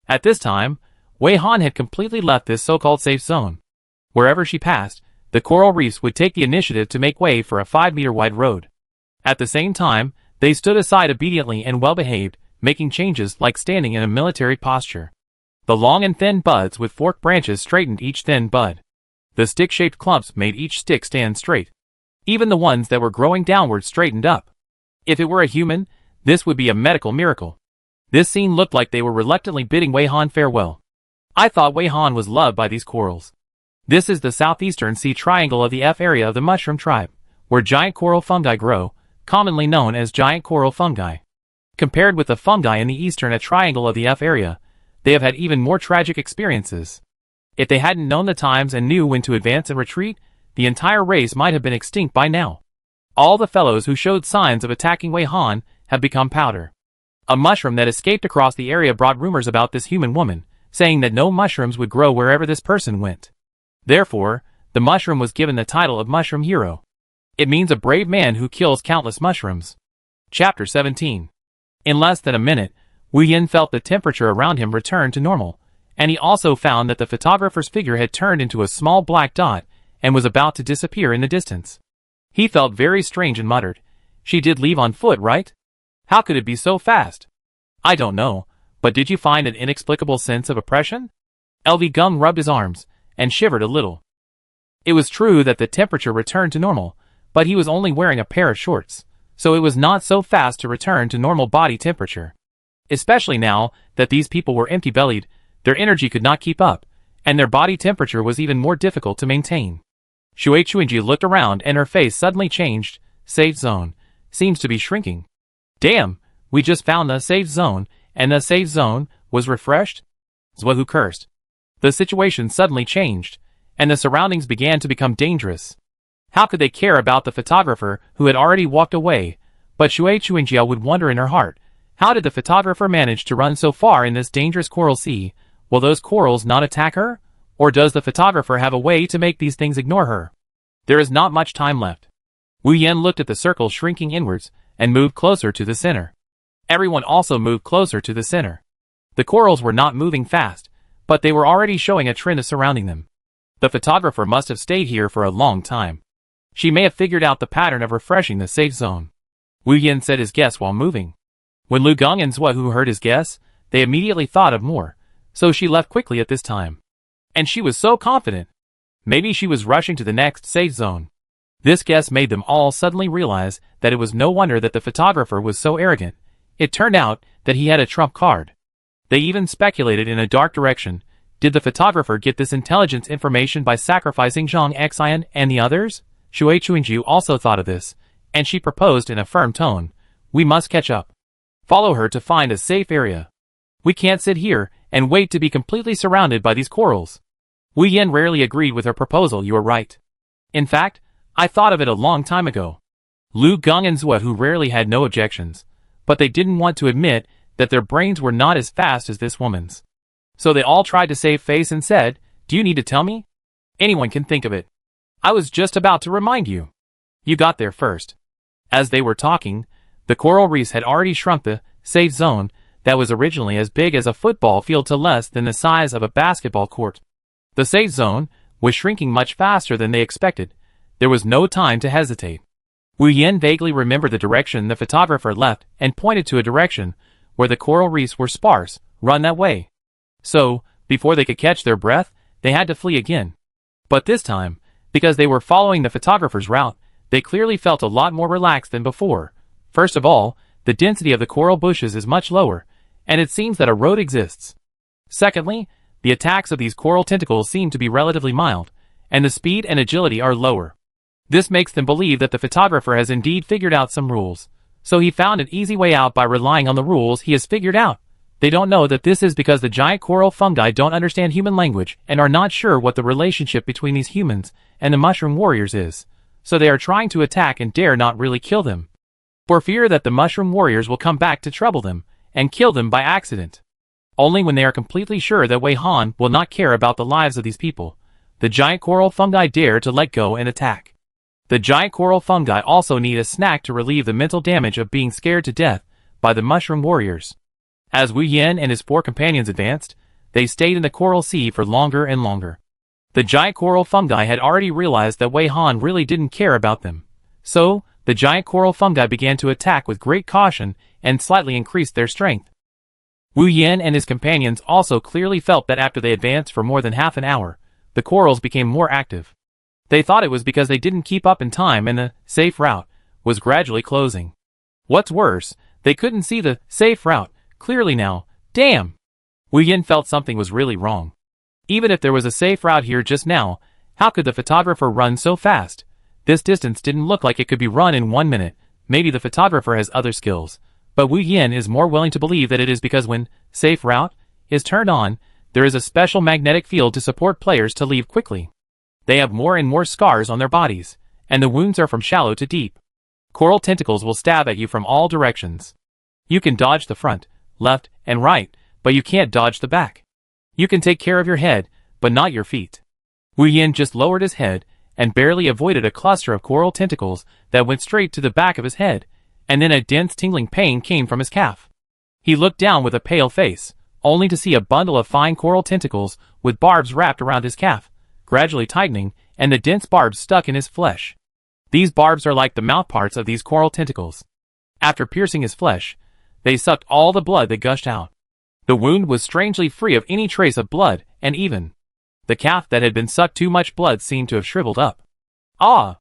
At this time, Wei Han had completely left this so-called safe zone. Wherever she passed, the coral reefs would take the initiative to make way for a 5-meter wide road. At the same time, they stood aside obediently and well-behaved, making changes like standing in a military posture. The long and thin buds with forked branches straightened each thin bud. The stick-shaped clumps made each stick stand straight. Even the ones that were growing downward straightened up. If it were a human, this would be a medical miracle. This scene looked like they were reluctantly bidding Wei Han farewell. I thought Wei Han was loved by these corals. This is the southeastern sea triangle of the F area of the mushroom tribe, where giant coral fungi grow, commonly known as giant coral fungi. Compared with the fungi in the eastern triangle of the F area, they have had even more tragic experiences. If they hadn't known the times and knew when to advance and retreat, the entire race might have been extinct by now. All the fellows who showed signs of attacking Wei Han have become powder. A mushroom that escaped across the area brought rumors about this human woman, saying that no mushrooms would grow wherever this person went. Therefore, the mushroom was given the title of Mushroom Hero. It means a brave man who kills countless mushrooms. Chapter 17. In less than a minute, Wei Han felt the temperature around him return to normal, and he also found that the photographer's figure had turned into a small black dot and was about to disappear in the distance. He felt very strange and muttered, "She did leave on foot, right? How could it be so fast?" "I don't know, but did you find an inexplicable sense of oppression?" LV Gum rubbed his arms and shivered a little. It was true that the temperature returned to normal, but he was only wearing a pair of shorts, so it was not so fast to return to normal body temperature. Especially now that these people were empty-bellied, their energy could not keep up, and their body temperature was even more difficult to maintain. Shui Chuingji looked around and her face suddenly changed. Safe zone seems to be shrinking. Damn, we just found the safe zone, and the safe zone was refreshed? Zhuhu cursed. The situation suddenly changed, and the surroundings began to become dangerous. How could they care about the photographer who had already walked away? But Shui Chuingji would wonder in her heart, how did the photographer manage to run so far in this dangerous coral sea? Will those corals not attack her? Or does the photographer have a way to make these things ignore her? There is not much time left. Wei Han looked at the circle shrinking inwards and moved closer to the center. Everyone also moved closer to the center. The corals were not moving fast, but they were already showing a trend surrounding them. The photographer must have stayed here for a long time. She may have figured out the pattern of refreshing the safe zone. Wei Han said his guess while moving. When Lu Gong and Zhuhu heard his guess, they immediately thought of more, so she left quickly at this time. And she was so confident. Maybe she was rushing to the next safe zone. This guess made them all suddenly realize that it was no wonder that the photographer was so arrogant. It turned out that he had a trump card. They even speculated in a dark direction. Did the photographer get this intelligence information by sacrificing Zhang Xian and the others? Shui Chuingju also thought of this, and she proposed in a firm tone. We must catch up. Follow her to find a safe area. We can't sit here and wait to be completely surrounded by these corals. Wu Yan rarely agreed with her proposal. You are right. In fact, I thought of it a long time ago. Lu Gong and Zhua, who rarely had no objections, but they didn't want to admit that their brains were not as fast as this woman's. So they all tried to save face and said, do you need to tell me? Anyone can think of it. I was just about to remind you. You got there first. As they were talking, the coral reefs had already shrunk the safe zone that was originally as big as a football field to less than the size of a basketball court. The safe zone was shrinking much faster than they expected. There was no time to hesitate. Wu Yan vaguely remembered the direction the photographer left and pointed to a direction where the coral reefs were sparse. Run that way. So, before they could catch their breath, they had to flee again. But this time, because they were following the photographer's route, they clearly felt a lot more relaxed than before. First of all, the density of the coral bushes is much lower, and it seems that a road exists. Secondly, the attacks of these coral tentacles seem to be relatively mild, and the speed and agility are lower. This makes them believe that the photographer has indeed figured out some rules, so he found an easy way out by relying on the rules he has figured out. They don't know that this is because the giant coral fungi don't understand human language and are not sure what the relationship between these humans and the mushroom warriors is, so they are trying to attack and dare not really kill them, for fear that the mushroom warriors will come back to trouble them and kill them by accident. Only when they are completely sure that Wei Han will not care about the lives of these people, the giant coral fungi dare to let go and attack. The giant coral fungi also need a snack to relieve the mental damage of being scared to death by the mushroom warriors. As Wu Yan and his 4 companions advanced, they stayed in the coral sea for longer and longer. The giant coral fungi had already realized that Wei Han really didn't care about them. So, the giant coral fungi began to attack with great caution and slightly increased their strength. Wu Yan and his companions also clearly felt that after they advanced for more than half an hour, the corals became more active. They thought it was because they didn't keep up in time and the safe route was gradually closing. What's worse, they couldn't see the safe route clearly now. Damn! Wu Yan felt something was really wrong. Even if there was a safe route here just now, how could the photographer run so fast? This distance didn't look like it could be run in 1 minute. Maybe the photographer has other skills, but Wu Yan is more willing to believe that it is because when safe route is turned on, there is a special magnetic field to support players to leave quickly. They have more and more scars on their bodies, and the wounds are from shallow to deep. Coral tentacles will stab at you from all directions. You can dodge the front, left, and right, but you can't dodge the back. You can take care of your head, but not your feet. Wu Yan just lowered his head and barely avoided a cluster of coral tentacles that went straight to the back of his head, and then a dense tingling pain came from his calf. He looked down with a pale face, only to see a bundle of fine coral tentacles with barbs wrapped around his calf, gradually tightening, and the dense barbs stuck in his flesh. These barbs are like the mouthparts of these coral tentacles. After piercing his flesh, they sucked all the blood that gushed out. The wound was strangely free of any trace of blood, and even the calf that had been sucked too much blood seemed to have shriveled up. Ah!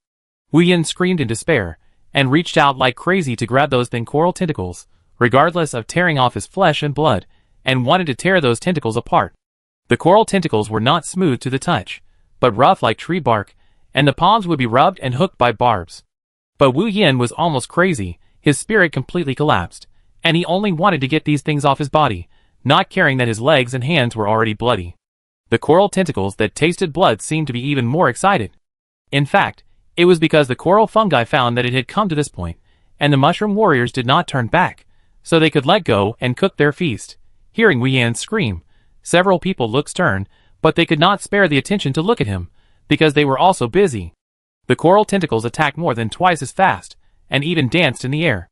Wu Yan screamed in despair, and reached out like crazy to grab those thin coral tentacles, regardless of tearing off his flesh and blood, and wanted to tear those tentacles apart. The coral tentacles were not smooth to the touch, but rough like tree bark, and the palms would be rubbed and hooked by barbs. But Wu Yan was almost crazy. His spirit completely collapsed, and he only wanted to get these things off his body, not caring that his legs and hands were already bloody. The coral tentacles that tasted blood seemed to be even more excited. In fact, it was because the coral fungi found that it had come to this point, and the mushroom warriors did not turn back, so they could let go and cook their feast. Hearing Wu Yan scream, several people looked stern, but they could not spare the attention to look at him, because they were also busy. The coral tentacles attacked more than twice as fast, and even danced in the air.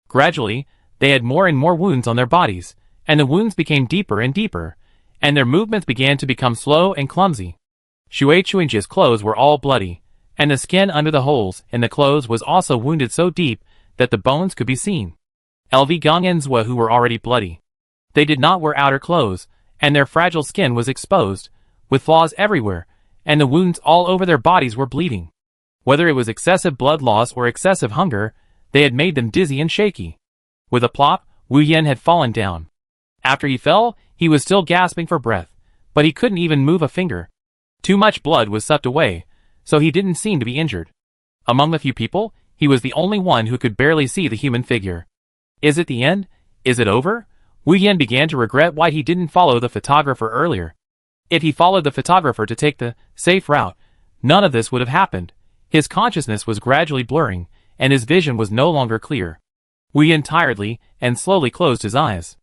Gradually, they had more and more wounds on their bodies, and the wounds became deeper and deeper, and their movements began to become slow and clumsy. Shui Chuingji's clothes were all bloody, and the skin under the holes in the clothes was also wounded so deep that the bones could be seen. LV Gong and Zhua, who were already bloody. They did not wear outer clothes, and their fragile skin was exposed, with flaws everywhere, and the wounds all over their bodies were bleeding. Whether it was excessive blood loss or excessive hunger, they had made them dizzy and shaky. With a plop, Wu Yan had fallen down. After he fell, He was still gasping for breath, but he couldn't even move a finger. Too much blood was sucked away, so he didn't seem to be injured. Among the few people, he was the only one who could barely see the human figure. Is it the end? Is it over? Wei Han began to regret why he didn't follow the photographer earlier. If he followed the photographer to take the safe route, none of this would have happened. His consciousness was gradually blurring, and his vision was no longer clear. Wei Han tiredly and slowly closed his eyes.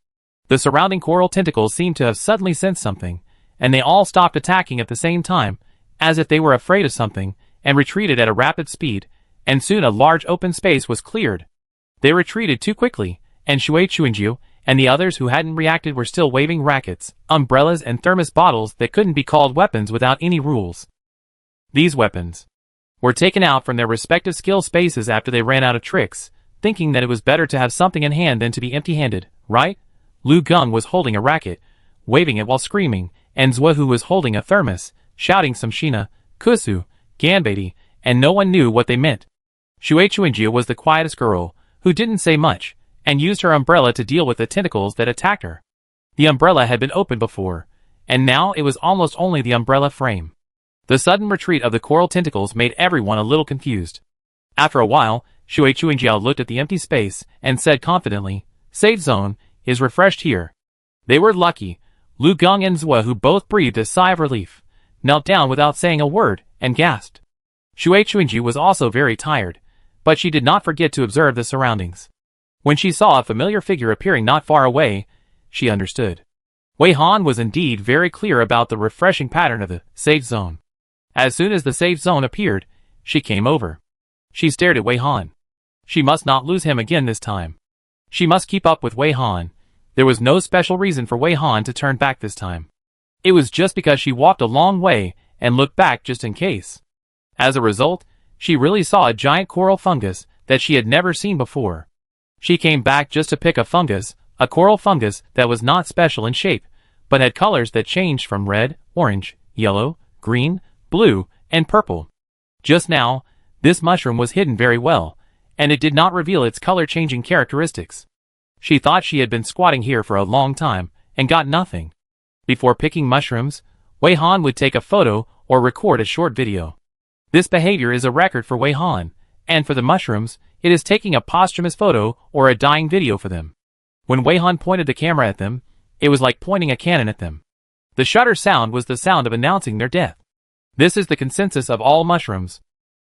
The surrounding coral tentacles seemed to have suddenly sensed something, and they all stopped attacking at the same time, as if they were afraid of something, and retreated at a rapid speed, and soon a large open space was cleared. They retreated too quickly, and Shui Chuanjiu and the others who hadn't reacted were still waving rackets, umbrellas and thermos bottles that couldn't be called weapons without any rules. These weapons were taken out from their respective skill spaces after they ran out of tricks, thinking that it was better to have something in hand than to be empty-handed, right? Lu Gung was holding a racket, waving it while screaming, and Zhuohu was holding a thermos, shouting some Shina, Kusu, Ganbei, and no one knew what they meant. Shui Chuanjiu was the quietest girl, who didn't say much, and used her umbrella to deal with the tentacles that attacked her. The umbrella had been opened before, and now it was almost only the umbrella frame. The sudden retreat of the coral tentacles made everyone a little confused. After a while, Shui Chuanjiu looked at the empty space and said confidently, "Safe zone is refreshed here." They were lucky. Lu Gung and Zhuo, who both breathed a sigh of relief, knelt down without saying a word, and gasped. Shui Chuanjiu was also very tired, but she did not forget to observe the surroundings. When she saw a familiar figure appearing not far away, she understood. Wei Han was indeed very clear about the refreshing pattern of the safe zone. As soon as the safe zone appeared, she came over. She stared at Wei Han. She must not lose him again this time. She must keep up with Wei Han. There was no special reason for Wei Han to turn back this time. It was just because she walked a long way and looked back just in case. As a result, she really saw a giant coral fungus that she had never seen before. She came back just to pick a coral fungus that was not special in shape, but had colors that changed from red, orange, yellow, green, blue, and purple. Just now, this mushroom was hidden very well, and it did not reveal its color-changing characteristics. She thought she had been squatting here for a long time, and got nothing. Before picking mushrooms, Wei Han would take a photo or record a short video. This behavior is a record for Wei Han, and for the mushrooms, it is taking a posthumous photo or a dying video for them. When Wei Han pointed the camera at them, it was like pointing a cannon at them. The shutter sound was the sound of announcing their death. This is the consensus of all mushrooms.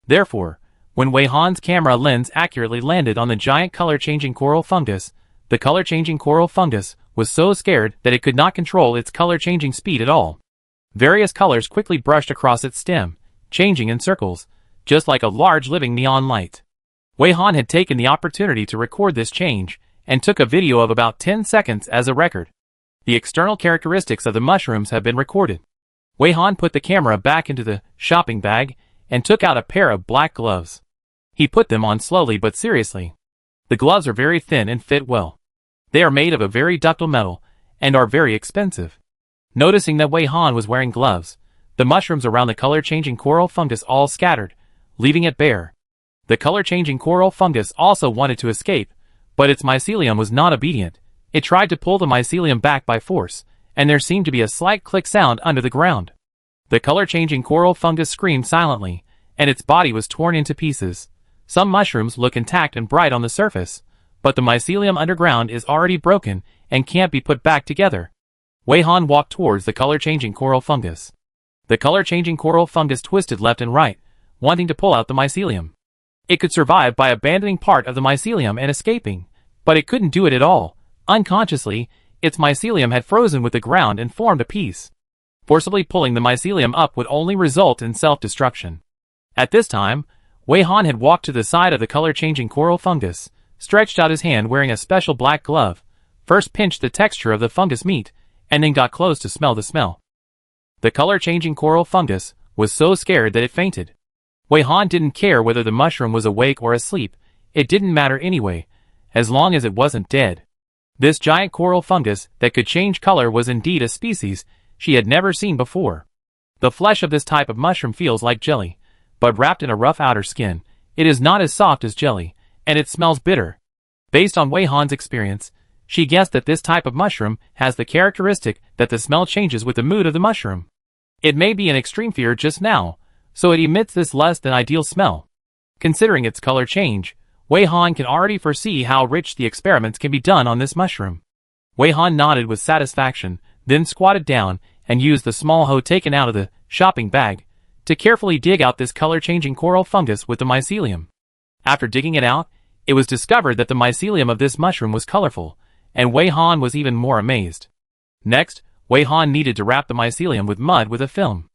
Therefore, when Wei Han's camera lens accurately landed on the giant color-changing coral fungus, the color-changing coral fungus was so scared that it could not control its color-changing speed at all. Various colors quickly brushed across its stem, changing in circles, just like a large living neon light. Wei Han had taken the opportunity to record this change, and took a video of about 10 seconds as a record. The external characteristics of the mushrooms have been recorded. Wei Han put the camera back into the shopping bag, and took out a pair of black gloves. He put them on slowly but seriously. The gloves are very thin and fit well. They are made of a very ductile metal, and are very expensive. Noticing that Wei Han was wearing gloves, the mushrooms around the color-changing coral fungus all scattered, leaving it bare. The color-changing coral fungus also wanted to escape, but its mycelium was not obedient. It tried to pull the mycelium back by force, and there seemed to be a slight click sound under the ground. The color-changing coral fungus screamed silently, and its body was torn into pieces. Some mushrooms look intact and bright on the surface, but the mycelium underground is already broken and can't be put back together. Wei Han walked towards the color-changing coral fungus. The color-changing coral fungus twisted left and right, wanting to pull out the mycelium. It could survive by abandoning part of the mycelium and escaping, but it couldn't do it at all. Unconsciously, its mycelium had frozen with the ground and formed a piece. Forcibly pulling the mycelium up would only result in self-destruction. At this time, Wei Han had walked to the side of the color-changing coral fungus, stretched out his hand wearing a special black glove, first pinched the texture of the fungus meat, and then got close to smell the smell. The color-changing coral fungus was so scared that it fainted. Wei Han didn't care whether the mushroom was awake or asleep. It didn't matter anyway, as long as it wasn't dead. This giant coral fungus that could change color was indeed a species she had never seen before. The flesh of this type of mushroom feels like jelly, but wrapped in a rough outer skin. It is not as soft as jelly, and it smells bitter. Based on Wei Han's experience, She guessed that this type of mushroom has the characteristic that the smell changes with the mood of the mushroom. It may be an extreme fear just now, so it emits this less than ideal smell. Considering its color change, Wei Han can already foresee how rich the experiments can be done on this mushroom. Wei Han nodded with satisfaction, then squatted down and used the small hoe taken out of the shopping bag to carefully dig out this color-changing coral fungus with the mycelium. After digging it out, it was discovered that the mycelium of this mushroom was colorful, and Wei Han was even more amazed. Next, Wei Han needed to wrap the mycelium with mud with a film.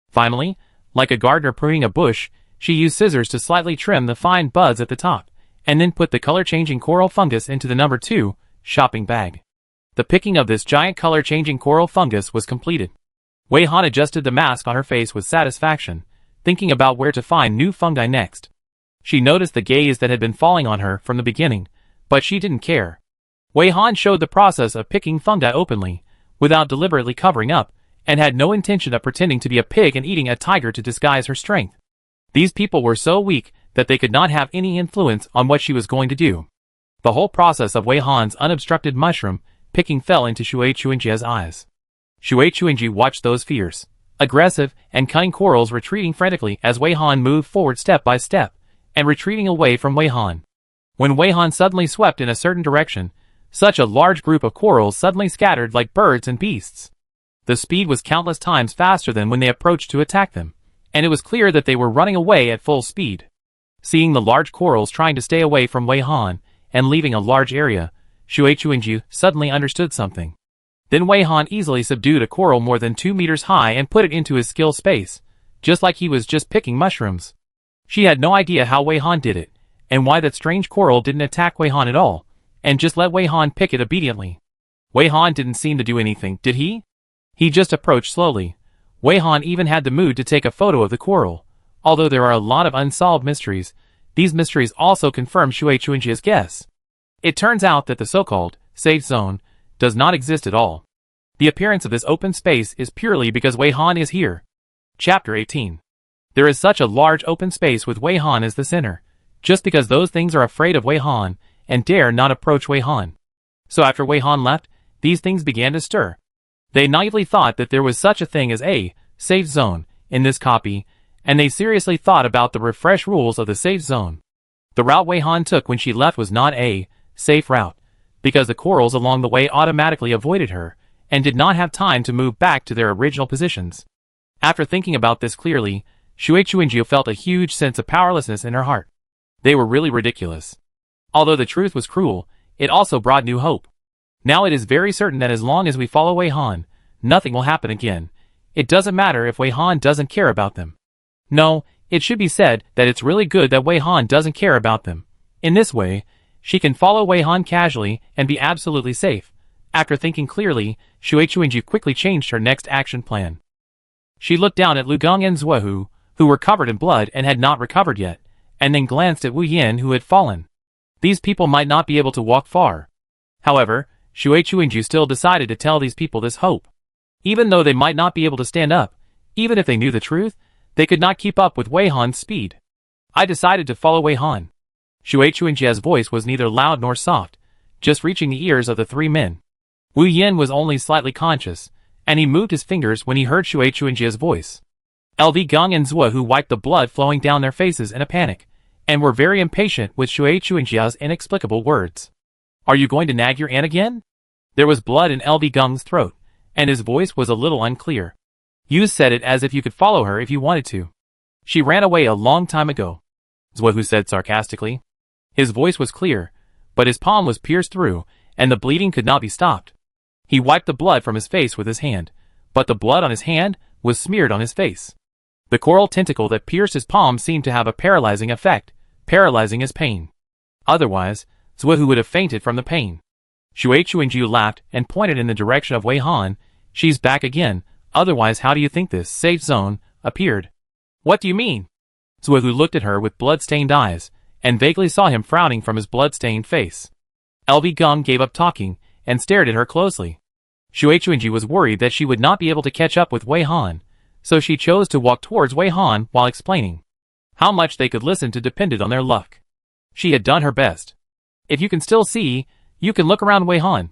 Finally, like a gardener pruning a bush, she used scissors to slightly trim the fine buds at the top, and then put the color-changing coral fungus into the number 2 shopping bag. The picking of this giant color-changing coral fungus was completed. Wei Han adjusted the mask on her face with satisfaction, thinking about where to find new fungi next. She noticed the gaze that had been falling on her from the beginning, but she didn't care. Wei Han showed the process of picking fungi openly, without deliberately covering up, and had no intention of pretending to be a pig and eating a tiger to disguise her strength. These people were so weak that they could not have any influence on what she was going to do. The whole process of Wei Han's unobstructed mushroom picking fell into Shui Chuanjia's eyes. Shui Chuanji watched those fierce, aggressive, and cunning corals retreating frantically as Wei Han moved forward step by step, and retreating away from Wei Han. When Wei Han suddenly swept in a certain direction, such a large group of corals suddenly scattered like birds and beasts. The speed was countless times faster than when they approached to attack them, and it was clear that they were running away at full speed. Seeing the large corals trying to stay away from Wei Han, and leaving a large area, Shui Chuanji suddenly understood something. Then Wei Han easily subdued a coral more than 2 meters high and put it into his skill space, just like he was just picking mushrooms. She had no idea how Wei Han did it, and why that strange coral didn't attack Wei Han at all, and just let Wei Han pick it obediently. Wei Han didn't seem to do anything, did he? He just approached slowly. Wei Han even had the mood to take a photo of the coral. Although there are a lot of unsolved mysteries, these mysteries also confirm Shui Chuanjia's guess. It turns out that the so-called safe zone does not exist at all. The appearance of this open space is purely because Wei Han is here. Chapter 18. There is such a large open space with Wei Han as the center, just because those things are afraid of Wei Han and dare not approach Wei Han. So after Wei Han left, these things began to stir. They naively thought that there was such a thing as a safe zone in this copy, and they seriously thought about the refresh rules of the safe zone. The route Wei Han took when she left was not a safe route, because the corals along the way automatically avoided her, and did not have time to move back to their original positions. After thinking about this clearly, Shui Chuanji felt a huge sense of powerlessness in her heart. They were really ridiculous. Although the truth was cruel, it also brought new hope. Now it is very certain that as long as we follow Wei Han, nothing will happen again. It doesn't matter if Wei Han doesn't care about them. No, it should be said that it's really good that Wei Han doesn't care about them. In this way, she can follow Wei Han casually and be absolutely safe. After thinking clearly, Shui Chuanji quickly changed her next action plan. She looked down at Lu Gong and Zhuohu, who were covered in blood and had not recovered yet, and then glanced at Wu Yin, who had fallen. These people might not be able to walk far. However, Shui Chuanji still decided to tell these people this hope. Even though they might not be able to stand up, even if they knew the truth, they could not keep up with Wei Han's speed. I decided to follow Wei Han. Shui Chuanjia's voice was neither loud nor soft, just reaching the ears of the 3 men. Wu Yin was only slightly conscious, and he moved his fingers when he heard Shui Chuanjia's voice. Lv Gong and Zhuohu wiped the blood flowing down their faces in a panic, and were very impatient with Shui Chuanjia's inexplicable words. Are you going to nag your aunt again? There was blood in Lv Gong's throat, and his voice was a little unclear. You said it as if you could follow her if you wanted to. She ran away a long time ago, Zhuohu said sarcastically. His voice was clear, but his palm was pierced through, and the bleeding could not be stopped. He wiped the blood from his face with his hand, but the blood on his hand was smeared on his face. The coral tentacle that pierced his palm seemed to have a paralyzing effect, paralyzing his pain. Otherwise, Zhuohu would have fainted from the pain. Shui Chuanji laughed and pointed in the direction of Wei Han. She's back again, otherwise how do you think this safe zone appeared? What do you mean? Zhuohu looked at her with blood-stained eyes, and vaguely saw him frowning from his blood-stained face. Lv Gong gave up talking, and stared at her closely. Shui Chuanji was worried that she would not be able to catch up with Wei Han, so she chose to walk towards Wei Han while explaining. How much they could listen to depended on their luck. She had done her best. If you can still see, You can look around Wei Han.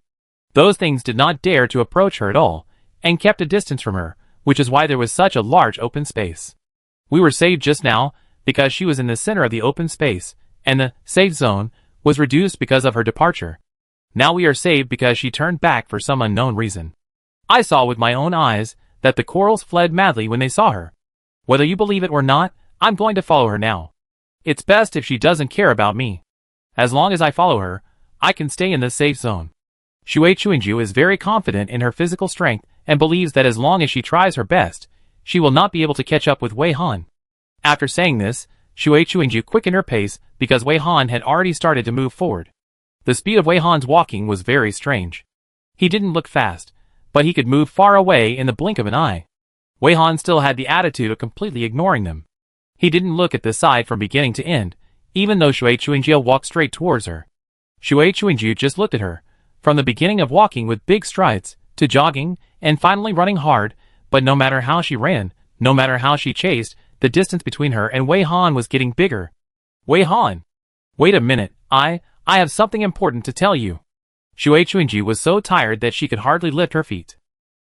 Those things did not dare to approach her at all, and kept a distance from her, which is why there was such a large open space. We were saved just now, because she was in the center of the open space, and the safe zone was reduced because of her departure. Now we are saved because she turned back for some unknown reason. I saw with my own eyes that the corals fled madly when they saw her. Whether you believe it or not, I'm going to follow her now. It's best if she doesn't care about me. As long as I follow her, I can stay in the safe zone. Shui Chuanju is very confident in her physical strength and believes that as long as she tries her best, she will not be able to catch up with Wei Han. After saying this, Shui Chuanju quickened her pace because Wei Han had already started to move forward. The speed of Wei Han's walking was very strange. He didn't look fast, but he could move far away in the blink of an eye. Wei Han still had the attitude of completely ignoring them. He didn't look at the side from beginning to end, even though Shui Chuanju walked straight towards her. Shui Chuanju just looked at her, from the beginning of walking with big strides, to jogging, and finally running hard, but no matter how she ran, no matter how she chased, the distance between her and Wei Han was getting bigger. Wei Han! Wait a minute, I have something important to tell you. Shui Chuanju was so tired that she could hardly lift her feet.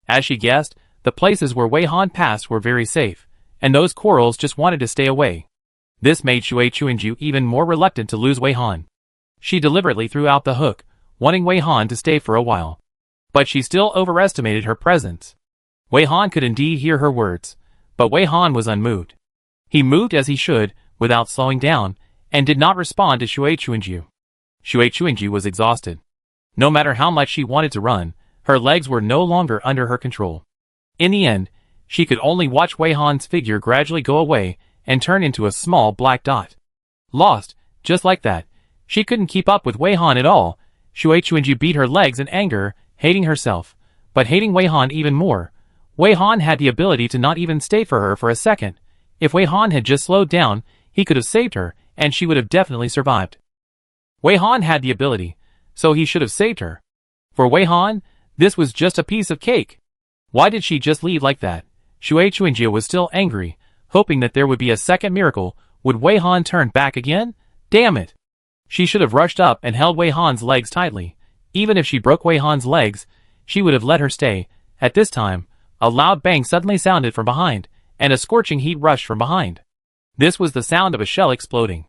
As she guessed, the places where Wei Han passed were very safe, and those corals just wanted to stay away. This made Shui Chuanju even more reluctant to lose Wei Han. She deliberately threw out the hook, wanting Wei Han to stay for a while. But she still overestimated her presence. Wei Han could indeed hear her words, but Wei Han was unmoved. He moved as he should, without slowing down, and did not respond to Shui Chuanju. Shui Chuanju was exhausted. No matter how much she wanted to run, her legs were no longer under her control. In the end, she could only watch Wei Han's figure gradually go away and turn into a small black dot. Lost, just like that. She couldn't keep up with Wei Han at all. Shui Chuanju beat her legs in anger, hating herself, but hating Wei Han even more. Wei Han had the ability to not even stay for her for a second. If Wei Han had just slowed down, he could have saved her, and she would have definitely survived. Wei Han had the ability, so he should have saved her. For Wei Han, this was just a piece of cake. Why did she just leave like that? Shui Chuanju was still angry, hoping that there would be a second miracle. Would Wei Han turn back again? Damn it! She should have rushed up and held Wei Han's legs tightly. Even if she broke Wei Han's legs, she would have let her stay. At this time, a loud bang suddenly sounded from behind, and a scorching heat rushed from behind. This was the sound of a shell exploding.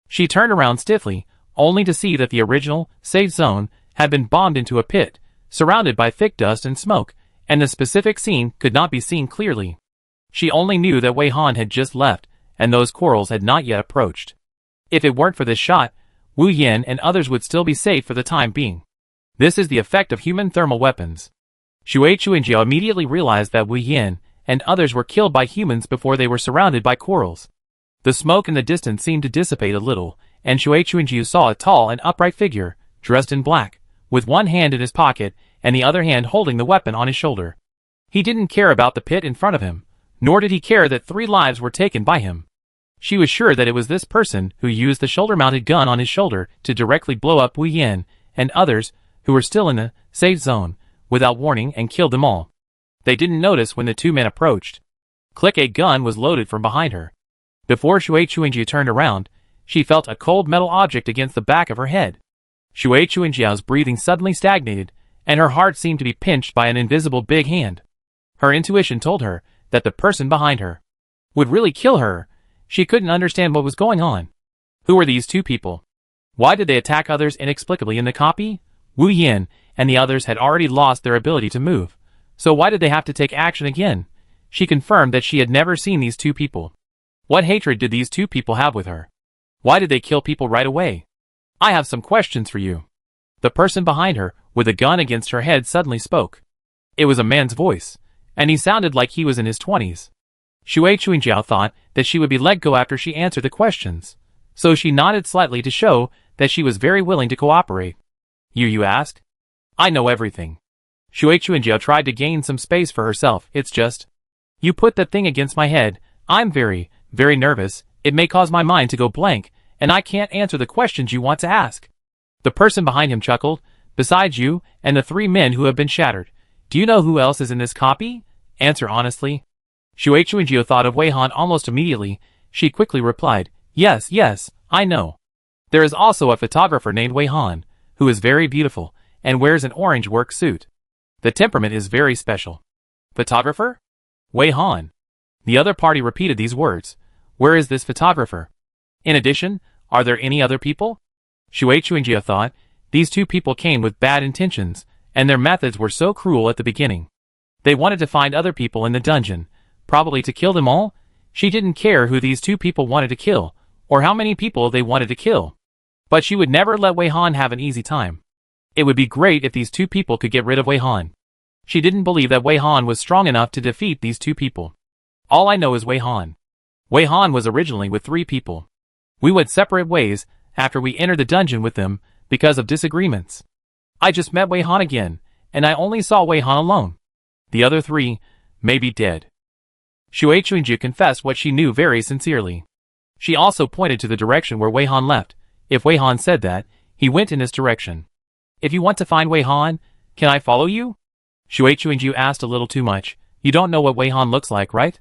She turned around stiffly, only to see that the original safe zone had been bombed into a pit, surrounded by thick dust and smoke, and the specific scene could not be seen clearly. She only knew that Wei Han had just left, and those corals had not yet approached. If it weren't for this shot, Wu Yin and others would still be safe for the time being. This is the effect of human thermal weapons. Shui Chuanju immediately realized that Wu Yin and others were killed by humans before they were surrounded by corals. The smoke in the distance seemed to dissipate a little, and Shui Chuanju saw a tall and upright figure, dressed in black, with one hand in his pocket and the other hand holding the weapon on his shoulder. He didn't care about the pit in front of him, nor did he care that 3 lives were taken by him. She was sure that it was this person who used the shoulder-mounted gun on his shoulder to directly blow up Wu Yin and others who were still in the safe zone, without warning, and killed them all. They didn't notice when the 2 men approached. Click, a gun was loaded from behind her. Before Shui Chuanju turned around, she felt a cold metal object against the back of her head. Shui Chuanju's breathing suddenly stagnated, and her heart seemed to be pinched by an invisible big hand. Her intuition told her that the person behind her would really kill her. She couldn't understand what was going on. Who were these 2 people? Why did they attack others inexplicably in the copy? Wu Yin and the others had already lost their ability to move, so why did they have to take action again? She confirmed that she had never seen these 2 people. What hatred did these 2 people have with her? Why did they kill people right away? I have some questions for you. The person behind her, with a gun against her head, suddenly spoke. It was a man's voice, and he sounded like he was in his 20s. Shui Chuanju thought that she would be let go after she answered the questions, so she nodded slightly to show that she was very willing to cooperate. You asked? I know everything. Shui Chuanju tried to gain some space for herself. It's just, you put that thing against my head. I'm very, very nervous. It may cause my mind to go blank, and I can't answer the questions you want to ask. The person behind him chuckled. Besides you and the 3 men who have been shattered, do you know who else is in this copy? Answer honestly. Shui Chuanju thought of Wei Han almost immediately. She quickly replied, yes, I know. There is also a photographer named Wei Han, who is very beautiful, and wears an orange work suit. The temperament is very special. Photographer? Wei Han. The other party repeated these words. Where is this photographer? In addition, are there any other people? Shui Chuingjia thought, these two people came with bad intentions, and their methods were so cruel at the beginning. They wanted to find other people in the dungeon, probably to kill them all. She didn't care who these two people wanted to kill, or how many people they wanted to kill. But she would never let Wei Han have an easy time. It would be great if these two people could get rid of Wei Han. She didn't believe that Wei Han was strong enough to defeat these two people. All I know is Wei Han. Wei Han was originally with 3 people. We went separate ways after we entered the dungeon with them because of disagreements. I just met Wei Han again, and I only saw Wei Han alone. The other 3 may be dead. Shui Chuingjia confessed what she knew very sincerely. She also pointed to the direction where Wei Han left. If Wei Han said that, he went in this direction. If you want to find Wei Han, can I follow you? Shui Chuingjia asked a little too much. You don't know what Wei Han looks like, right?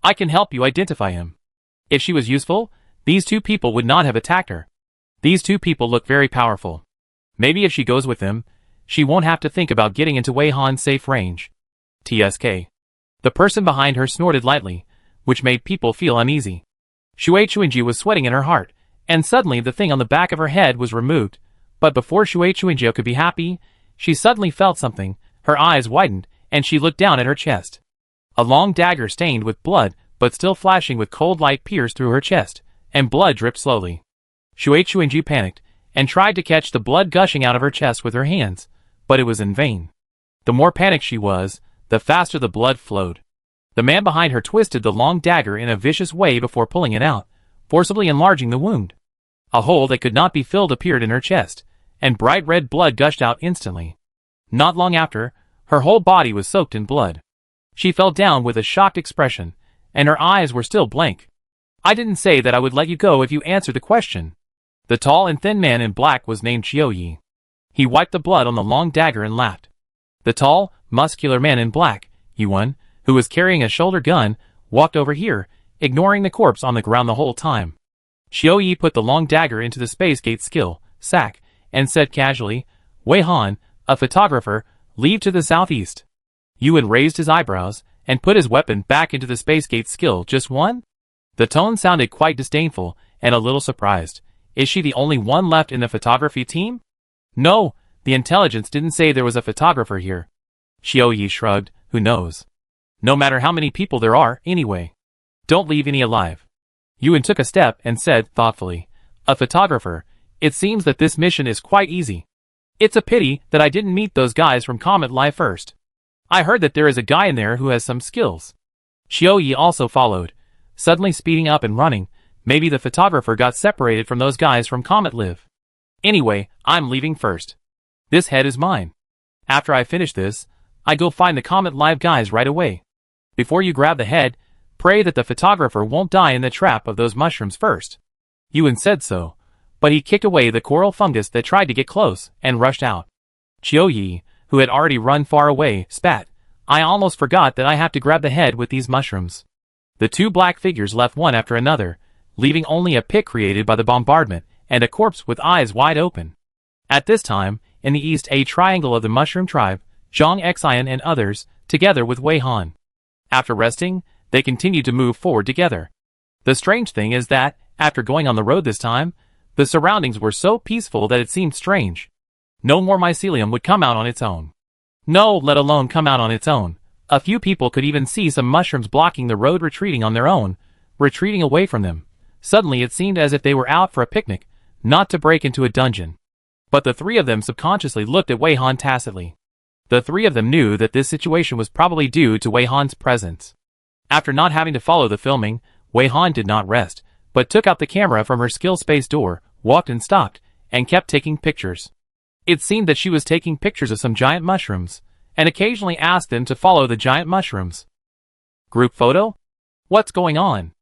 I can help you identify him. If she was useful, these 2 people would not have attacked her. These 2 people look very powerful. Maybe if she goes with them, she won't have to think about getting into Wei Han's safe range. TSK. The person behind her snorted lightly, which made people feel uneasy. Shui Chuingjia was sweating in her heart, and suddenly the thing on the back of her head was removed. But before Shui Chuingjia could be happy, she suddenly felt something. Her eyes widened, and she looked down at her chest. A long dagger stained with blood, but still flashing with cold light pierced through her chest, and blood dripped slowly. Shui Chuingjia panicked, and tried to catch the blood gushing out of her chest with her hands, but it was in vain. The more panicked she was, the faster the blood flowed. The man behind her twisted the long dagger in a vicious way before pulling it out, forcibly enlarging the wound. A hole that could not be filled appeared in her chest, and bright red blood gushed out instantly. Not long after, her whole body was soaked in blood. She fell down with a shocked expression, and her eyes were still blank. I didn't say that I would let you go if you answered the question. The tall and thin man in black was named Qiuyi. He wiped the blood on the long dagger and laughed. The tall, muscular man in black, Yuan, who was carrying a shoulder gun, walked over here, ignoring the corpse on the ground the whole time. Qiuyi put the long dagger into the space gate skill sack and said casually, Wei Han, a photographer, leave to the southeast. Yuan raised his eyebrows and put his weapon back into the space gate skill. Just one? The tone sounded quite disdainful and a little surprised. Is she the only one left in the photography team? No, the intelligence didn't say there was a photographer here. Qiuyi shrugged. Who knows? No matter how many people there are, anyway. Don't leave any alive. Yuan took a step and said thoughtfully, a photographer. It seems that this mission is quite easy. It's a pity that I didn't meet those guys from Comet Live first. I heard that there is a guy in there who has some skills. Qiuyi also followed, suddenly speeding up and running. Maybe the photographer got separated from those guys from Comet Live. Anyway, I'm leaving first. This head is mine. After I finish this, I go find the Comet Live guys right away. Before you grab the head, pray that the photographer won't die in the trap of those mushrooms first. Yuan said so, but he kicked away the coral fungus that tried to get close and rushed out. Qiuyi, who had already run far away, spat. I almost forgot that I have to grab the head with these mushrooms. The 2 black figures left one after another, leaving only a pit created by the bombardment and a corpse with eyes wide open. At this time, in the east, a triangle of the mushroom tribe, Zhang Xian and others, together with Wei Han. After resting, they continued to move forward together. The strange thing is that, after going on the road this time, the surroundings were so peaceful that it seemed strange. No more mycelium would come out on its own. No, let alone come out on its own. A few people could even see some mushrooms blocking the road, retreating on their own, retreating away from them. Suddenly it seemed as if they were out for a picnic, not to break into a dungeon. But the 3 of them subconsciously looked at Wei Han tacitly. The 3 of them knew that this situation was probably due to Wei Han's presence. After not having to follow the filming, Wei Han did not rest, but took out the camera from her skill space door, walked and stopped, and kept taking pictures. It seemed that she was taking pictures of some giant mushrooms, and occasionally asked them to follow the giant mushrooms. Group photo? What's going on?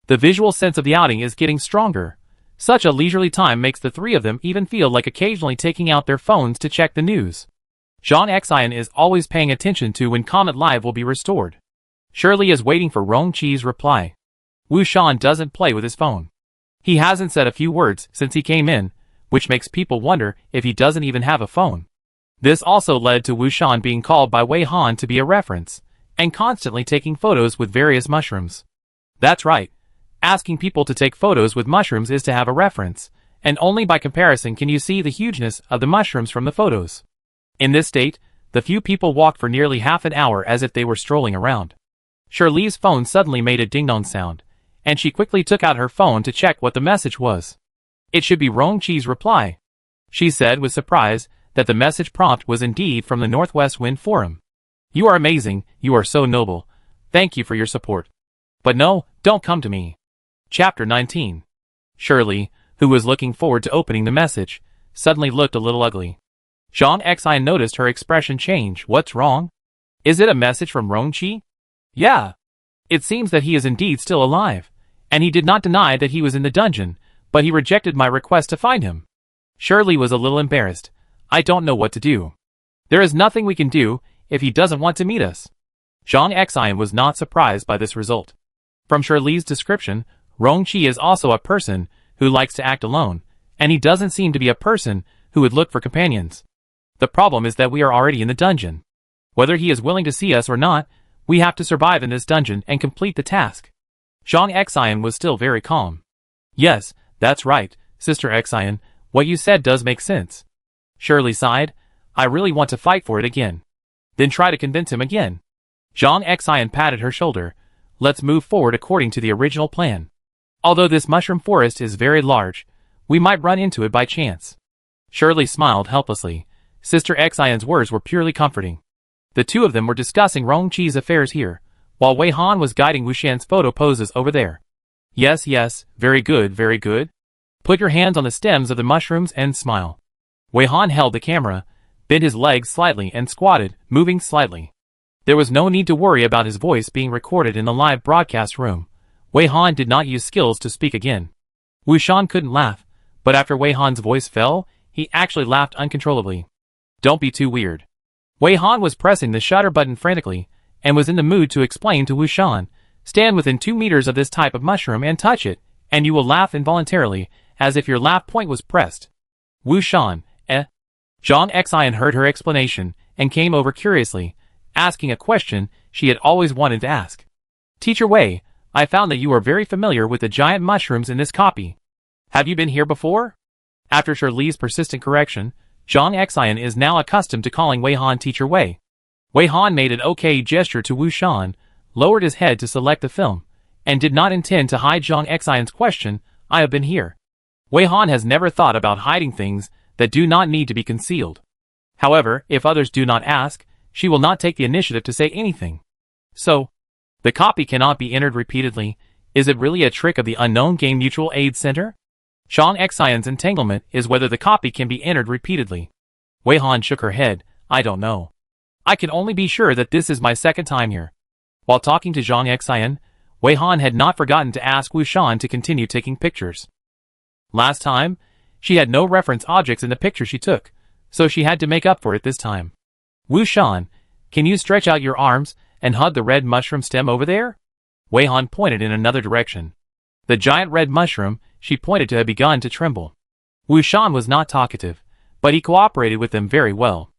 The visual sense of the outing is getting stronger. Such a leisurely time makes the 3 of them even feel like occasionally taking out their phones to check the news. Zhang Xian is always paying attention to when Comet Live will be restored. Shirley is waiting for Rong Qi's reply. Wu Shan doesn't play with his phone. He hasn't said a few words since he came in, which makes people wonder if he doesn't even have a phone. This also led to Wu Shan being called by Wei Han to be a reference, and constantly taking photos with various mushrooms. That's right. Asking people to take photos with mushrooms is to have a reference, and only by comparison can you see the hugeness of the mushrooms from the photos. In this state, the few people walked for nearly half an hour as if they were strolling around. Shirley's phone suddenly made a ding-dong sound, and she quickly took out her phone to check what the message was. It should be Rongqi's reply. She said with surprise that the message prompt was indeed from the Northwest Wind Forum. You are amazing, you are so noble. Thank you for your support. But no, don't come to me. Chapter 19. Shirley, who was looking forward to opening the message, suddenly looked a little ugly. Zhang Xi noticed her expression change. What's wrong? Is it a message from Rongqi? Yeah. It seems that he is indeed still alive, and he did not deny that he was in the dungeon, but he rejected my request to find him. Shirley was a little embarrassed. I don't know what to do. There is nothing we can do if he doesn't want to meet us. Zhang Xi was not surprised by this result. From Shirley's description, Rongqi is also a person who likes to act alone, and he doesn't seem to be a person who would look for companions. The problem is that we are already in the dungeon. Whether he is willing to see us or not, we have to survive in this dungeon and complete the task. Zhang Xian was still very calm. Yes, that's right, Sister Xian, what you said does make sense. Shirley sighed. I really want to fight for it again. Then try to convince him again. Zhang Xian patted her shoulder. Let's move forward according to the original plan. Although this mushroom forest is very large, we might run into it by chance. Shirley smiled helplessly. Sister Xian's words were purely comforting. The two of them were discussing Rongqi's affairs here, while Wei Han was guiding Wu Shan's photo poses over there. Yes, yes, very good, very good. Put your hands on the stems of the mushrooms and smile. Wei Han held the camera, bent his legs slightly and squatted, moving slightly. There was no need to worry about his voice being recorded in the live broadcast room. Wei Han did not use skills to speak again. Wu Shan couldn't laugh, but after Wei Han's voice fell, he actually laughed uncontrollably. Don't be too weird. Wei Han was pressing the shutter button frantically, and was in the mood to explain to Wu Shan, stand within 2 meters of this type of mushroom and touch it, and you will laugh involuntarily, as if your laugh point was pressed. Wu Shan, Zhang Xian heard her explanation, and came over curiously, asking a question she had always wanted to ask. Teacher Wei, I found that you are very familiar with the giant mushrooms in this copy. Have you been here before? After Shirley's persistent correction, Zhang Xian is now accustomed to calling Wei Han Teacher Wei. Wei Han made an okay gesture to Wu Shan, lowered his head to select the film, and did not intend to hide Zhang Xian's question. I have been here. Wei Han has never thought about hiding things that do not need to be concealed. However, if others do not ask, she will not take the initiative to say anything. So, the copy cannot be entered repeatedly. Is it really a trick of the unknown Game Mutual Aid Center? Zhang Xian's entanglement is whether the copy can be entered repeatedly. Wei Han shook her head. I don't know. I can only be sure that this is my second time here. While talking to Zhang Xian, Wei Han had not forgotten to ask Wu Shan to continue taking pictures. Last time, she had no reference objects in the picture she took, so she had to make up for it this time. Wu Shan, can you stretch out your arms and hug the red mushroom stem over there? Wei Han pointed in another direction. The giant red mushroom she pointed to had begun to tremble. Wu Shan was not talkative, but he cooperated with them very well.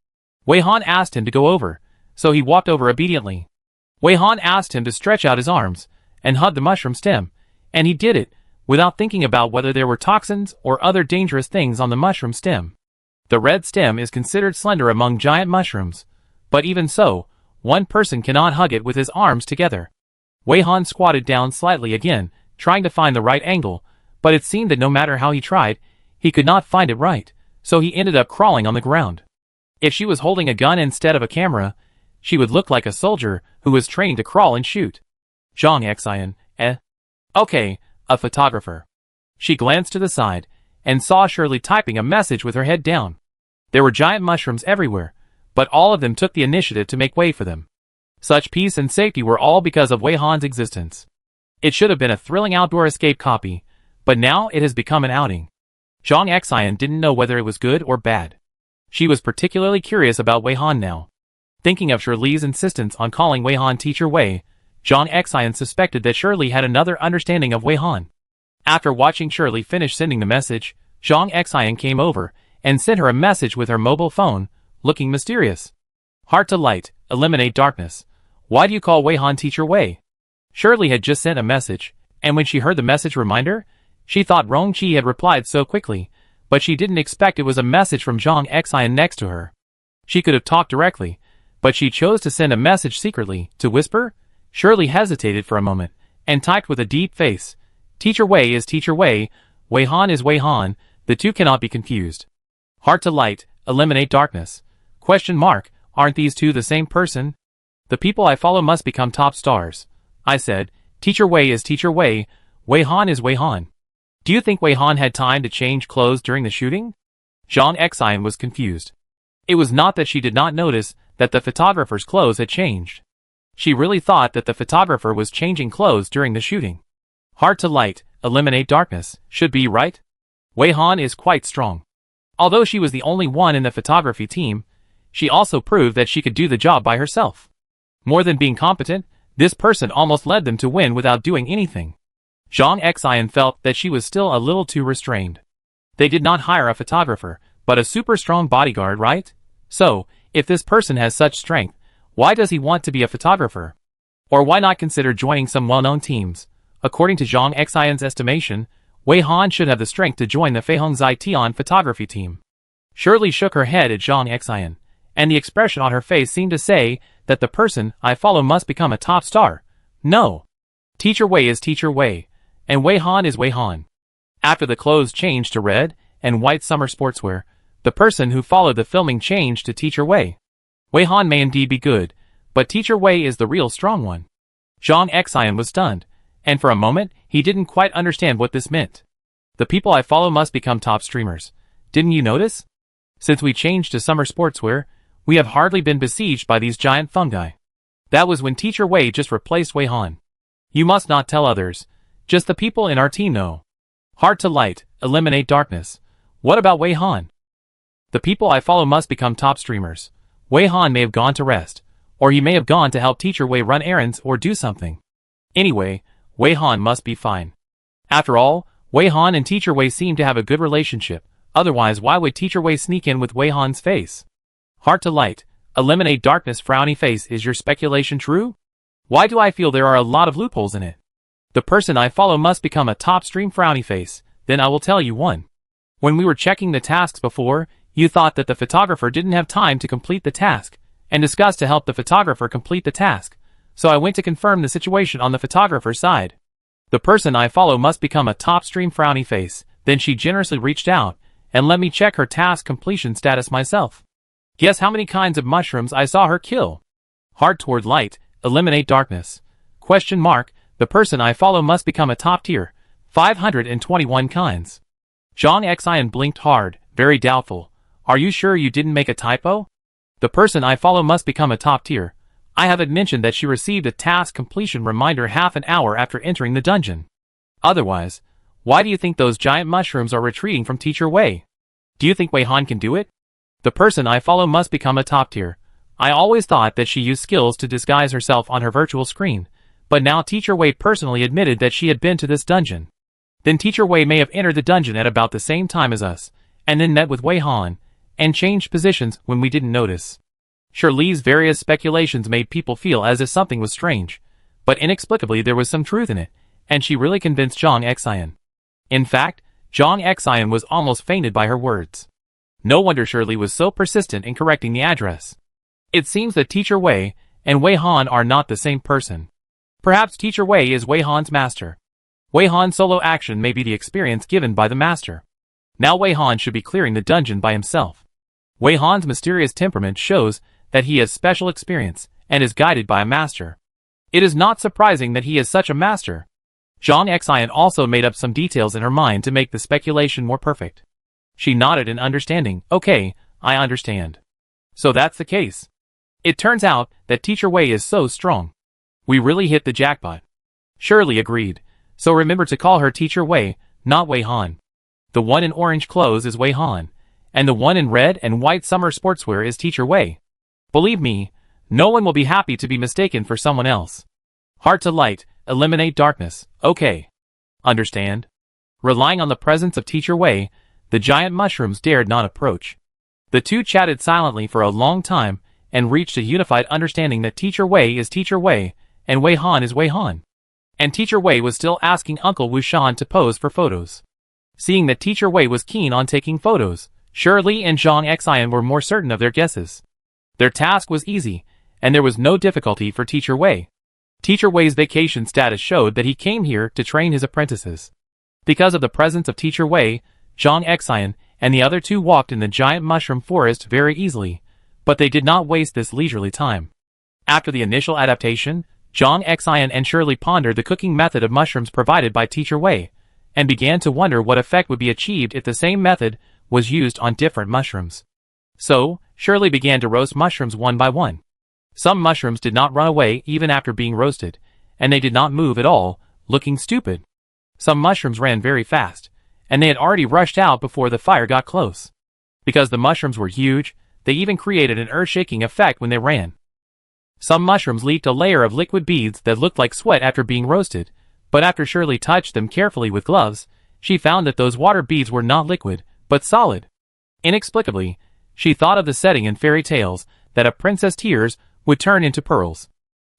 Wei Han asked him to go over, so he walked over obediently. Wei Han asked him to stretch out his arms and hug the mushroom stem, and he did it, without thinking about whether there were toxins or other dangerous things on the mushroom stem. The red stem is considered slender among giant mushrooms, but even so, one person cannot hug it with his arms together. Wei Han squatted down slightly again, trying to find the right angle, but it seemed that no matter how he tried, he could not find it right, so he ended up crawling on the ground. If she was holding a gun instead of a camera, she would look like a soldier who was trained to crawl and shoot. Zhang Xian, Okay, a photographer. She glanced to the side, and saw Shirley typing a message with her head down. There were giant mushrooms everywhere, but all of them took the initiative to make way for them. Such peace and safety were all because of Wei Han's existence. It should have been a thrilling outdoor escape copy, but now it has become an outing. Zhang Xian didn't know whether it was good or bad. She was particularly curious about Wei Han now. Thinking of Shirley's insistence on calling Wei Han Teacher Wei, Zhang Xian suspected that Shirley had another understanding of Wei Han. After watching Shirley finish sending the message, Zhang Xian came over and sent her a message with her mobile phone, looking mysterious. Heart to light, eliminate darkness. Why do you call Wei Han Teacher Wei? Shirley had just sent a message, and when she heard the message reminder, she thought Rongqi had replied so quickly, but she didn't expect it was a message from Zhang Xian next to her. She could have talked directly, but she chose to send a message secretly, to whisper. Shirley hesitated for a moment, and typed with a deep face. Teacher Wei is Teacher Wei, Wei Han is Wei Han, the two cannot be confused. Heart to light, eliminate darkness. Question mark, aren't these two the same person? The people I follow must become top stars. I said, Teacher Wei is Teacher Wei, Wei Han is Wei Han. Do you think Wei Han had time to change clothes during the shooting? Zhang Xian was confused. It was not that she did not notice that the photographer's clothes had changed. She really thought that the photographer was changing clothes during the shooting. Heart to light, eliminate darkness, should be right? Wei Han is quite strong. Although she was the only one in the photography team, she also proved that she could do the job by herself. More than being competent, this person almost led them to win without doing anything. Zhang Xian felt that she was still a little too restrained. They did not hire a photographer, but a super strong bodyguard, right? So, if this person has such strength, why does he want to be a photographer? Or why not consider joining some well-known teams? According to Zhang Xian's estimation, Wei Han should have the strength to join the Feihongzai Tian photography team. Shirley shook her head at Zhang Xian, and the expression on her face seemed to say that the person I follow must become a top star. No. Teacher Wei is Teacher Wei, and Wei Han is Wei Han. After the clothes changed to red and white summer sportswear, the person who followed the filming changed to Teacher Wei. Wei Han may indeed be good, but Teacher Wei is the real strong one. Zhang Xian was stunned, and for a moment, he didn't quite understand what this meant. The people I follow must become top streamers. Didn't you notice? Since we changed to summer sportswear, we have hardly been besieged by these giant fungi. That was when Teacher Wei just replaced Wei Han. You must not tell others. Just the people in our team know. Heart to light, eliminate darkness. What about Wei Han? The people I follow must become top streamers. Wei Han may have gone to rest, or he may have gone to help Teacher Wei run errands or do something. Anyway, Wei Han must be fine. After all, Wei Han and Teacher Wei seem to have a good relationship, otherwise why would Teacher Wei sneak in with Wei Han's face? Heart to light, eliminate darkness frowny face. Is your speculation true? Why do I feel there are a lot of loopholes in it? The person I follow must become a top stream frowny face, then I will tell you one. When we were checking the tasks before, you thought that the photographer didn't have time to complete the task, and discussed to help the photographer complete the task, so I went to confirm the situation on the photographer's side. The person I follow must become a top stream frowny face, then she generously reached out, and let me check her task completion status myself. Guess how many kinds of mushrooms I saw her kill? Heart toward light, eliminate darkness. Question mark, the person I follow must become a top tier, 521 kinds. Zhang Xian blinked hard, very doubtful. Are you sure you didn't make a typo? The person I follow must become a top tier. I haven't mentioned that she received a task completion reminder half an hour after entering the dungeon. Otherwise, why do you think those giant mushrooms are retreating from Teacher Wei? Do you think Wei Han can do it? The person I follow must become a top tier. I always thought that she used skills to disguise herself on her virtual screen, but now Teacher Wei personally admitted that she had been to this dungeon. Then Teacher Wei may have entered the dungeon at about the same time as us, and then met with Wei Han, and changed positions when we didn't notice. Shirley's various speculations made people feel as if something was strange, but inexplicably there was some truth in it, and she really convinced Zhang Xian. In fact, Zhang Xian was almost fainted by her words. No wonder Shirley was so persistent in correcting the address. It seems that Teacher Wei and Wei Han are not the same person. Perhaps Teacher Wei is Wei Han's master. Wei Han's solo action may be the experience given by the master. Now Wei Han should be clearing the dungeon by himself. Wei Han's mysterious temperament shows that he has special experience and is guided by a master. It is not surprising that he is such a master. Zhang Xian also made up some details in her mind to make the speculation more perfect. She nodded in understanding. Okay, I understand. So that's the case. It turns out that Teacher Wei is so strong. We really hit the jackpot. Shirley agreed. So remember to call her Teacher Wei, not Wei Han. The one in orange clothes is Wei Han, and the one in red and white summer sportswear is Teacher Wei. Believe me, no one will be happy to be mistaken for someone else. Heart to light, eliminate darkness. Okay. Understand? Relying on the presence of Teacher Wei, the giant mushrooms dared not approach. The two chatted silently for a long time and reached a unified understanding that Teacher Wei is Teacher Wei and Wei Han is Wei Han. And Teacher Wei was still asking Uncle Wu Shan to pose for photos. Seeing that Teacher Wei was keen on taking photos, Shirley and Zhang Xian were more certain of their guesses. Their task was easy, and there was no difficulty for Teacher Wei. Teacher Wei's vacation status showed that he came here to train his apprentices. Because of the presence of Teacher Wei, Zhang Xian and the other two walked in the giant mushroom forest very easily, but they did not waste this leisurely time. After the initial adaptation, Zhang Xian and Shirley pondered the cooking method of mushrooms provided by Teacher Wei, and began to wonder what effect would be achieved if the same method was used on different mushrooms. So, Shirley began to roast mushrooms one by one. Some mushrooms did not run away even after being roasted, and they did not move at all, looking stupid. Some mushrooms ran very fast, and they had already rushed out before the fire got close. Because the mushrooms were huge, they even created an earth-shaking effect when they ran. Some mushrooms leaked a layer of liquid beads that looked like sweat after being roasted, but after Shirley touched them carefully with gloves, she found that those water beads were not liquid, but solid. Inexplicably, she thought of the setting in fairy tales that a princess' tears would turn into pearls.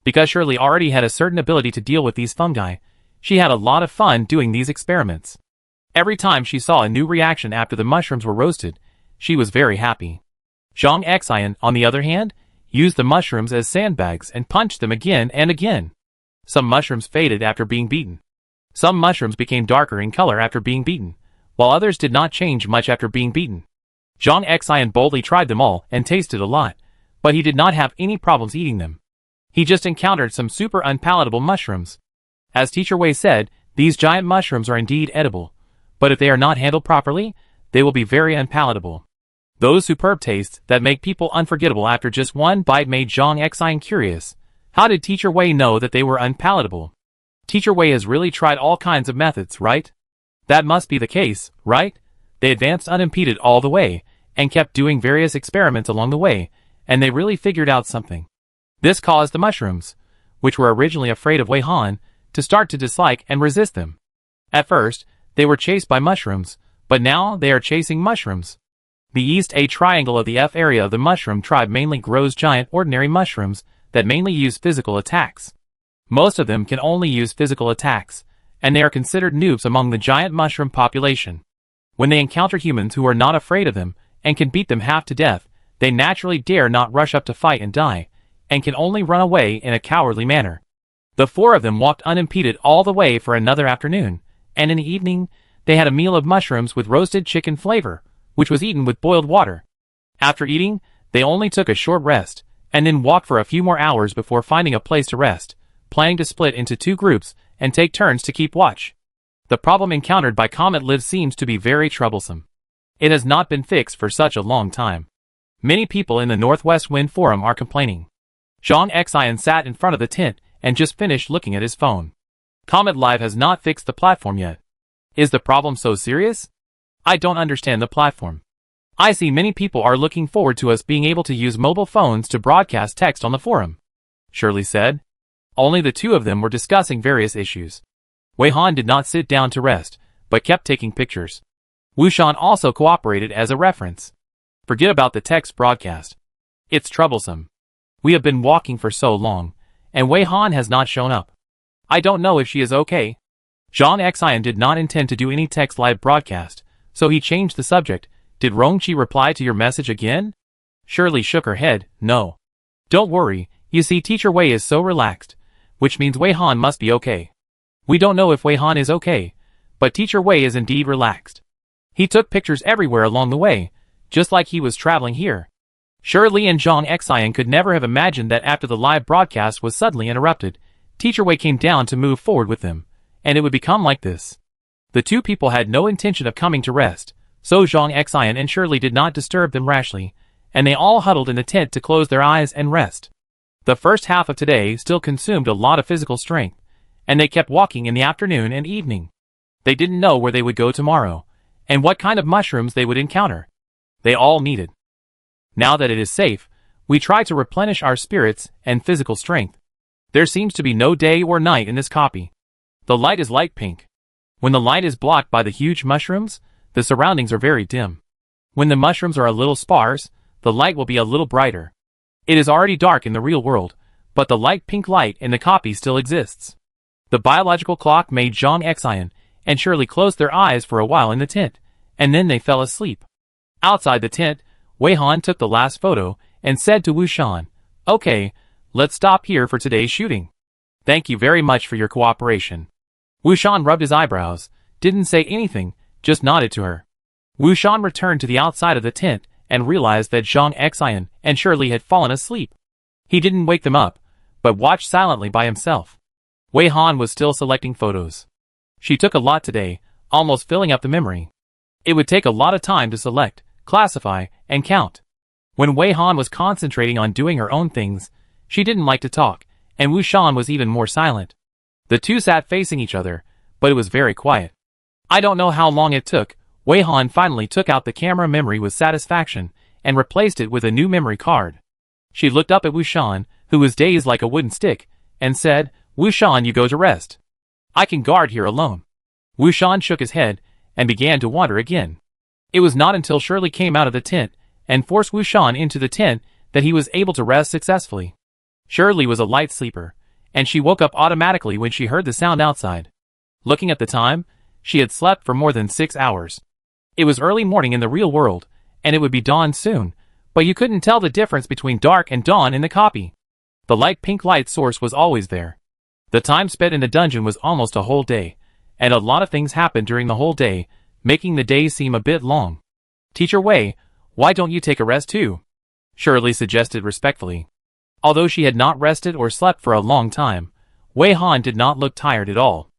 Because Shirley already had a certain ability to deal with these fungi, she had a lot of fun doing these experiments. Every time she saw a new reaction after the mushrooms were roasted, she was very happy. Zhang Xian, on the other hand, used the mushrooms as sandbags and punched them again and again. Some mushrooms faded after being beaten. Some mushrooms became darker in color after being beaten, while others did not change much after being beaten. Zhang Xian boldly tried them all and tasted a lot, but he did not have any problems eating them. He just encountered some super unpalatable mushrooms. As Teacher Wei said, these giant mushrooms are indeed edible, but if they are not handled properly, they will be very unpalatable. Those superb tastes that make people unforgettable after just one bite made Zhang Xian curious. How did Teacher Wei know that they were unpalatable? Teacher Wei has really tried all kinds of methods, right? That must be the case, right? They advanced unimpeded all the way, and kept doing various experiments along the way, and they really figured out something. This caused the mushrooms, which were originally afraid of Wei Han, to start to dislike and resist them. At first, they were chased by mushrooms, but now they are chasing mushrooms. The East A triangle of the F area of the mushroom tribe mainly grows giant ordinary mushrooms that mainly use physical attacks. Most of them can only use physical attacks, and they are considered noobs among the giant mushroom population. When they encounter humans who are not afraid of them and can beat them half to death, they naturally dare not rush up to fight and die, and can only run away in a cowardly manner. The four of them walked unimpeded all the way for another afternoon, and in the evening, they had a meal of mushrooms with roasted chicken flavor, which was eaten with boiled water. After eating, they only took a short rest, and then walked for a few more hours before finding a place to rest, planning to split into two groups and take turns to keep watch. The problem encountered by Comet Live seems to be very troublesome. It has not been fixed for such a long time. Many people in the Northwest Wind Forum are complaining. Zhang Xian sat in front of the tent and just finished looking at his phone. Comet Live has not fixed the platform yet. Is the problem so serious? I don't understand the platform. I see many people are looking forward to us being able to use mobile phones to broadcast text on the forum, Shirley said. Only the two of them were discussing various issues. Wei Han did not sit down to rest, but kept taking pictures. Wu Shan also cooperated as a reference. Forget about the text broadcast. It's troublesome. We have been walking for so long, and Wei Han has not shown up. I don't know if she is okay. Zhang Xian did not intend to do any text live broadcast, so he changed the subject. Did Rongqi reply to your message again? Shirley shook her head. No. Don't worry, you see Teacher Wei is so relaxed, which means Wei Han must be okay. We don't know if Wei Han is okay, but Teacher Wei is indeed relaxed. He took pictures everywhere along the way, just like he was traveling here. Shirley and Zhang Xian could never have imagined that after the live broadcast was suddenly interrupted, Teacher Wei came down to move forward with them, and it would become like this. The two people had no intention of coming to rest, so Zhang Xian and Shirley did not disturb them rashly, and they all huddled in the tent to close their eyes and rest. The first half of today still consumed a lot of physical strength, and they kept walking in the afternoon and evening. They didn't know where they would go tomorrow, and what kind of mushrooms they would encounter. They all needed. Now that it is safe, we try to replenish our spirits and physical strength. There seems to be no day or night in this copy. The light is light pink. When the light is blocked by the huge mushrooms, The surroundings are very dim. When the mushrooms are a little sparse, the light will be a little brighter. It is already dark in the real world, but the light pink light in the copy still exists. The biological clock made Zhang Xian and Shirley close their eyes for a while in the tent, and then they fell asleep. Outside the tent, Wei Han took the last photo and said to Wu Shan, "Okay, let's stop here for today's shooting. Thank you very much for your cooperation." Wu Shan rubbed his eyebrows, didn't say anything, just nodded to her. Wu Shan returned to the outside of the tent and realized that Zhang Xian and Shirley had fallen asleep. He didn't wake them up, but watched silently by himself. Wei Han was still selecting photos. She took a lot today, almost filling up the memory. It would take a lot of time to select, classify, and count. When Wei Han was concentrating on doing her own things, she didn't like to talk, and Wu Shan was even more silent. The two sat facing each other, but it was very quiet. I don't know how long it took. Wei Han finally took out the camera memory with satisfaction and replaced it with a new memory card. She looked up at Wu Shan, who was dazed like a wooden stick, and said, "Wu Shan, you go to rest. I can guard here alone." Wu Shan shook his head and began to wander again. It was not until Shirley came out of the tent and forced Wu Shan into the tent that he was able to rest successfully. Shirley was a light sleeper, and she woke up automatically when she heard the sound outside. Looking at the time, she had slept for more than 6 hours. It was early morning in the real world, and it would be dawn soon, but you couldn't tell the difference between dark and dawn in the copy. The light pink light source was always there. The time spent in the dungeon was almost a whole day, and a lot of things happened during the whole day, making the day seem a bit long. "Teacher Wei, why don't you take a rest too?" Shirley suggested respectfully. Although she had not rested or slept for a long time, Wei Han did not look tired at all.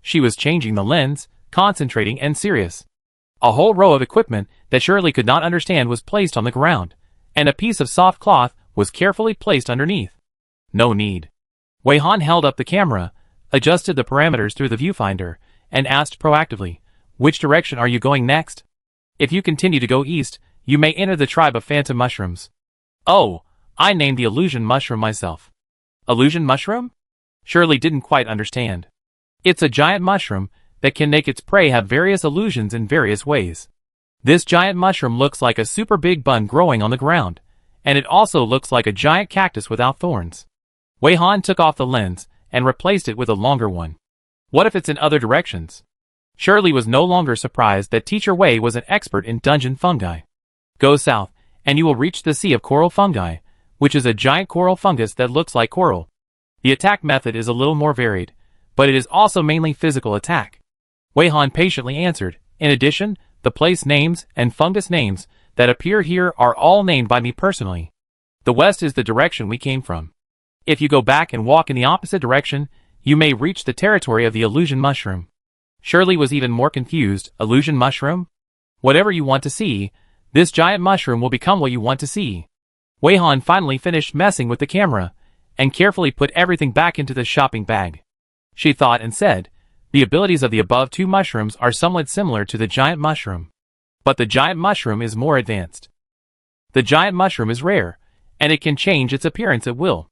She was changing the lens, concentrating and serious. A whole row of equipment that Shirley could not understand was placed on the ground, and a piece of soft cloth was carefully placed underneath. No need. Wei Han held up the camera, adjusted the parameters through the viewfinder, and asked proactively, "Which direction are you going next? If you continue to go east, you may enter the tribe of phantom mushrooms." "Oh, I named the illusion mushroom myself." "Illusion mushroom?" Shirley didn't quite understand. "It's a giant mushroom that can make its prey have various illusions in various ways. This giant mushroom looks like a super big bun growing on the ground, and it also looks like a giant cactus without thorns." Wei Han took off the lens and replaced it with a longer one. "What if it's in other directions?" Shirley was no longer surprised that Teacher Wei was an expert in dungeon fungi. "Go south, and you will reach the Sea of Coral Fungi, which is a giant coral fungus that looks like coral. The attack method is a little more varied, but it is also mainly physical attack." Wei Han patiently answered, "In addition, the place names and fungus names that appear here are all named by me personally. The west is the direction we came from. If you go back and walk in the opposite direction, you may reach the territory of the illusion mushroom." Shirley was even more confused. "Illusion mushroom? Whatever you want to see, this giant mushroom will become what you want to see." Wei Han finally finished messing with the camera, and carefully put everything back into the shopping bag. She thought and said, "The abilities of the above two mushrooms are somewhat similar to the giant mushroom. But the giant mushroom is more advanced. The giant mushroom is rare, and it can change its appearance at will.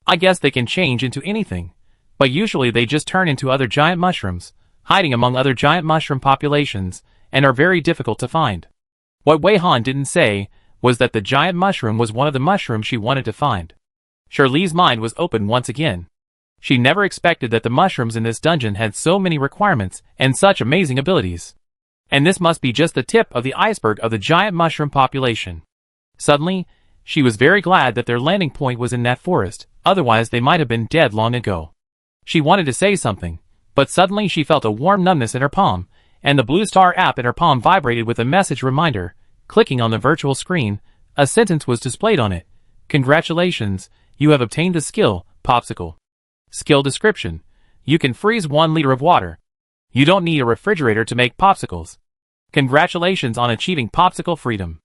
I guess they can change into anything, but usually they just turn into other giant mushrooms, hiding among other giant mushroom populations, and are very difficult to find." What Wei Han didn't say was that the giant mushroom was one of the mushrooms she wanted to find. Shirley's mind was open once again. She never expected that the mushrooms in this dungeon had so many requirements and such amazing abilities. And this must be just the tip of the iceberg of the giant mushroom population. Suddenly, she was very glad that their landing point was in that forest, otherwise they might have been dead long ago. She wanted to say something, but suddenly she felt a warm numbness in her palm, and the Blue Star app in her palm vibrated with a message reminder. Clicking on the virtual screen, a sentence was displayed on it. "Congratulations, you have obtained the skill, Popsicle." Skill description: you can freeze 1 liter of water. You don't need a refrigerator to make popsicles. Congratulations on achieving popsicle freedom.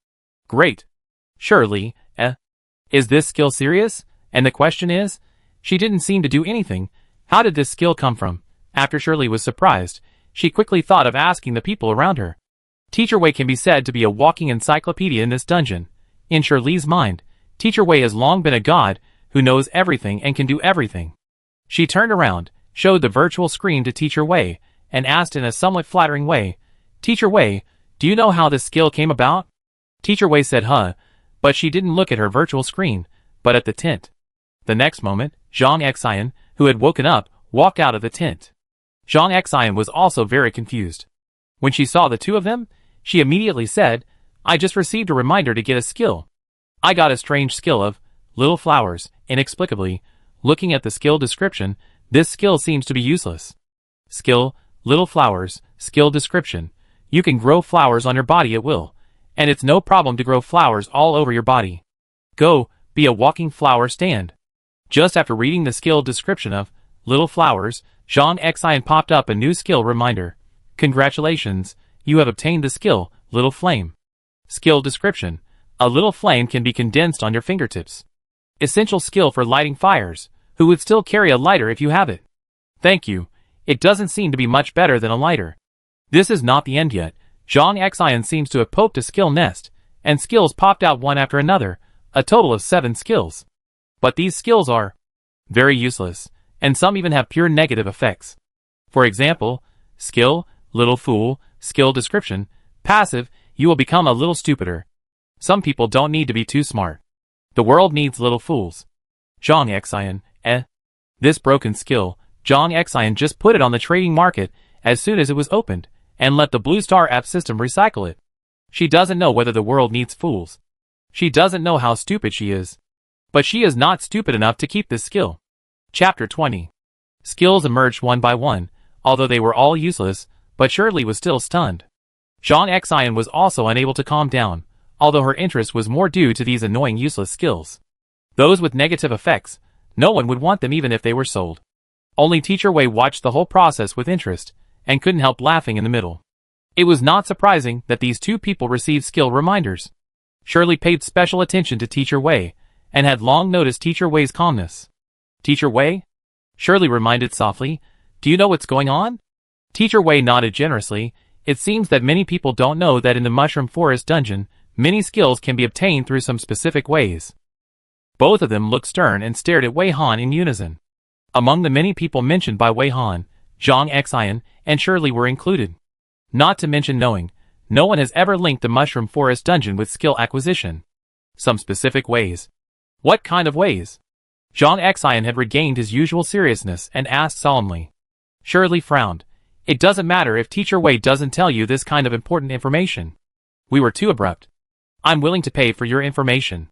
Great. Surely, is this skill serious? And the question is, she didn't seem to do anything. How did this skill come from? After Shirley was surprised, she quickly thought of asking the people around her. Teacher Wei can be said to be a walking encyclopedia in this dungeon. In Shirley's mind, Teacher Wei has long been a god who knows everything and can do everything. She turned around, showed the virtual screen to Teacher Wei, and asked in a somewhat flattering way, "Teacher Wei, Do you know how this skill came about? Teacher Wei said but she didn't look at her virtual screen, but at the tent. The next moment, Zhang Xian, who had woken up, walked out of the tent. Zhang Xian was also very confused. When she saw the two of them, she immediately said, I just received a reminder to get a skill. I got a strange skill of little flowers. Inexplicably, looking at the skill description, this skill seems to be useless. Skill, little flowers, skill description. You can grow flowers on your body at will, and it's no problem to grow flowers all over your body. Go, be a walking flower stand. Just after reading the skill description of little flowers, Zhang Xian popped up a new skill reminder. Congratulations, you have obtained the skill, Little Flame. Skill description. A little flame can be condensed on your fingertips. Essential skill for lighting fires. Who would still carry a lighter if you have it? Thank you. It doesn't seem to be much better than a lighter. This is not the end yet. Zhang Xian seems to have poked a skill nest, and skills popped out one after another, a total of 7 skills. But these skills are very useless, and some even have pure negative effects. For example, skill, little fool, skill description, passive, you will become a little stupider. Some people don't need to be too smart. The world needs little fools. Zhang Xian, This broken skill, Zhang Xian just put it on the trading market as soon as it was opened, and let the Blue Star app system recycle it. She doesn't know whether the world needs fools. She doesn't know how stupid she is. But she is not stupid enough to keep this skill. Chapter 20. Skills emerged one by one, although they were all useless, but Shirley was still stunned. Zhang Xian was also unable to calm down, although her interest was more due to these annoying useless skills. Those with negative effects, no one would want them even if they were sold. Only Teacher Wei watched the whole process with interest, and couldn't help laughing in the middle. It was not surprising that these two people received skill reminders. Shirley paid special attention to Teacher Wei, and had long noticed Teacher Wei's calmness. Teacher Wei? Shirley reminded softly, do you know what's going on? Teacher Wei nodded generously. It seems that many people don't know that in the Mushroom Forest dungeon, many skills can be obtained through some specific ways. Both of them looked stern and stared at Wei Han in unison. Among the many people mentioned by Wei Han, Zhang Xian and Shirley were included. Not to mention knowing, no one has ever linked the Mushroom Forest dungeon with skill acquisition. Some specific ways. What kind of ways? Zhang Xian had regained his usual seriousness and asked solemnly. Shirley frowned. It doesn't matter if Teacher Wei doesn't tell you this kind of important information. We were too abrupt. I'm willing to pay for your information.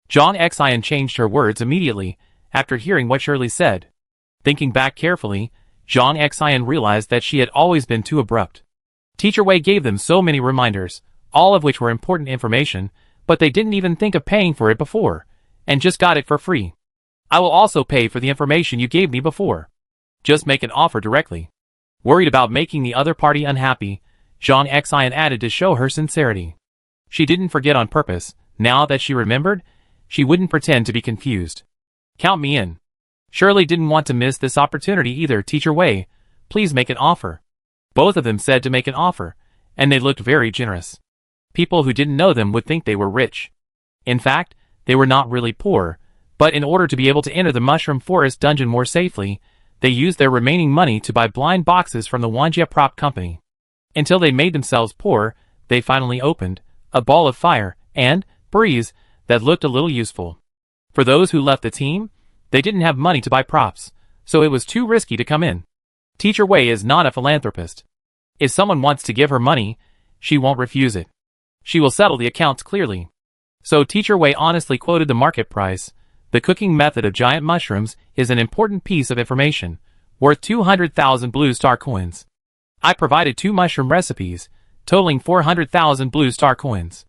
Zhang Xian changed her words immediately, after hearing what Shirley said. Thinking back carefully, Zhang Xian realized that she had always been too abrupt. Teacher Wei gave them so many reminders, all of which were important information, but they didn't even think of paying for it before, and just got it for free. I will also pay for the information you gave me before. Just make an offer directly. Worried about making the other party unhappy, Zhang Xian added to show her sincerity. She didn't forget on purpose. Now that she remembered, she wouldn't pretend to be confused. Count me in. Shirley didn't want to miss this opportunity either. Teacher Wei, please make an offer. Both of them said to make an offer, and they looked very generous. People who didn't know them would think they were rich. In fact, they were not really poor, but in order to be able to enter the Mushroom Forest dungeon more safely, they used their remaining money to buy blind boxes from the Wanjia Prop Company. Until they made themselves poor, they finally opened a ball of fire and breeze that looked a little useful. For those who left the team, they didn't have money to buy props, so it was too risky to come in. Teacher Wei is not a philanthropist. If someone wants to give her money, she won't refuse it. She will settle the accounts clearly. So Teacher Wei honestly quoted the market price. The cooking method of giant mushrooms is an important piece of information, worth 200,000 Blue Star coins. I provided 2 mushroom recipes, totaling 400,000 Blue Star coins.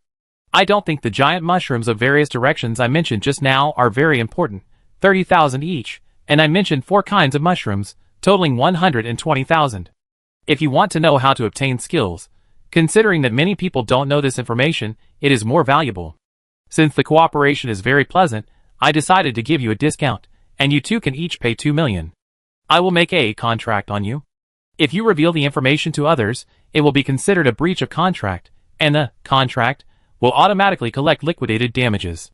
I don't think the giant mushrooms of various directions I mentioned just now are very important, 30,000 each, and I mentioned 4 kinds of mushrooms, totaling 120,000. If you want to know how to obtain skills, considering that many people don't know this information, it is more valuable. Since the cooperation is very pleasant, I decided to give you a discount, and you two can each pay 2 million. I will make a contract on you. If you reveal the information to others, it will be considered a breach of contract, and the contract will automatically collect liquidated damages.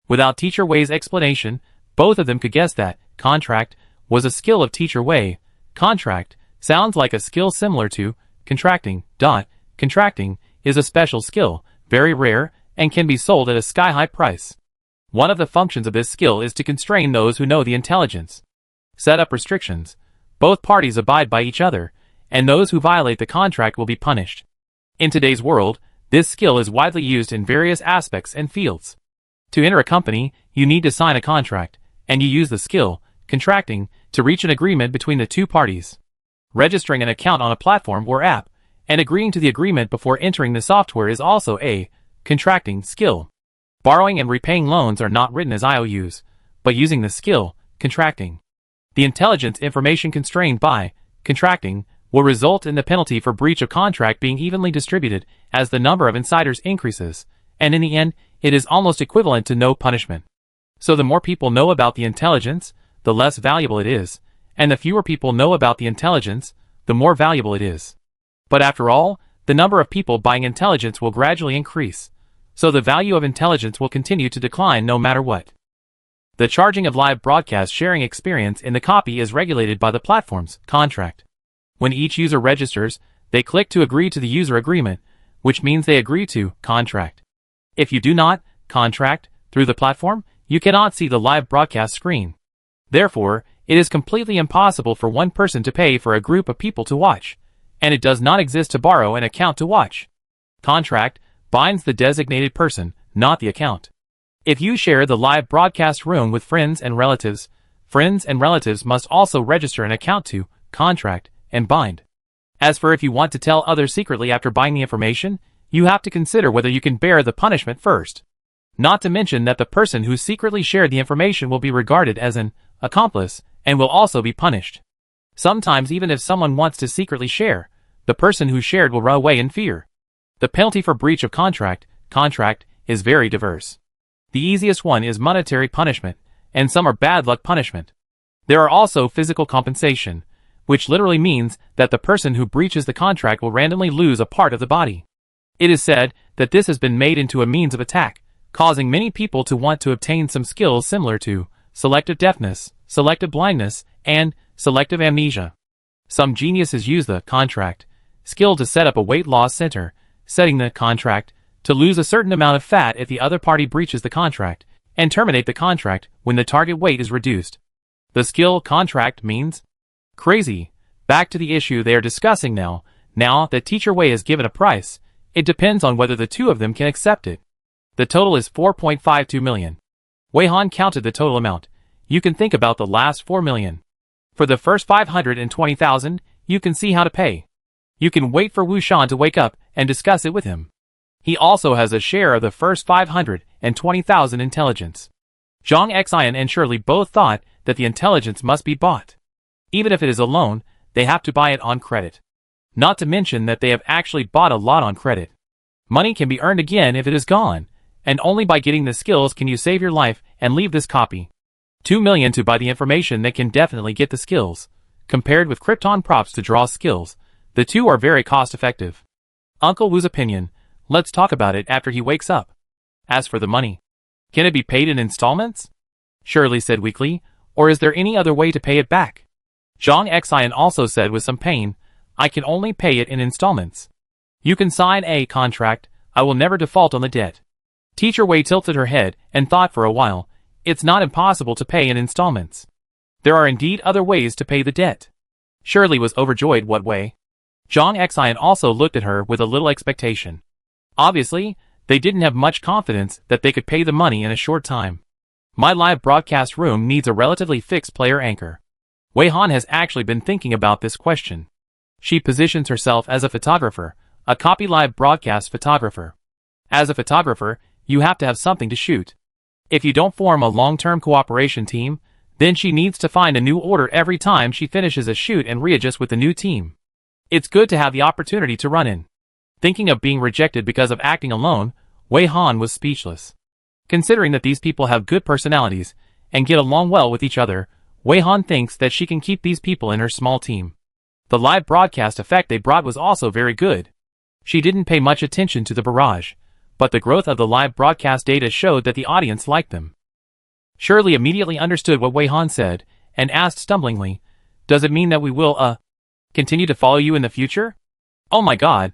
Without Teacher Wei's explanation, both of them could guess that contract was a skill of Teacher Wei. Contract sounds like a skill similar to contracting. Contracting is a special skill, very rare, and can be sold at a sky-high price. One of the functions of this skill is to constrain those who know the intelligence. Set up restrictions. Both parties abide by each other, and those who violate the contract will be punished. In today's world, this skill is widely used in various aspects and fields. To enter a company, you need to sign a contract, and you use the skill, contracting, to reach an agreement between the two parties. Registering an account on a platform or app, and agreeing to the agreement before entering the software is also a contracting skill. Borrowing and repaying loans are not written as IOUs, but using the skill, contracting. The intelligence information constrained by contracting will result in the penalty for breach of contract being evenly distributed as the number of insiders increases, and in the end, it is almost equivalent to no punishment. So the more people know about the intelligence, the less valuable it is, and the fewer people know about the intelligence, the more valuable it is. But after all, the number of people buying intelligence will gradually increase, so the value of intelligence will continue to decline no matter what. The charging of live broadcast sharing experience in the copy is regulated by the platform's contract. When each user registers, they click to agree to the user agreement, which means they agree to contract. If you do not contract through the platform, you cannot see the live broadcast screen. Therefore, it is completely impossible for one person to pay for a group of people to watch, and it does not exist to borrow an account to watch. Contract binds the designated person, not the account. If you share the live broadcast room with friends and relatives must also register an account to contract and bind. As for if you want to tell others secretly after buying the information, you have to consider whether you can bear the punishment first. Not to mention that the person who secretly shared the information will be regarded as an accomplice and will also be punished. Sometimes even if someone wants to secretly share, the person who shared will run away in fear. The penalty for breach of contract is very diverse. The easiest one is monetary punishment, and some are bad luck punishment. There are also physical compensation, which literally means that the person who breaches the contract will randomly lose a part of the body. It is said that this has been made into a means of attack, causing many people to want to obtain some skills similar to selective deafness, selective blindness, and selective amnesia. Some geniuses use the contract skill to set up a weight loss center, setting the contract to lose a certain amount of fat if the other party breaches the contract, and terminate the contract when the target weight is reduced. The skill contract means crazy. Back to the issue they are discussing now. Now that Teacher Wei is given a price, it depends on whether the two of them can accept it. The total is 4.52 million. Wei Han counted the total amount. You can think about the last 4 million. For the first 520,000, you can see how to pay. You can wait for Wu Shan to wake up and discuss it with him. He also has a share of the first 520,000 intelligence. Zhang Xian and Shirley both thought that the intelligence must be bought. Even if it is a loan, they have to buy it on credit. Not to mention that they have actually bought a lot on credit. Money can be earned again if it is gone, and only by getting the skills can you save your life and leave this copy. 2 million to buy the information, they can definitely get the skills. Compared with Krypton props to draw skills, the two are very cost-effective. Uncle Wu's opinion. Let's talk about it after he wakes up. As for the money, can it be paid in installments? Shirley said weakly, or is there any other way to pay it back? Zhang Xian also said with some pain, I can only pay it in installments. You can sign a contract, I will never default on the debt. Teacher Wei tilted her head and thought for a while, it's not impossible to pay in installments. There are indeed other ways to pay the debt. Shirley was overjoyed. What way? Zhang Xian also looked at her with a little expectation. Obviously, they didn't have much confidence that they could pay the money in a short time. My live broadcast room needs a relatively fixed player anchor. Wei Han has actually been thinking about this question. She positions herself as a photographer, a copy live broadcast photographer. As a photographer, you have to have something to shoot. If you don't form a long-term cooperation team, then she needs to find a new order every time she finishes a shoot and readjust with the new team. It's good to have the opportunity to run in. Thinking of being rejected because of acting alone, Wei Han was speechless. Considering that these people have good personalities and get along well with each other, Wei Han thinks that she can keep these people in her small team. The live broadcast effect they brought was also very good. She didn't pay much attention to the barrage, but the growth of the live broadcast data showed that the audience liked them. Shirley immediately understood what Wei Han said, and asked stumblingly, does it mean that we will, continue to follow you in the future? Oh my god,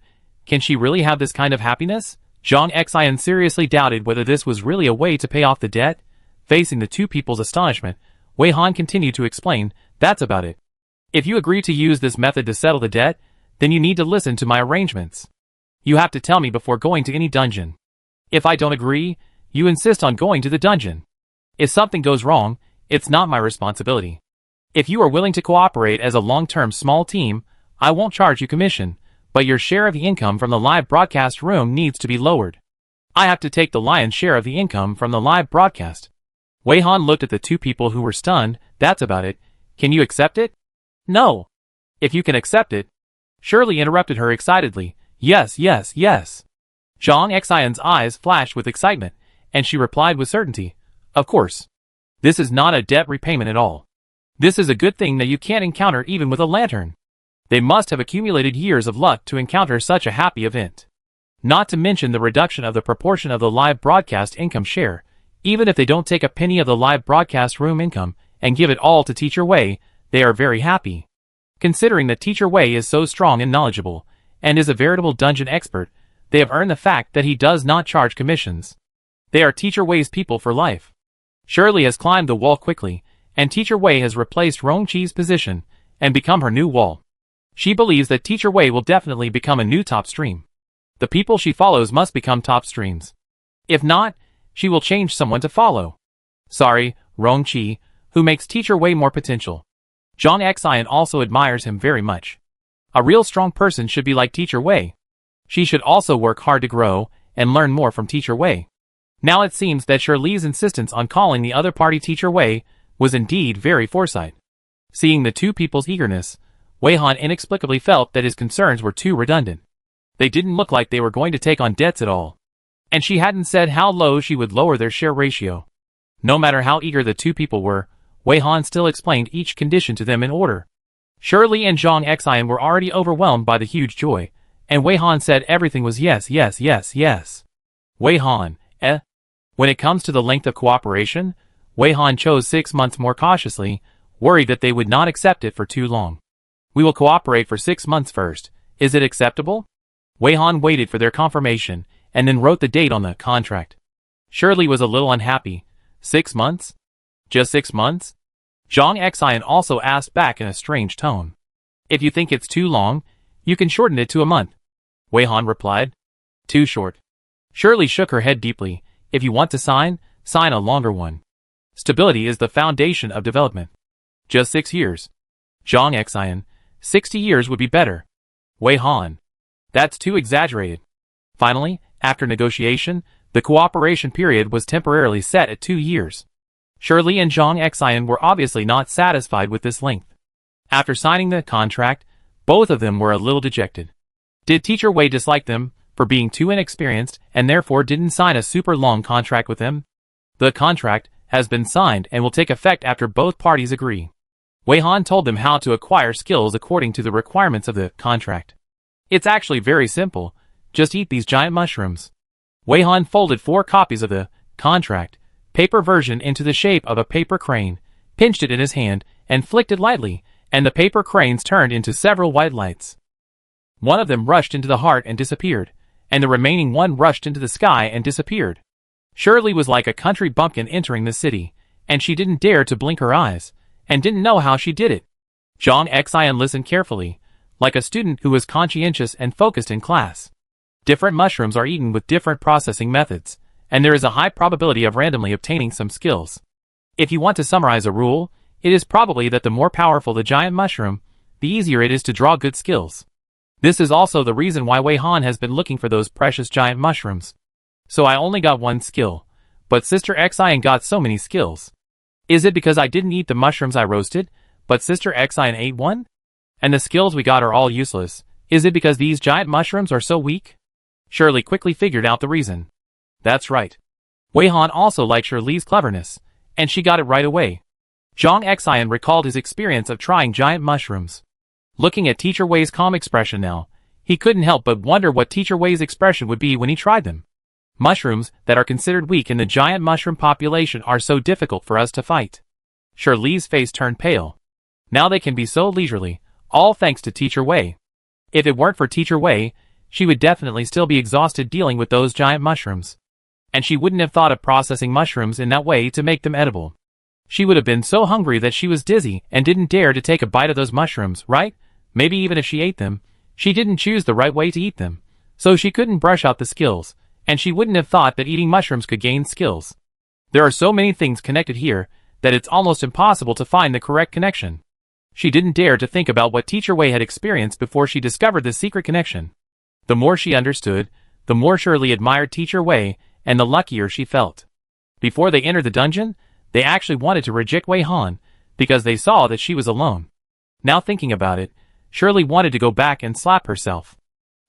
Can she really have this kind of happiness? Zhang Xian seriously doubted whether this was really a way to pay off the debt. Facing the two people's astonishment, Wei Han continued to explain, that's about it. If you agree to use this method to settle the debt, then you need to listen to my arrangements. You have to tell me before going to any dungeon. If I don't agree, you insist on going to the dungeon. If something goes wrong, it's not my responsibility. If you are willing to cooperate as a long-term small team, I won't charge you commission, but your share of the income from the live broadcast room needs to be lowered. I have to take the lion's share of the income from the live broadcast. Wei Han looked at the two people who were stunned. That's about it. Can you accept it? No. If you can accept it. Shirley interrupted her excitedly. Yes, yes, yes. Zhang Xian's eyes flashed with excitement, and she replied with certainty. Of course. This is not a debt repayment at all. This is a good thing that you can't encounter even with a lantern. They must have accumulated years of luck to encounter such a happy event. Not to mention the reduction of the proportion of the live broadcast income share. Even if they don't take a penny of the live broadcast room income and give it all to Teacher Wei, they are very happy. Considering that Teacher Wei is so strong and knowledgeable, and is a veritable dungeon expert, they have earned the fact that he does not charge commissions. They are Teacher Wei's people for life. Shirley has climbed the wall quickly, and Teacher Wei has replaced Rongqi's position and become her new wall. She believes that Teacher Wei will definitely become a new top stream. The people she follows must become top streams. If not, she will change someone to follow. Sorry, Rongqi, who makes Teacher Wei more potential. Zhang Xian also admires him very much. A real strong person should be like Teacher Wei. She should also work hard to grow and learn more from Teacher Wei. Now it seems that Shirley's insistence on calling the other party Teacher Wei was indeed very foresight. Seeing the two people's eagerness, Wei Han inexplicably felt that his concerns were too redundant. They didn't look like they were going to take on debts at all. And she hadn't said how low she would lower their share ratio. No matter how eager the two people were, Wei Han still explained each condition to them in order. Shirley and Zhang Xian were already overwhelmed by the huge joy, and Wei Han said everything was yes, yes, yes, yes. Wei Han, When it comes to the length of cooperation, Wei Han chose 6 months more cautiously, worried that they would not accept it for too long. We will cooperate for 6 months first. Is it acceptable? Wei Han waited for their confirmation, and then wrote the date on the contract. Shirley was a little unhappy. 6 months? Just 6 months? Zhang Xian also asked back in a strange tone. If you think it's too long, you can shorten it to a month. Wei Han replied. Too short. Shirley shook her head deeply. If you want to sign a longer one. Stability is the foundation of development. Just 6 years. Zhang Xian, 60 years would be better. Wei Han. That's too exaggerated. Finally, after negotiation, the cooperation period was temporarily set at 2 years. Shirley and Zhang Xian were obviously not satisfied with this length. After signing the contract, both of them were a little dejected. Did Teacher Wei dislike them for being too inexperienced and therefore didn't sign a super long contract with them? The contract has been signed and will take effect after both parties agree. Wei Han told them how to acquire skills according to the requirements of the contract. It's actually very simple. Just eat these giant mushrooms. Wei Han folded 4 copies of the contract paper version into the shape of a paper crane, pinched it in his hand, and flicked it lightly, and the paper cranes turned into several white lights. One of them rushed into the heart and disappeared, and the remaining one rushed into the sky and disappeared. Shirley was like a country bumpkin entering the city, and she didn't dare to blink her eyes, and didn't know how she did it. Zhang Xian listened carefully, like a student who was conscientious and focused in class. Different mushrooms are eaten with different processing methods, and there is a high probability of randomly obtaining some skills. If you want to summarize a rule, it is probably that the more powerful the giant mushroom, the easier it is to draw good skills. This is also the reason why Wei Han has been looking for those precious giant mushrooms. So I only got 1 skill, but Sister Xian got so many skills. Is it because I didn't eat the mushrooms I roasted, but Sister Xian ate one? And the skills we got are all useless. Is it because these giant mushrooms are so weak? Shirley quickly figured out the reason. That's right. Wei Han also liked Shirley's cleverness, and she got it right away. Zhang Xian recalled his experience of trying giant mushrooms. Looking at Teacher Wei's calm expression now, he couldn't help but wonder what Teacher Wei's expression would be when he tried them. Mushrooms that are considered weak in the giant mushroom population are so difficult for us to fight. Shirley's face turned pale. Now they can be so leisurely, all thanks to Teacher Wei. If it weren't for Teacher Wei, she would definitely still be exhausted dealing with those giant mushrooms. And she wouldn't have thought of processing mushrooms in that way to make them edible. She would have been so hungry that she was dizzy and didn't dare to take a bite of those mushrooms, right? Maybe even if she ate them, she didn't choose the right way to eat them. So she couldn't brush out the skills, and she wouldn't have thought that eating mushrooms could gain skills. There are so many things connected here that it's almost impossible to find the correct connection. She didn't dare to think about what Teacher Wei had experienced before she discovered the secret connection. The more she understood, the more Shirley admired Teacher Wei, and the luckier she felt. Before they entered the dungeon, they actually wanted to reject Wei Han, because they saw that she was alone. Now thinking about it, Shirley wanted to go back and slap herself.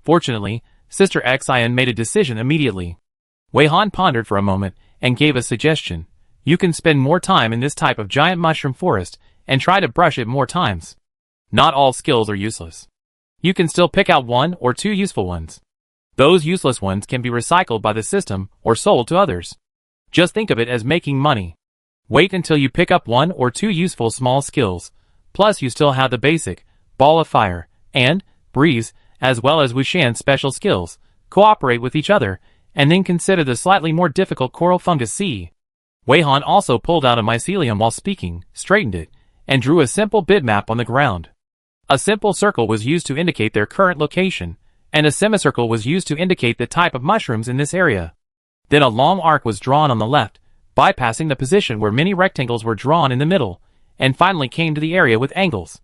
Fortunately, Sister Xian made a decision immediately. Wei Han pondered for a moment and gave a suggestion. You can spend more time in this type of giant mushroom forest and try to brush it more times. Not all skills are useless. You can still pick out 1 or 2 useful ones. Those useless ones can be recycled by the system or sold to others. Just think of it as making money. Wait until you pick up 1 or 2 useful small skills, plus you still have the basic Ball of Fire and Breeze, as well as Wushan's special skills, cooperate with each other, and then consider the slightly more difficult Coral Fungus C. Wei Han also pulled out a mycelium while speaking, straightened it, and drew a simple bitmap on the ground. A simple circle was used to indicate their current location, and a semicircle was used to indicate the type of mushrooms in this area. Then a long arc was drawn on the left, bypassing the position where many rectangles were drawn in the middle, and finally came to the area with angles.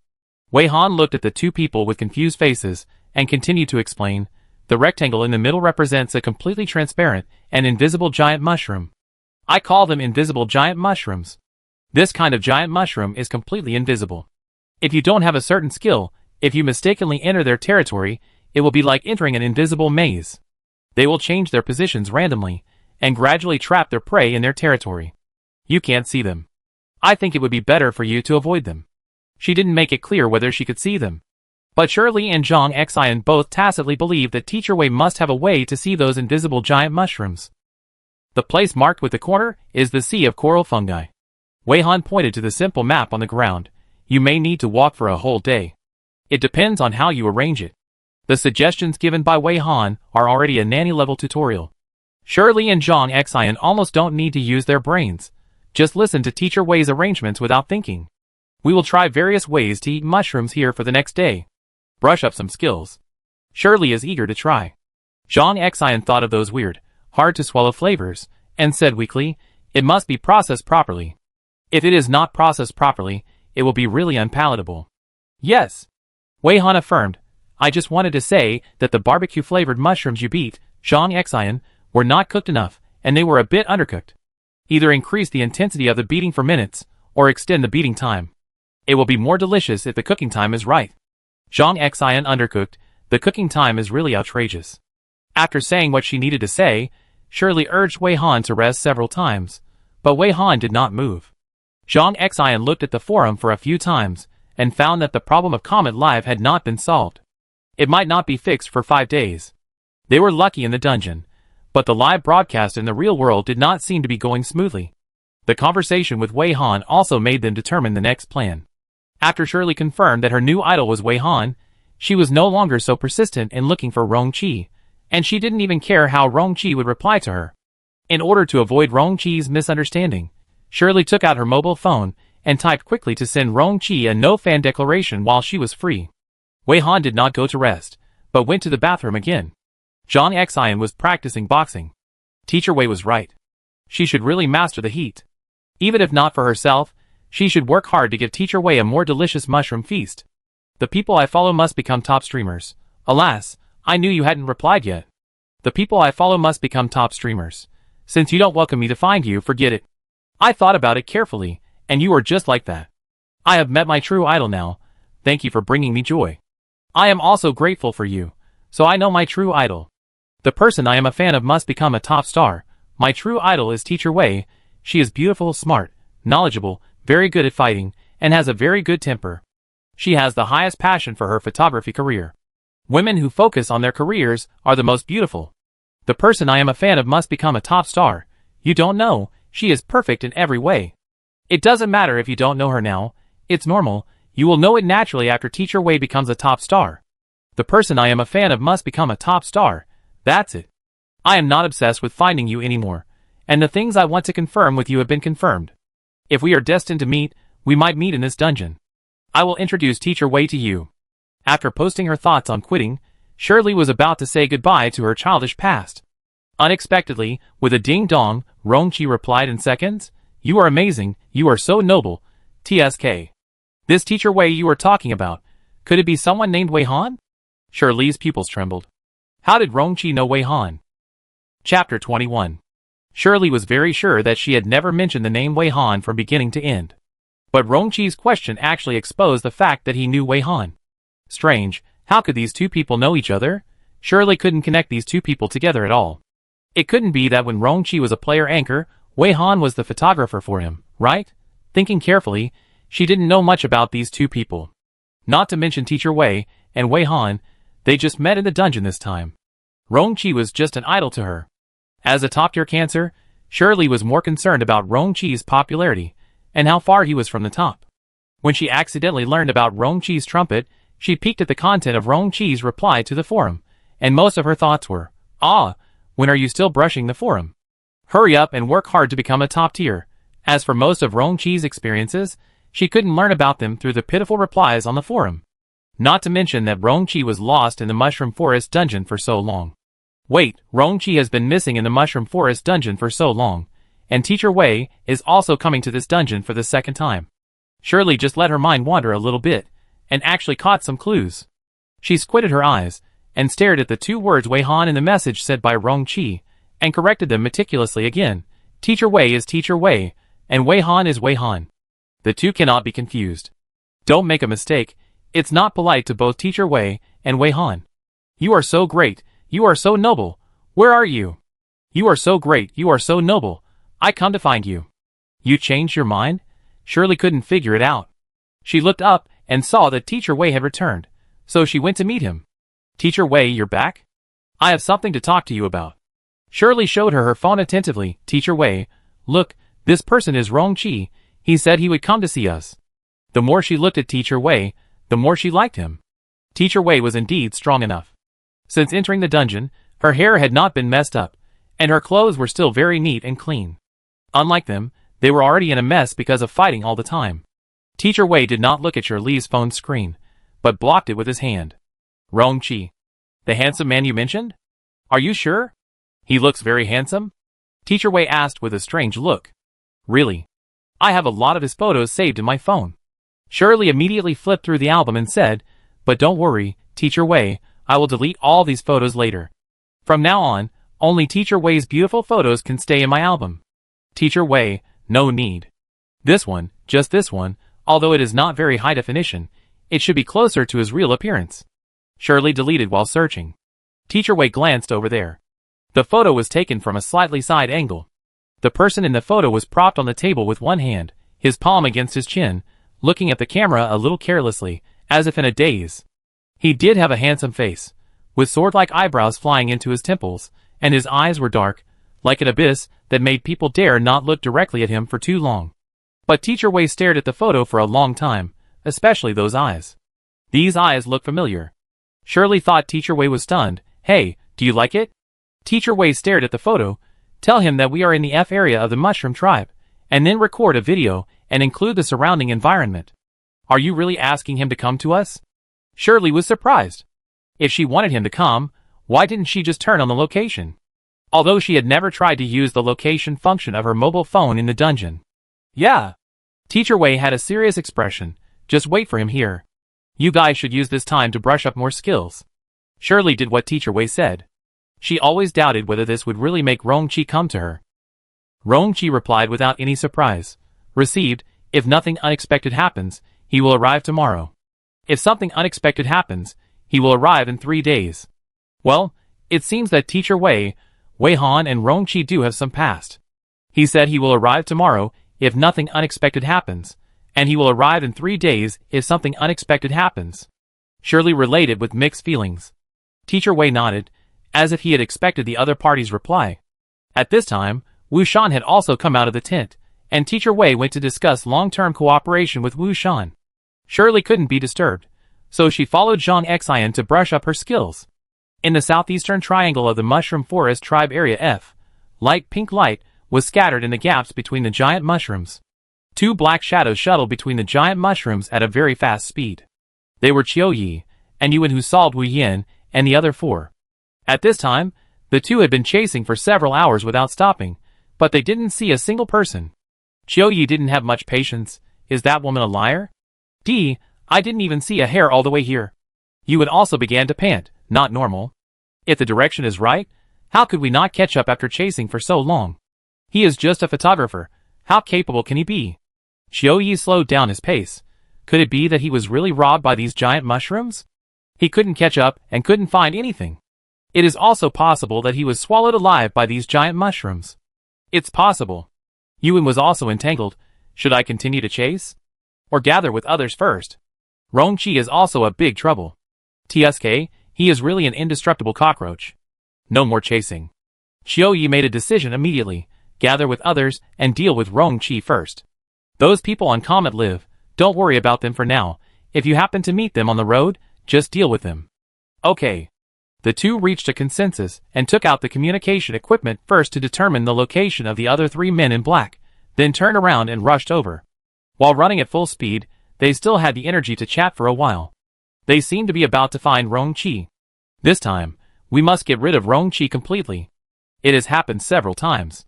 Wei Han looked at the 2 people with confused faces, and continued to explain. The rectangle in the middle represents a completely transparent and invisible giant mushroom. I call them invisible giant mushrooms. This kind of giant mushroom is completely invisible. If you don't have a certain skill, if you mistakenly enter their territory, it will be like entering an invisible maze. They will change their positions randomly, and gradually trap their prey in their territory. You can't see them. I think it would be better for you to avoid them. She didn't make it clear whether she could see them. But Shirley and Zhang Xian both tacitly believed that Teacher Wei must have a way to see those invisible giant mushrooms. The place marked with the corner is the Sea of Coral Fungi. Wei Han pointed to the simple map on the ground. You may need to walk for a whole day. It depends on how you arrange it. The suggestions given by Wei Han are already a nanny-level tutorial. Shirley and Zhang Xian almost don't need to use their brains. Just listen to Teacher Wei's arrangements without thinking. We will try various ways to eat mushrooms here for the next day. Brush up some skills. Shirley is eager to try. Zhang Xian thought of those weird, hard-to-swallow flavors, and said weakly, it must be processed properly. If it is not processed properly, it will be really unpalatable. Yes. Wei Han affirmed. I just wanted to say that the barbecue-flavored mushrooms you beat, Zhang Xian, were not cooked enough, and they were a bit undercooked. Either increase the intensity of the beating for minutes, or extend the beating time. It will be more delicious if the cooking time is right. Zhang Xian undercooked. The cooking time is really outrageous. After saying what she needed to say, Shirley urged Wei Han to rest several times, but Wei Han did not move. Zhang Xian looked at the forum for a few times, and found that the problem of Comet Live had not been solved. It might not be fixed for 5 days. They were lucky in the dungeon, but the live broadcast in the real world did not seem to be going smoothly. The conversation with Wei Han also made them determine the next plan. After Shirley confirmed that her new idol was Wei Han, she was no longer so persistent in looking for Rong Qi, and she didn't even care how Rong Qi would reply to her. In order to avoid Rong Qi's misunderstanding, Shirley took out her mobile phone and typed quickly to send Rong Qi a no-fan declaration while she was free. Wei Han did not go to rest, but went to the bathroom again. Zhang Xian was practicing boxing. Teacher Wei was right. She should really master the heat. Even if not for herself, she should work hard to give Teacher Wei a more delicious mushroom feast. The people I follow must become top streamers. Alas, I knew you hadn't replied yet. The people I follow must become top streamers. Since you don't welcome me to find you, forget it. I thought about it carefully, and you are just like that. I have met my true idol now. Thank you for bringing me joy. I am also grateful for you, so I know my true idol. The person I am a fan of must become a top star. My true idol is Teacher Wei. She is beautiful, smart, knowledgeable, very good at fighting, and has a very good temper. She has the highest passion for her photography career. Women who focus on their careers are the most beautiful. The person I am a fan of must become a top star. You don't know, she is perfect in every way. It doesn't matter if you don't know her now. It's normal. You will know it naturally after Teacher Wei becomes a top star. The person I am a fan of must become a top star. That's it. I am not obsessed with finding you anymore, and the things I want to confirm with you have been confirmed. If we are destined to meet, we might meet in this dungeon. I will introduce Teacher Wei to you. After posting her thoughts on quitting, Shirley was about to say goodbye to her childish past. Unexpectedly, with a ding-dong, Rongqi replied in seconds, "You are amazing, you are so noble, TSK. This Teacher Wei you are talking about, could it be someone named Wei Han?" Shirley's pupils trembled. How did Rongqi know Wei Han? Chapter 21. Shirley was very sure that she had never mentioned the name Wei Han from beginning to end. But Rongqi's question actually exposed the fact that he knew Wei Han. Strange, how could these two people know each other? Shirley couldn't connect these two people together at all. It couldn't be that when Rongqi was a player anchor, Wei Han was the photographer for him, right? Thinking carefully, she didn't know much about these two people. Not to mention Teacher Wei and Wei Han, they just met in the dungeon this time. Rongqi was just an idol to her. As a top-tier cancer, Shirley was more concerned about Rongqi's popularity and how far he was from the top. When she accidentally learned about Rongqi's trumpet, she peeked at the content of Rongqi's reply to the forum, and most of her thoughts were, when are you still brushing the forum? Hurry up and work hard to become a top tier. As for most of Rongqi's experiences, she couldn't learn about them through the pitiful replies on the forum. Not to mention that Rongqi was lost in the Mushroom Forest dungeon for so long. Wait, Rongqi has been missing in the Mushroom Forest dungeon for so long, and Teacher Wei is also coming to this dungeon for the second time. Shirley just let her mind wander a little bit, and actually caught some clues. She squinted her eyes, and stared at the two words Wei Han in the message said by Rongqi, and corrected them meticulously again. Teacher Wei is Teacher Wei, and Wei Han is Wei Han. The two cannot be confused. Don't make a mistake, it's not polite to both Teacher Wei and Wei Han. You are so great, you are so noble, where are you? You are so great, you are so noble, I come to find you. You changed your mind? Shirley couldn't figure it out. She looked up and saw that Teacher Wei had returned, so she went to meet him. Teacher Wei, you're back? I have something to talk to you about. Shirley showed her phone attentively. Teacher Wei, look, this person is Rongqi, he said he would come to see us. The more she looked at Teacher Wei, the more she liked him. Teacher Wei was indeed strong enough. Since entering the dungeon, her hair had not been messed up, and her clothes were still very neat and clean. Unlike them, they were already in a mess because of fighting all the time. Teacher Wei did not look at Shirley's phone screen, but blocked it with his hand. Rongqi. The handsome man you mentioned? Are you sure? He looks very handsome? Teacher Wei asked with a strange look. Really? I have a lot of his photos saved in my phone. Shirley immediately flipped through the album and said, but don't worry, Teacher Wei, I will delete all these photos later. From now on, only Teacher Wei's beautiful photos can stay in my album. Teacher Wei, no need. This one, just this one, although it is not very high definition, it should be closer to his real appearance. Shirley deleted while searching. Teacher Wei glanced over there. The photo was taken from a slightly side angle. The person in the photo was propped on the table with one hand, his palm against his chin, looking at the camera a little carelessly, as if in a daze. He did have a handsome face, with sword-like eyebrows flying into his temples, and his eyes were dark, like an abyss that made people dare not look directly at him for too long. But Teacher Wei stared at the photo for a long time, especially those eyes. These eyes looked familiar. Shirley thought Teacher Wei was stunned. Hey, do you like it? Teacher Wei stared at the photo. Tell him that we are in the F area of the Mushroom Tribe, and then record a video and include the surrounding environment. Are you really asking him to come to us? Shirley was surprised. If she wanted him to come, why didn't she just turn on the location? Although she had never tried to use the location function of her mobile phone in the dungeon. Yeah. Teacher Wei had a serious expression. Just wait for him here. You guys should use this time to brush up more skills. Shirley did what Teacher Wei said. She always doubted whether this would really make Rongqi come to her. Rongqi replied without any surprise. Received, if nothing unexpected happens, he will arrive tomorrow. If something unexpected happens, he will arrive in 3 days. Well, it seems that Teacher Wei, Wei Han and Rongqi do have some past. He said he will arrive tomorrow if nothing unexpected happens, and he will arrive in 3 days if something unexpected happens. Shirley related with mixed feelings. Teacher Wei nodded, as if he had expected the other party's reply. At this time, Wu Shan had also come out of the tent, and Teacher Wei went to discuss long-term cooperation with Wu Shan. Shirley couldn't be disturbed, so she followed Zhang Xian to brush up her skills. In the southeastern triangle of the Mushroom Forest Tribe Area F, light pink light was scattered in the gaps between the giant mushrooms. Two black shadows shuttled between the giant mushrooms at a very fast speed. They were Qiu Yi and Yuan, who solved Wei Han and the other four. At this time, the two had been chasing for several hours without stopping, but they didn't see a single person. Qiu Yi didn't have much patience. Is that woman a liar? I didn't even see a hair all the way here. Yuan also began to pant. Not normal. If the direction is right, how could we not catch up after chasing for so long? He is just a photographer. How capable can he be? Qiu Yi slowed down his pace. Could it be that he was really robbed by these giant mushrooms? He couldn't catch up and couldn't find anything. It is also possible that he was swallowed alive by these giant mushrooms. It's possible. Yuan was also entangled. Should I continue to chase? Or gather with others first? Rongqi is also a big trouble. TSK, he is really an indestructible cockroach. No more chasing. Qiu Yi made a decision immediately. Gather with others and deal with Rongqi first. Those people on Comet live. Don't worry about them for now. If you happen to meet them on the road, just deal with them. Okay. The two reached a consensus and took out the communication equipment first to determine the location of the other three men in black, then turned around and rushed over. While running at full speed, they still had the energy to chat for a while. They seemed to be about to find Rongqi. This time, we must get rid of Rongqi completely. It has happened several times.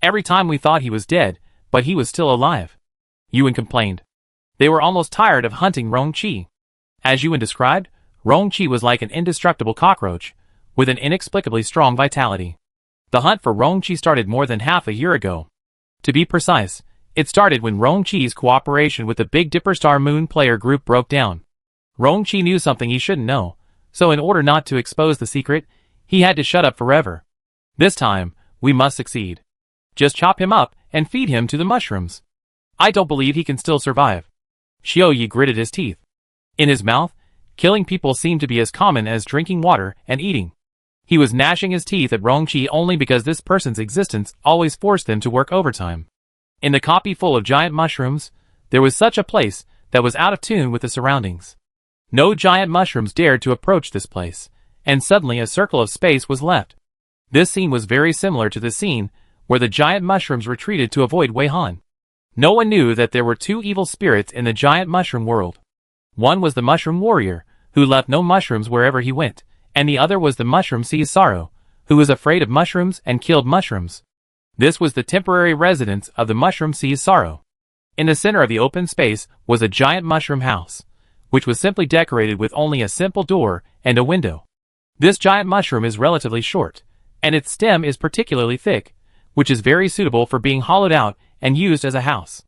Every time we thought he was dead, but he was still alive. Yuan complained. They were almost tired of hunting Rongqi. As Yuan described, Rongqi was like an indestructible cockroach, with an inexplicably strong vitality. The hunt for Rongqi started more than half a year ago. To be precise, it started when Rongqi's cooperation with the Big Dipper Star Moon player group broke down. Rongqi knew something he shouldn't know, so in order not to expose the secret, he had to shut up forever. This time, we must succeed. Just chop him up and feed him to the mushrooms. I don't believe he can still survive. Qiu Yi gritted his teeth. In his mouth, killing people seemed to be as common as drinking water and eating. He was gnashing his teeth at Rongqi only because this person's existence always forced them to work overtime. In the copy full of giant mushrooms, there was such a place that was out of tune with the surroundings. No giant mushrooms dared to approach this place, and suddenly a circle of space was left. This scene was very similar to the scene where the giant mushrooms retreated to avoid Wei Han. No one knew that there were two evil spirits in the giant mushroom world. One was the mushroom warrior, who left no mushrooms wherever he went, and the other was the mushroom sees sorrow, who was afraid of mushrooms and killed mushrooms. This was the temporary residence of the mushroom sees sorrow. In the center of the open space was a giant mushroom house, which was simply decorated with only a simple door and a window. This giant mushroom is relatively short, and its stem is particularly thick, which is very suitable for being hollowed out and used as a house.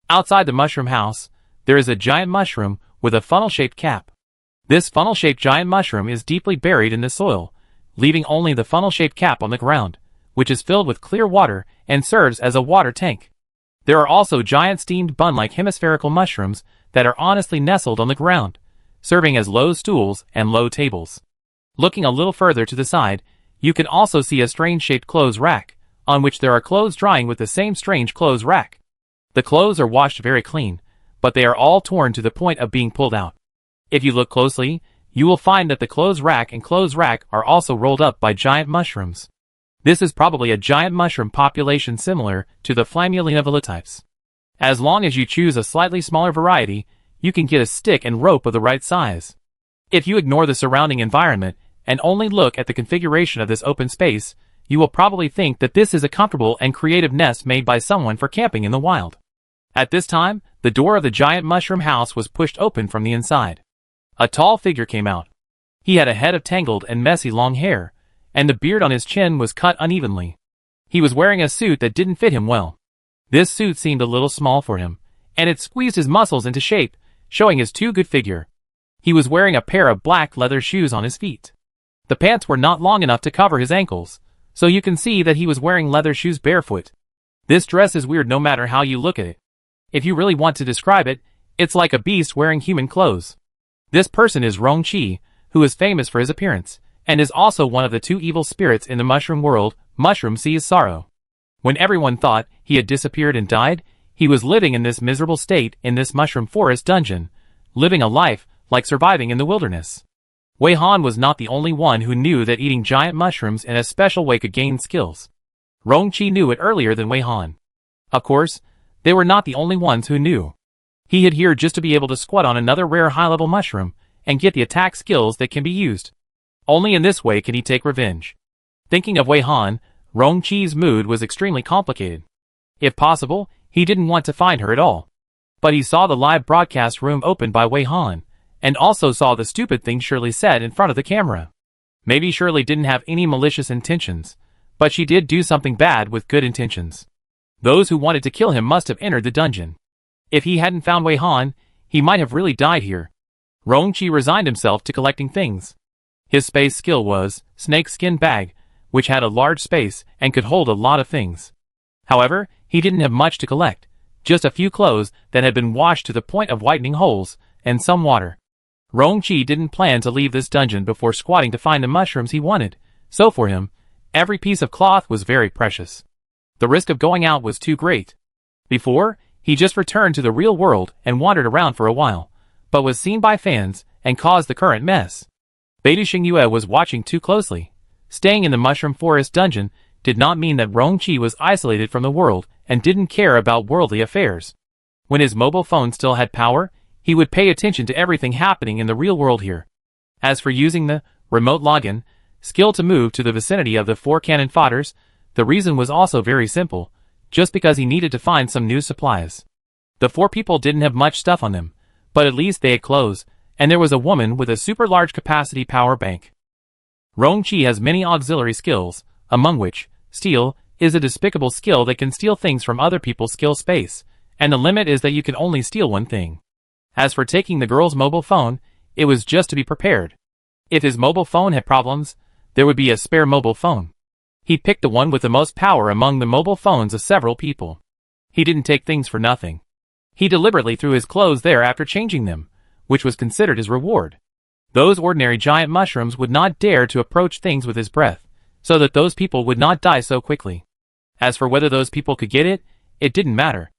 Outside the mushroom house, there is a giant mushroom with a funnel-shaped cap. This funnel-shaped giant mushroom is deeply buried in the soil, leaving only the funnel-shaped cap on the ground, which is filled with clear water and serves as a water tank. There are also giant steamed bun-like hemispherical mushrooms that are honestly nestled on the ground, serving as low stools and low tables. Looking a little further to the side, you can also see a strange-shaped clothes rack, on which there are clothes drying with the same strange clothes rack. The clothes are washed very clean, but they are all torn to the point of being pulled out. If you look closely, you will find that the clothes rack and clothes rack are also rolled up by giant mushrooms. This is probably a giant mushroom population similar to the Flammulina types. As long as you choose a slightly smaller variety, you can get a stick and rope of the right size. If you ignore the surrounding environment and only look at the configuration of this open space, you will probably think that this is a comfortable and creative nest made by someone for camping in the wild. At this time, the door of the giant mushroom house was pushed open from the inside. A tall figure came out. He had a head of tangled and messy long hair, and the beard on his chin was cut unevenly. He was wearing a suit that didn't fit him well. This suit seemed a little small for him, and it squeezed his muscles into shape, showing his too good figure. He was wearing a pair of black leather shoes on his feet. The pants were not long enough to cover his ankles, so you can see that he was wearing leather shoes barefoot. This dress is weird no matter how you look at it. If you really want to describe it, it's like a beast wearing human clothes. This person is Rongqi, who is famous for his appearance, and is also one of the two evil spirits in the mushroom world, Mushroom Sees Sorrow. When everyone thought he had disappeared and died, he was living in this miserable state in this mushroom forest dungeon, living a life like surviving in the wilderness. Wei Han was not the only one who knew that eating giant mushrooms in a special way could gain skills. Rongqi knew it earlier than Wei Han. Of course, they were not the only ones who knew. He hid here just to be able to squat on another rare high-level mushroom and get the attack skills that can be used. Only in this way can he take revenge. Thinking of Wei Han, Rongqi's mood was extremely complicated. If possible, he didn't want to find her at all. But he saw the live broadcast room opened by Wei Han, and also saw the stupid thing Shirley said in front of the camera. Maybe Shirley didn't have any malicious intentions, but she did do something bad with good intentions. Those who wanted to kill him must have entered the dungeon. If he hadn't found Wei Han, he might have really died here. Rongqi resigned himself to collecting things. His space skill was snake skin bag, which had a large space and could hold a lot of things. However, he didn't have much to collect, just a few clothes that had been washed to the point of whitening holes, and some water. Rongqi didn't plan to leave this dungeon before squatting to find the mushrooms he wanted, so for him, every piece of cloth was very precious. The risk of going out was too great. Before, he just returned to the real world and wandered around for a while, but was seen by fans and caused the current mess. Beta Xingyue was watching too closely. Staying in the Mushroom Forest dungeon did not mean that Rongqi was isolated from the world and didn't care about worldly affairs. When his mobile phone still had power, he would pay attention to everything happening in the real world here. As for using the remote login skill to move to the vicinity of the 4 cannon fodders, the reason was also very simple, just because he needed to find some new supplies. The 4 people didn't have much stuff on them, but at least they had clothes, and there was a woman with a super large capacity power bank. Rongqi has many auxiliary skills, among which, steal, is a despicable skill that can steal things from other people's skill space, and the limit is that you can only steal one thing. As for taking the girl's mobile phone, it was just to be prepared. If his mobile phone had problems, there would be a spare mobile phone. He picked the one with the most power among the mobile phones of several people. He didn't take things for nothing. He deliberately threw his clothes there after changing them, which was considered his reward. Those ordinary giant mushrooms would not dare to approach things with his breath, so that those people would not die so quickly. As for whether those people could get it, it didn't matter.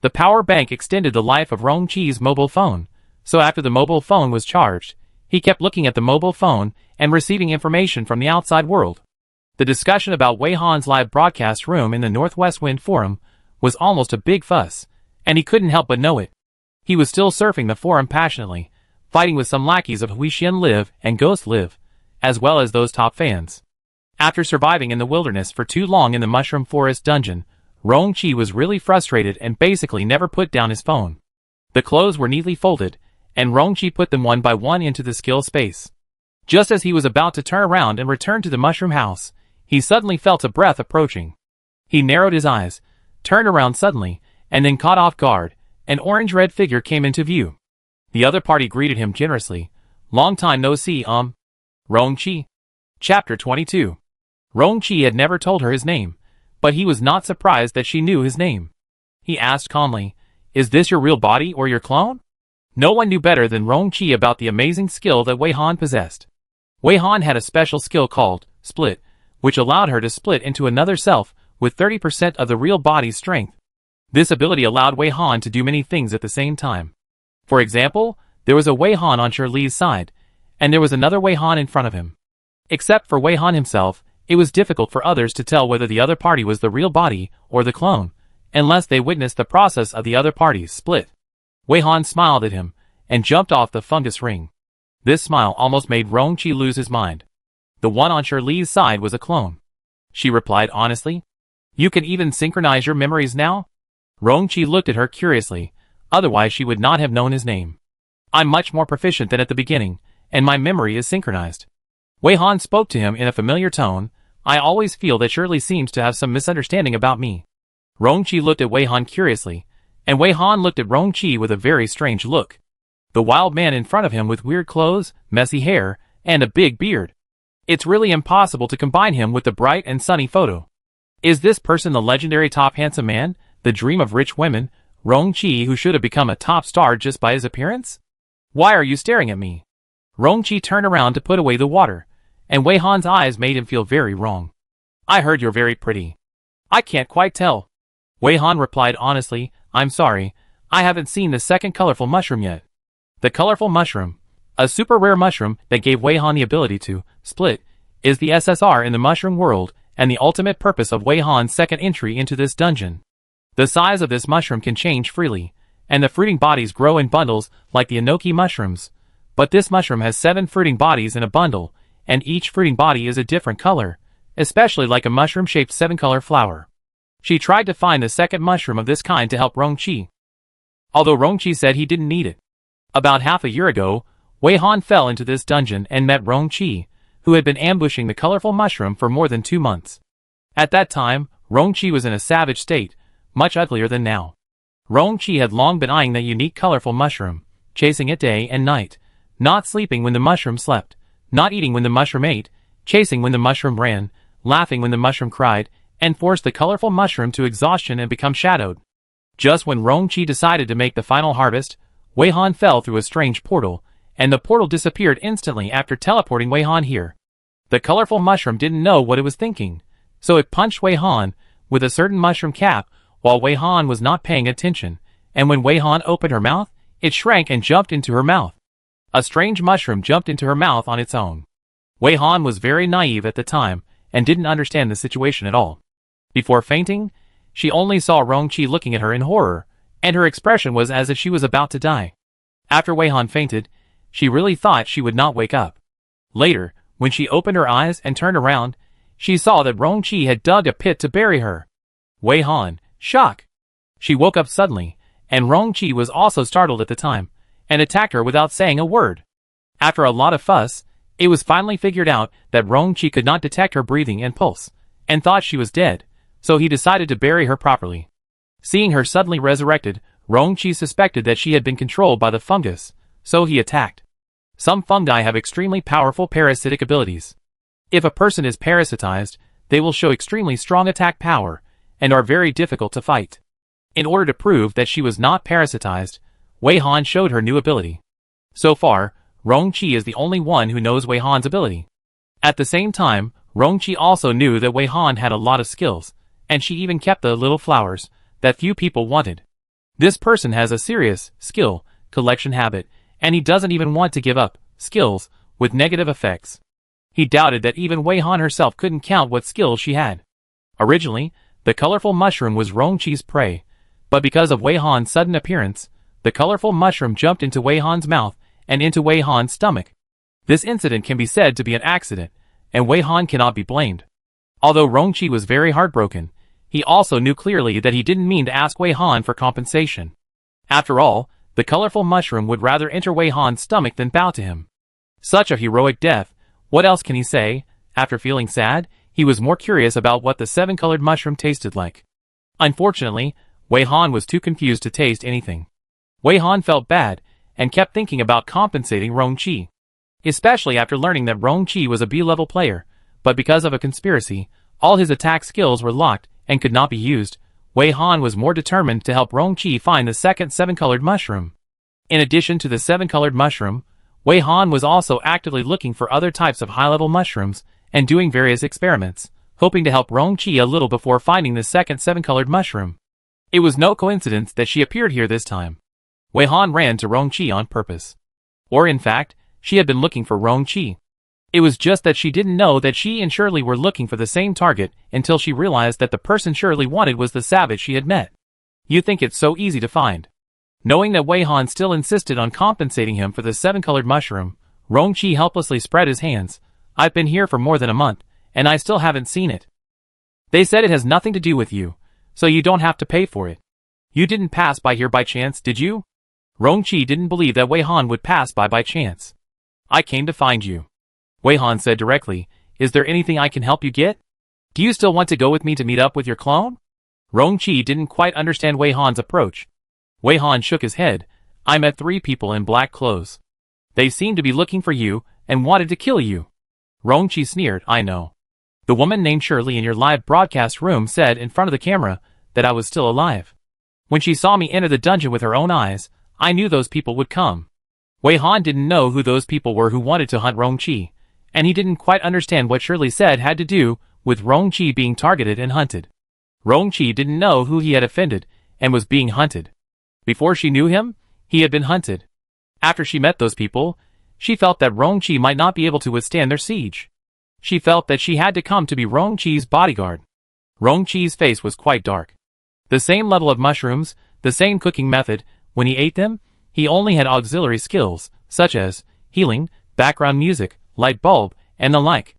The power bank extended the life of Rongqi's mobile phone, so after the mobile phone was charged, he kept looking at the mobile phone and receiving information from the outside world. The discussion about Wei Han's live broadcast room in the Northwest Wind Forum was almost a big fuss, and he couldn't help but know it. He was still surfing the forum passionately, fighting with some lackeys of Huixian Live and Ghost Live, as well as those top fans. After surviving in the wilderness for too long in the Mushroom Forest dungeon, Rongqi was really frustrated and basically never put down his phone. The clothes were neatly folded, and Rongqi put them one by one into the skill space. Just as he was about to turn around and return to the mushroom house, he suddenly felt a breath approaching. He narrowed his eyes, turned around suddenly, and then caught off guard. An orange-red figure came into view. The other party greeted him generously. "Long time no see, Rongqi." Chapter 22. Rongqi had never told her his name, but he was not surprised that she knew his name. He asked calmly, "Is this your real body or your clone?" No one knew better than Rongqi about the amazing skill that Wei Han possessed. Wei Han had a special skill called Split, which allowed her to split into another self with 30% of the real body's strength. This ability allowed Wei Han to do many things at the same time. For example, there was a Wei Han on Shirley's side, and there was another Wei Han in front of him. Except for Wei Han himself, it was difficult for others to tell whether the other party was the real body or the clone, unless they witnessed the process of the other party's split. Wei Han smiled at him, and jumped off the fungus ring. This smile almost made Rongqi lose his mind. The one on Shirley's side was a clone. She replied honestly, "You can even synchronize your memories now?" Rongqi looked at her curiously, otherwise she would not have known his name. "I'm much more proficient than at the beginning, and my memory is synchronized." Wei Han spoke to him in a familiar tone. "I always feel that Shirley seems to have some misunderstanding about me." Rongqi looked at Wei Han curiously, and Wei Han looked at Rongqi with a very strange look. The wild man in front of him with weird clothes, messy hair, and a big beard. It's really impossible to combine him with the bright and sunny photo. Is this person the legendary top handsome man, the dream of rich women, Rongqi, who should have become a top star just by his appearance? Why are you staring at me? Rongqi turned around to put away the water, and Wei Han's eyes made him feel very wrong. "I heard you're very pretty." "I can't quite tell." Wei Han replied honestly, "I'm sorry, I haven't seen the second colorful mushroom yet." The colorful mushroom, A super rare mushroom that gave Wei Han the ability to split is the SSR in the mushroom world and the ultimate purpose of Wei Han's second entry into this dungeon. The size of this mushroom can change freely, and the fruiting bodies grow in bundles like the enoki mushrooms. But this mushroom has 7 fruiting bodies in a bundle, and each fruiting body is a different color, especially like a mushroom-shaped 7-color flower. She tried to find the second mushroom of this kind to help Rongqi, although Rongqi said he didn't need it. About half a year ago, Wei Han fell into this dungeon and met Rongqi, who had been ambushing the colorful mushroom for more than 2 months. At that time, Rongqi was in a savage state, much uglier than now. Rongqi had long been eyeing that unique colorful mushroom, chasing it day and night, not sleeping when the mushroom slept, not eating when the mushroom ate, chasing when the mushroom ran, laughing when the mushroom cried, and forced the colorful mushroom to exhaustion and become shadowed. Just when Rongqi decided to make the final harvest, Wei Han fell through a strange portal, and the portal disappeared instantly after teleporting Wei Han here. The colorful mushroom didn't know what it was thinking, so it punched Wei Han with a certain mushroom cap while Wei Han was not paying attention, and when Wei Han opened her mouth, it shrank and jumped into her mouth. A strange mushroom jumped into her mouth on its own. Wei Han was very naive at the time and didn't understand the situation at all. Before fainting, she only saw Rongqi looking at her in horror, and her expression was as if she was about to die. After Wei Han fainted, she really thought she would not wake up. Later, when she opened her eyes and turned around, she saw that Rongqi had dug a pit to bury her. Wei Han, shock! She woke up suddenly, and Rongqi was also startled at the time, and attacked her without saying a word. After a lot of fuss, it was finally figured out that Rongqi could not detect her breathing and pulse, and thought she was dead, so he decided to bury her properly. Seeing her suddenly resurrected, Rongqi suspected that she had been controlled by the fungus, so he attacked. Some fungi have extremely powerful parasitic abilities. If a person is parasitized, they will show extremely strong attack power, and are very difficult to fight. In order to prove that she was not parasitized, Wei Han showed her new ability. So far, Rongqi is the only one who knows Wei Han's ability. At the same time, Rongqi also knew that Wei Han had a lot of skills, and she even kept the little flowers that few people wanted. This person has a serious skill collection habit, and he doesn't even want to give up skills with negative effects. He doubted that even Wei Han herself couldn't count what skills she had. Originally, the colorful mushroom was Rongqi's prey, but because of Wei Han's sudden appearance, the colorful mushroom jumped into Wei Han's mouth and into Wei Han's stomach. This incident can be said to be an accident, and Wei Han cannot be blamed. Although Rongqi was very heartbroken, he also knew clearly that he didn't mean to ask Wei Han for compensation. After all, the colorful mushroom would rather enter Wei Han's stomach than bow to him. Such a heroic death, what else can he say? After feeling sad, he was more curious about what the 7-colored mushroom tasted like. Unfortunately, Wei Han was too confused to taste anything. Wei Han felt bad, and kept thinking about compensating Rongqi. Especially after learning that Rongqi was a B-level player, but because of a conspiracy, all his attack skills were locked and could not be used. Wei Han was more determined to help Rongqi find the second 7-colored mushroom. In addition to the 7-colored mushroom, Wei Han was also actively looking for other types of high-level mushrooms and doing various experiments, hoping to help Rongqi a little before finding the second 7-colored mushroom. It was no coincidence that she appeared here this time. Wei Han ran to Rongqi on purpose. Or in fact, she had been looking for Rongqi. It was just that she didn't know that she and Shirley were looking for the same target until she realized that the person Shirley wanted was the savage she had met. You think it's so easy to find. Knowing that Wei Han still insisted on compensating him for the 7-colored mushroom, Rongqi helplessly spread his hands. I've been here for more than a month, and I still haven't seen it. They said it has nothing to do with you, so you don't have to pay for it. You didn't pass by here by chance, did you? Rongqi didn't believe that Wei Han would pass by chance. I came to find you. Wei Han said directly, is there anything I can help you get? Do you still want to go with me to meet up with your clone? Rongqi didn't quite understand Wei Han's approach. Wei Han shook his head. I met 3 people in black clothes. They seemed to be looking for you and wanted to kill you. Rongqi sneered, I know. The woman named Shirley in your live broadcast room said in front of the camera that I was still alive. When she saw me enter the dungeon with her own eyes, I knew those people would come. Wei Han didn't know who those people were who wanted to hunt Rongqi, and he didn't quite understand what Shirley said had to do with Rongqi being targeted and hunted. Rongqi didn't know who he had offended and was being hunted. Before she knew him, he had been hunted. After she met those people, she felt that Rongqi might not be able to withstand their siege. She felt that she had to come to be Rongqi's bodyguard. Rongqi's face was quite dark. The same level of mushrooms, the same cooking method. When he ate them, he only had auxiliary skills, such as healing, background music, light bulb, and the like.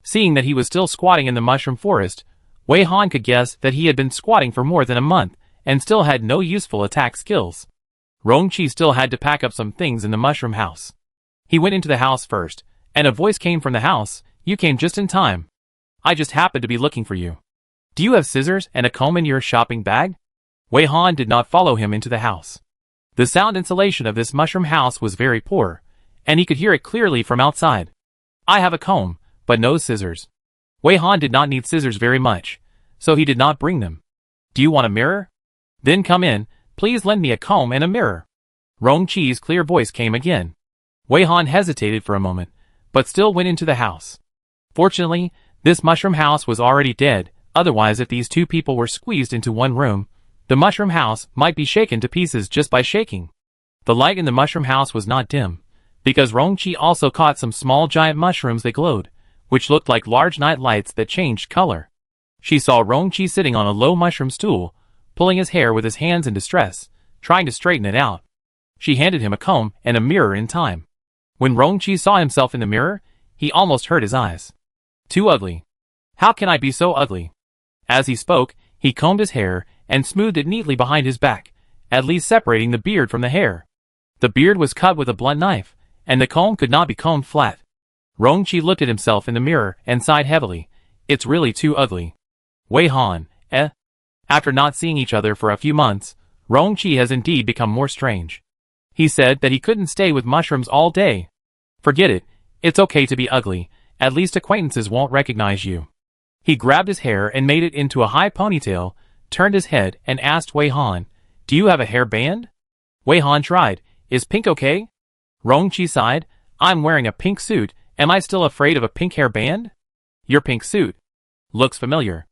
Seeing that he was still squatting in the mushroom forest, Wei Han could guess that he had been squatting for more than a month, and still had no useful attack skills. Rongqi still had to pack up some things in the mushroom house. He went into the house first, and a voice came from the house. "You came just in time. I just happened to be looking for you. Do you have scissors and a comb in your shopping bag?" Wei Han did not follow him into the house. The sound insulation of this mushroom house was very poor, and he could hear it clearly from outside. "I have a comb, but no scissors." Wei Han did not need scissors very much, so he did not bring them. "Do you want a mirror? Then come in, please lend me a comb and a mirror." Rongqi's clear voice came again. Wei Han hesitated for a moment, but still went into the house. Fortunately, this mushroom house was already dead, otherwise if these two people were squeezed into one room, the mushroom house might be shaken to pieces just by shaking. The light in the mushroom house was not dim, because Rongqi also caught some small giant mushrooms that glowed, which looked like large night lights that changed color. She saw Rongqi sitting on a low mushroom stool, pulling his hair with his hands in distress, trying to straighten it out. She handed him a comb and a mirror in time. When Rongqi saw himself in the mirror, he almost hurt his eyes. "Too ugly. How can I be so ugly?" As he spoke, he combed his hair and smoothed it neatly behind his back, at least separating the beard from the hair. The beard was cut with a blunt knife, and the comb could not be combed flat. Rongqi looked at himself in the mirror and sighed heavily. "It's really too ugly." Wei Han, After not seeing each other for a few months, Rongqi has indeed become more strange. He said that he couldn't stay with mushrooms all day. "Forget it, it's okay to be ugly, at least acquaintances won't recognize you." He grabbed his hair and made it into a high ponytail, turned his head and asked Wei Han, "Do you have a hair band?" Wei Han tried, "Is pink okay?" Rongqi sighed, "I'm wearing a pink suit, am I still afraid of a pink hair band?" "Your pink suit looks familiar."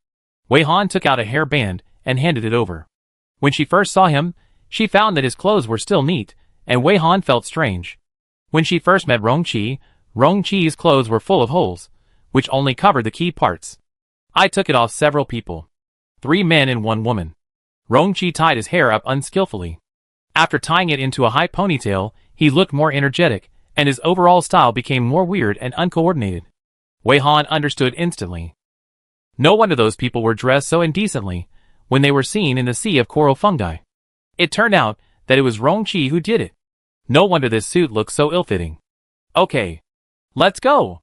Wei Han took out a hair band and handed it over. When she first saw him, she found that his clothes were still neat, and Wei Han felt strange. When she first met Rongqi, Rongqi's clothes were full of holes, which only covered the key parts. "I took it off several people. 3 men and 1 woman." Rongqi tied his hair up unskillfully. After tying it into a high ponytail, he looked more energetic, and his overall style became more weird and uncoordinated. Wei Han understood instantly. No wonder those people were dressed so indecently when they were seen in the sea of coral fungi. It turned out that it was Rongqi who did it. No wonder this suit looked so ill-fitting. "Okay, let's go."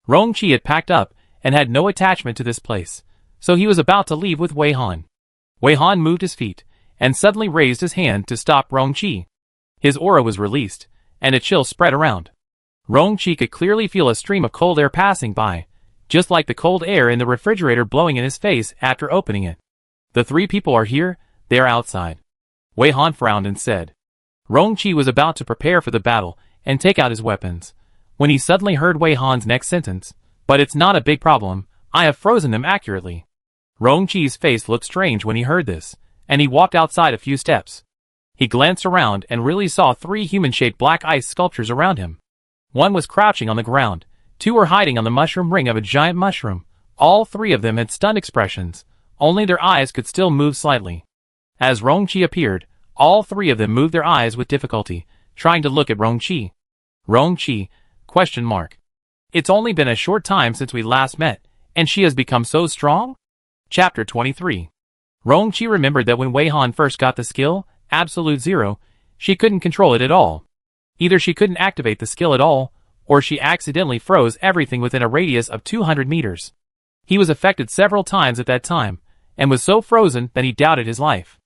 Rongqi had packed up and had no attachment to this place, so he was about to leave with Wei Han. Wei Han moved his feet and suddenly raised his hand to stop Rongqi. His aura was released, and a chill spread around. Rongqi could clearly feel a stream of cold air passing by, just like the cold air in the refrigerator blowing in his face after opening it. "The 3 people are here, they are outside." Wei Han frowned and said. Rongqi was about to prepare for the battle and take out his weapons, when he suddenly heard Wei Han's next sentence, "But it's not a big problem, I have frozen them accurately." Rongqi's face looked strange when he heard this, and he walked outside a few steps. He glanced around and really saw 3 human-shaped black ice sculptures around him. One was crouching on the ground, 2 were hiding on the mushroom ring of a giant mushroom. All 3 of them had stunned expressions, only their eyes could still move slightly. As Rongqi appeared, all 3 of them moved their eyes with difficulty, trying to look at Rongqi. "Rongqi? ? It's only been a short time since we last met, and she has become so strong?" Chapter 23. Rongqi remembered that when Wei Han first got the skill, Absolute Zero, she couldn't control it at all. Either she couldn't activate the skill at all, or she accidentally froze everything within a radius of 200 meters. He was affected several times at that time, and was so frozen that he doubted his life.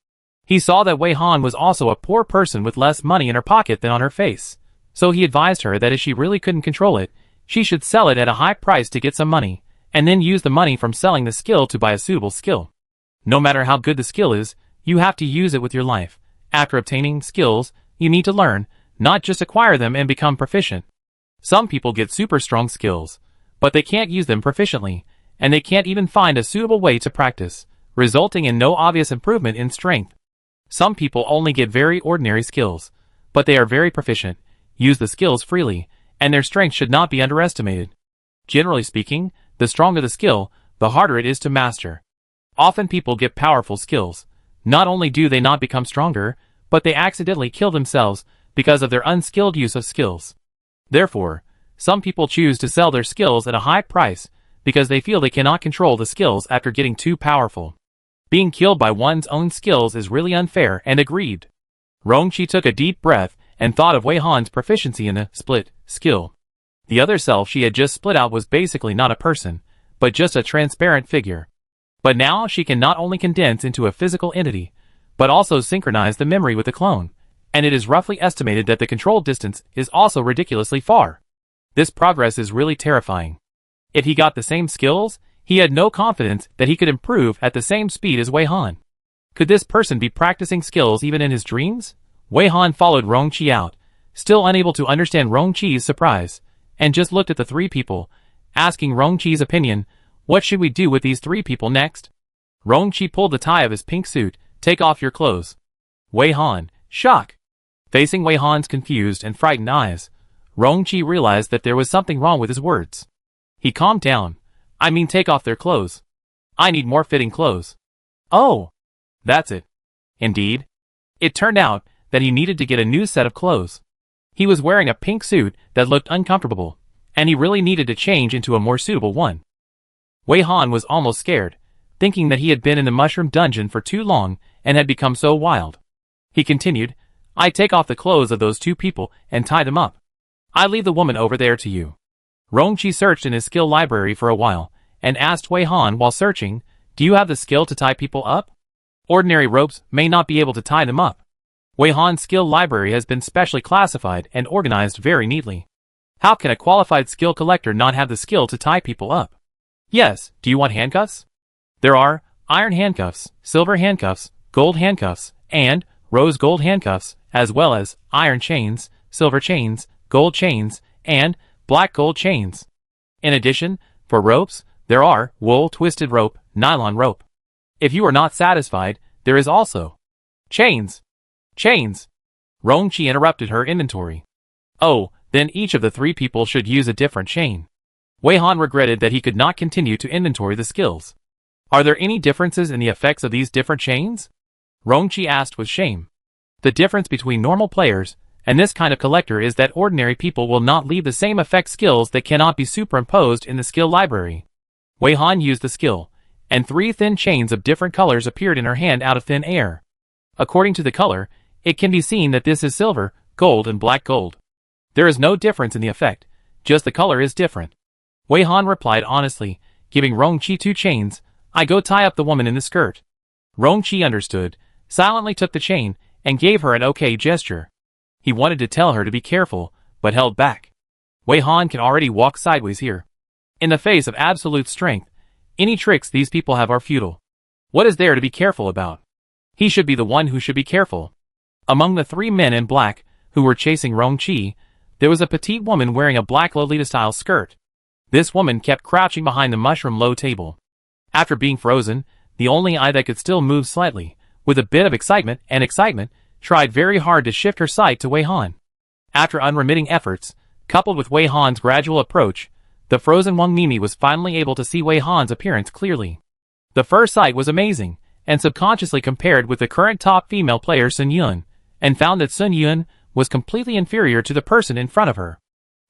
He saw that Wei Han was also a poor person with less money in her pocket than on her face, so he advised her that if she really couldn't control it, she should sell it at a high price to get some money, and then use the money from selling the skill to buy a suitable skill. No matter how good the skill is, you have to use it with your life. After obtaining skills, you need to learn, not just acquire them and become proficient. Some people get super strong skills, but they can't use them proficiently, and they can't even find a suitable way to practice, resulting in no obvious improvement in strength. Some people only get very ordinary skills, but they are very proficient, use the skills freely, and their strength should not be underestimated. Generally speaking, the stronger the skill, the harder it is to master. Often people get powerful skills. Not only do they not become stronger, but they accidentally kill themselves because of their unskilled use of skills. Therefore, some people choose to sell their skills at a high price because they feel they cannot control the skills after getting too powerful. Being killed by one's own skills is really unfair and agreed. Rongqi took a deep breath and thought of Wei Han's proficiency in the split skill. The other self she had just split out was basically not a person, but just a transparent figure. But now she can not only condense into a physical entity, but also synchronize the memory with the clone, and it is roughly estimated that the control distance is also ridiculously far. This progress is really terrifying. If he got the same skills, he had no confidence that he could improve at the same speed as Wei Han. Could this person be practicing skills even in his dreams? Wei Han followed Rongqi out, still unable to understand Rongqi's surprise, and just looked at the three people, asking Rongqi's opinion. What should we do with these three people next? Rongqi pulled the tie of his pink suit. Take off your clothes. Wei Han, shock. Facing Wei Han's confused and frightened eyes, Rongqi realized that there was something wrong with his words. He calmed down. I mean, take off their clothes. I need more fitting clothes. Oh, that's it. Indeed. It turned out that he needed to get a new set of clothes. He was wearing a pink suit that looked uncomfortable, and he really needed to change into a more suitable one. Wei Han was almost scared, thinking that he had been in the mushroom dungeon for too long and had become so wild. He continued, I take off the clothes of those two people and tie them up. I leave the woman over there to you. Rongqi searched in his skill library for a while, and asked Wei Han while searching, do you have the skill to tie people up? Ordinary ropes may not be able to tie them up. Wei Han's skill library has been specially classified and organized very neatly. How can a qualified skill collector not have the skill to tie people up? Yes, do you want handcuffs? There are iron handcuffs, silver handcuffs, gold handcuffs, and rose gold handcuffs, as well as iron chains, silver chains, gold chains, and black gold chains. In addition, for ropes, there are wool twisted rope, nylon rope. If you are not satisfied, there is also chains. Chains. Rongqi interrupted her inventory. Oh, then each of the three people should use a different chain. Wei Han regretted that he could not continue to inventory the skills. Are there any differences in the effects of these different chains? Rongqi asked with shame. The difference between normal players and this kind of collector is that ordinary people will not leave the same effect skills that cannot be superimposed in the skill library. Wei Han used the skill, and three thin chains of different colors appeared in her hand out of thin air. According to the color, it can be seen that this is silver, gold, and black gold. There is no difference in the effect, just the color is different. Wei Han replied honestly, giving Rongqi two chains. I go tie up the woman in the skirt. Rongqi understood, silently took the chain, and gave her an okay gesture. He wanted to tell her to be careful, but held back. Wei Han can already walk sideways here. In the face of absolute strength, any tricks these people have are futile. What is there to be careful about? He should be the one who should be careful. Among the three men in black, who were chasing Rongqi, there was a petite woman wearing a black Lolita-style skirt. This woman kept crouching behind the mushroom low table. After being frozen, the only eye that could still move slightly, with a bit of excitement, tried very hard to shift her sight to Wei Han. After unremitting efforts, coupled with Wei Han's gradual approach, the frozen Wang Mimi was finally able to see Wei Han's appearance clearly. The first sight was amazing, and subconsciously compared with the current top female player Sun Yun, and found that Sun Yun was completely inferior to the person in front of her.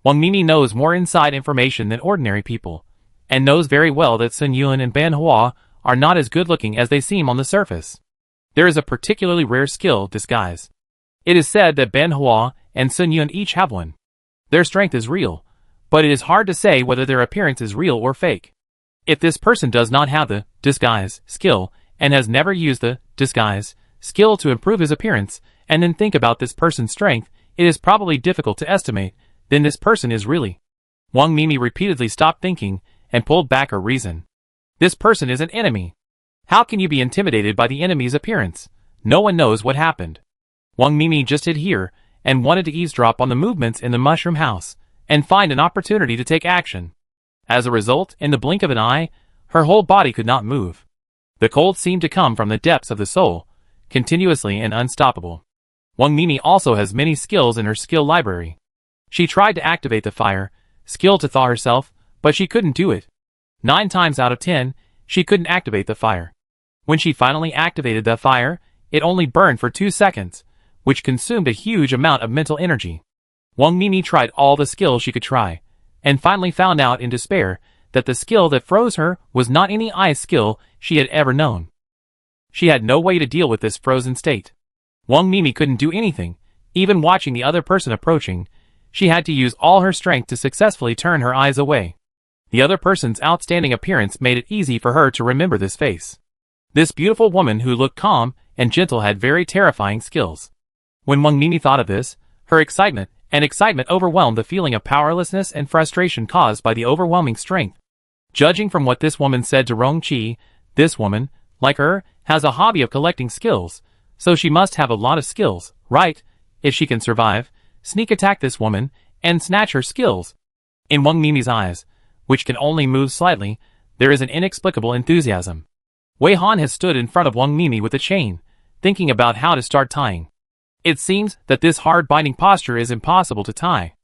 Wang Mimi knows more inside information than ordinary people, and knows very well that Sun Yun and Ben Hua are not as good-looking as they seem on the surface. There is a particularly rare skill, disguise. It is said that Ben Hua and Sun Yun each have one. Their strength is real, but it is hard to say whether their appearance is real or fake. If this person does not have the disguise skill and has never used the disguise skill to improve his appearance, and then think about this person's strength, it is probably difficult to estimate, then this person is really. Wang Mimi repeatedly stopped thinking and pulled back her reason. This person is an enemy. How can you be intimidated by the enemy's appearance? No one knows what happened. Wang Mimi just hid here and wanted to eavesdrop on the movements in the mushroom house and find an opportunity to take action. As a result, in the blink of an eye, her whole body could not move. The cold seemed to come from the depths of the soul, continuously and unstoppable. Wang Mimi also has many skills in her skill library. She tried to activate the fire skill to thaw herself, but she couldn't do it. 9 times out of 10, she couldn't activate the fire. When she finally activated the fire, it only burned for 2 seconds, which consumed a huge amount of mental energy. Wang Mimi tried all the skills she could try, and finally found out in despair that the skill that froze her was not any ice skill she had ever known. She had no way to deal with this frozen state. Wang Mimi couldn't do anything, even watching the other person approaching. She had to use all her strength to successfully turn her eyes away. The other person's outstanding appearance made it easy for her to remember this face. This beautiful woman who looked calm and gentle had very terrifying skills. When Wang Mimi thought of this, her excitement overwhelmed the feeling of powerlessness and frustration caused by the overwhelming strength. Judging from what this woman said to Rongqi, this woman, like her, has a hobby of collecting skills, so she must have a lot of skills, right? If she can survive, sneak attack this woman, and snatch her skills. In Wang Mimi's eyes, which can only move slightly, there is an inexplicable enthusiasm. Wei Han has stood in front of Wang Mimi with a chain, thinking about how to start tying. It seems that this hard binding posture is impossible to tie.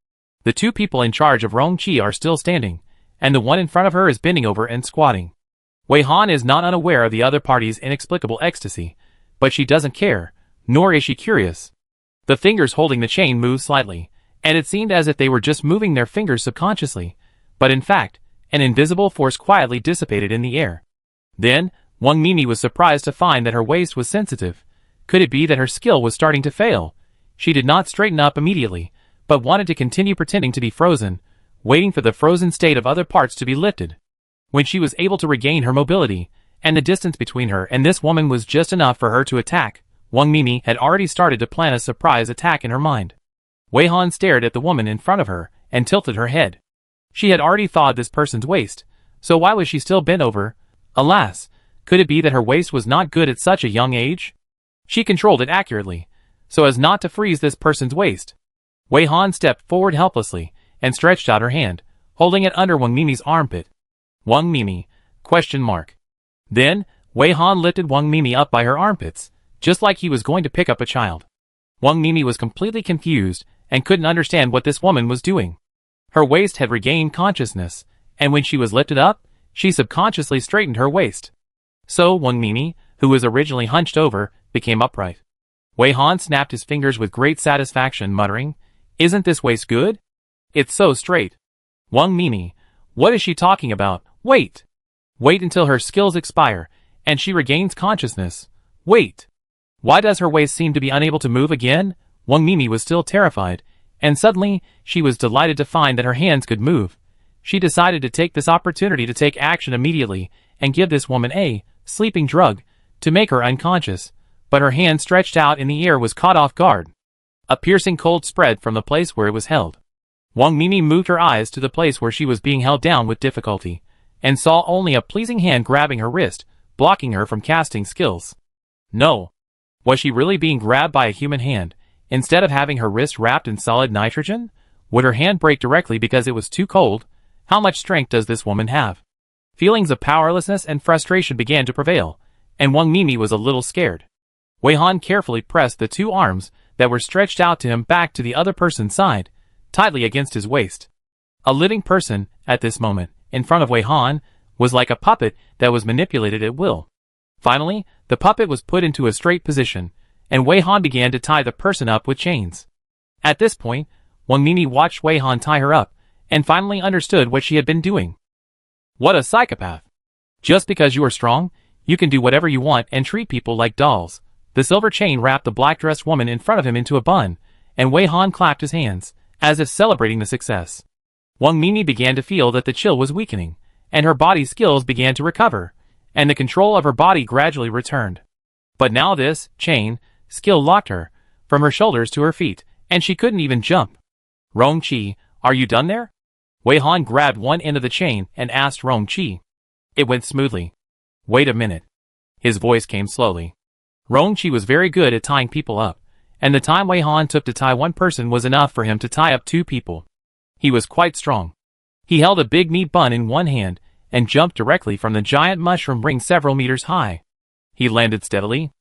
The 2 people in charge of Rongqi are still standing, and the one in front of her is bending over and squatting. Wei Han is not unaware of the other party's inexplicable ecstasy, but she doesn't care, nor is she curious. The fingers holding the chain move slightly, and it seemed as if they were just moving their fingers subconsciously, but in fact, an invisible force quietly dissipated in the air. Then, Wang Mimi was surprised to find that her waist was sensitive. Could it be that her skill was starting to fail? She did not straighten up immediately, but wanted to continue pretending to be frozen, waiting for the frozen state of other parts to be lifted. When she was able to regain her mobility, and the distance between her and this woman was just enough for her to attack, Wang Mimi had already started to plan a surprise attack in her mind. Wei Han stared at the woman in front of her, and tilted her head. She had already thawed this person's waist, so why was she still bent over? Alas, could it be that her waist was not good at such a young age? She controlled it accurately, so as not to freeze this person's waist. Wei Han stepped forward helplessly, and stretched out her hand, holding it under Wang Mimi's armpit. Wang Mimi? ? Then, Wei Han lifted Wang Mimi up by her armpits, just like he was going to pick up a child. Wang Mimi was completely confused, and couldn't understand what this woman was doing. Her waist had regained consciousness, and when she was lifted up, she subconsciously straightened her waist. So Wang Mimi, who was originally hunched over, became upright. Wei Han snapped his fingers with great satisfaction, muttering, "Isn't this waist good? It's so straight." Wang Mimi, what is she talking about? Wait! Wait until her skills expire, and she regains consciousness. Wait! Why does her waist seem to be unable to move again? Wang Mimi was still terrified, and suddenly, she was delighted to find that her hands could move. She decided to take this opportunity to take action immediately, and give this woman a sleeping drug, to make her unconscious, but her hand stretched out in the air was caught off guard. A piercing cold spread from the place where it was held. Wang Mimi moved her eyes to the place where she was being held down with difficulty, and saw only a pleasing hand grabbing her wrist, blocking her from casting skills. No. Was she really being grabbed by a human hand, instead of having her wrist wrapped in solid nitrogen? Would her hand break directly because it was too cold? How much strength does this woman have? Feelings of powerlessness and frustration began to prevail, and Wang Mimi was a little scared. Wei Han carefully pressed the 2 arms that were stretched out to him back to the other person's side, tightly against his waist. A living person, at this moment, in front of Wei Han, was like a puppet that was manipulated at will. Finally, the puppet was put into a straight position, and Wei Han began to tie the person up with chains. At this point, Wang Mimi watched Wei Han tie her up, and finally understood what she had been doing. What a psychopath! Just because you are strong, you can do whatever you want and treat people like dolls. The silver chain wrapped the black-dressed woman in front of him into a bun, and Wei Han clapped his hands, as if celebrating the success. Wang Mimi began to feel that the chill was weakening, and her body's skills began to recover, and the control of her body gradually returned. But now this chain skill locked her, from her shoulders to her feet, and she couldn't even jump. Rongqi, are you done there? Wei Han grabbed one end of the chain and asked Rongqi. It went smoothly. Wait a minute. His voice came slowly. Rongqi was very good at tying people up, and the time Wei Han took to tie one person was enough for him to tie up 2 people. He was quite strong. He held a big meat bun in one hand, and jumped directly from the giant mushroom ring several meters high. He landed steadily.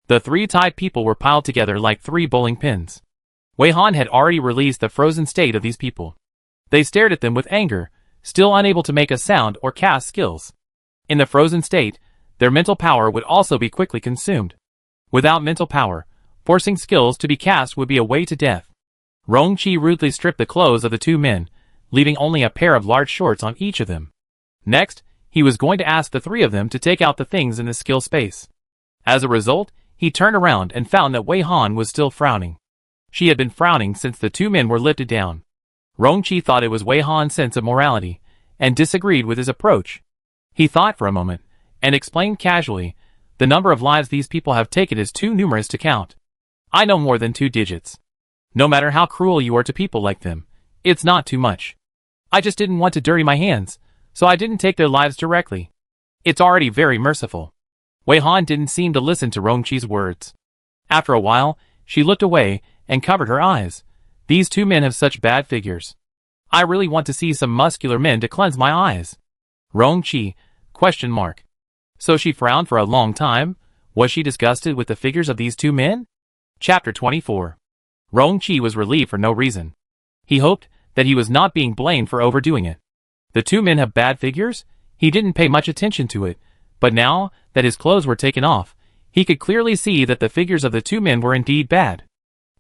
The 3 tied people were piled together like 3 bowling pins. Wei Han had already released the frozen state of these people. They stared at them with anger, still unable to make a sound or cast skills. In the frozen state, their mental power would also be quickly consumed. Without mental power, forcing skills to be cast would be a way to death. Rongqi rudely stripped the clothes of the two men, leaving only a pair of large shorts on each of them. Next, he was going to ask the three of them to take out the things in the skill space. As a result, he turned around and found that Wei Han was still frowning. She had been frowning since the two men were lifted down. Rongqi thought it was Wei Han's sense of morality, and disagreed with his approach. He thought for a moment, and explained casually, the number of lives these people have taken is too numerous to count. I know more than 2 digits. No matter how cruel you are to people like them, it's not too much. I just didn't want to dirty my hands, so I didn't take their lives directly. It's already very merciful. Wei Han didn't seem to listen to Rongqi's words. After a while, she looked away and covered her eyes. These two men have such bad figures. I really want to see some muscular men to cleanse my eyes. Rongqi? ? So she frowned for a long time? Was she disgusted with the figures of these two men? Chapter 24. Rongqi was relieved for no reason. He hoped that he was not being blamed for overdoing it. The two men have bad figures? He didn't pay much attention to it, but now that his clothes were taken off, he could clearly see that the figures of the two men were indeed bad.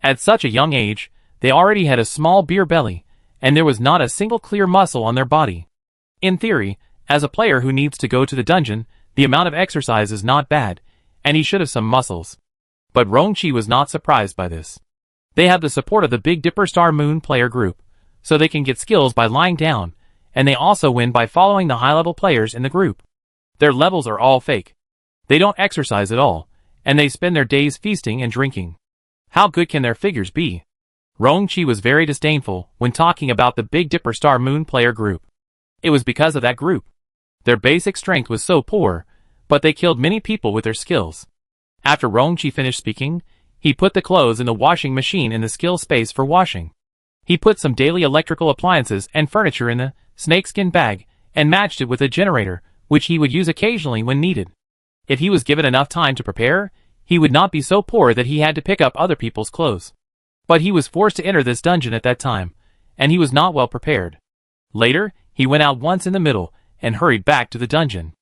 At such a young age, they already had a small beer belly, and there was not a single clear muscle on their body. In theory, as a player who needs to go to the dungeon, the amount of exercise is not bad, and he should have some muscles. But Rongqi was not surprised by this. They have the support of the Big Dipper Star Moon player group, so they can get skills by lying down, and they also win by following the high-level players in the group. Their levels are all fake. They don't exercise at all, and they spend their days feasting and drinking. How good can their figures be? Rongqi was very disdainful when talking about the Big Dipper Star Moon player group. It was because of that group. Their basic strength was so poor, but they killed many people with their skills. After Rongqi finished speaking, he put the clothes in the washing machine in the skill space for washing. He put some daily electrical appliances and furniture in the snakeskin bag, and matched it with a generator, which he would use occasionally when needed. If he was given enough time to prepare, he would not be so poor that he had to pick up other people's clothes. But he was forced to enter this dungeon at that time, and he was not well prepared. Later, he went out once in the middle, and hurried back to the dungeon.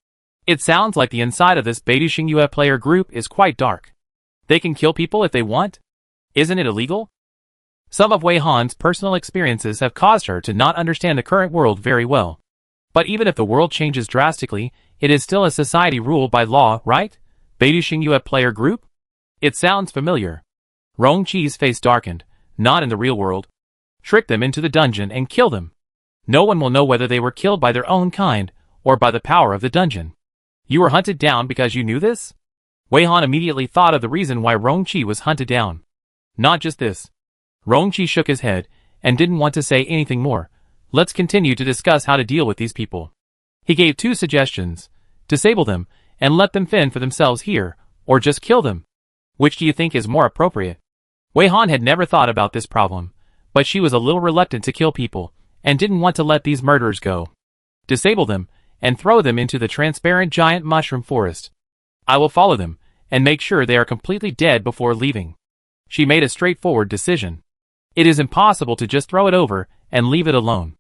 It sounds like the inside of this Beta Xingyue player group is quite dark. They can kill people if they want? Isn't it illegal? Some of Wei Han's personal experiences have caused her to not understand the current world very well. But even if the world changes drastically, it is still a society ruled by law, right? Beta Xingyue player group? It sounds familiar. Rongqi's face darkened. Not in the real world. Trick them into the dungeon and kill them. No one will know whether they were killed by their own kind, or by the power of the dungeon. You were hunted down because you knew this? Wei Han immediately thought of the reason why Rongqi was hunted down. Not just this. Rongqi shook his head, and didn't want to say anything more. Let's continue to discuss how to deal with these people. He gave 2 suggestions. Disable them, and let them fend for themselves here, or just kill them. Which do you think is more appropriate? Wei Han had never thought about this problem, but she was a little reluctant to kill people, and didn't want to let these murderers go. Disable them, and throw them into the transparent giant mushroom forest. I will follow them, and make sure they are completely dead before leaving. She made a straightforward decision. It is impossible to just throw it over, and leave it alone.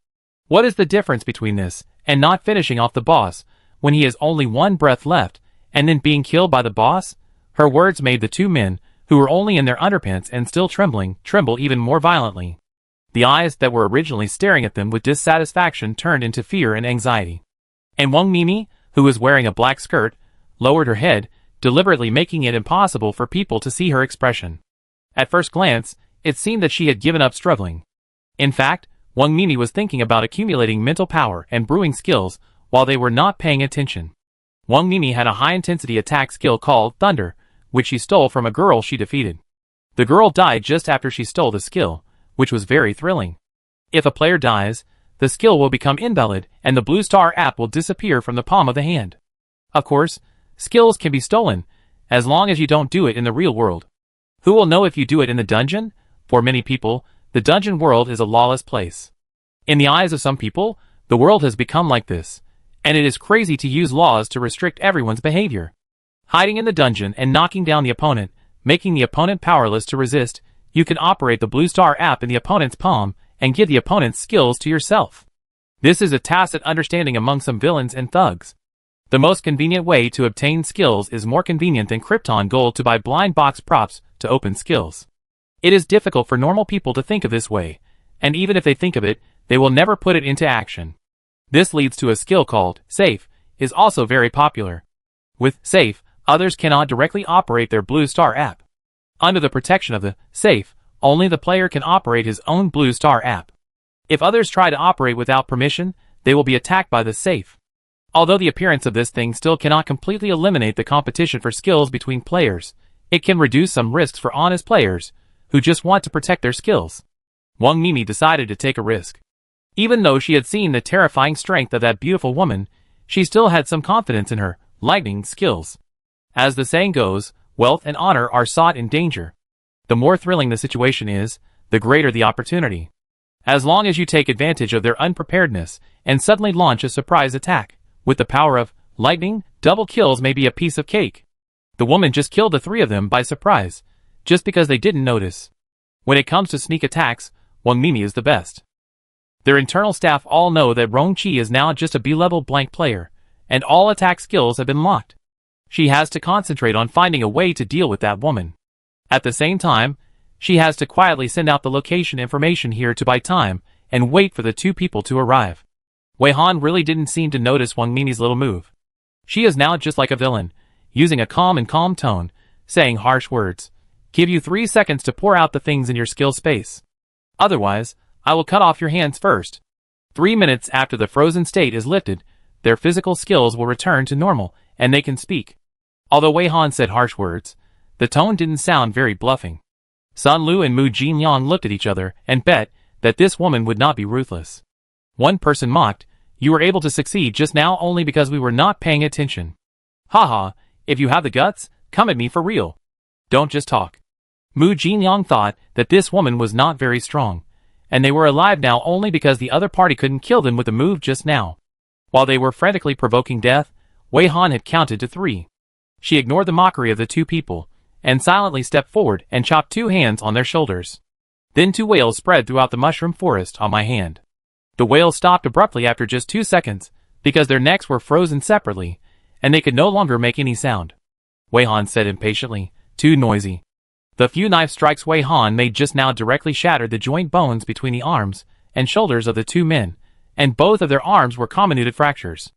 What is the difference between this, and not finishing off the boss, when he has only 1 breath left, and then being killed by the boss? Her words made the 2 men, who were only in their underpants and still trembling, tremble even more violently. The eyes that were originally staring at them with dissatisfaction turned into fear and anxiety. And Wang Mimi, who was wearing a black skirt, lowered her head, deliberately making it impossible for people to see her expression. At first glance, it seemed that she had given up struggling. In fact, Wang Mimi was thinking about accumulating mental power and brewing skills while they were not paying attention. Wang Mimi had a high-intensity attack skill called Thunder, which she stole from a girl she defeated. The girl died just after she stole the skill, which was very thrilling. If a player dies, the skill will become invalid and the blue star app will disappear from the palm of the hand. Of course, skills can be stolen, as long as you don't do it in the real world. Who will know if you do it in the dungeon? For many people, the dungeon world is a lawless place. In the eyes of some people, the world has become like this, and it is crazy to use laws to restrict everyone's behavior. Hiding in the dungeon and knocking down the opponent, making the opponent powerless to resist, you can operate the Blue Star app in the opponent's palm and give the opponent's skills to yourself. This is a tacit understanding among some villains and thugs. The most convenient way to obtain skills is more convenient than Krypton Gold to buy blind box props to open skills. It is difficult for normal people to think of this way, and even if they think of it, they will never put it into action. This leads to a skill called Safe, is also very popular. With Safe, others cannot directly operate their Blue Star app. Under the protection of the Safe, only the player can operate his own Blue Star app. If others try to operate without permission, they will be attacked by the Safe. Although the appearance of this thing still cannot completely eliminate the competition for skills between players, it can reduce some risks for honest players who just want to protect their skills. Wang Mimi decided to take a risk. Even though she had seen the terrifying strength of that beautiful woman, she still had some confidence in her lightning skills. As the saying goes, wealth and honor are sought in danger. The more thrilling the situation is, the greater the opportunity. As long as you take advantage of their unpreparedness and suddenly launch a surprise attack, with the power of lightning, double kills may be a piece of cake. The woman just killed the three of them by surprise, just because they didn't notice. When it comes to sneak attacks, Wang Mimi is the best. Their internal staff all know that Rongqi is now just a B-level blank player, and all attack skills have been locked. She has to concentrate on finding a way to deal with that woman. At the same time, she has to quietly send out the location information here to buy time and wait for the two people to arrive. Wei Han really didn't seem to notice Wang Mimi's little move. She is now just like a villain, using a calm tone, saying harsh words. Give you 3 seconds to pour out the things in your skill space. Otherwise, I will cut off your hands first. 3 minutes after the frozen state is lifted, their physical skills will return to normal, and they can speak. Although Wei Han said harsh words, the tone didn't sound very bluffing. Sun Lu and Mu Jinliang looked at each other and bet that this woman would not be ruthless. One person mocked, "You were able to succeed just now only because we were not paying attention. Haha, if you have the guts, come at me for real. Don't just talk." Mu Jinliang thought that this woman was not very strong, and they were alive now only because the other party couldn't kill them with a move just now. While they were frantically provoking death, Wei Han had counted to 3. She ignored the mockery of the two people, and silently stepped forward and chopped 2 hands on their shoulders. Then 2 whales spread throughout the mushroom forest on my hand. The whales stopped abruptly after just 2 seconds, because their necks were frozen separately, and they could no longer make any sound. Wei Han said impatiently, "Too noisy." The few knife strikes Wei Han made just now directly shattered the joint bones between the arms and shoulders of the 2 men, and both of their arms were comminuted fractures.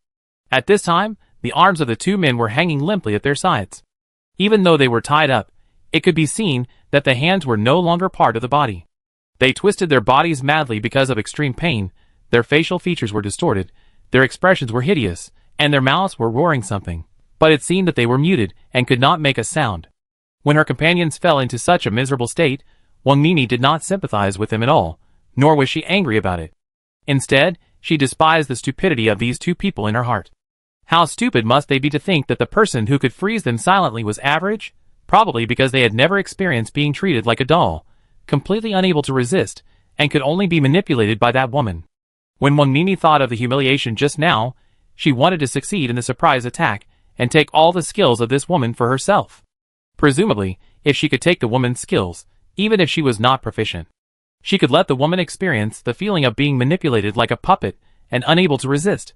At this time, the arms of the 2 men were hanging limply at their sides. Even though they were tied up, it could be seen that the hands were no longer part of the body. They twisted their bodies madly because of extreme pain, their facial features were distorted, their expressions were hideous, and their mouths were roaring something, but it seemed that they were muted and could not make a sound. When her companions fell into such a miserable state, Wang Mimi did not sympathize with them at all, nor was she angry about it. Instead, she despised the stupidity of these 2 people in her heart. How stupid must they be to think that the person who could freeze them silently was average? Probably because they had never experienced being treated like a doll, completely unable to resist, and could only be manipulated by that woman. When Wang Mimi thought of the humiliation just now, she wanted to succeed in the surprise attack and take all the skills of this woman for herself. Presumably, if she could take the woman's skills, even if she was not proficient, she could let the woman experience the feeling of being manipulated like a puppet and unable to resist.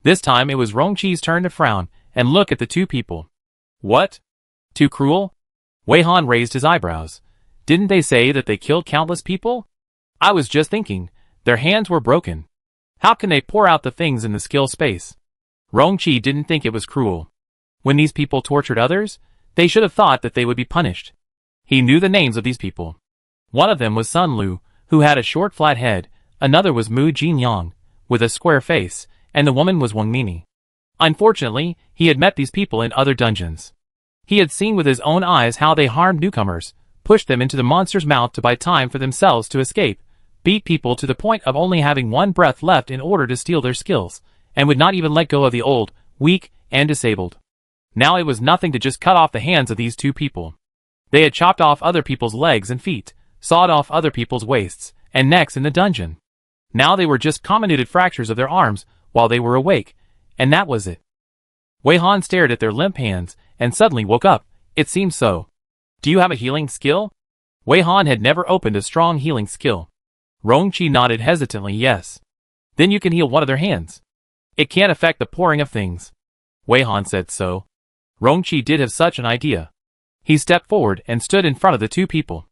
This time it was Rongqi's turn to frown and look at the 2 people. What? Too cruel? Wei Han raised his eyebrows. Didn't they say that they killed countless people? I was just thinking, their hands were broken. How can they pour out the things in the skill space? Rongqi didn't think it was cruel. When these people tortured others, they should have thought that they would be punished. He knew the names of these people. One of them was Sun Lu, who had a short flat head, another was Mu Jinliang, with a square face, and the woman was Wang Mimi. Unfortunately, he had met these people in other dungeons. He had seen with his own eyes how they harmed newcomers, pushed them into the monster's mouth to buy time for themselves to escape, beat people to the point of only having 1 breath left in order to steal their skills, and would not even let go of the old, weak, and disabled. Now it was nothing to just cut off the hands of these 2 people. They had chopped off other people's legs and feet, sawed off other people's waists and necks in the dungeon. Now they were just comminuted fractures of their arms while they were awake, and that was it. Wei Han stared at their limp hands and suddenly woke up. It seemed so. Do you have a healing skill? Wei Han had never opened a strong healing skill. Rongqi nodded hesitantly yes. Then you can heal one of their hands. It can't affect the pouring of things. Wei Han said so. Rongqi did have such an idea. He stepped forward and stood in front of the two people.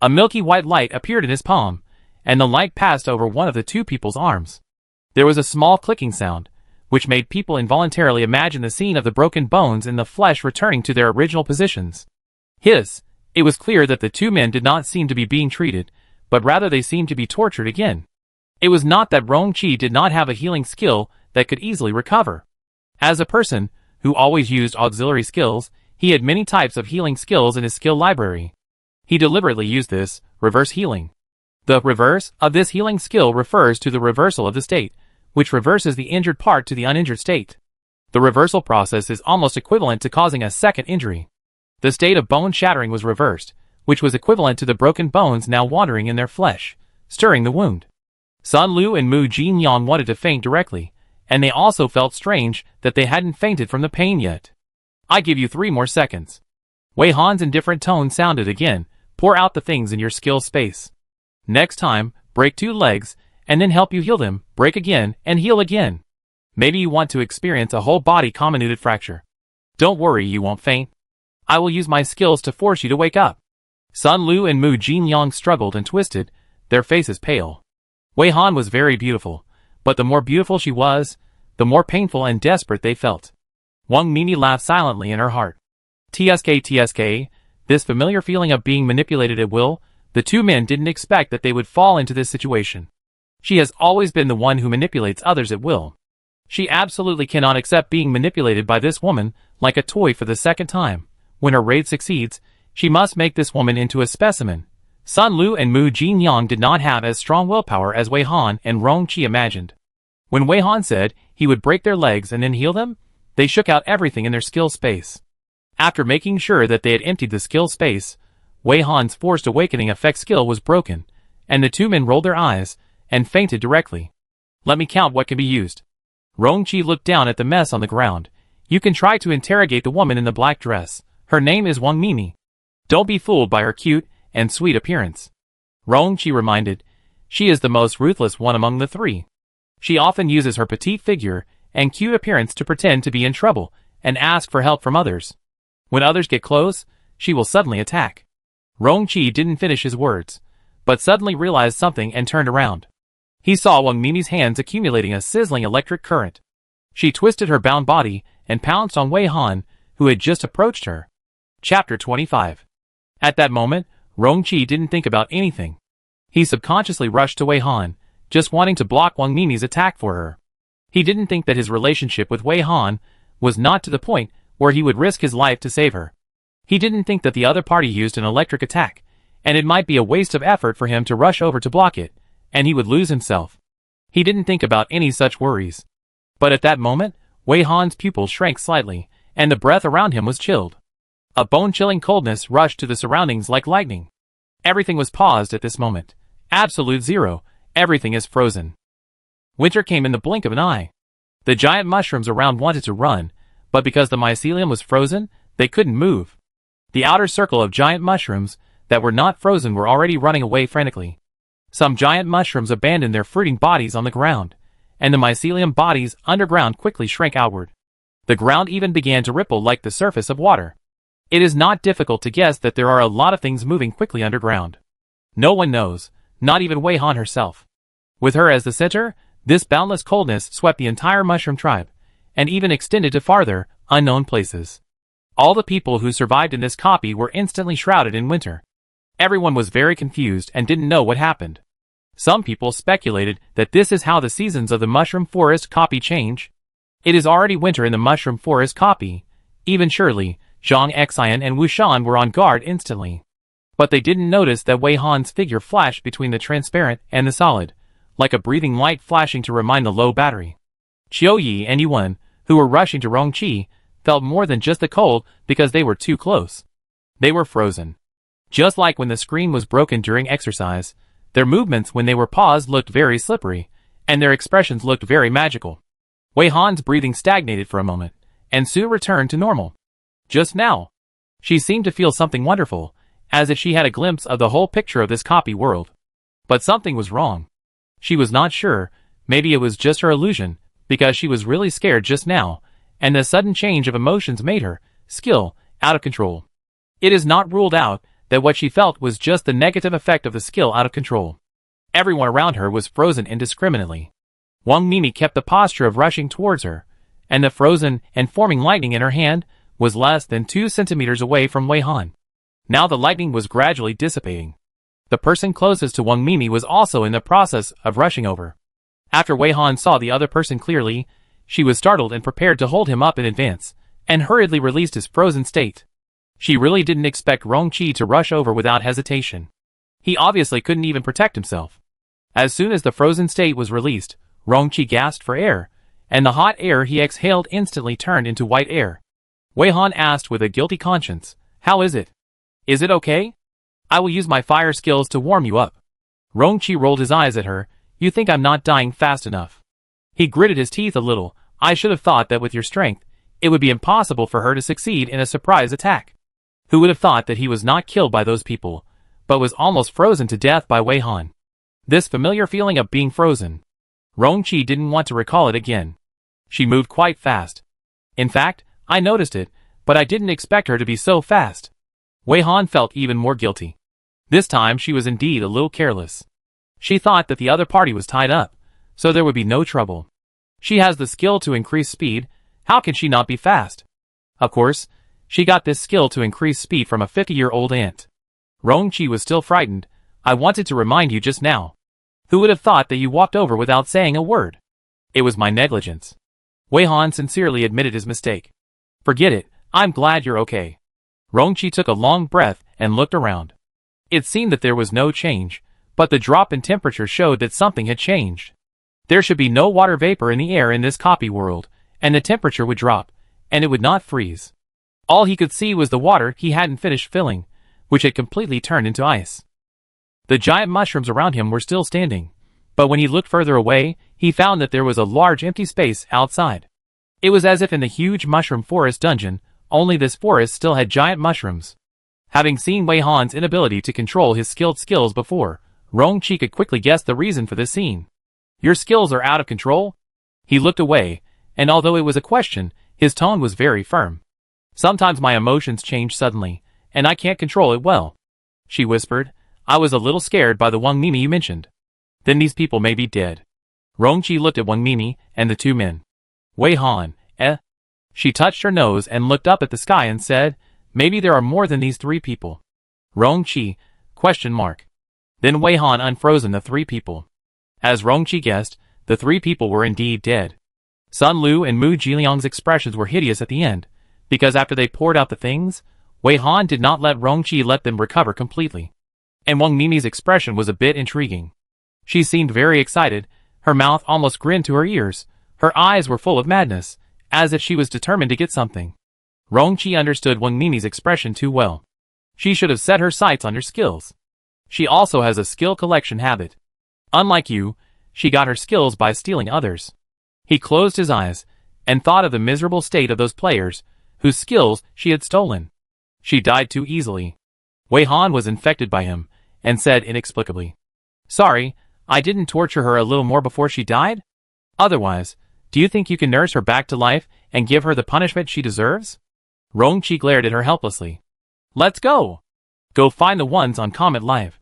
A milky white light appeared in his palm, and the light passed over one of the two people's arms. There was a small clicking sound, which made people involuntarily imagine the scene of the broken bones in the flesh returning to their original positions. It was clear that the two men did not seem to be being treated, but rather they seemed to be tortured again. It was not that Rongqi did not have a healing skill that could easily recover. As a person who always used auxiliary skills, he had many types of healing skills in his skill library. He deliberately used this, reverse healing. The reverse of this healing skill refers to the reversal of the state, which reverses the injured part to the uninjured state. The reversal process is almost equivalent to causing a second injury. The state of bone shattering was reversed, which was equivalent to the broken bones now wandering in their flesh, stirring the wound. Sun Lu and Mu Jinyang wanted to faint directly, and they also felt strange that they hadn't fainted from the pain yet. I give you 3 more seconds. Wei Han's indifferent tone sounded again. Pour out the things in your skill space. Next time, break 2 legs, and then help you heal them, break again, and heal again. Maybe you want to experience a whole body comminuted fracture. Don't worry, you won't faint. I will use my skills to force you to wake up. Sun Lu and Mu Jinyang struggled and twisted, their faces pale. Wei Han was very beautiful, but the more beautiful she was, the more painful and desperate they felt. Wang Mimi laughed silently in her heart. TSK, this familiar feeling of being manipulated at will, the two men didn't expect that they would fall into this situation. She has always been the one who manipulates others at will. She absolutely cannot accept being manipulated by this woman like a toy for the second time. When her raid succeeds, she must make this woman into a specimen. Sun Lu and Mu Jinyang did not have as strong willpower as Wei Han and Rongqi imagined. When Wei Han said he would break their legs and then heal them, they shook out everything in their skill space. After making sure that they had emptied the skill space, Wei Han's forced awakening effect skill was broken, and the two men rolled their eyes and fainted directly. Let me count what can be used. Rongqi looked down at the mess on the ground. You can try to interrogate the woman in the black dress. Her name is Wang Mimi. Don't be fooled by her cute and sweet appearance. Rongqi reminded, she is the most ruthless one among the 3. She often uses her petite figure and cute appearance to pretend to be in trouble and ask for help from others. When others get close, she will suddenly attack. Rongqi didn't finish his words, but suddenly realized something and turned around. He saw Wang Mimi's hands accumulating a sizzling electric current. She twisted her bound body and pounced on Wei Han, who had just approached her. Chapter 25. At that moment, Rongqi didn't think about anything. He subconsciously rushed to Wei Han, just wanting to block Wang Mimi's attack for her. He didn't think that his relationship with Wei Han was not to the point where he would risk his life to save her. He didn't think that the other party used an electric attack, and it might be a waste of effort for him to rush over to block it, and he would lose himself. He didn't think about any such worries. But at that moment, Wei Han's pupils shrank slightly, and the breath around him was chilled. A bone-chilling coldness rushed to the surroundings like lightning. Everything was paused at this moment. Absolute zero. Everything is frozen. Winter came in the blink of an eye. The giant mushrooms around wanted to run, but because the mycelium was frozen, they couldn't move. The outer circle of giant mushrooms that were not frozen were already running away frantically. Some giant mushrooms abandoned their fruiting bodies on the ground, and the mycelium bodies underground quickly shrank outward. The ground even began to ripple like the surface of water. It is not difficult to guess that there are a lot of things moving quickly underground. No one knows, not even Wei Han herself. With her as the center, this boundless coldness swept the entire mushroom tribe, and even extended to farther, unknown places. All the people who survived in this copy were instantly shrouded in winter. Everyone was very confused and didn't know what happened. Some people speculated that this is how the seasons of the Mushroom Forest copy change. It is already winter in the Mushroom Forest copy. Even Shirley, Zhang Xian and Wu Shan were on guard instantly. But they didn't notice that Wei Han's figure flashed between the transparent and the solid, like a breathing light flashing to remind the low battery. Qiu Yi and Yuan, who were rushing to Rongqi, felt more than just the cold because they were too close. They were frozen. Just like when the screen was broken during exercise, their movements when they were paused looked very slippery, and their expressions looked very magical. Wei Han's breathing stagnated for a moment, and soon returned to normal. Just now, she seemed to feel something wonderful, as if she had a glimpse of the whole picture of this copy world. But something was wrong. She was not sure, maybe it was just her illusion, because she was really scared just now, and the sudden change of emotions made her, skill, out of control. It is not ruled out that what she felt was just the negative effect of the skill out of control. Everyone around her was frozen indiscriminately. Wang Mimi kept the posture of rushing towards her, and the frozen and forming lightning in her hand was less than 2 centimeters away from Wei Han. Now the lightning was gradually dissipating. The person closest to Wang Mimi was also in the process of rushing over. After Wei Han saw the other person clearly, she was startled and prepared to hold him up in advance, and hurriedly released his frozen state. She really didn't expect Rongqi to rush over without hesitation. He obviously couldn't even protect himself. As soon as the frozen state was released, Rongqi gasped for air, and the hot air he exhaled instantly turned into white air. Wei Han asked with a guilty conscience, "How is it? Is it okay? I will use my fire skills to warm you up." Rongqi rolled his eyes at her. "You think I'm not dying fast enough?" He gritted his teeth a little. "I should have thought that with your strength, it would be impossible for her to succeed in a surprise attack. Who would have thought that he was not killed by those people, but was almost frozen to death by Wei Han?" This familiar feeling of being frozen. Rongqi didn't want to recall it again. She moved quite fast. In fact, I noticed it, but I didn't expect her to be so fast. Wei Han felt even more guilty. This time she was indeed a little careless. She thought that the other party was tied up, so there would be no trouble. She has the skill to increase speed, how can she not be fast? Of course, she got this skill to increase speed from a 50-year-old ant. Rongqi was still frightened. "I wanted to remind you just now. Who would have thought that you walked over without saying a word? It was my negligence." Wei Han sincerely admitted his mistake. "Forget it, I'm glad you're okay." Rongqi took a long breath and looked around. It seemed that there was no change, but the drop in temperature showed that something had changed. There should be no water vapor in the air in this copy world, and the temperature would drop, and it would not freeze. All he could see was the water he hadn't finished filling, which had completely turned into ice. The giant mushrooms around him were still standing, but when he looked further away, he found that there was a large empty space outside. It was as if in the huge mushroom forest dungeon, only this forest still had giant mushrooms. Having seen Wei Han's inability to control his skills before, Rongqi could quickly guess the reason for this scene. "Your skills are out of control?" He looked away, and although it was a question, his tone was very firm. "Sometimes my emotions change suddenly, and I can't control it well," she whispered. "I was a little scared by the Wang Mimi you mentioned. Then these people may be dead." Rongqi looked at Wang Mimi and the two men. "Wei Han, eh?" She touched her nose and looked up at the sky and said, "Maybe there are more than these 3 people." Rongqi, ? Then Wei Han unfrozen the 3 people. As Rongqi guessed, the 3 people were indeed dead. Sun Lu and Mu Jiliang's expressions were hideous at the end, because after they poured out the things, Wei Han did not let Rongqi let them recover completely. And Wang Mimi's expression was a bit intriguing. She seemed very excited, her mouth almost grinned to her ears, her eyes were full of madness, as if she was determined to get something. Rongqi understood Wang Mimi's expression too well. She should have set her sights on her skills. She also has a skill collection habit. Unlike you, she got her skills by stealing others. He closed his eyes, and thought of the miserable state of those players, whose skills she had stolen. She died too easily. Wei Han was infected by him, and said inexplicably, "Sorry, I didn't torture her a little more before she died? Otherwise, do you think you can nurse her back to life and give her the punishment she deserves?" Rongqi glared at her helplessly. "Let's go! Go find the ones on Comet Live."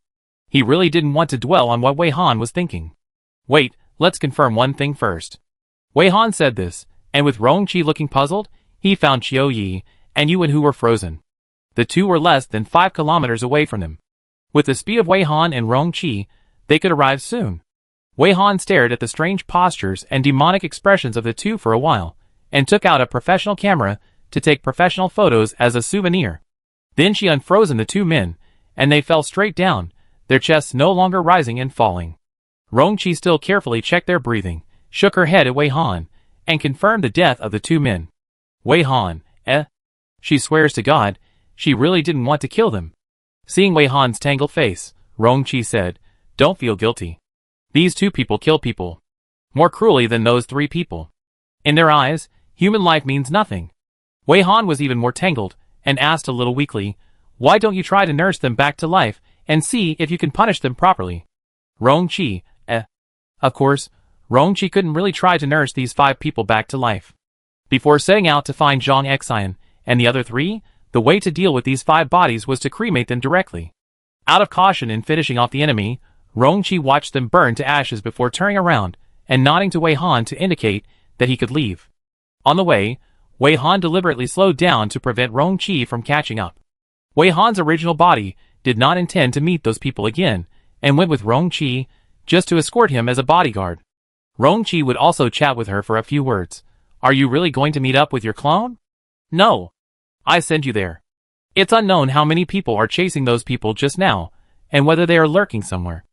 He really didn't want to dwell on what Wei Han was thinking. "Wait, let's confirm one thing first." Wei Han said this, and with Rongqi looking puzzled, he found Qiu Yi and Yuan who were frozen. The two were less than 5 kilometers away from them. With the speed of Wei Han and Rongqi, they could arrive soon. Wei Han stared at the strange postures and demonic expressions of the two for a while, and took out a professional camera to take professional photos as a souvenir. Then she unfrozen the 2 men, and they fell straight down, their chests no longer rising and falling. Rongqi still carefully checked their breathing, shook her head at Wei Han, and confirmed the death of the 2 men. "Wei Han, eh? She swears to God, she really didn't want to kill them." Seeing Wei Han's tangled face, Rongqi said, "Don't feel guilty. These 2 people kill people more cruelly than those 3 people. In their eyes, human life means nothing." Wei Han was even more tangled, and asked a little weakly, Why don't you try to nurse them back to life, and see if you can punish them properly? Rong-chi, Of course, Rong-chi couldn't really try to nurse these 5 people back to life. Before setting out to find Zhang Xian and the other 3, the way to deal with these 5 bodies was to cremate them directly. Out of caution in finishing off the enemy, Rong-chi watched them burn to ashes before turning around and nodding to Wei Han to indicate that he could leave. On the way, Wei Han deliberately slowed down to prevent Rong-chi from catching up. Wei Han's original body did not intend to meet those people again, and went with Rong-chi just to escort him as a bodyguard. Rong-chi would also chat with her for a few words. Are you really going to meet up with your clone? No. I send you there. It's unknown how many people are chasing those people just now, and whether they are lurking somewhere.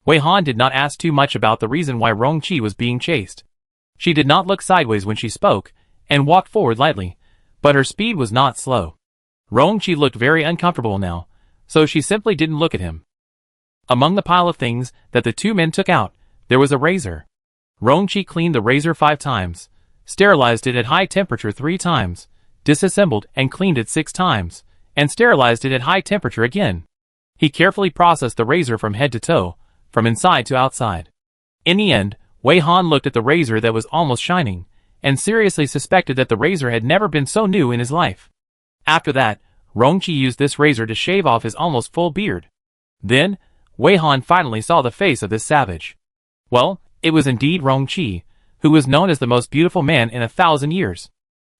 Wei Han did not ask too much about the reason why Rong-chi was being chased. She did not look sideways when she spoke, and walked forward lightly, but her speed was not slow. Rong-chi looked very uncomfortable now, so she simply didn't look at him. Among the pile of things that the 2 men took out, there was a razor. Rong-chi cleaned the razor 5 times, sterilized it at high temperature 3 times, disassembled and cleaned it 6 times, and sterilized it at high temperature again. He carefully processed the razor from head to toe, from inside to outside. In the end, Wei Han looked at the razor that was almost shining, and seriously suspected that the razor had never been so new in his life. After that, Rong-chi used this razor to shave off his almost full beard. Then, Wei Han finally saw the face of this savage. Well, it was indeed Rong-chi, who was known as the most beautiful man in 1,000 years.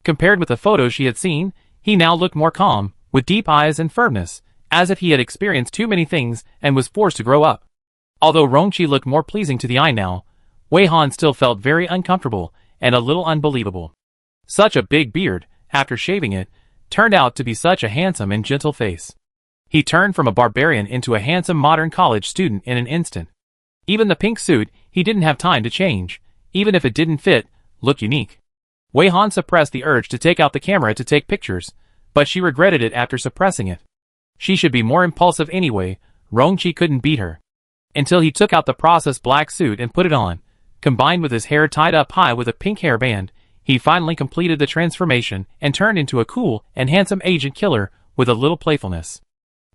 Compared with the photos she had seen, he now looked more calm, with deep eyes and firmness, as if he had experienced too many things and was forced to grow up. Although Rong-chi looked more pleasing to the eye now, Wei Han still felt very uncomfortable and a little unbelievable. Such a big beard, after shaving it, turned out to be such a handsome and gentle face. He turned from a barbarian into a handsome modern college student in an instant. Even the pink suit, he didn't have time to change, even if it didn't fit, looked unique. Wei Han suppressed the urge to take out the camera to take pictures, but she regretted it after suppressing it. She should be more impulsive anyway, Rong-chi couldn't beat her. Until he took out the processed black suit and put it on, combined with his hair tied up high with a pink hairband, he finally completed the transformation and turned into a cool and handsome agent killer with a little playfulness.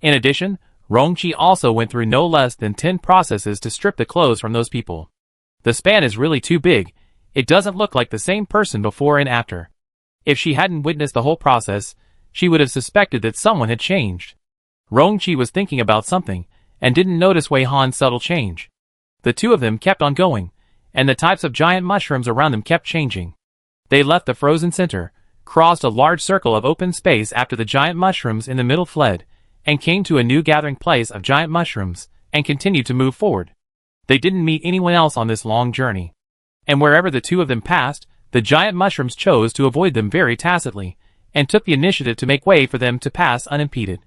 In addition, Rong-chi also went through no less than 10 processes to strip the clothes from those people. The span is really too big, it doesn't look like the same person before and after. If she hadn't witnessed the whole process, she would have suspected that someone had changed. Rong-chi was thinking about something, and didn't notice Wei Han's subtle change. The 2 of them kept on going, and the types of giant mushrooms around them kept changing. They left the frozen center, crossed a large circle of open space after the giant mushrooms in the middle fled, and came to a new gathering place of giant mushrooms, and continued to move forward. They didn't meet anyone else on this long journey. And wherever the 2 of them passed, the giant mushrooms chose to avoid them very tacitly, and took the initiative to make way for them to pass unimpeded.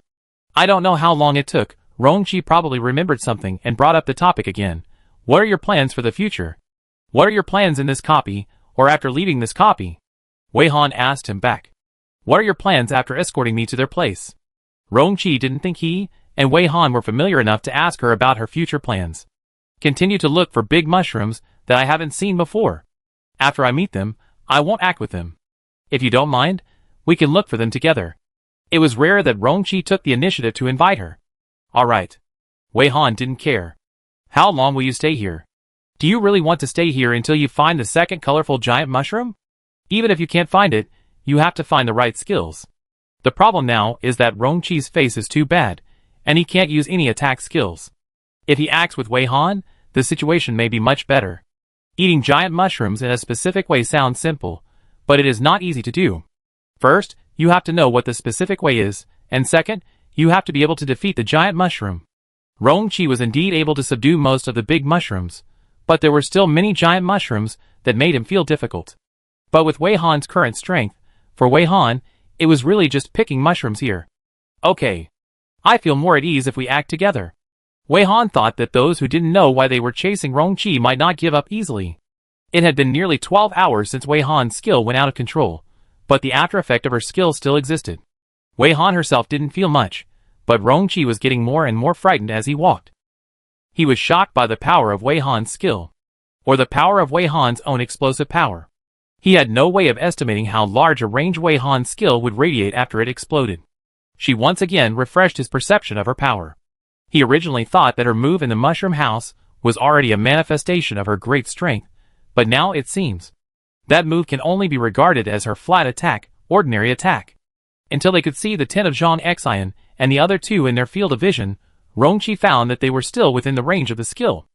I don't know how long it took, Rong-chi probably remembered something and brought up the topic again. What are your plans for the future? What are your plans in this copy, or after leaving this copy? Wei Han asked him back. What are your plans after escorting me to their place? Rong-chi didn't think he and Wei Han were familiar enough to ask her about her future plans. Continue to look for big mushrooms that I haven't seen before. After I meet them, I won't act with them. If you don't mind, we can look for them together. It was rare that Rong-chi took the initiative to invite her. Alright. Wei Han didn't care. How long will you stay here? Do you really want to stay here until you find the second colorful giant mushroom? Even if you can't find it, you have to find the right skills. The problem now is that Rong-chi's face is too bad, and he can't use any attack skills. If he acts with Wei Han, the situation may be much better. Eating giant mushrooms in a specific way sounds simple, but it is not easy to do. First, you have to know what the specific way is, and second, you have to be able to defeat the giant mushroom. Rong-chi was indeed able to subdue most of the big mushrooms, but there were still many giant mushrooms that made him feel difficult. But with Wei Han's current strength, for Wei Han, it was really just picking mushrooms here. Okay. I feel more at ease if we act together. Wei Han thought that those who didn't know why they were chasing Rong-chi might not give up easily. It had been nearly 12 hours since Wei Han's skill went out of control, but the after effect of her skill still existed. Wei Han herself didn't feel much, but Rong-chi was getting more and more frightened as he walked. He was shocked by the power of Wei Han's skill, or the power of Wei Han's own explosive power. He had no way of estimating how large a range Wei Han's skill would radiate after it exploded. She once again refreshed his perception of her power. He originally thought that her move in the mushroom house was already a manifestation of her great strength, but now it seems that move can only be regarded as her flat attack, ordinary attack. Until they could see the tent of Zhang Xian and the other two in their field of vision, Rongqi found that they were still within the range of the skill.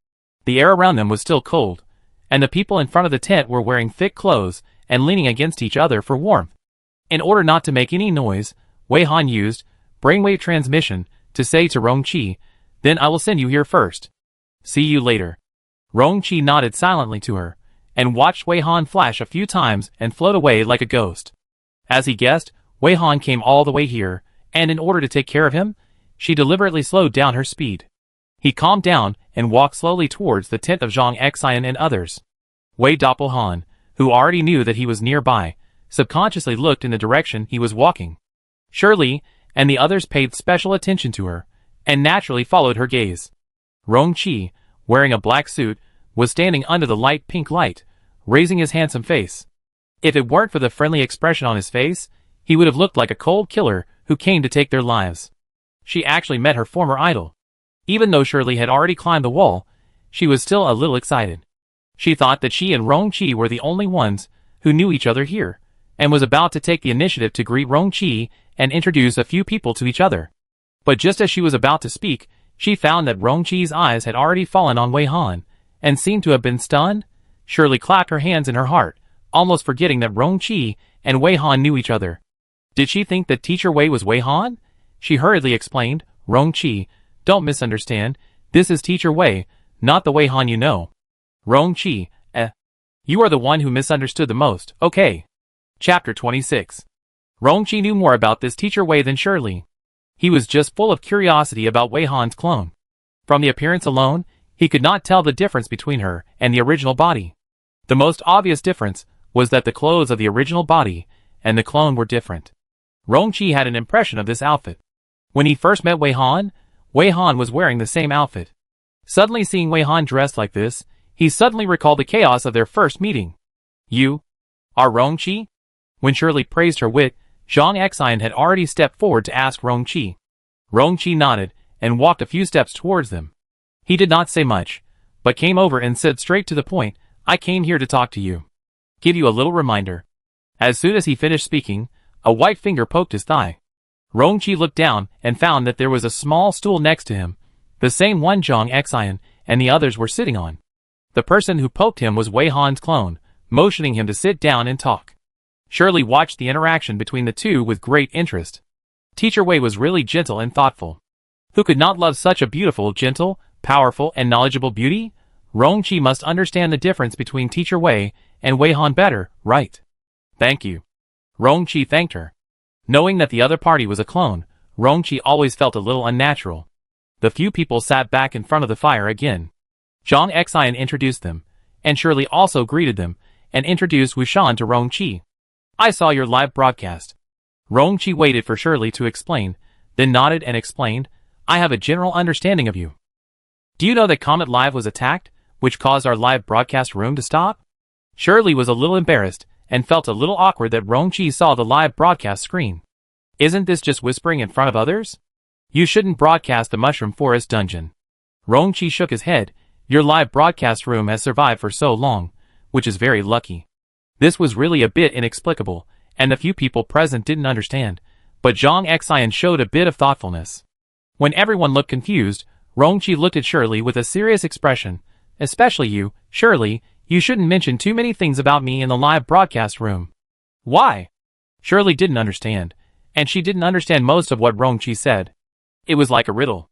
The air around them was still cold, and the people in front of the tent were wearing thick clothes and leaning against each other for warmth. In order not to make any noise, Wei Han used brainwave transmission to say to Rongqi, "Then I will send you here first. See you later." Rongqi nodded silently to her, and watched Wei Han flash a few times and float away like a ghost. As he guessed, Wei Han came all the way here, and in order to take care of him, she deliberately slowed down her speed. He calmed down and walked slowly towards the tent of Zhang Xian and others. Wei Han, who already knew that he was nearby, subconsciously looked in the direction he was walking. Shirley and the others paid special attention to her, and naturally followed her gaze. Rongqi, wearing a black suit, was standing under the light pink light, raising his handsome face. If it weren't for the friendly expression on his face, he would have looked like a cold killer who came to take their lives. She actually met her former idol. Even though Shirley had already climbed the wall, she was still a little excited. She thought that she and Rongqi were the only ones who knew each other here, and was about to take the initiative to greet Rongqi and introduce a few people to each other. But just as she was about to speak, she found that Rongqi's eyes had already fallen on Wei Han, and seemed to have been stunned. Shirley clapped her hands in her heart, almost forgetting that Rongqi and Wei Han knew each other. Did she think that Teacher Wei was Wei Han? She hurriedly explained, "Rongqi, don't misunderstand, this is Teacher Wei, not the Wei Han you know." Rongqi, you are the one who misunderstood the most, okay. Chapter 26. Rongqi knew more about this Teacher Wei than Shirley. He was just full of curiosity about Wei Han's clone. From the appearance alone, he could not tell the difference between her and the original body. The most obvious difference was that the clothes of the original body and the clone were different. Rongqi had an impression of this outfit. When he first met Wei Han was wearing the same outfit. Suddenly seeing Wei Han dressed like this, he suddenly recalled the chaos of their first meeting. "You are Rongqi?" When Shirley praised her wit, Zhang Xian had already stepped forward to ask Rongqi. Rongqi nodded and walked a few steps towards them. He did not say much, but came over and said straight to the point, "I came here to talk to you. Give you a little reminder." As soon as he finished speaking, a white finger poked his thigh. Rongqi looked down and found that there was a small stool next to him, the same one Zhang Xian and the others were sitting on. The person who poked him was Wei Han's clone, motioning him to sit down and talk. Shirley watched the interaction between the two with great interest. Teacher Wei was really gentle and thoughtful. Who could not love such a beautiful, gentle, powerful, and knowledgeable beauty? Rongqi must understand the difference between Teacher Wei and Wei Han better, right? "Thank you." Rongqi thanked her. Knowing that the other party was a clone, Rongqi always felt a little unnatural. The few people sat back in front of the fire again. Zhang Xian introduced them, and Shirley also greeted them, and introduced Wu Shan to Rongqi. "I saw your live broadcast." Rongqi waited for Shirley to explain, then nodded and explained, "I have a general understanding of you. Do you know that Comet Live was attacked, which caused our live broadcast room to stop?" Shirley was a little embarrassed, and felt a little awkward that Rongqi saw the live broadcast screen. "Isn't this just whispering in front of others? You shouldn't broadcast the Mushroom Forest dungeon." Rongqi shook his head. "Your live broadcast room has survived for so long, which is very lucky." This was really a bit inexplicable, and the few people present didn't understand, but Zhang Xian showed a bit of thoughtfulness. When everyone looked confused, Rongqi looked at Shirley with a serious expression. "Especially you, Shirley, you shouldn't mention too many things about me in the live broadcast room." "Why?" Shirley didn't understand, and she didn't understand most of what Rongqi said. It was like a riddle.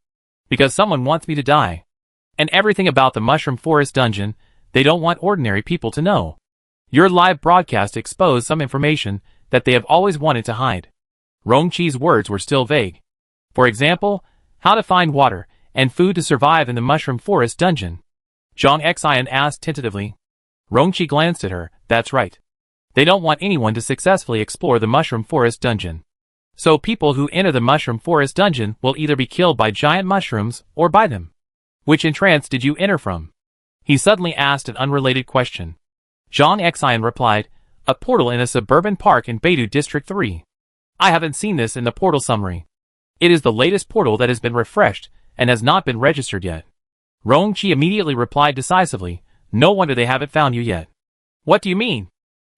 "Because someone wants me to die. And everything about the Mushroom Forest dungeon, they don't want ordinary people to know. Your live broadcast exposed some information that they have always wanted to hide." Rongqi's words were still vague. "For example, how to find water and food to survive in the Mushroom Forest dungeon?" Zhang Xian asked tentatively. Rongqi glanced at her. "That's right. They don't want anyone to successfully explore the Mushroom Forest dungeon. So people who enter the Mushroom Forest dungeon will either be killed by giant mushrooms or by them." "Which entrance did you enter from?" He suddenly asked an unrelated question. Zhang Xian replied, "A portal in a suburban park in Beidou District 3. I haven't seen this in the portal summary." It is the latest portal that has been refreshed and has not been registered yet. Rong-chi immediately replied decisively, no wonder they haven't found you yet. What do you mean?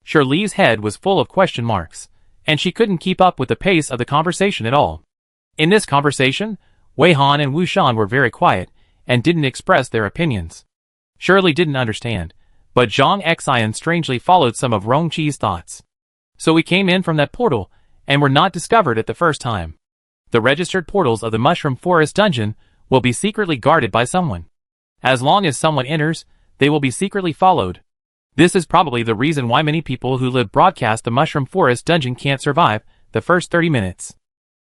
Shirley's head was full of question marks, and she couldn't keep up with the pace of the conversation at all. In this conversation, Wei Han and Wu Shan were very quiet and didn't express their opinions. Shirley didn't understand, but Zhang Xian strangely followed some of Rong-chi's thoughts. So we came in from that portal, and were not discovered at the first time. The registered portals of the Mushroom Forest dungeon will be secretly guarded by someone. As long as someone enters, they will be secretly followed. This is probably the reason why many people who live broadcast the Mushroom Forest dungeon can't survive the first 30 minutes.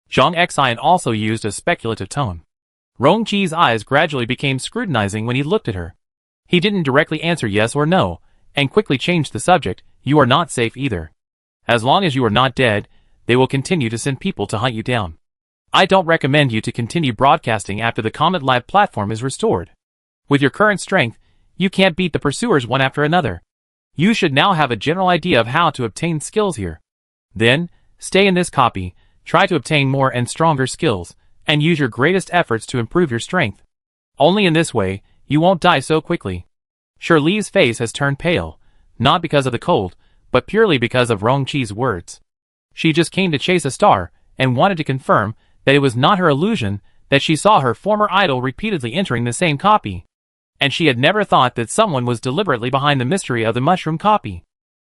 Zhang Xian also used a speculative tone. Rong-chi's eyes gradually became scrutinizing when he looked at her. He didn't directly answer yes or no, and quickly changed the subject. You are not safe either. As long as you are not dead, they will continue to send people to hunt you down. I don't recommend you to continue broadcasting after the Comet Live platform is restored. With your current strength, you can't beat the pursuers one after another. You should now have a general idea of how to obtain skills here. Then, stay in this copy, try to obtain more and stronger skills, and use your greatest efforts to improve your strength. Only in this way, you won't die so quickly. Shirley's face has turned pale, not because of the cold, but purely because of Rong-chi's words. She just came to chase a star, and wanted to confirm that it was not her illusion that she saw her former idol repeatedly entering the same copy. And she had never thought that someone was deliberately behind the mystery of the mushroom copy.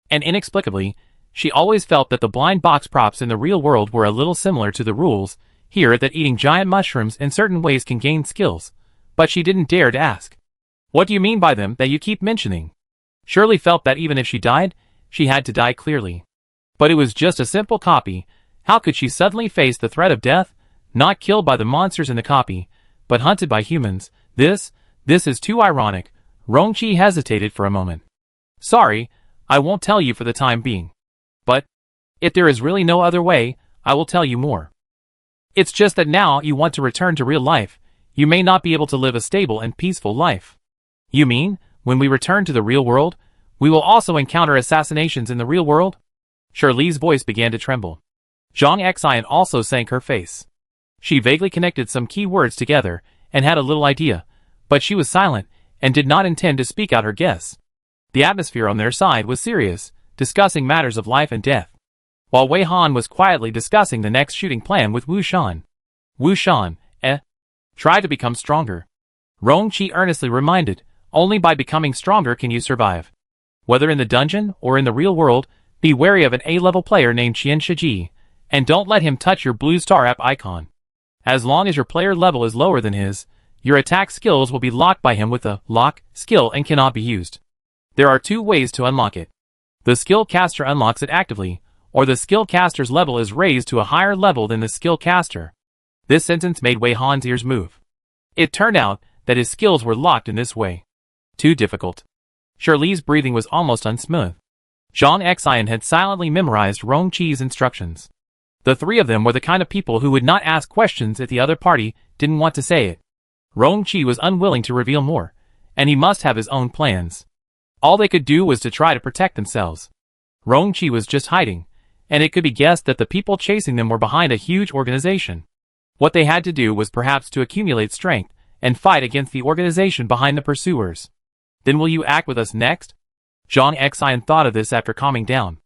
And inexplicably, she always felt that the blind box props in the real world were a little similar to the rules here, that eating giant mushrooms in certain ways can gain skills, but she didn't dare to ask. What do you mean by them that you keep mentioning? Shirley felt that even if she died, she had to die clearly. But it was just a simple copy. How could she suddenly face the threat of death, not killed by the monsters in the copy, but hunted by humans? This is too ironic. Rong-chi hesitated for a moment. Sorry, I won't tell you for the time being. But, if there is really no other way, I will tell you more. It's just that now you want to return to real life. You may not be able to live a stable and peaceful life. You mean, when we return to the real world, we will also encounter assassinations in the real world? Shirley's voice began to tremble. Zhang Xian also sank her face. She vaguely connected some key words together, and had a little idea, but she was silent, and did not intend to speak out her guess. The atmosphere on their side was serious, discussing matters of life and death, while Wei Han was quietly discussing the next shooting plan with Wu Shan. Wu Shan, try to become stronger. Rong-chi earnestly reminded, only by becoming stronger can you survive. Whether in the dungeon or in the real world, be wary of an A-level player named Qian Shiji, and don't let him touch your blue star app icon. As long as your player level is lower than his, your attack skills will be locked by him with a lock skill and cannot be used. There are two ways to unlock it. The skill caster unlocks it actively, or the skill caster's level is raised to a higher level than the skill caster. This sentence made Wei Han's ears move. It turned out that his skills were locked in this way. Too difficult. Shirley's breathing was almost unsmooth. Zhang Xian had silently memorized Rong-chi's instructions. The three of them were the kind of people who would not ask questions if the other party didn't want to say it. Rong-chi was unwilling to reveal more, and he must have his own plans. All they could do was to try to protect themselves. Rong-chi was just hiding, and it could be guessed that the people chasing them were behind a huge organization. What they had to do was perhaps to accumulate strength and fight against the organization behind the pursuers. Then will you act with us next? Zhang Xian thought of this after calming down.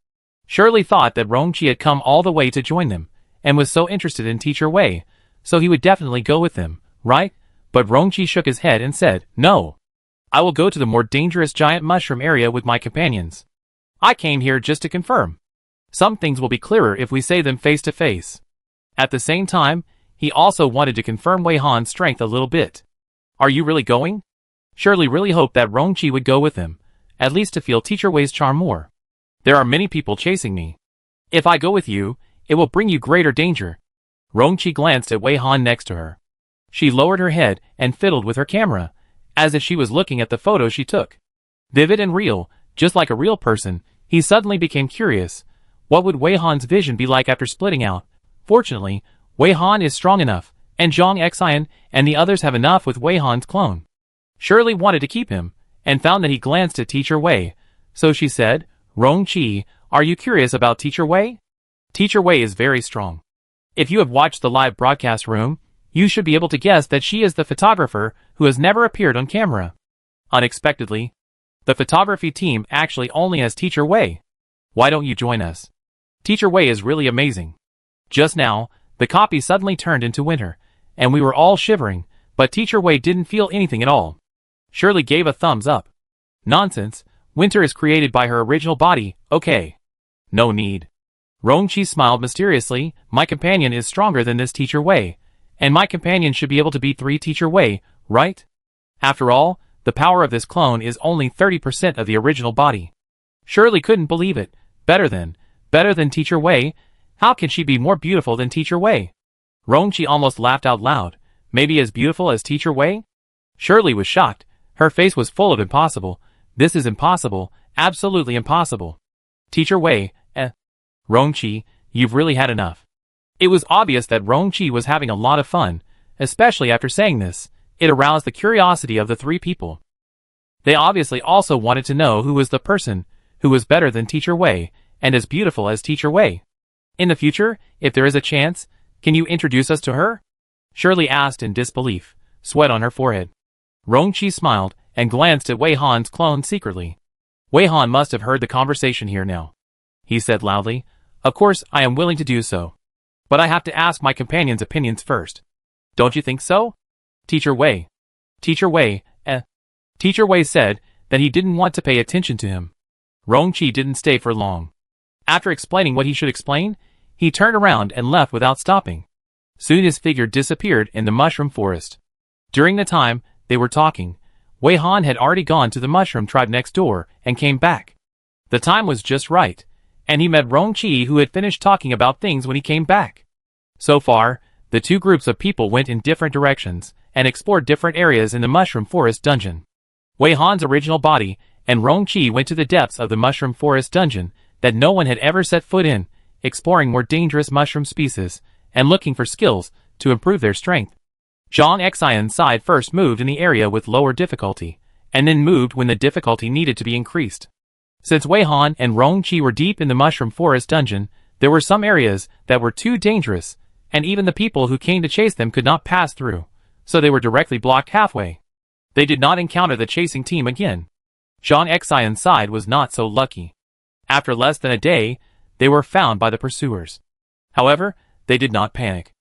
Shirley thought that Rong-chi had come all the way to join them, and was so interested in Teacher Wei, so he would definitely go with them, right? But Rong-chi shook his head and said, no. I will go to the more dangerous giant mushroom area with my companions. I came here just to confirm. Some things will be clearer if we say them face to face. At the same time, he also wanted to confirm Wei Han's strength a little bit. Are you really going? Shirley really hoped that Rong-chi would go with him, at least to feel Teacher Wei's charm more. There are many people chasing me. If I go with you, it will bring you greater danger. Rong-chi glanced at Wei Han next to her. She lowered her head and fiddled with her camera, as if she was looking at the photo she took. Vivid and real, just like a real person, he suddenly became curious. What would Wei Han's vision be like after splitting out? Fortunately, Wei Han is strong enough, and Zhang Xian and the others have enough with Wei Han's clone. Shirley wanted to keep him, and found that he glanced at Teacher Wei, so she said, Rong-chi, are you curious about Teacher Wei? Teacher Wei is very strong. If you have watched the live broadcast room, you should be able to guess that she is the photographer who has never appeared on camera. Unexpectedly, the photography team actually only has Teacher Wei. Why don't you join us? Teacher Wei is really amazing. Just now, the copy suddenly turned into winter, and we were all shivering, but Teacher Wei didn't feel anything at all. Shirley gave a thumbs up. Nonsense, winter is created by her original body, okay. No need. Rongqi smiled mysteriously. My companion is stronger than this Teacher Wei, and my companion should be able to beat 3 Teacher Wei, right? After all, the power of this clone is only 30% of the original body. Shirley couldn't believe it. Better than Teacher Wei? How can she be more beautiful than Teacher Wei? Rongqi almost laughed out loud. Maybe as beautiful as Teacher Wei? Shirley was shocked. Her face was full of impossible. This is impossible, absolutely impossible. Teacher Wei, Rongqi, you've really had enough. It was obvious that Rongqi was having a lot of fun, especially after saying this. It aroused the curiosity of the 3 people. They obviously also wanted to know who was the person who was better than Teacher Wei and as beautiful as Teacher Wei. In the future, if there is a chance, can you introduce us to her? Shirley asked in disbelief, sweat on her forehead. Rongqi smiled and glanced at Wei Han's clone secretly. Wei Han must have heard the conversation here now. He said loudly, of course I am willing to do so. But I have to ask my companion's opinions first. Don't you think so? Teacher Wei. Teacher Wei said that he didn't want to pay attention to him. Rongqi didn't stay for long. After explaining what he should explain, he turned around and left without stopping. Soon his figure disappeared in the mushroom forest. During the time they were talking, Wei Han had already gone to the mushroom tribe next door and came back. The time was just right, and he met Rongqi, who had finished talking about things when he came back. So far, the 2 groups of people went in different directions and explored different areas in the mushroom forest dungeon. Wei Han's original body and Rongqi went to the depths of the mushroom forest dungeon that no one had ever set foot in, exploring more dangerous mushroom species and looking for skills to improve their strength. Zhang Xian's side first moved in the area with lower difficulty, and then moved when the difficulty needed to be increased. Since Wei Han and Rongqi were deep in the mushroom forest dungeon, there were some areas that were too dangerous, and even the people who came to chase them could not pass through, so they were directly blocked halfway. They did not encounter the chasing team again. Zhang Xian's side was not so lucky. After less than a day, they were found by the pursuers. However, they did not panic.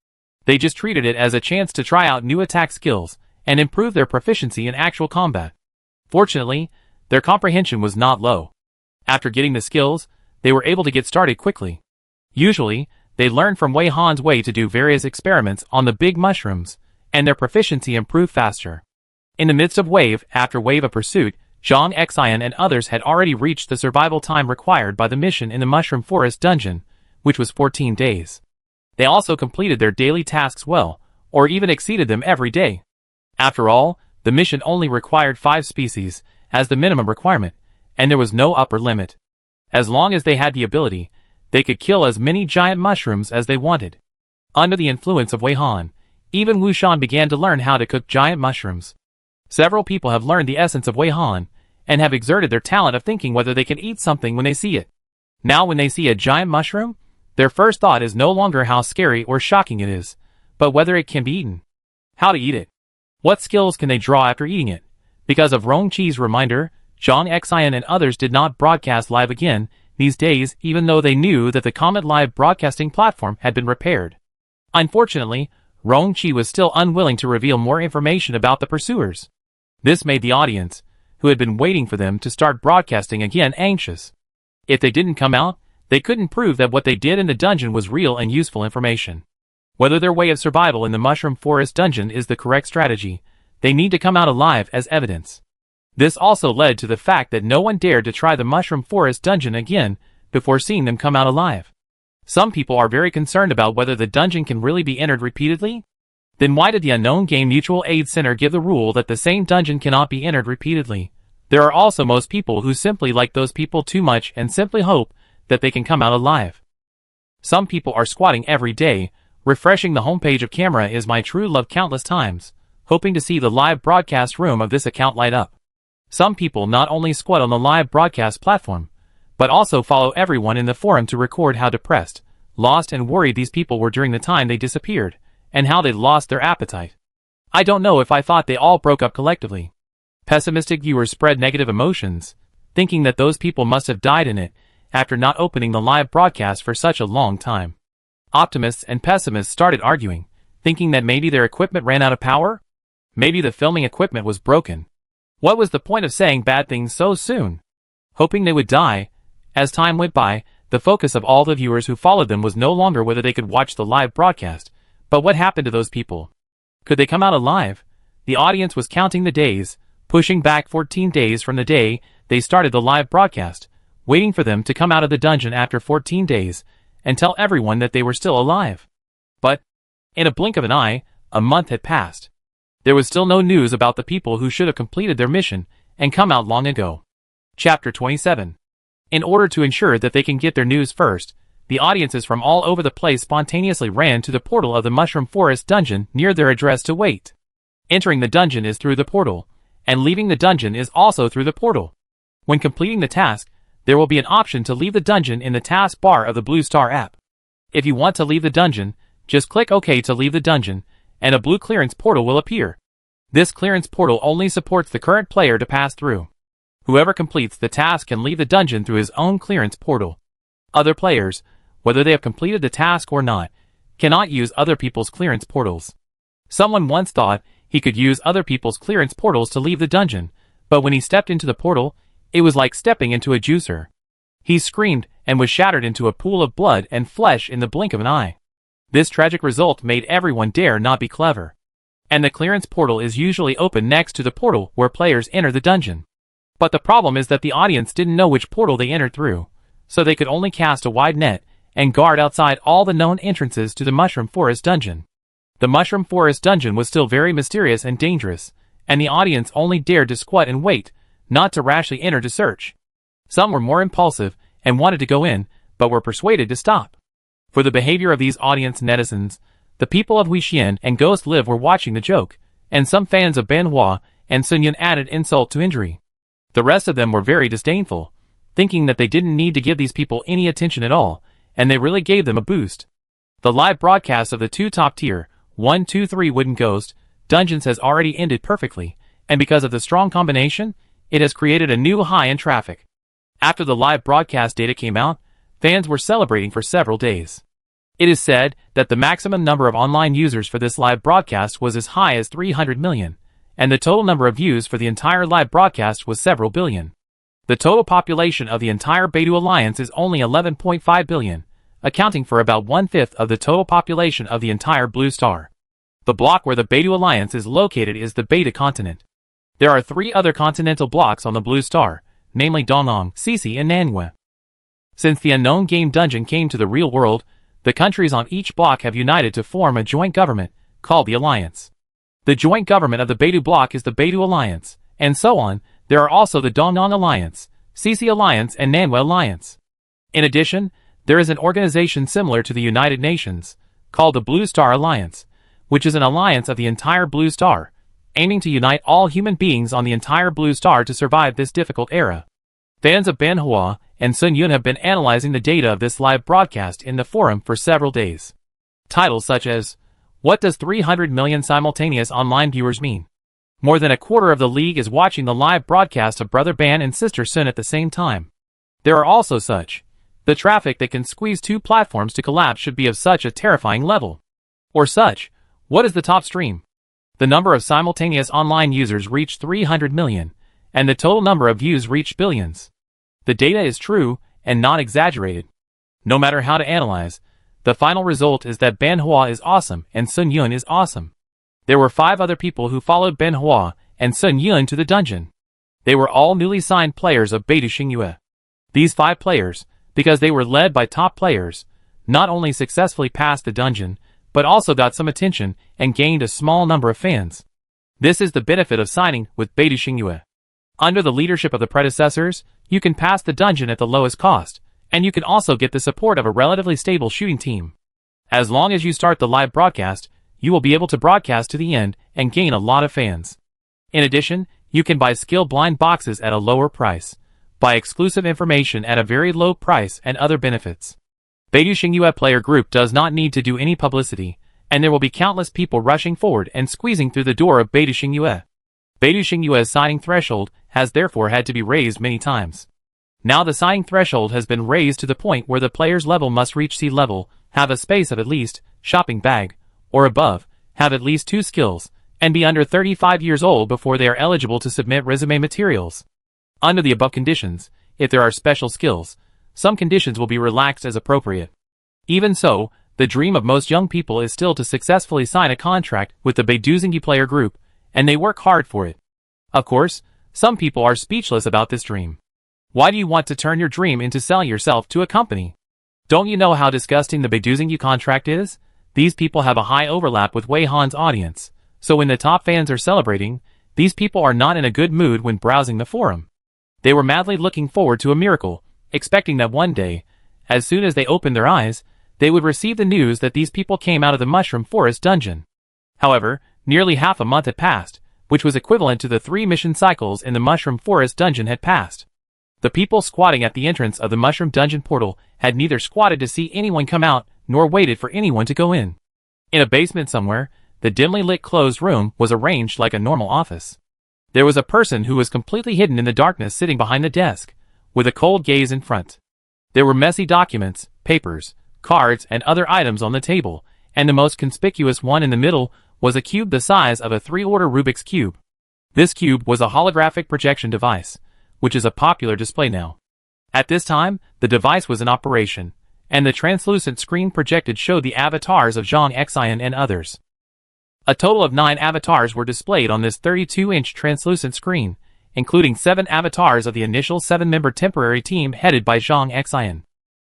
They just treated it as a chance to try out new attack skills and improve their proficiency in actual combat. Fortunately, their comprehension was not low. After getting the skills, they were able to get started quickly. Usually, they learned from Wei Han's way to do various experiments on the big mushrooms, and their proficiency improved faster. In the midst of wave after wave of pursuit, Zhang Xian and others had already reached the survival time required by the mission in the Mushroom Forest dungeon, which was 14 days. They also completed their daily tasks well, or even exceeded them every day. After all, the mission only required 5 species as the minimum requirement, and there was no upper limit. As long as they had the ability, they could kill as many giant mushrooms as they wanted. Under the influence of Wei Han, even Wu Shan began to learn how to cook giant mushrooms. Several people have learned the essence of Wei Han, and have exerted their talent of thinking whether they can eat something when they see it. Now when they see a giant mushroom, their first thought is no longer how scary or shocking it is, but whether it can be eaten. How to eat it. What skills can they draw after eating it? Because of Rongqi's reminder, Zhang Xian and others did not broadcast live again these days, even though they knew that the Comet Live broadcasting platform had been repaired. Unfortunately, Rongqi was still unwilling to reveal more information about the pursuers. This made the audience, who had been waiting for them to start broadcasting again, anxious. If they didn't come out, they couldn't prove that what they did in the dungeon was real and useful information. Whether their way of survival in the Mushroom Forest dungeon is the correct strategy, they need to come out alive as evidence. This also led to the fact that no one dared to try the Mushroom Forest dungeon again before seeing them come out alive. Some people are very concerned about whether the dungeon can really be entered repeatedly. Then why did the Unknown Game Mutual Aid Center give the rule that the same dungeon cannot be entered repeatedly? There are also most people who simply like those people too much and simply hope that they can come out alive. Some people are squatting every day, refreshing the homepage of Camera Is My True Love countless times, hoping to see the live broadcast room of this account light up. Some people not only squat on the live broadcast platform, but also follow everyone in the forum to record how depressed, lost and worried these people were during the time they disappeared, and how they lost their appetite. I don't know if I thought they all broke up collectively. Pessimistic viewers spread negative emotions, thinking that those people must have died in it after not opening the live broadcast for such a long time. Optimists and pessimists started arguing, thinking that maybe their equipment ran out of power? Maybe the filming equipment was broken. What was the point of saying bad things so soon? Hoping they would die. As time went by, the focus of all the viewers who followed them was no longer whether they could watch the live broadcast, but what happened to those people. Could they come out alive? The audience was counting the days, pushing back 14 days from the day they started the live broadcast, waiting for them to come out of the dungeon after 14 days, and tell everyone that they were still alive. But, in a blink of an eye, a month had passed. There was still no news about the people who should have completed their mission and come out long ago. Chapter 27. In order to ensure that they can get their news first, the audiences from all over the place spontaneously ran to the portal of the Mushroom Forest dungeon near their address to wait. Entering the dungeon is through the portal, and leaving the dungeon is also through the portal. When completing the task, there will be an option to leave the dungeon in the task bar of the Blue Star app. If you want to leave the dungeon, just click OK to leave the dungeon, and a blue clearance portal will appear. This clearance portal only supports the current player to pass through. Whoever completes the task can leave the dungeon through his own clearance portal. Other players, whether they have completed the task or not, cannot use other people's clearance portals. Someone once thought he could use other people's clearance portals to leave the dungeon, but when he stepped into the portal, it was like stepping into a juicer. He screamed and was shattered into a pool of blood and flesh in the blink of an eye. This tragic result made everyone dare not be clever. And the clearance portal is usually open next to the portal where players enter the dungeon. But the problem is that the audience didn't know which portal they entered through, so they could only cast a wide net and guard outside all the known entrances to the Mushroom Forest dungeon. The Mushroom Forest dungeon was still very mysterious and dangerous, and the audience only dared to squat and wait, not to rashly enter to search. Some were more impulsive and wanted to go in, but were persuaded to stop. For the behavior of these audience netizens, the people of Wei Han and Ghost Live were watching the joke, and some fans of Ben Hua and Sun Yun added insult to injury. The rest of them were very disdainful, thinking that they didn't need to give these people any attention at all, and they really gave them a boost. The live broadcast of the two top-tier 1, 2, 3 Wooden Ghost dungeons has already ended perfectly, and because of the strong combination, it has created a new high in traffic. After the live broadcast data came out, fans were celebrating for several days. It is said that the maximum number of online users for this live broadcast was as high as 300 million, and the total number of views for the entire live broadcast was several billion. The total population of the entire Beidou Alliance is only 11.5 billion, accounting for about 1/5 of the total population of the entire Blue Star. The block where the Beidou Alliance is located is the Beta continent. There are 3 other continental blocks on the Blue Star, namely Dongnong, Sisi, and Nangua. Since the unknown game dungeon came to the real world, the countries on each block have united to form a joint government, called the Alliance. The joint government of the Beidou block is the Beidou Alliance, and so on. There are also the Dongnong Alliance, Sisi Alliance, and Nangua Alliance. In addition, there is an organization similar to the United Nations, called the Blue Star Alliance, which is an alliance of the entire Blue Star, aiming to unite all human beings on the entire Blue Star to survive this difficult era. Fans of Ben Hua and Sun Yun have been analyzing the data of this live broadcast in the forum for several days. Titles such as, "What does 300 million simultaneous online viewers mean? More than a quarter of the league is watching the live broadcast of Brother Ban and Sister Sun at the same time." There are also such, "The traffic that can squeeze 2 platforms to collapse should be of such a terrifying level." Or such, "What is the top stream? The number of simultaneous online users reached 300 million, and the total number of views reached billions." The data is true and not exaggerated. No matter how to analyze, the final result is that Ben Hua is awesome and Sun Yun is awesome. There were 5 other people who followed Ben Hua and Sun Yun to the dungeon. They were all newly signed players of Beidou Xingyue. These 5 players, because they were led by top players, not only successfully passed the dungeon, but also got some attention and gained a small number of fans. This is the benefit of signing with Beidou Xingyue. Under the leadership of the predecessors, you can pass the dungeon at the lowest cost, and you can also get the support of a relatively stable shooting team. As long as you start the live broadcast, you will be able to broadcast to the end and gain a lot of fans. In addition, you can buy skill blind boxes at a lower price, buy exclusive information at a very low price, and other benefits. Beidou Xingyue player group does not need to do any publicity, and there will be countless people rushing forward and squeezing through the door of Beidou Xingyue. Beidou Xingyue's signing threshold has therefore had to be raised many times. Now the signing threshold has been raised to the point where the player's level must reach C level, have a space of at least, shopping bag, or above, have at least 2 skills, and be under 35 years old before they are eligible to submit resume materials. Under the above conditions, if there are special skills, some conditions will be relaxed as appropriate. Even so, the dream of most young people is still to successfully sign a contract with the Beidou Xingyue player group, and they work hard for it. Of course, some people are speechless about this dream. Why do you want to turn your dream into selling yourself to a company? Don't you know how disgusting the Beidou Xingyue contract is? These people have a high overlap with Wei Han's audience, so when the top fans are celebrating, these people are not in a good mood when browsing the forum. They were madly looking forward to a miracle, expecting that one day, as soon as they opened their eyes, they would receive the news that these people came out of the Mushroom Forest dungeon. However, nearly half a month had passed, which was equivalent to the 3 mission cycles in the Mushroom Forest dungeon had passed. The people squatting at the entrance of the Mushroom Dungeon portal had neither squatted to see anyone come out, nor waited for anyone to go in. In a basement somewhere, the dimly lit closed room was arranged like a normal office. There was a person who was completely hidden in the darkness sitting behind the desk, with a cold gaze in front. There were messy documents, papers, cards, and other items on the table, and the most conspicuous one in the middle was a cube the size of a 3-order Rubik's Cube. This cube was a holographic projection device, which is a popular display now. At this time, the device was in operation, and the translucent screen projected showed the avatars of Zhang Xian and others. A total of 9 avatars were displayed on this 32-inch translucent screen, including 7 avatars of the initial 7-member temporary team headed by Zhang Xian.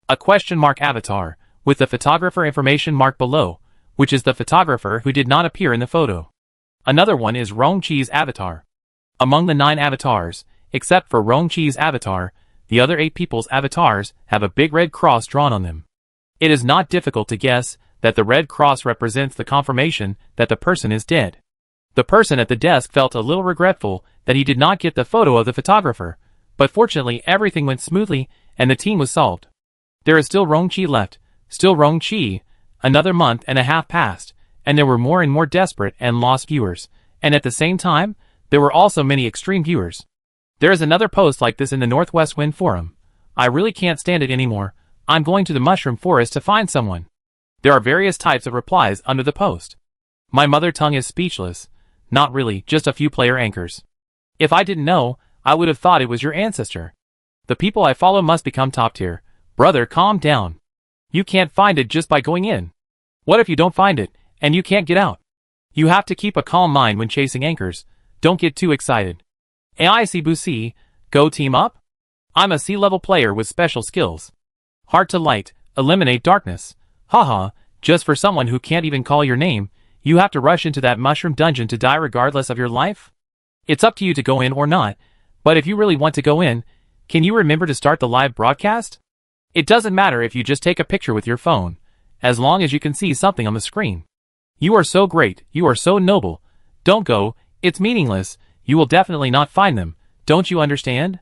A question mark avatar, with the photographer information mark below, which is the photographer who did not appear in the photo. Another one is Rongqi's avatar. Among the 9 avatars, except for Rongqi's avatar, the other 8 people's avatars have a big red cross drawn on them. It is not difficult to guess that the red cross represents the confirmation that the person is dead. The person at the desk felt a little regretful that he did not get the photo of the photographer, but fortunately everything went smoothly and the team was solved. There is still Rongqi left, still Rongqi. Another month and a half passed, and there were more and more desperate and lost viewers, and at the same time, there were also many extreme viewers. There is another post like this in the Northwest Wind Forum. I really can't stand it anymore. I'm going to the Mushroom Forest to find someone. There are various types of replies under the post. My mother tongue is speechless. Not really, just a few player anchors. If I didn't know, I would have thought it was your ancestor. The people I follow must become top tier. Brother, calm down. You can't find it just by going in. What if you don't find it, and you can't get out? You have to keep a calm mind when chasing anchors. Don't get too excited. AIC Busi, go team up? I'm a C-level player with special skills. Heart to light, eliminate darkness. Haha, just for someone who can't even call your name, you have to rush into that mushroom dungeon to die regardless of your life? It's up to you to go in or not, but if you really want to go in, can you remember to start the live broadcast? It doesn't matter if you just take a picture with your phone, as long as you can see something on the screen. You are so great, you are so noble. Don't go, it's meaningless, you will definitely not find them, don't you understand?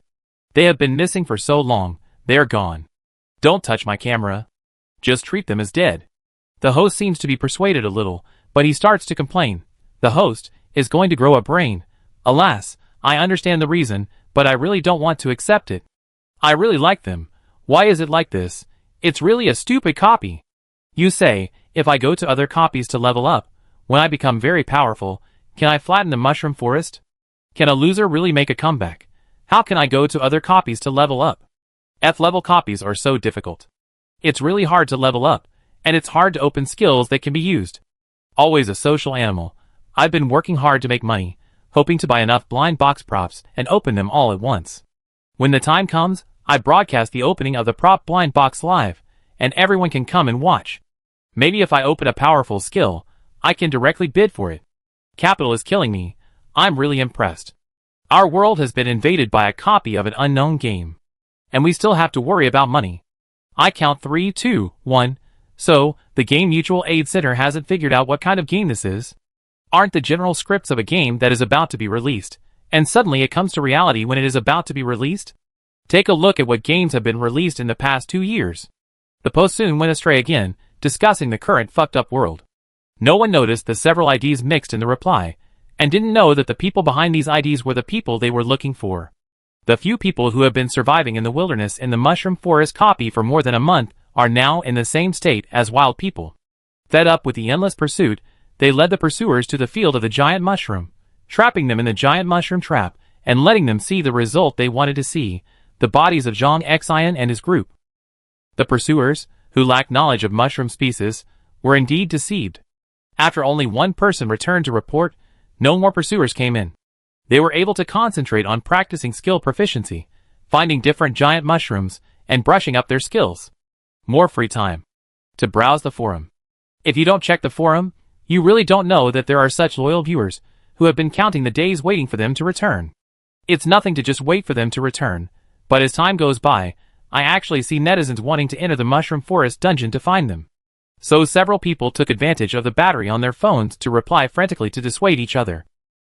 They have been missing for so long, they are gone. Don't touch my camera. Just treat them as dead. The host seems to be persuaded a little, but he starts to complain. The host is going to grow a brain. Alas, I understand the reason, but I really don't want to accept it. I really like them. Why is it like this? It's really a stupid copy. You say, if I go to other copies to level up, when I become very powerful, can I flatten the Mushroom Forest? Can a loser really make a comeback? How can I go to other copies to level up? F-level copies are so difficult. It's really hard to level up, and it's hard to open skills that can be used. Always a social animal. I've been working hard to make money, hoping to buy enough blind box props and open them all at once. When the time comes, I broadcast the opening of the prop blind box live, and everyone can come and watch. Maybe if I open a powerful skill, I can directly bid for it. Capital is killing me. I'm really impressed. Our world has been invaded by a copy of an unknown game. And we still have to worry about money. I count 3, 2, 1. So, the Game Mutual Aid Center hasn't figured out what kind of game this is. Aren't the general scripts of a game that is about to be released, and suddenly it comes to reality when it is about to be released? Take a look at what games have been released in the past 2 years. The post soon went astray again, discussing the current fucked up world. No one noticed the several IDs mixed in the reply, and didn't know that the people behind these IDs were the people they were looking for. The few people who have been surviving in the wilderness in the mushroom forest copy for more than a month are now in the same state as wild people. Fed up with the endless pursuit, they led the pursuers to the field of the giant mushroom, trapping them in the giant mushroom trap, and letting them see the result they wanted to see, the bodies of Zhang Xian and his group. The pursuers, who lacked knowledge of mushroom species, were indeed deceived. After only one person returned to report, no more pursuers came in. They were able to concentrate on practicing skill proficiency, finding different giant mushrooms, and brushing up their skills. More free time to browse the forum. If you don't check the forum, you really don't know that there are such loyal viewers who have been counting the days waiting for them to return. It's nothing to just wait for them to return, but as time goes by, I actually see netizens wanting to enter the mushroom forest dungeon to find them. So several people took advantage of the battery on their phones to reply frantically to dissuade each other.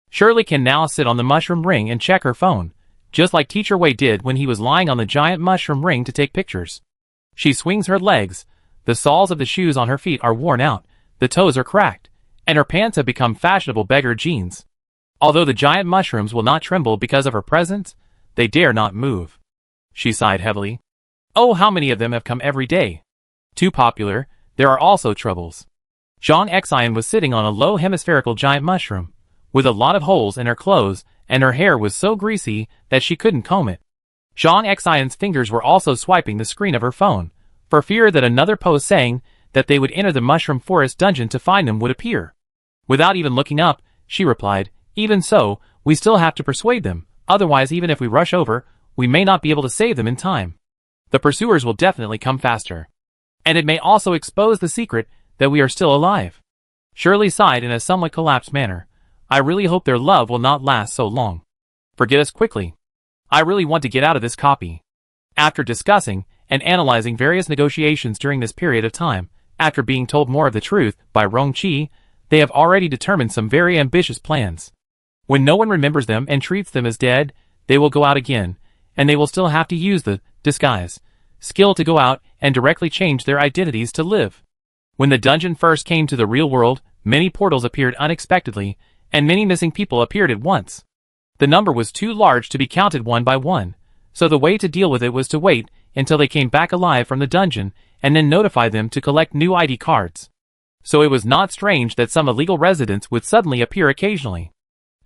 Shirley can now sit on the mushroom ring and check her phone, just like Teacher Wei did when he was lying on the giant mushroom ring to take pictures. She swings her legs, the soles of the shoes on her feet are worn out, the toes are cracked, and her pants have become fashionable beggar jeans. Although the giant mushrooms will not tremble because of her presence, they dare not move. She sighed heavily. Oh, how many of them have come every day. Too popular, there are also troubles. Zhang Xian was sitting on a low hemispherical giant mushroom, with a lot of holes in her clothes, and her hair was so greasy that she couldn't comb it. Zhang Xian's fingers were also swiping the screen of her phone, for fear that another post saying that they would enter the mushroom forest dungeon to find them would appear. Without even looking up, she replied, even so, we still have to persuade them, otherwise even if we rush over, we may not be able to save them in time. The pursuers will definitely come faster. And it may also expose the secret that we are still alive. Shirley sighed in a somewhat collapsed manner. I really hope their love will not last so long. Forget us quickly. I really want to get out of this copy. After discussing and analyzing various negotiations during this period of time, after being told more of the truth by Rongqi, they have already determined some very ambitious plans. When no one remembers them and treats them as dead, they will go out again, and they will still have to use the disguise skill to go out and directly change their identities to live. When the dungeon first came to the real world, many portals appeared unexpectedly, and many missing people appeared at once. The number was too large to be counted one by one, so the way to deal with it was to wait until they came back alive from the dungeon and then notify them to collect new ID cards. So it was not strange that some illegal residents would suddenly appear occasionally.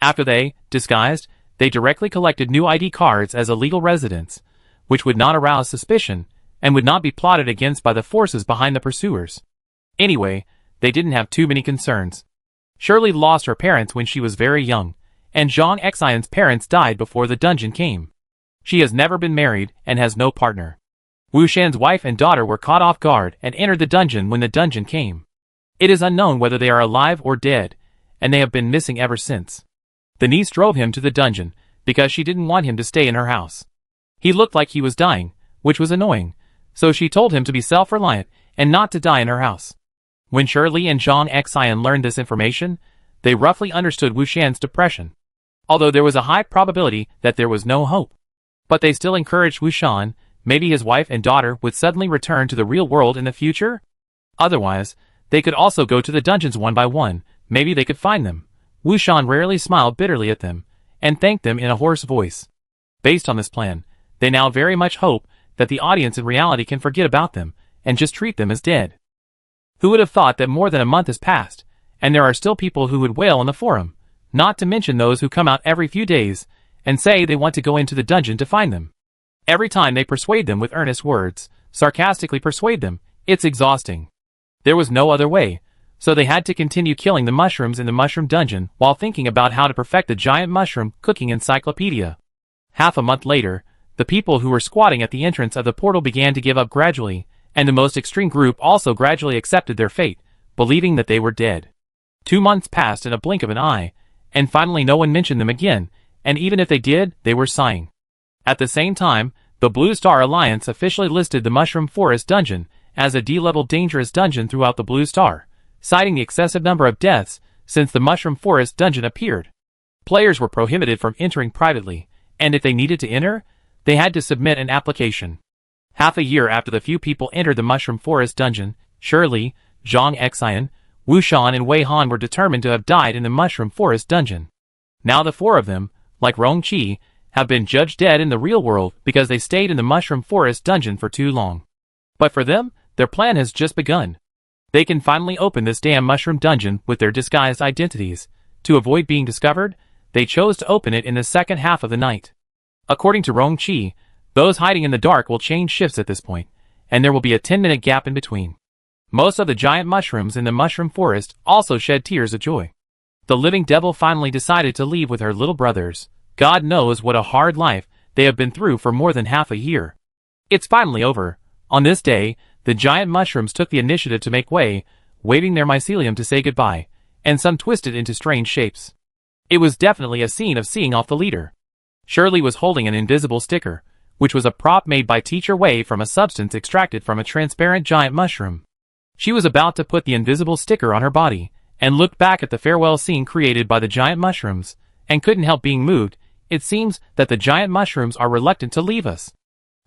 After they, disguised, they directly collected new ID cards as illegal residents, which would not arouse suspicion and would not be plotted against by the forces behind the pursuers. Anyway, they didn't have too many concerns. Shirley lost her parents when she was very young, and Zhang Xian's parents died before the dungeon came. She has never been married and has no partner. Wu Shan's wife and daughter were caught off guard and entered the dungeon when the dungeon came. It is unknown whether they are alive or dead, and they have been missing ever since. The niece drove him to the dungeon because she didn't want him to stay in her house. He looked like he was dying, which was annoying, so she told him to be self-reliant and not to die in her house. When Shirley and Zhang Xian learned this information, they roughly understood Wu Shan's depression, although there was a high probability that there was no hope. But they still encouraged Wu Shan, maybe his wife and daughter would suddenly return to the real world in the future? Otherwise, they could also go to the dungeons one by one, maybe they could find them. Wu Shan rarely smiled bitterly at them, and thanked them in a hoarse voice. Based on this plan, they now very much hope that the audience in reality can forget about them, and just treat them as dead. Who would have thought that more than a month has passed, and there are still people who would wail on the forum, not to mention those who come out every few days, and say they want to go into the dungeon to find them. Every time they persuade them with earnest words, sarcastically persuade them, it's exhausting. There was no other way, so they had to continue killing the mushrooms in the mushroom dungeon while thinking about how to perfect the giant mushroom cooking encyclopedia. Half a month later, the people who were squatting at the entrance of the portal began to give up gradually, and the most extreme group also gradually accepted their fate, believing that they were dead. 2 months passed in a blink of an eye, and finally no one mentioned them again, and even if they did, they were sighing. At the same time, the Blue Star Alliance officially listed the Mushroom Forest Dungeon as a D-level dangerous dungeon throughout the Blue Star, citing the excessive number of deaths since the Mushroom Forest Dungeon appeared. Players were prohibited from entering privately, and if they needed to enter, they had to submit an application. Half a year after the few people entered the Mushroom Forest dungeon, Shirley, Zhang Xian, Wu Shan and Wei Han were determined to have died in the Mushroom Forest dungeon. Now the four of them, like Rong Qi, have been judged dead in the real world because they stayed in the Mushroom Forest dungeon for too long. But for them, their plan has just begun. They can finally open this damn mushroom dungeon with their disguised identities. To avoid being discovered, they chose to open it in the second half of the night. According to Rong Qi, those hiding in the dark will change shifts at this point, and there will be a 10-minute gap in between. Most of the giant mushrooms in the mushroom forest also shed tears of joy. The living devil finally decided to leave with her little brothers. God knows what a hard life they have been through for more than half a year. It's finally over. On this day, the giant mushrooms took the initiative to make way, waving their mycelium to say goodbye, and some twisted into strange shapes. It was definitely a scene of seeing off the leader. Shirley was holding an invisible sticker, which was a prop made by Teacher Wei from a substance extracted from a transparent giant mushroom. She was about to put the invisible sticker on her body, and looked back at the farewell scene created by the giant mushrooms, and couldn't help being moved. It seems that the giant mushrooms are reluctant to leave us.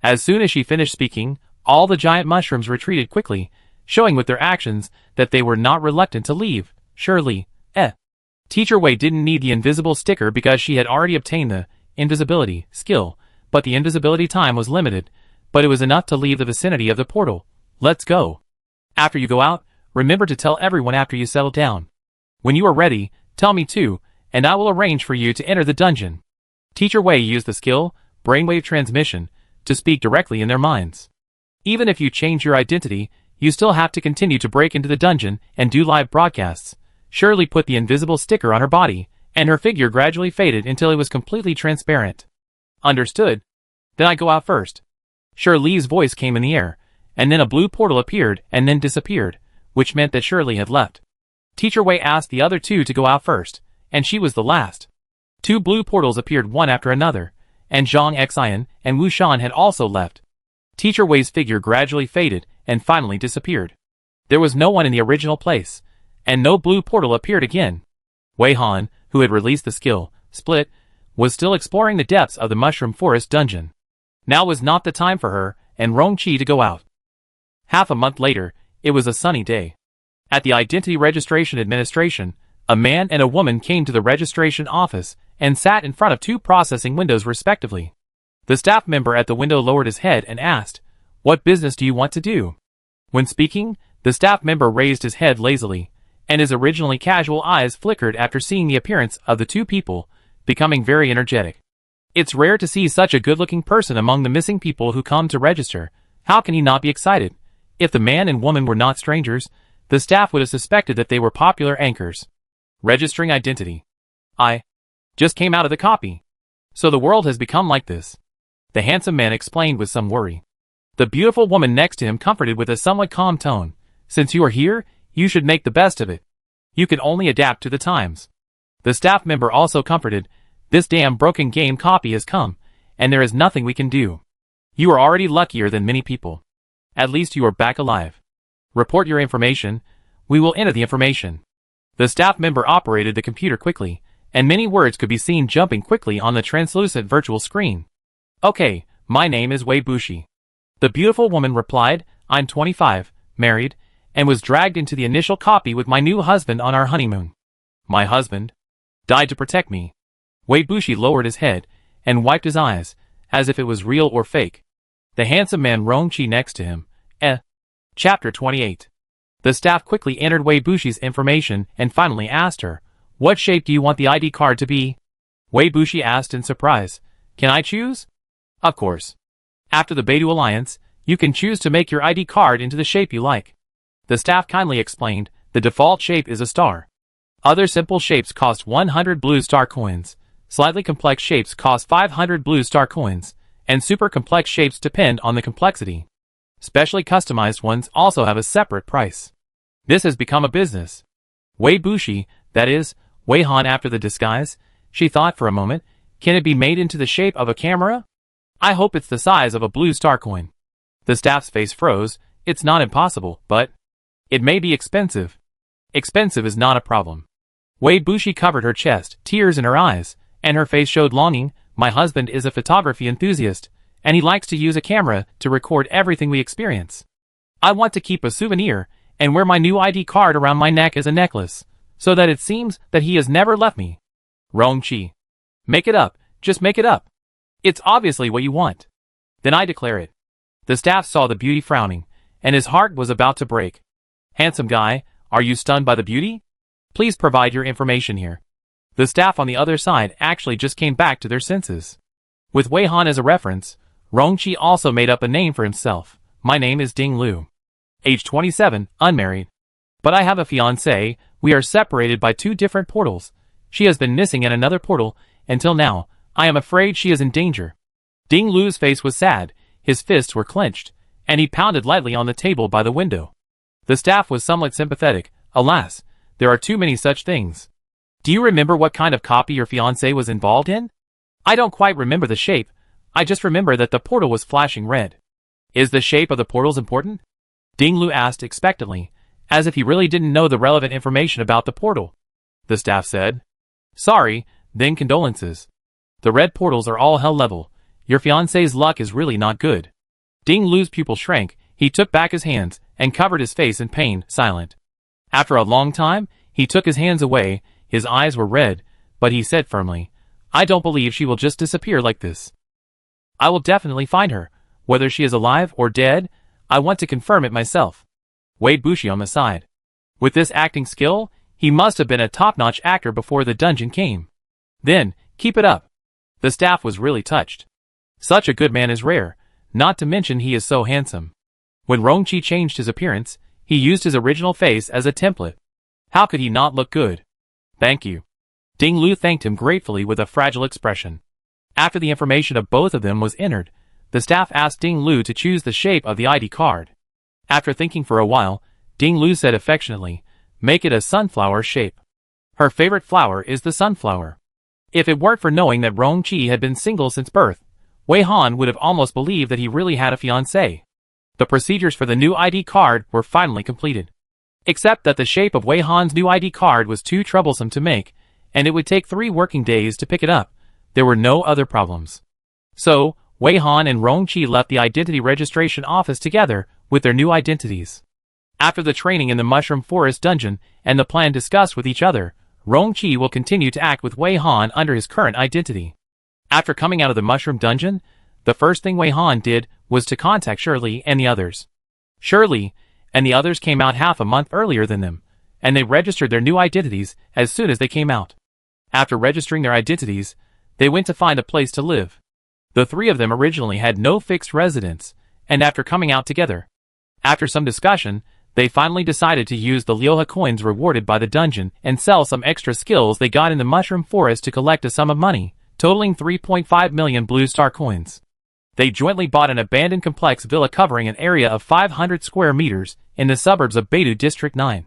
As soon as she finished speaking, all the giant mushrooms retreated quickly, showing with their actions that they were not reluctant to leave. Shirley, Teacher Wei didn't need the invisible sticker because she had already obtained the invisibility skill, but the invisibility time was limited, but it was enough to leave the vicinity of the portal. Let's go. After you go out, remember to tell everyone after you settle down. When you are ready, tell me too, and I will arrange for you to enter the dungeon. Teacher Wei used the skill, brainwave transmission, to speak directly in their minds. Even if you change your identity, you still have to continue to break into the dungeon and do live broadcasts. Shirley put the invisible sticker on her body, and her figure gradually faded until it was completely transparent. Understood. Then I go out first. Shirley's voice came in the air, and then a blue portal appeared and then disappeared, which meant that Shirley had left. Teacher Wei asked the other two to go out first, and she was the last. Two blue portals appeared one after another, and Zhang Xian and Wu Shan had also left. Teacher Wei's figure gradually faded and finally disappeared. There was no one in the original place, and no blue portal appeared again. Wei Han, who had released the skill, Split, was still exploring the depths of the Mushroom Forest dungeon. Now was not the time for her and Rong Qi to go out. Half a month later, it was a sunny day. At the Identity Registration Administration, a man and a woman came to the registration office and sat in front of two processing windows respectively. The staff member at the window lowered his head and asked, "What business do you want to do?" When speaking, the staff member raised his head lazily, and his originally casual eyes flickered after seeing the appearance of the two people, becoming very energetic. It's rare to see such a good-looking person among the missing people who come to register. How can he not be excited? If the man and woman were not strangers, the staff would have suspected that they were popular anchors. Registering identity. I just came out of the copy. So the world has become like this. The handsome man explained with some worry. The beautiful woman next to him comforted with a somewhat calm tone. Since you are here, you should make the best of it. You can only adapt to the times. The staff member also comforted. This damn broken game copy has come, and there is nothing we can do. You are already luckier than many people. At least you are back alive. Report your information. We will enter the information. The staff member operated the computer quickly, and many words could be seen jumping quickly on the translucent virtual screen. Okay, my name is Wei Bushi. The beautiful woman replied, I'm 25, married, and was dragged into the initial copy with my new husband on our honeymoon. My husband died to protect me. Wei Bushi lowered his head and wiped his eyes, as if it was real or fake. The handsome man Rong Qi next to him. Chapter 28. The staff quickly entered Wei Bushi's information and finally asked her, What shape do you want the ID card to be? Wei Bushi asked in surprise, Can I choose? Of course. After the Beidou Alliance, you can choose to make your ID card into the shape you like. The staff kindly explained, the default shape is a star. Other simple shapes cost 100 blue star coins, slightly complex shapes cost 500 blue star coins, and super complex shapes depend on the complexity. Specially customized ones also have a separate price. This has become a business. Wei Bushi, that is, Wei Han after the disguise, she thought for a moment, can it be made into the shape of a camera? I hope it's the size of a blue star coin. The staff's face froze. It's not impossible, but it may be expensive. Expensive is not a problem. Wei Bushi covered her chest, tears in her eyes, and her face showed longing. My husband is a photography enthusiast, and he likes to use a camera to record everything we experience. I want to keep a souvenir and wear my new ID card around my neck as a necklace, so that it seems that he has never left me. Rong-chi. Make it up, just make it up. It's obviously what you want. Then I declare it. The staff saw the beauty frowning, and his heart was about to break. Handsome guy, are you stunned by the beauty? Please provide your information here. The staff on the other side actually just came back to their senses. With Wei Han as a reference, Rong-chi also made up a name for himself. My name is Ding Lu. Age 27, unmarried. But I have a fiancée. We are separated by 2 different portals. She has been missing in another portal, until now. I am afraid she is in danger. Ding Lu's face was sad, his fists were clenched, and he pounded lightly on the table by the window. The staff was somewhat sympathetic. Alas, there are too many such things. Do you remember what kind of copy your fiancé was involved in? I don't quite remember the shape. I just remember that the portal was flashing red. Is the shape of the portals important? Ding Lu asked expectantly, as if he really didn't know the relevant information about the portal. The staff said. Sorry, then condolences. The red portals are all hell level. Your fiancé's luck is really not good. Ding Lu's pupil shrank, he took back his hands, and covered his face in pain, silent. After a long time, he took his hands away, his eyes were red, but he said firmly, I don't believe she will just disappear like this. I will definitely find her, whether she is alive or dead. I want to confirm it myself. Wade Bushi on the side. With this acting skill, he must have been a top-notch actor before the dungeon came. Then, keep it up. The staff was really touched. Such a good man is rare, not to mention he is so handsome. When Rong-chi changed his appearance, he used his original face as a template. How could he not look good? Thank you. Ding Lu thanked him gratefully with a fragile expression. After the information of both of them was entered, the staff asked Ding Lu to choose the shape of the ID card. After thinking for a while, Ding Lu said affectionately, make it a sunflower shape. Her favorite flower is the sunflower. If it weren't for knowing that Rong-chi had been single since birth, Wei Han would have almost believed that he really had a fiancée. The procedures for the new ID card were finally completed. Except that the shape of Wei Han's new ID card was too troublesome to make, and it would take 3 working days to pick it up. There were no other problems. So, Wei Han and Rong-chi left the identity registration office together with their new identities. After the training in the Mushroom Forest dungeon and the plan discussed with each other, Rong-chi will continue to act with Wei Han under his current identity. After coming out of the Mushroom Dungeon, the first thing Wei Han did was to contact Shirley and the others. Shirley and the others came out half a month earlier than them, and they registered their new identities as soon as they came out. After registering their identities, they went to find a place to live. The 3 of them originally had no fixed residence, and after coming out together, after some discussion, they finally decided to use the Lyoha coins rewarded by the dungeon and sell some extra skills they got in the Mushroom Forest to collect a sum of money, totaling 3.5 million Blue Star coins. They jointly bought an abandoned complex villa covering an area of 500 square meters in the suburbs of Beidou District 9.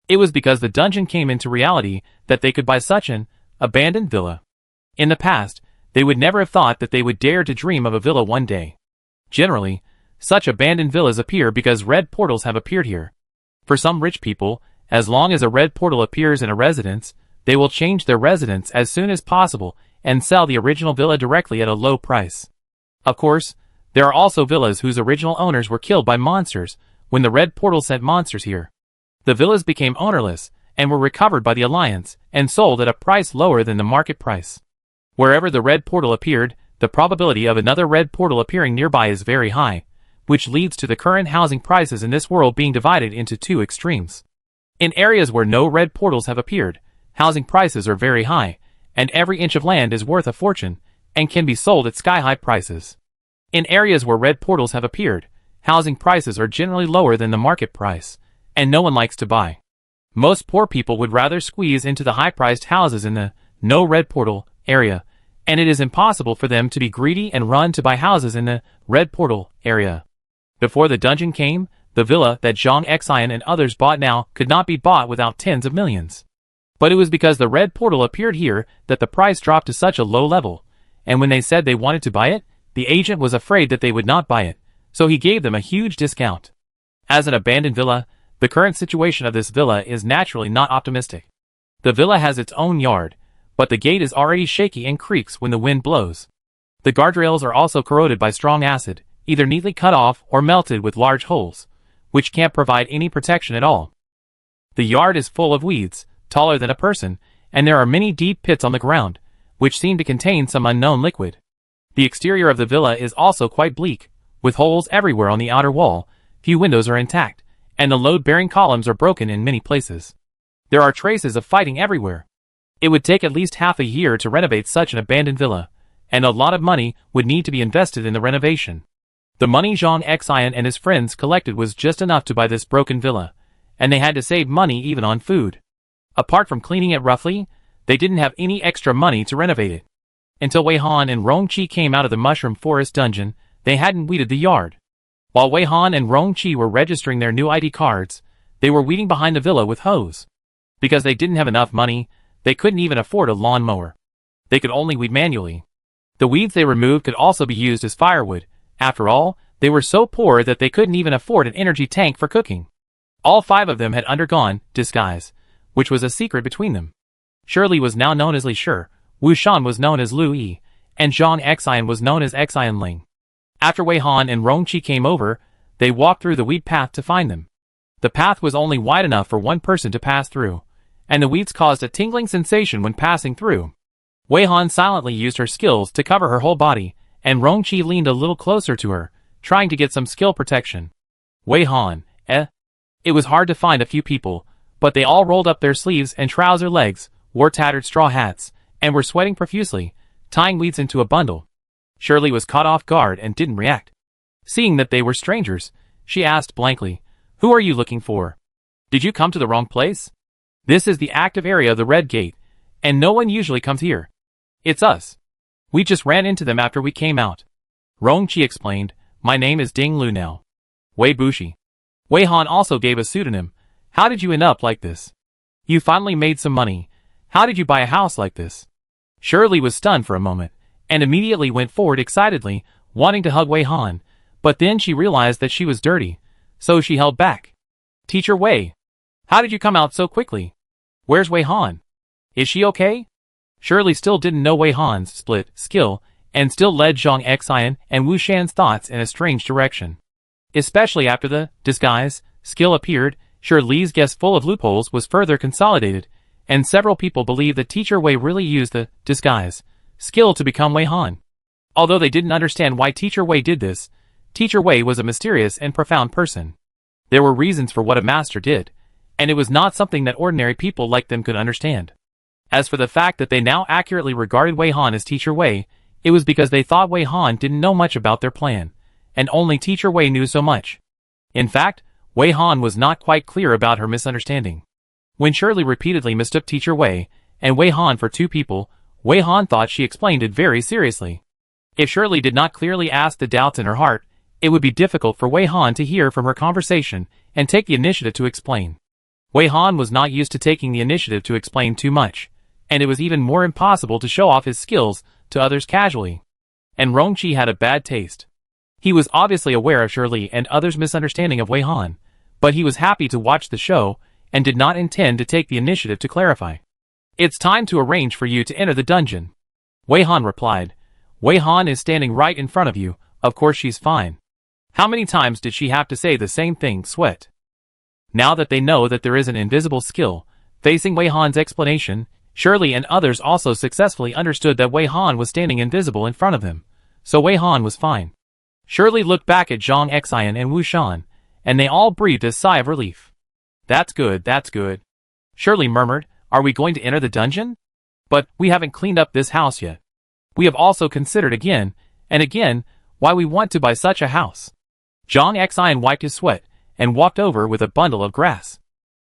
It was because the dungeon came into reality that they could buy such an abandoned villa. In the past, they would never have thought that they would dare to dream of a villa one day. Generally, such abandoned villas appear because red portals have appeared here. For some rich people, as long as a red portal appears in a residence, they will change their residence as soon as possible and sell the original villa directly at a low price. Of course, there are also villas whose original owners were killed by monsters when the red portal sent monsters here. The villas became ownerless and were recovered by the Alliance and sold at a price lower than the market price. Wherever the red portal appeared, the probability of another red portal appearing nearby is very high, which leads to the current housing prices in this world being divided into 2 extremes. In areas where no red portals have appeared, housing prices are very high, and every inch of land is worth a fortune, and can be sold at sky-high prices. In areas where red portals have appeared, housing prices are generally lower than the market price, and no one likes to buy. Most poor people would rather squeeze into the high-priced houses in the no red portal area, and it is impossible for them to be greedy and run to buy houses in the red portal area. Before the dungeon came, the villa that Zhang Xian and others bought now could not be bought without tens of millions. But it was because the red portal appeared here that the price dropped to such a low level, and when they said they wanted to buy it, the agent was afraid that they would not buy it, so he gave them a huge discount. As an abandoned villa, the current situation of this villa is naturally not optimistic. The villa has its own yard, but the gate is already shaky and creaks when the wind blows. The guardrails are also corroded by strong acid, either neatly cut off or melted with large holes, which can't provide any protection at all. The yard is full of weeds, taller than a person, and there are many deep pits on the ground, which seem to contain some unknown liquid. The exterior of the villa is also quite bleak, with holes everywhere on the outer wall, few windows are intact, and the load-bearing columns are broken in many places. There are traces of fighting everywhere. It would take at least half a year to renovate such an abandoned villa, and a lot of money would need to be invested in the renovation. The money Zhang Xian and his friends collected was just enough to buy this broken villa, and they had to save money even on food. Apart from cleaning it roughly, they didn't have any extra money to renovate it. Until Wei Han and Rongqi came out of the mushroom forest dungeon, they hadn't weeded the yard. While Wei Han and Rongqi were registering their new ID cards, they were weeding behind the villa with hose. Because they didn't have enough money, they couldn't even afford a lawn mower. They could only weed manually. The weeds they removed could also be used as firewood. After all, they were so poor that they couldn't even afford an energy tank for cooking. All 5 of them had undergone disguise, which was a secret between them. Shirley was now known as Li Shi, Wu Shan was known as Lu Yi, and Zhang Xian was known as Xian Ling. After Wei Han and Rongqi came over, they walked through the weed path to find them. The path was only wide enough for one person to pass through, and the weeds caused a tingling sensation when passing through. Wei Han silently used her skills to cover her whole body, and Rongqi leaned a little closer to her, trying to get some skill protection. Wei Han, It was hard to find a few people, but they all rolled up their sleeves and trouser legs, wore tattered straw hats, and were sweating profusely, tying weeds into a bundle. Shirley was caught off guard and didn't react. Seeing that they were strangers, she asked blankly, "Who are you looking for? Did you come to the wrong place? This is the active area of the Red Gate, and no one usually comes here. It's us. We just ran into them after we came out." Rongqi explained, "My name is Ding Lu now. Wei Bushi." Wei Han also gave a pseudonym. "How did you end up like this? You finally made some money. How did you buy a house like this?" Shirley was stunned for a moment, and immediately went forward excitedly, wanting to hug Wei Han, but then she realized that she was dirty, so she held back. "Teacher Wei, how did you come out so quickly? Where's Wei Han? Is she okay?" Shirley still didn't know Wei Han's split skill, and still led Zhang Xian and Wu Shan's thoughts in a strange direction. Especially after the disguise skill appeared, Shirley's guess full of loopholes was further consolidated, and several people believed that Teacher Wei really used the disguise skill to become Wei Han. Although they didn't understand why Teacher Wei did this, Teacher Wei was a mysterious and profound person. There were reasons for what a master did, and it was not something that ordinary people like them could understand. As for the fact that they now accurately regarded Wei Han as Teacher Wei, it was because they thought Wei Han didn't know much about their plan, and only Teacher Wei knew so much. In fact, Wei Han was not quite clear about her misunderstanding. When Shirley repeatedly mistook Teacher Wei and Wei Han for 2 people, Wei Han thought she explained it very seriously. If Shirley did not clearly ask the doubts in her heart, it would be difficult for Wei Han to hear from her conversation and take the initiative to explain. Wei Han was not used to taking the initiative to explain too much, and it was even more impossible to show off his skills to others casually. And Rongqi had a bad taste. He was obviously aware of Shirley and others' misunderstanding of Wei Han, but he was happy to watch the show and did not intend to take the initiative to clarify. "It's time to arrange for you to enter the dungeon," Wei Han replied. "Wei Han is standing right in front of you, of course she's fine. How many times did she have to say the same thing, sweat?" Now that they know that there is an invisible skill, facing Wei Han's explanation, Shirley and others also successfully understood that Wei Han was standing invisible in front of them, so Wei Han was fine. Shirley looked back at Zhang Xian and Wu Shan, and they all breathed a sigh of relief. That's good. Shirley murmured, "Are we going to enter the dungeon? But we haven't cleaned up this house yet. We have also considered again and again why we want to buy such a house." Zhang Xian wiped his sweat and walked over with a bundle of grass.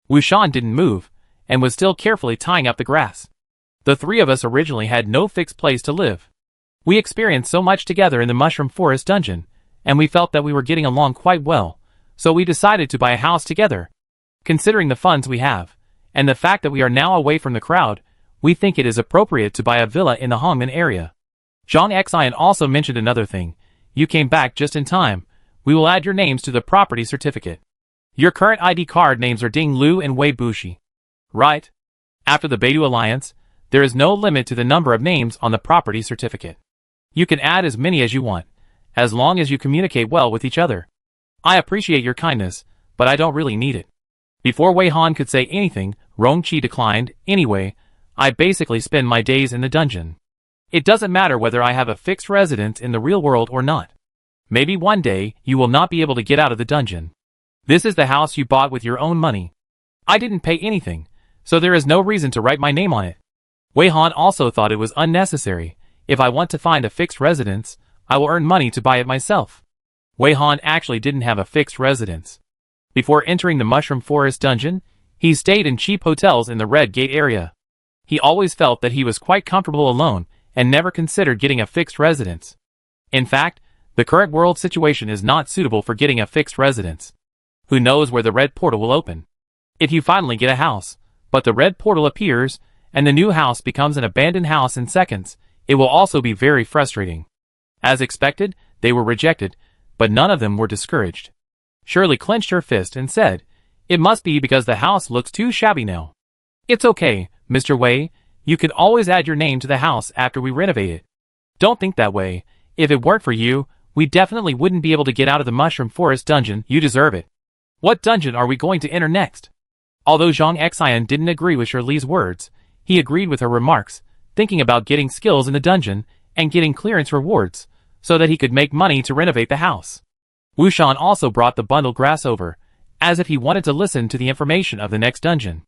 Wu Shan didn't move and was still carefully tying up the grass. "The 3 of us originally had no fixed place to live. We experienced so much together in the Mushroom Forest dungeon, and we felt that we were getting along quite well, so we decided to buy a house together. Considering the funds we have, and the fact that we are now away from the crowd, we think it is appropriate to buy a villa in the Hongmen area." Zhang Xian also mentioned another thing. "You came back just in time. We will add your names to the property certificate. Your current ID card names are Ding Lu and Wei Bushi. Right? After the Beidou Alliance, there is no limit to the number of names on the property certificate. You can add as many as you want, as long as you communicate well with each other. I appreciate your kindness, but I don't really need it. Before Wei Han could say anything, Rongqi declined. Anyway, I basically spend my days in the dungeon. It doesn't matter whether I have a fixed residence in the real world or not. Maybe one day, you will not be able to get out of the dungeon. This is the house you bought with your own money. I didn't pay anything, so there is no reason to write my name on it. Wei Han also thought it was unnecessary. If I want to find a fixed residence, I will earn money to buy it myself. Wei Han actually didn't have a fixed residence. Before entering the Mushroom Forest dungeon, he stayed in cheap hotels in the Red Gate area. He always felt that he was quite comfortable alone and never considered getting a fixed residence. In fact, the current world situation is not suitable for getting a fixed residence. Who knows where the red portal will open? If you finally get a house, but the red portal appears, and the new house becomes an abandoned house in seconds, it will also be very frustrating. As expected, they were rejected, but none of them were discouraged. Shirley clenched her fist and said, "It must be because the house looks too shabby now." "It's okay, Mr. Wei, you could always add your name to the house after we renovate it." "Don't think that way. If it weren't for you, we definitely wouldn't be able to get out of the Mushroom Forest dungeon. You deserve it." "What dungeon are we going to enter next?" Although Zhang Xian didn't agree with Shirley's words, he agreed with her remarks, thinking about getting skills in the dungeon and getting clearance rewards, so that he could make money to renovate the house. Wu Shan also brought the bundle grass over, as if he wanted to listen to the information of the next dungeon.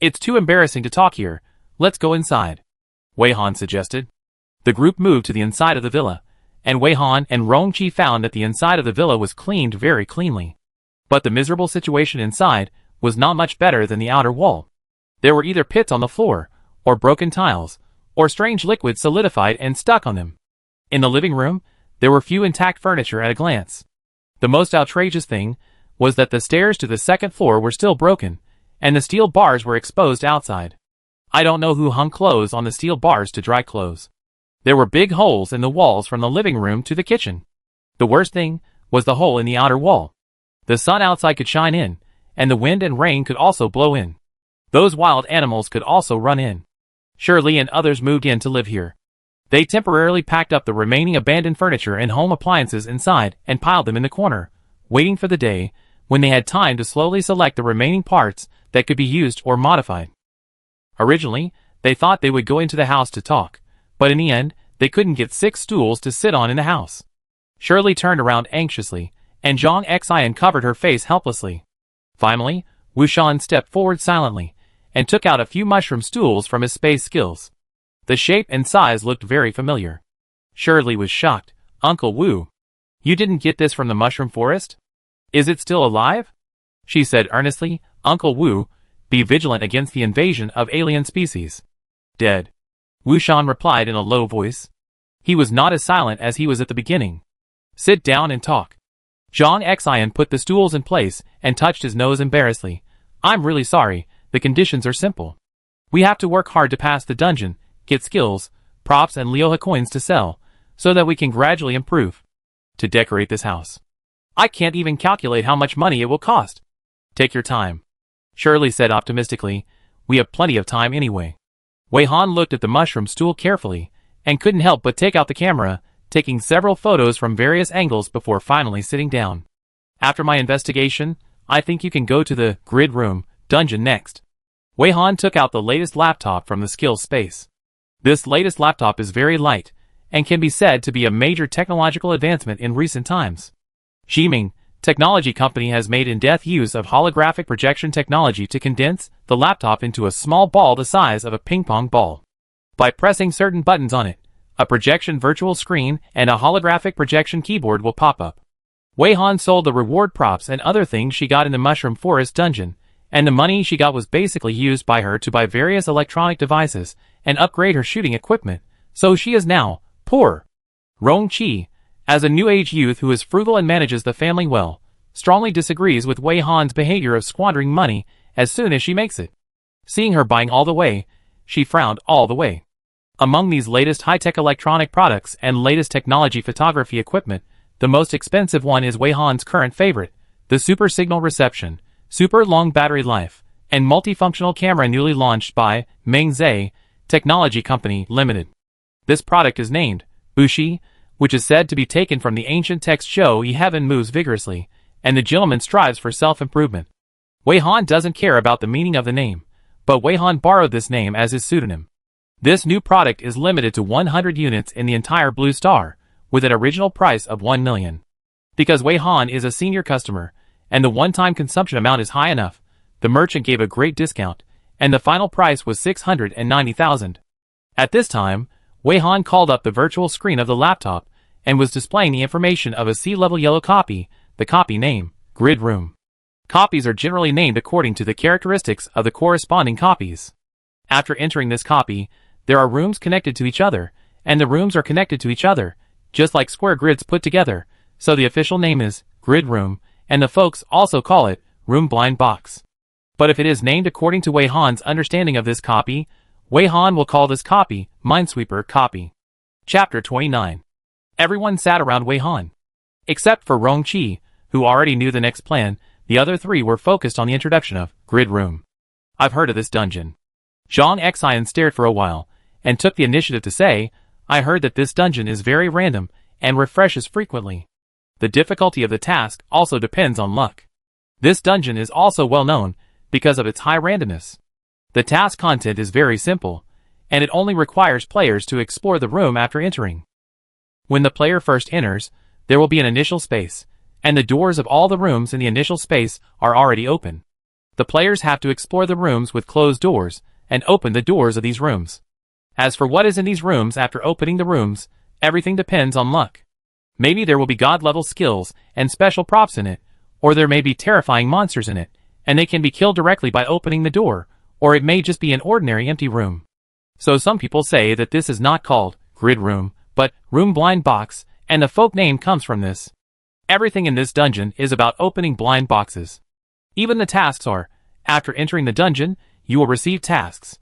"It's too embarrassing to talk here, let's go inside," Wei Han suggested. The group moved to the inside of the villa, and Wei Han and Rongqi found that the inside of the villa was cleaned very cleanly. But the miserable situation inside was not much better than the outer wall. There were either pits on the floor, or broken tiles, or strange liquid solidified and stuck on them. In the living room, there were few intact furniture at a glance. The most outrageous thing was that the stairs to the second floor were still broken, and the steel bars were exposed outside. I don't know who hung clothes on the steel bars to dry clothes. There were big holes in the walls from the living room to the kitchen. The worst thing was the hole in the outer wall. The sun outside could shine in, and the wind and rain could also blow in. Those wild animals could also run in. Shirley and others moved in to live here. They temporarily packed up the remaining abandoned furniture and home appliances inside and piled them in the corner, waiting for the day when they had time to slowly select the remaining parts that could be used or modified. Originally, they thought they would go into the house to talk, but in the end, they couldn't get 6 stools to sit on in the house. Shirley turned around anxiously, and Zhang Xian covered her face helplessly. Finally, Wu Shan stepped forward silently, and took out a few mushroom stools from his space skills. The shape and size looked very familiar. Shirley was shocked. "Uncle Wu, you didn't get this from the mushroom forest? Is it still alive?" she said earnestly. "Uncle Wu, be vigilant against the invasion of alien species." "Dead," Wu Shan replied in a low voice. He was not as silent as he was at the beginning. "Sit down and talk." Zhang Xian put the stools in place and touched his nose embarrassedly. "I'm really sorry, the conditions are simple. We have to work hard to pass the dungeon, get skills, props and Lioha coins to sell, so that we can gradually improve. To decorate this house, I can't even calculate how much money it will cost." "Take your time," Shirley said optimistically. "We have plenty of time anyway." Wei Han looked at the mushroom stool carefully, and couldn't help but take out the camera, taking several photos from various angles before finally sitting down. "After my investigation, I think you can go to the grid room dungeon next." Wei Han took out the latest laptop from the skills space. This latest laptop is very light, and can be said to be a major technological advancement in recent times. Ximing Technology Company has made in-depth use of holographic projection technology to condense the laptop into a small ball the size of a ping-pong ball. By pressing certain buttons on it, a projection virtual screen and a holographic projection keyboard will pop up. Wei Han sold the reward props and other things she got in the Mushroom Forest dungeon, and the money she got was basically used by her to buy various electronic devices and upgrade her shooting equipment, so she is now poor. Rongqi, as a new age youth who is frugal and manages the family well, strongly disagrees with Wei Han's behavior of squandering money as soon as she makes it. Seeing her buying all the way, she frowned all the way. Among these latest high-tech electronic products and latest technology photography equipment, the most expensive one is Wei Han's current favorite, the Super Signal Reception, Super Long Battery Life, and multifunctional camera newly launched by Mengzhe Technology Company Limited. This product is named Ushi, which is said to be taken from the ancient text show Heaven moves vigorously, and the gentleman strives for self-improvement. Wei Han doesn't care about the meaning of the name, but Wei Han borrowed this name as his pseudonym. This new product is limited to 100 units in the entire Blue Star, with an original price of 1 million. Because Wei Han is a senior customer, and the one-time consumption amount is high enough, the merchant gave a great discount, and the final price was 690,000. At this time, Wei Han called up the virtual screen of the laptop, and was displaying the information of a sea-level yellow copy, the copy name, Grid Room. Copies are generally named according to the characteristics of the corresponding copies. After entering this copy, there are rooms connected to each other, and the rooms are connected to each other, just like square grids put together, so the official name is Grid Room, and the folks also call it Room Blind Box. But if it is named according to Wei Han's understanding of this copy, Wei Han will call this copy Minesweeper Copy. Chapter 29. Everyone sat around Wei Han. Except for Rong Qi, who already knew the next plan, the other three were focused on the introduction of Grid Room. I've heard of this dungeon. Zhang Xian stared for a while, and took the initiative to say, I heard that this dungeon is very random, and refreshes frequently. The difficulty of the task also depends on luck. This dungeon is also well known, because of its high randomness. The task content is very simple, and it only requires players to explore the room after entering. When the player first enters, there will be an initial space, and the doors of all the rooms in the initial space are already open. The players have to explore the rooms with closed doors, and open the doors of these rooms. As for what is in these rooms after opening the rooms, everything depends on luck. Maybe there will be god-level skills and special props in it, or there may be terrifying monsters in it, and they can be killed directly by opening the door, or it may just be an ordinary empty room. So some people say that this is not called Grid Room, but Room Blind Box, and the folk name comes from this. Everything in this dungeon is about opening blind boxes. Even the tasks are, after entering the dungeon, you will receive tasks.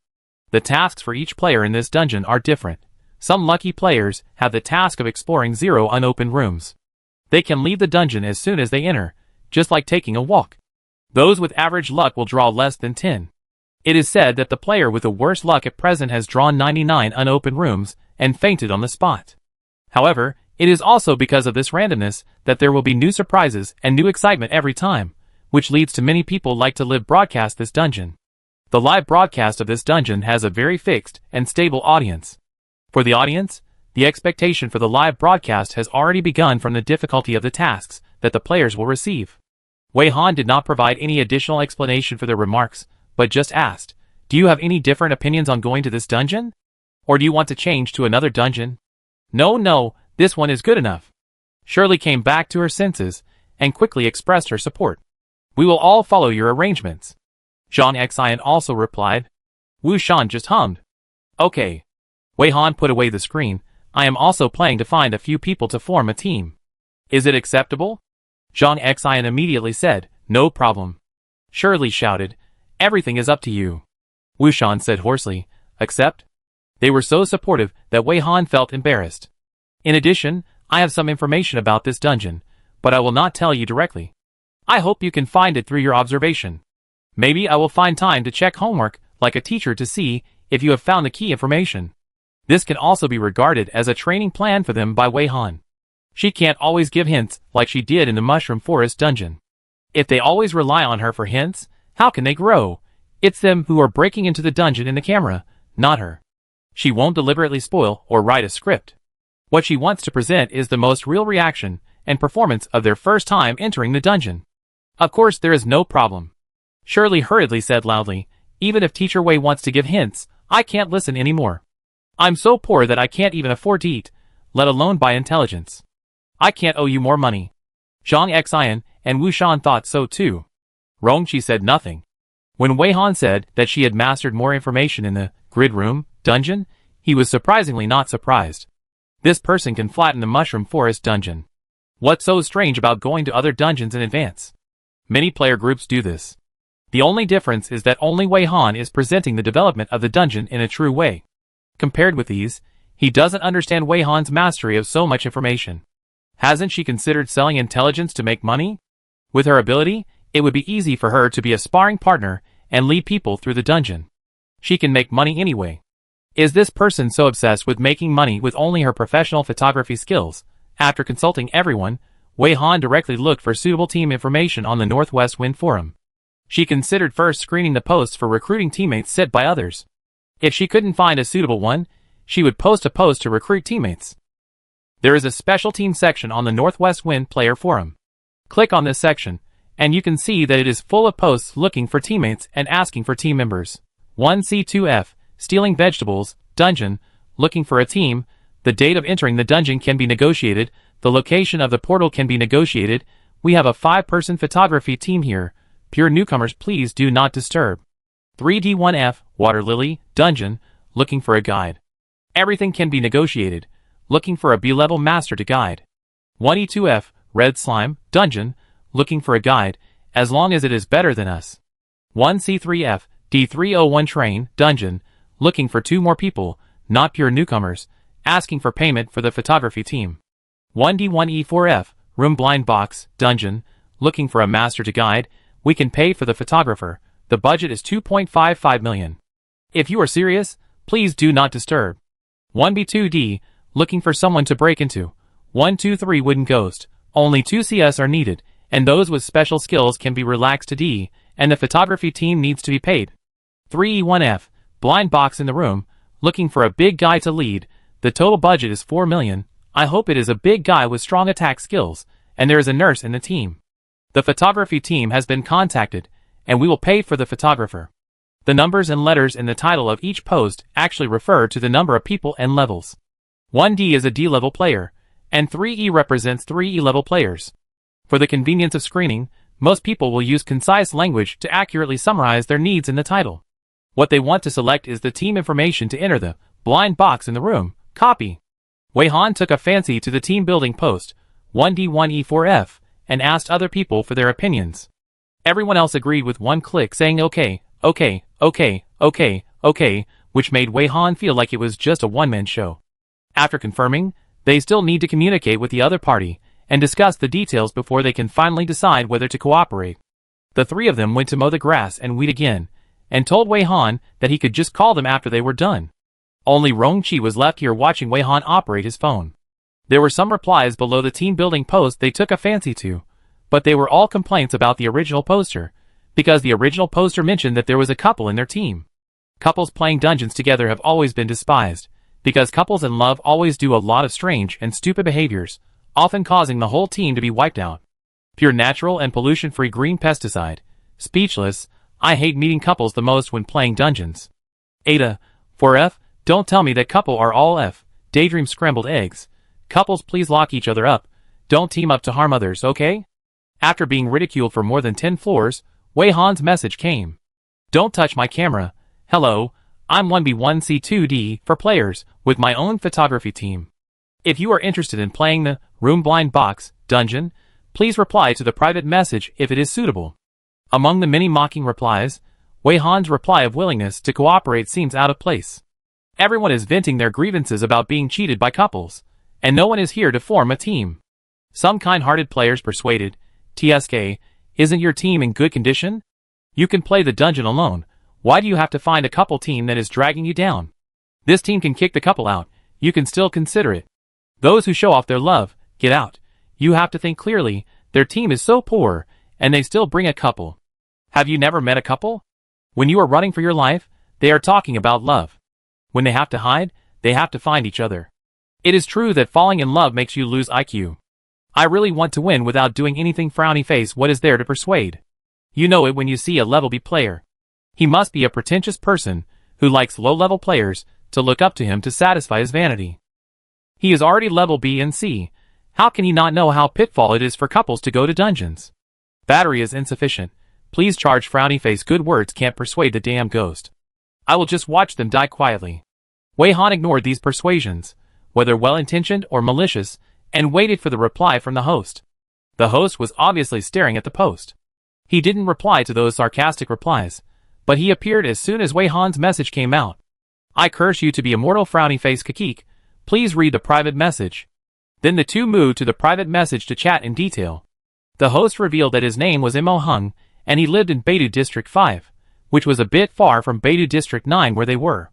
The tasks for each player in this dungeon are different. Some lucky players have the task of exploring 0 unopened rooms. They can leave the dungeon as soon as they enter, just like taking a walk. Those with average luck will draw less than 10. It is said that the player with the worst luck at present has drawn 99 unopened rooms and fainted on the spot. However, it is also because of this randomness that there will be new surprises and new excitement every time, which leads to many people like to live broadcast this dungeon. The live broadcast of this dungeon has a very fixed and stable audience. For the audience, the expectation for the live broadcast has already begun from the difficulty of the tasks that the players will receive. Wei Han did not provide any additional explanation for their remarks, but just asked, do you have any different opinions on going to this dungeon? Or do you want to change to another dungeon? No, this one is good enough. Shirley came back to her senses, and quickly expressed her support. We will all follow your arrangements. Zhang Xian also replied. Wu Shan just hummed. Okay. Wei Han put away the screen. I am also planning to find a few people to form a team. Is it acceptable? Zhang Xian immediately said, no problem. Shirley shouted, everything is up to you. Wu Shan said hoarsely, accept? They were so supportive that Wei Han felt embarrassed. In addition, I have some information about this dungeon, but I will not tell you directly. I hope you can find it through your observation. Maybe I will find time to check homework like a teacher to see if you have found the key information. This can also be regarded as a training plan for them by Wei Han. She can't always give hints like she did in the Mushroom Forest dungeon. If they always rely on her for hints, how can they grow? It's them who are breaking into the dungeon in the camera, not her. She won't deliberately spoil or write a script. What she wants to present is the most real reaction and performance of their first time entering the dungeon. Of course, there is no problem. Shirley hurriedly said loudly, even if Teacher Wei wants to give hints, I can't listen anymore. I'm so poor that I can't even afford to eat, let alone buy intelligence. I can't owe you more money. Zhang Xian and Wu Shan thought so too. Rongqi said nothing. When Wei Han said that she had mastered more information in the Grid Room dungeon, he was surprisingly not surprised. This person can flatten the Mushroom Forest dungeon. What's so strange about going to other dungeons in advance? Many player groups do this. The only difference is that only Wei Han is presenting the development of the dungeon in a true way. Compared with these, he doesn't understand Wei Han's mastery of so much information. Hasn't she considered selling intelligence to make money? With her ability, it would be easy for her to be a sparring partner and lead people through the dungeon. She can make money anyway. Is this person so obsessed with making money with only her professional photography skills? After consulting everyone, Wei Han directly looked for suitable team information on the Northwest Wind forum. She considered first screening the posts for recruiting teammates set by others. If she couldn't find a suitable one, she would post a post to recruit teammates. There is a special team section on the Northwest Wind player forum. Click on this section, and you can see that it is full of posts looking for teammates and asking for team members. 1C2F, stealing vegetables, dungeon, looking for a team. The date of entering the dungeon can be negotiated. The location of the portal can be negotiated. We have a 5-person photography team here. Pure newcomers, please do not disturb. 3D1F, water lily, dungeon, looking for a guide. Everything can be negotiated. Looking for a B-level master to guide. 1E2F, red slime, dungeon, looking for a guide, as long as it is better than us. 1C3F, D301 train, dungeon, looking for 2 more people, not pure newcomers, asking for payment for the photography team. 1D1E4F, room blind box, dungeon, looking for a master to guide. We can pay for the photographer. The budget is 2.55 million. If you are serious, please do not disturb. 1B2D, looking for someone to break into. 123 wooden ghost, only 2 CS are needed, and those with special skills can be relaxed to D, and the photography team needs to be paid. 3E1F, blind box in the room, looking for a big guy to lead. The total budget is 4 million. I hope it is a big guy with strong attack skills, and there is a nurse in the team. The photography team has been contacted, and we will pay for the photographer. The numbers and letters in the title of each post actually refer to the number of people and levels. 1D is a D-level player, and 3E represents 3 E-level players. For the convenience of screening, most people will use concise language to accurately summarize their needs in the title. What they want to select is the team information to enter the blind box in the room. Copy. Wei Han took a fancy to the team building post, 1D1E4F, and asked other people for their opinions. Everyone else agreed with one click, saying okay, okay, okay, okay, okay, which made Wei Han feel like it was just a one-man show. After confirming, they still need to communicate with the other party and discuss the details before they can finally decide whether to cooperate. The 3 of them went to mow the grass and weed again, and told Wei Han that he could just call them after they were done. Only Rongqi was left here watching Wei Han operate his phone. There were some replies below the team building post they took a fancy to, but they were all complaints about the original poster, because the original poster mentioned that there was a couple in their team. Couples playing dungeons together have always been despised, because couples in love always do a lot of strange and stupid behaviors, often causing the whole team to be wiped out. Pure natural and pollution-free green pesticide. Speechless, I hate meeting couples the most when playing dungeons. Ada, 4F, don't tell me that couple are all F. Daydream scrambled eggs. Couples please lock each other up. Don't team up to harm others, okay? After being ridiculed for more than 10 floors, Wei Han's message came. Don't touch my camera. Hello, I'm 1B1C2D for players with my own photography team. If you are interested in playing the room blind box dungeon, please reply to the private message if it is suitable. Among the many mocking replies, Wei Han's reply of willingness to cooperate seems out of place. Everyone is venting their grievances about being cheated by couples, and no one is here to form a team. Some kind-hearted players persuaded, TSK, isn't your team in good condition? You can play the dungeon alone. Why do you have to find a couple team that is dragging you down? This team can kick the couple out. You can still consider it. Those who show off their love, get out. You have to think clearly. Their team is so poor, and they still bring a couple. Have you never met a couple? When you are running for your life, they are talking about love. When they have to hide, they have to find each other. It is true that falling in love makes you lose IQ. I really want to win without doing anything. Frowny face, what is there to persuade? You know it when you see a level B player. He must be a pretentious person who likes low-level players to look up to him to satisfy his vanity. He is already level B and C. How can he not know how pitfall it is for couples to go to dungeons? Battery is insufficient. Please charge. Frowny face, good words can't persuade the damn ghost. I will just watch them die quietly. Wei Han ignored these persuasions, whether well-intentioned or malicious, and waited for the reply from the host. The host was obviously staring at the post. He didn't reply to those sarcastic replies, but he appeared as soon as Wei Han's message came out. I curse you to be immortal. Frowny face Kakik. Please read the private message. Then the two moved to the private message to chat in detail. The host revealed that his name was Mo Hung, and he lived in Beidou District 5, which was a bit far from Beidou District 9 where they were.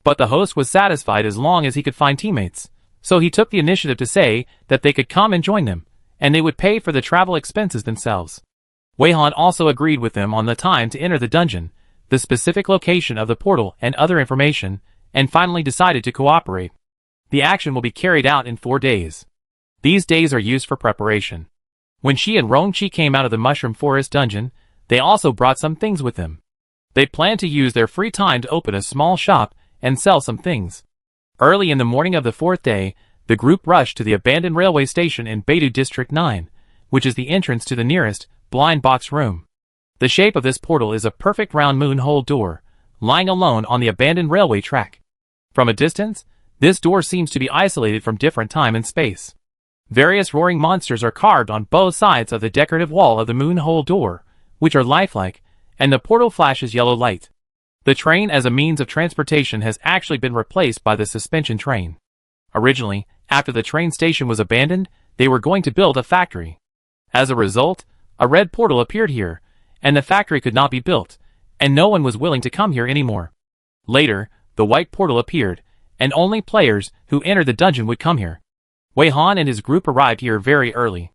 But the host was satisfied as long as he could find teammates, so he took the initiative to say that they could come and join them, and they would pay for the travel expenses themselves. Wei Han also agreed with them on the time to enter the dungeon, the specific location of the portal and other information, and finally decided to cooperate. The action will be carried out in 4 days. These days are used for preparation. When Shi and Rongqi came out of the Mushroom Forest dungeon, they also brought some things with them. They planned to use their free time to open a small shop and sell some things. Early in the morning of the 4th day, the group rushed to the abandoned railway station in Beidou District 9, which is the entrance to the nearest blind box room. The shape of this portal is a perfect round moon-hole door, lying alone on the abandoned railway track. From a distance, this door seems to be isolated from different time and space. Various roaring monsters are carved on both sides of the decorative wall of the moon-hole door, which are lifelike, and the portal flashes yellow light. The train as a means of transportation has actually been replaced by the suspension train. Originally, after the train station was abandoned, they were going to build a factory. As a result, a red portal appeared here, and the factory could not be built, and no one was willing to come here anymore. Later, the white portal appeared, and only players who entered the dungeon would come here. Wei Han and his group arrived here very early.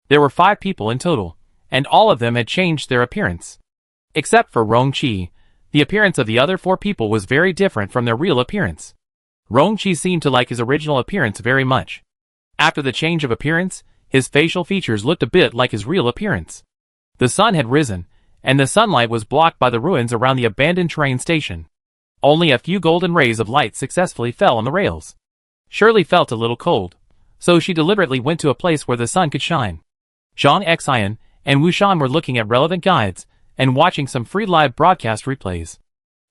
There were 5 people in total, and all of them had changed their appearance. Except for Rongqi, the appearance of the other 4 people was very different from their real appearance. Rongqi seemed to like his original appearance very much. After the change of appearance, his facial features looked a bit like his real appearance. The sun had risen, and the sunlight was blocked by the ruins around the abandoned train station. Only a few golden rays of light successfully fell on the rails. Shirley felt a little cold, so she deliberately went to a place where the sun could shine. Zhang Xian and Wu Shan were looking at relevant guides and watching some free live broadcast replays.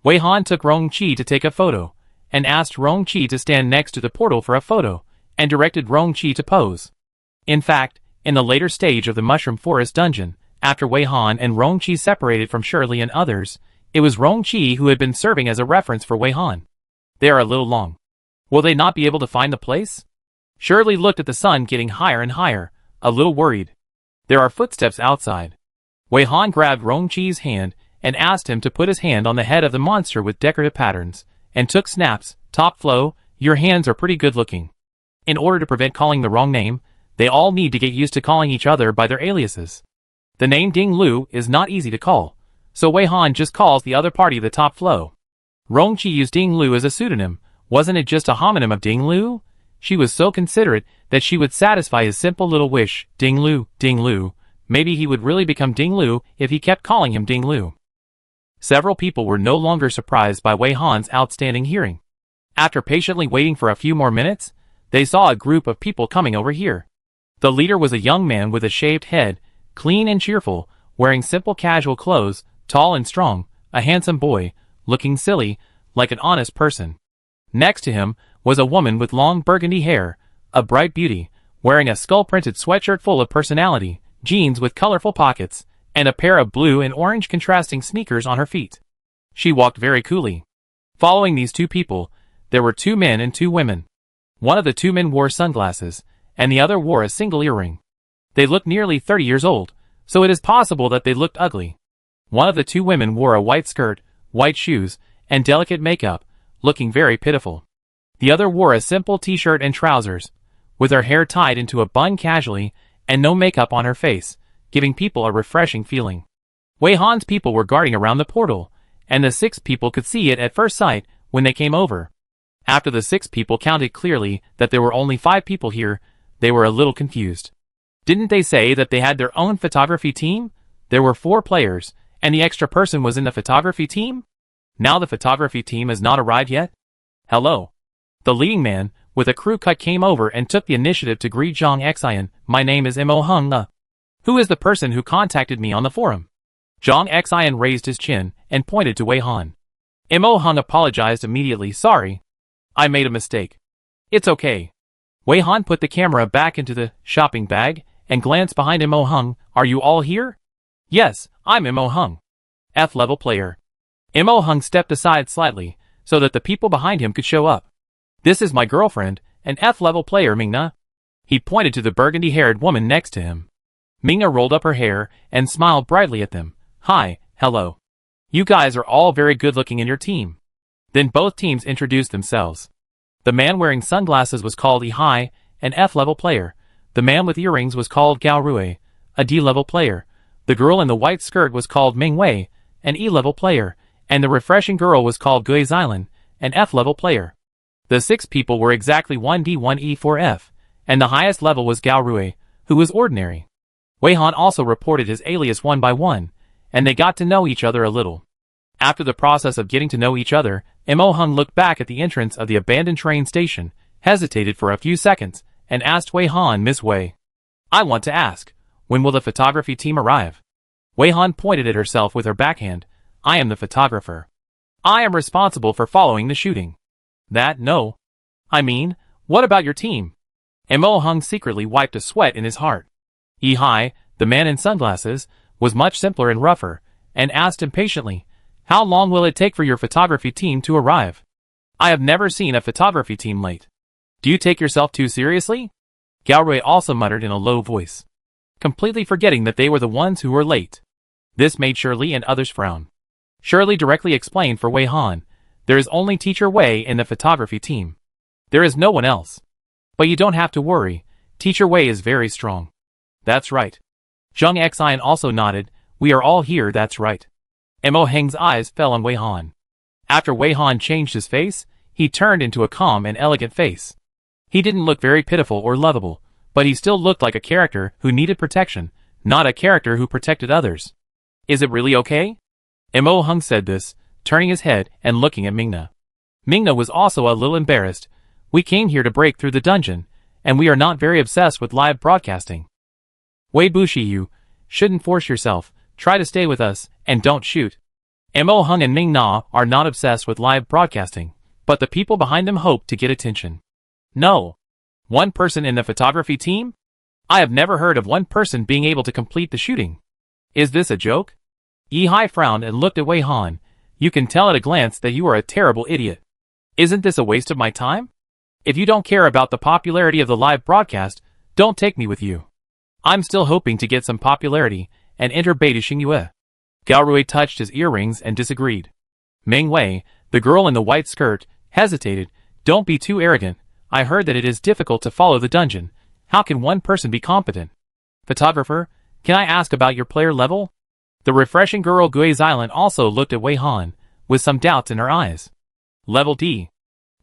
Wei Han took Rongqi to take a photo, and asked Rongqi to stand next to the portal for a photo, and directed Rongqi to pose. In fact, in the later stage of the Mushroom Forest dungeon, after Wei Han and Rongqi separated from Shirley and others, it was Rongqi who had been serving as a reference for Wei Han. They are a little long. Will they not be able to find the place? Shirley looked at the sun getting higher and higher, a little worried. There are footsteps outside. Wei Han grabbed Rongqi's hand and asked him to put his hand on the head of the monster with decorative patterns, and took snaps. Top Flow, your hands are pretty good looking. In order to prevent calling the wrong name, they all need to get used to calling each other by their aliases. The name Ding Lu is not easy to call, so Wei Han just calls the other party the Top Flow. Rongqi used Ding Lu as a pseudonym. Wasn't it just a homonym of Ding Lu? She was so considerate that she would satisfy his simple little wish. Ding Lu, Ding Lu. Maybe he would really become Ding Lu if he kept calling him Ding Lu. Several people were no longer surprised by Wei Han's outstanding hearing. After patiently waiting for a few more minutes, they saw a group of people coming over here. The leader was a young man with a shaved head, clean and cheerful, wearing simple casual clothes, tall and strong, a handsome boy, looking silly, like an honest person. Next to him was a woman with long burgundy hair, a bright beauty, wearing a skull-printed sweatshirt full of personality, jeans with colorful pockets, and a pair of blue and orange contrasting sneakers on her feet. She walked very coolly. Following these 2 people, there were 2 men and 2 women. One of the 2 men wore sunglasses, and the other wore a single earring. They looked nearly 30 years old, so it is possible that they looked ugly. One of the 2 women wore a white skirt, white shoes, and delicate makeup, looking very pitiful. The other wore a simple t-shirt and trousers, with her hair tied into a bun casually, and no makeup on her face, giving people a refreshing feeling. Wei Han's people were guarding around the portal, and the 6 people could see it at first sight when they came over. After the 6 people counted clearly that there were only 5 people here, they were a little confused. Didn't they say that they had their own photography team? There were 4 players, and the extra person was in the photography team? Now the photography team has not arrived yet? Hello. The leading man, with a crew cut, came over and took the initiative to greet Zhang Xian. My name is Mo Hung. Who is the person who contacted me on the forum? Zhang Xian raised his chin and pointed to Wei Han. Mo Hung apologized immediately. Sorry. I made a mistake. It's okay. Wei Han put the camera back into the shopping bag and glanced behind Mo Hung. Are you all here? Yes, I'm Mo Hung. F-level player. Mo Hung stepped aside slightly so that the people behind him could show up. This is my girlfriend, an F-level player, Mingna. He pointed to the burgundy-haired woman next to him. Mingna rolled up her hair and smiled brightly at them. Hi, hello. You guys are all very good-looking in your team. Then both teams introduced themselves. The man wearing sunglasses was called Ihai, an F-level player. The man with earrings was called Gao Rui, a D-level player. The girl in the white skirt was called Ming Wei, an E-level player, and the refreshing girl was called Gui Xilan, an F-level player. The 6 people were exactly 1D 1E 4F, and the highest level was Gao Rui, who was ordinary. Wei Han also reported his alias one by one, and they got to know each other a little. After the process of getting to know each other, Mo Hung looked back at the entrance of the abandoned train station, hesitated for a few seconds, and asked Wei Han, "Miss Wei, I want to ask, when will the photography team arrive?" Wei Han pointed at herself with her backhand. "I am the photographer. I am responsible for following the shooting." "That, no. I mean, what about your team?" Mo Hung secretly wiped a sweat in his heart. Ihai, the man in sunglasses, was much simpler and rougher, and asked impatiently, "How long will it take for your photography team to arrive? I have never seen a photography team late. Do you take yourself too seriously?" Gao Rui also muttered in a low voice, completely forgetting that they were the ones who were late. This made Shirley and others frown. Shirley directly explained for Wei Han, "There is only Teacher Wei in the photography team. There is no one else. But you don't have to worry, Teacher Wei is very strong." "That's right." Zhang Xian also nodded, "We are all here, that's right." Mo Heng's eyes fell on Wei Han. After Wei Han changed his face, he turned into a calm and elegant face. He didn't look very pitiful or lovable, but he still looked like a character who needed protection, not a character who protected others. "Is it really okay?" Mo Hung said this, turning his head and looking at Mingna. Mingna was also a little embarrassed. "We came here to break through the dungeon, and we are not very obsessed with live broadcasting." "Wei Bushi, you shouldn't force yourself. Try to stay with us, and don't shoot." Mo Hung and Ming Na are not obsessed with live broadcasting, but the people behind them hope to get attention. "No. One person in the photography team? I have never heard of one person being able to complete the shooting. Is this a joke?" Ihai frowned and looked at Wei Han. "You can tell at a glance that you are a terrible idiot. Isn't this a waste of my time? If you don't care about the popularity of the live broadcast, don't take me with you. I'm still hoping to get some popularity and enter Beta Xingyue." Gao Rui touched his earrings and disagreed. Ming Wei, the girl in the white skirt, hesitated. "Don't be too arrogant. I heard that it is difficult to follow the dungeon. How can one person be competent?" "Photographer, can I ask about your player level?" The refreshing girl Gui Xilan also looked at Wei Han, with some doubts in her eyes. "Level D."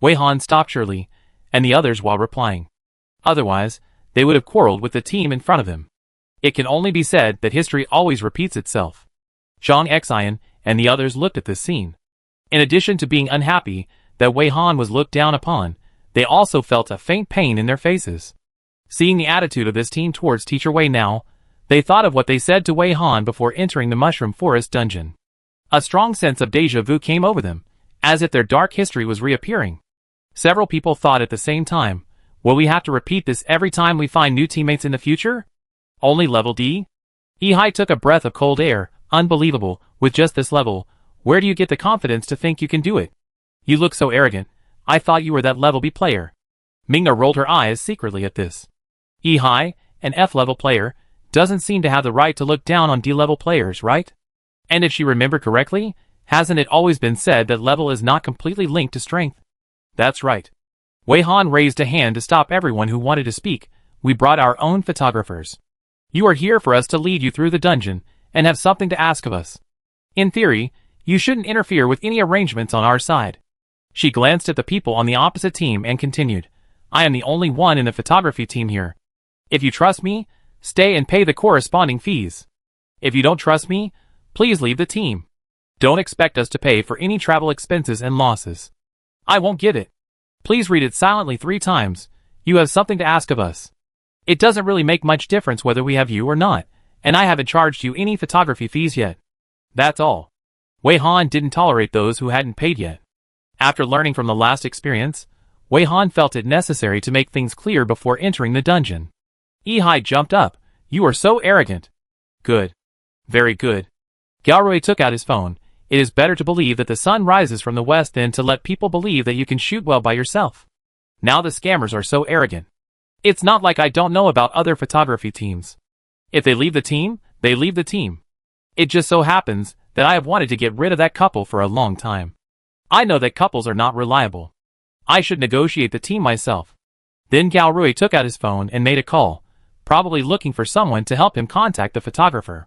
Wei Han stopped Shirley, and the others while replying. Otherwise, they would have quarreled with the team in front of him. It can only be said that history always repeats itself. Zhang Xian and the others looked at this scene. In addition to being unhappy that Wei Han was looked down upon, they also felt a faint pain in their faces. Seeing the attitude of this team towards Teacher Wei now, they thought of what they said to Wei Han before entering the Mushroom Forest dungeon. A strong sense of déjà vu came over them, as if their dark history was reappearing. Several people thought at the same time, "Will we have to repeat this every time we find new teammates in the future? Only level D?" Ihai took a breath of cold air. "Unbelievable, with just this level, where do you get the confidence to think you can do it? You look so arrogant. I thought you were that level B player." Mingna rolled her eyes secretly at this. Ihai, an F-level player, doesn't seem to have the right to look down on D-level players, right? And if she remembered correctly, hasn't it always been said that level is not completely linked to strength? That's right. Wei Han raised a hand to stop everyone who wanted to speak. "We brought our own photographers. You are here for us to lead you through the dungeon, and have something to ask of us. In theory, you shouldn't interfere with any arrangements on our side." She glanced at the people on the opposite team and continued, "I am the only one in the photography team here. If you trust me, stay and pay the corresponding fees. If you don't trust me, please leave the team. Don't expect us to pay for any travel expenses and losses. I won't give it. Please read it silently 3 times. You have something to ask of us. It doesn't really make much difference whether we have you or not, and I haven't charged you any photography fees yet. That's all." Wei Han didn't tolerate those who hadn't paid yet. After learning from the last experience, Wei Han felt it necessary to make things clear before entering the dungeon. Ihai jumped up. "You are so arrogant." "Good. Very good." Gao Rui took out his phone. "It is better to believe that the sun rises from the west than to let people believe that you can shoot well by yourself. Now the scammers are so arrogant. It's not like I don't know about other photography teams. If they leave the team, they leave the team. It just so happens that I have wanted to get rid of that couple for a long time. I know that couples are not reliable. I should negotiate the team myself. Then Gao Rui took out his phone and made a call, probably looking for someone to help him contact the photographer.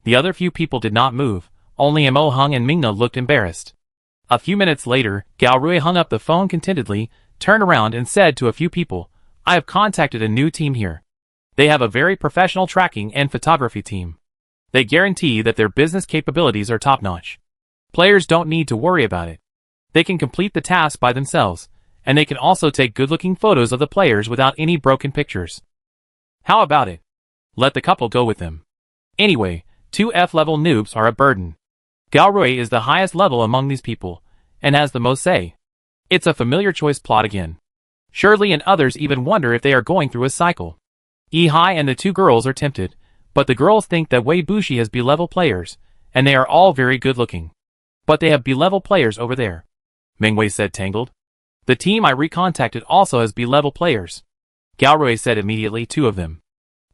The other few people did not move, only Mo Hung and Mingna looked embarrassed. A few minutes later, Gao Rui hung up the phone contentedly, turned around and said to a few people, I have contacted a new team here. They have a very professional tracking and photography team. They guarantee that their business capabilities are top-notch. Players don't need to worry about it. They can complete the task by themselves, and they can also take good-looking photos of the players without any broken pictures. How about it? Let the couple go with them. Anyway, 2 F-level noobs are a burden. Gao Rui is the highest level among these people, and has the most say. It's a familiar choice plot again. Shirley and others even wonder if they are going through a cycle. Hai and the 2 girls are tempted, but the girls think that Wei Bushi has B-level players, and they are all very good-looking. But they have B-level players over there. Mingwei said tangled. The team I recontacted also has B-level players. Gao Rui said immediately 2 of them.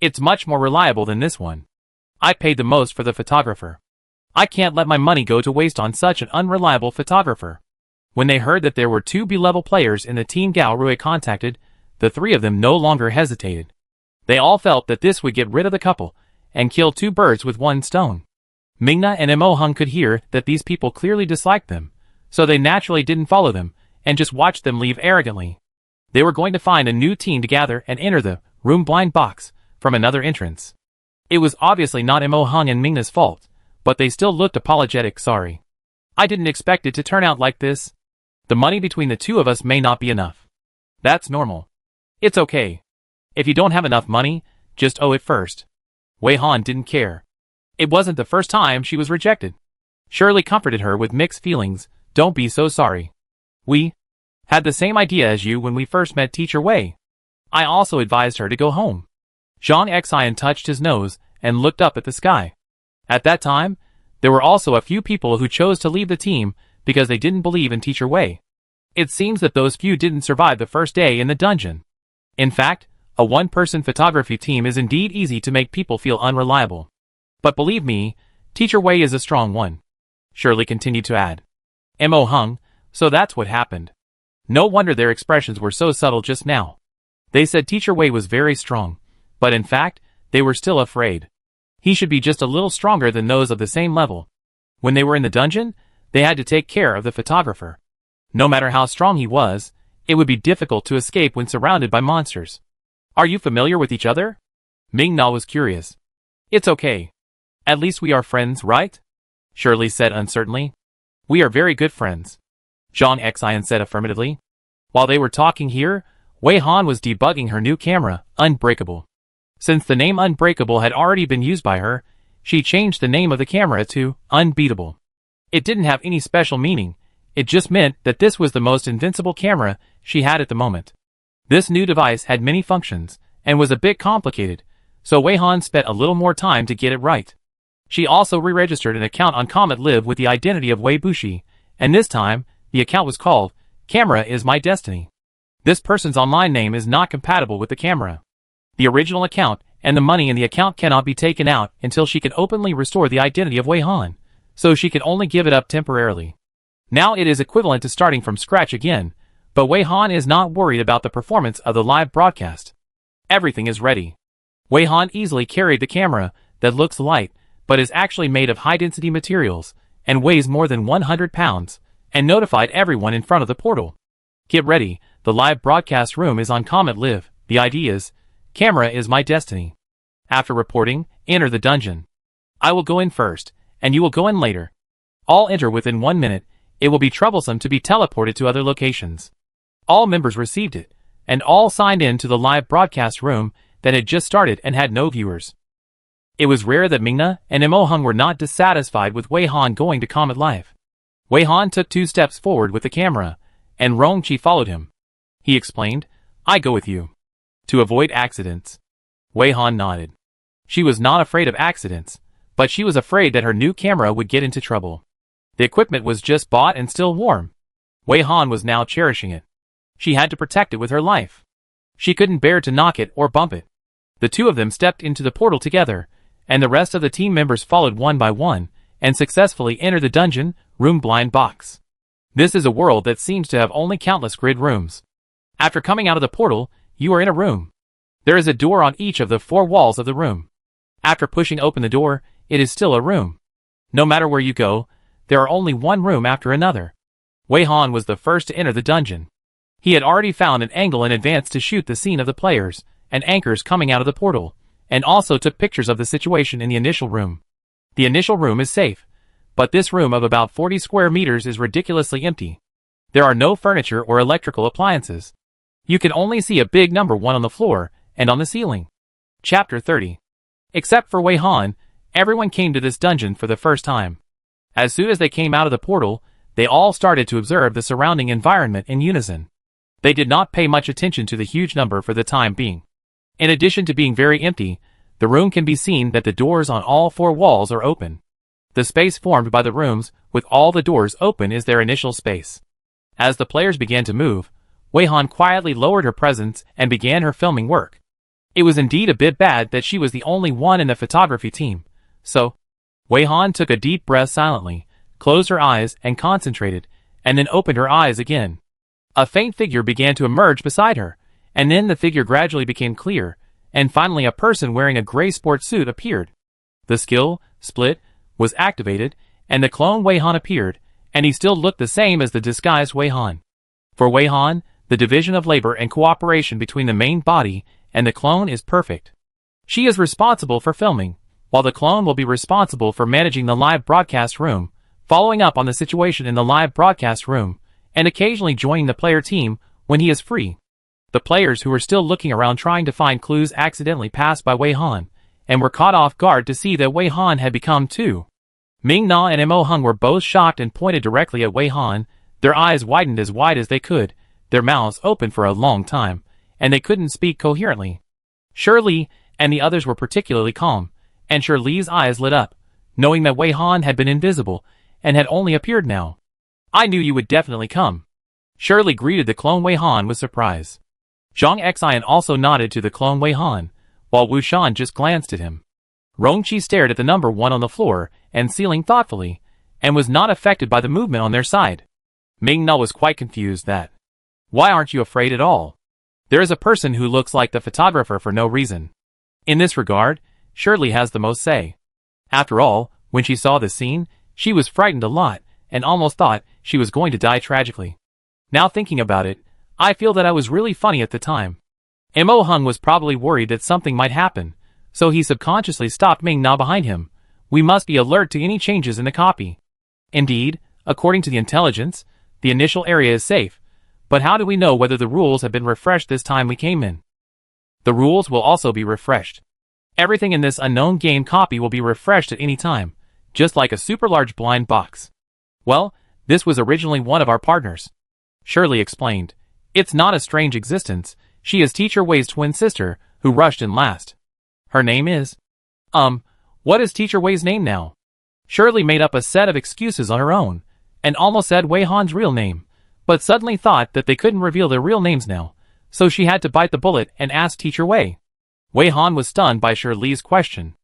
It's much more reliable than this one. I paid the most for the photographer. I can't let my money go to waste on such an unreliable photographer. When they heard that there were 2 B-level players in the team Gao Rui contacted, the 3 of them no longer hesitated. They all felt that this would get rid of the couple, and kill 2 birds with 1 stone. Mingna and Mo Hung could hear that these people clearly disliked them, so they naturally didn't follow them, and just watched them leave arrogantly. They were going to find a new team to gather and enter the room blind box from another entrance. It was obviously not Mo Hung and Mingna's fault, but they still looked apologetic sorry. I didn't expect it to turn out like this. The money between the 2 of us may not be enough. That's normal. It's okay. If you don't have enough money, just owe it first. Wei Han didn't care. It wasn't the first time she was rejected. Shirley comforted her with mixed feelings, don't be so sorry. We had the same idea as you when we first met Teacher Wei. I also advised her to go home. Zhang Xian touched his nose and looked up at the sky. At that time, there were also a few people who chose to leave the team because they didn't believe in Teacher Wei. It seems that those few didn't survive the first day in the dungeon. In fact, a one-person photography team is indeed easy to make people feel unreliable. But believe me, Teacher Wei is a strong one. Shirley continued to add. Mo Hung, so that's what happened. No wonder their expressions were so subtle just now. They said Teacher Wei was very strong, but in fact, they were still afraid. He should be just a little stronger than those of the same level. When they were in the dungeon, they had to take care of the photographer. No matter how strong he was, it would be difficult to escape when surrounded by monsters. Are you familiar with each other? Ming Na was curious. It's okay. At least we are friends, right? Shirley said uncertainly. We are very good friends. Zhang Xian said affirmatively. While they were talking here, Wei Han was debugging her new camera, Unbreakable. Since the name Unbreakable had already been used by her, she changed the name of the camera to Unbeatable. It didn't have any special meaning, it just meant that this was the most invincible camera she had at the moment. This new device had many functions, and was a bit complicated, so Wei Han spent a little more time to get it right. She also re-registered an account on Comet Live with the identity of Wei Bushi, and this time, the account was called, Camera is My Destiny. This person's online name is not compatible with the camera. The original account, and the money in the account cannot be taken out until she can openly restore the identity of Wei Han, so she can only give it up temporarily. Now it is equivalent to starting from scratch again, but Wei Han is not worried about the performance of the live broadcast. Everything is ready. Wei Han easily carried the camera, that looks light, but is actually made of high-density materials, and weighs more than 100 pounds, and notified everyone in front of the portal. Get ready, the live broadcast room is on Comet Live, the ID is, Camera is My Destiny. After reporting, enter the dungeon. I will go in first, and you will go in later. All enter within 1 minute, it will be troublesome to be teleported to other locations. All members received it, and all signed in to the live broadcast room that had just started and had no viewers. It was rare that Mingna and Mo Hung were not dissatisfied with Wei Han going to Comet Live. Wei Han took 2 steps forward with the camera, and Rongqi followed him. He explained, I go with you. To avoid accidents. Wei Han nodded. She was not afraid of accidents, but she was afraid that her new camera would get into trouble. The equipment was just bought and still warm. Wei Han was now cherishing it. She had to protect it with her life. She couldn't bear to knock it or bump it. The 2 of them stepped into the portal together, and the rest of the team members followed one by one, and successfully entered the dungeon, room blind box. This is a world that seems to have only countless grid rooms. After coming out of the portal, you are in a room. There is a door on each of the 4 walls of the room. After pushing open the door, it is still a room. No matter where you go, there are only one room after another. Wei Han was the first to enter the dungeon. He had already found an angle in advance to shoot the scene of the players and anchors coming out of the portal, and also took pictures of the situation in the initial room. The initial room is safe, but this room of about 40 square meters is ridiculously empty. There are no furniture or electrical appliances. You can only see a big number 1 on the floor and on the ceiling. Chapter 30. Except for Wei Han, everyone came to this dungeon for the first time. As soon as they came out of the portal, they all started to observe the surrounding environment in unison. They did not pay much attention to the huge number for the time being. In addition to being very empty, the room can be seen that the doors on all 4 walls are open. The space formed by the rooms with all the doors open is their initial space. As the players began to move, Wei Han quietly lowered her presence and began her filming work. It was indeed a bit bad that she was the only one in the photography team, so Wei Han took a deep breath silently, closed her eyes and concentrated, and then opened her eyes again. A faint figure began to emerge beside her, and then the figure gradually became clear, and finally a person wearing a gray sports suit appeared. The skill, split, was activated, and the clone Wei Han appeared, and he still looked the same as the disguised Wei Han. For Wei Han, the division of labor and cooperation between the main body and the clone is perfect. She is responsible for filming, while the clone will be responsible for managing the live broadcast room, following up on the situation in the live broadcast room, and occasionally joining the player team when he is free. The players who were still looking around trying to find clues accidentally passed by Wei Han, and were caught off guard to see that Wei Han had become 2. Ming Na and Mo Hung were both shocked and pointed directly at Wei Han, their eyes widened as wide as they could, their mouths open for a long time, and they couldn't speak coherently. Shirley and the others were particularly calm, and Shirley's eyes lit up, knowing that Wei Han had been invisible, and had only appeared now. "I knew you would definitely come." Shirley greeted the clone Wei Han with surprise. Zhang Xian also nodded to the clone Wei Han, while Wu Shan just glanced at him. Rongqi stared at the number 1 on the floor and ceiling thoughtfully, and was not affected by the movement on their side. Ming Na was quite confused that. "Why aren't you afraid at all? There is a person who looks like the photographer for no reason." In this regard, Shirley has the most say. After all, when she saw this scene, she was frightened a lot, and almost thought she was going to die tragically. Now thinking about it, I feel that I was really funny at the time. Mo Hung was probably worried that something might happen, so he subconsciously stopped Ming Na behind him. We must be alert to any changes in the copy. Indeed, according to the intelligence, the initial area is safe, but how do we know whether the rules have been refreshed this time we came in? The rules will also be refreshed. Everything in this unknown game copy will be refreshed at any time, just like a super large blind box. Well, this was originally one of our partners. Shirley explained. It's not a strange existence, she is Teacher Wei's twin sister, who rushed in last. Her name is... what is Teacher Wei's name now? Shirley made up a set of excuses on her own, and almost said Wei Han's real name, but suddenly thought that they couldn't reveal their real names now, so she had to bite the bullet and ask Teacher Wei. Wei Han was stunned by Shirley's question.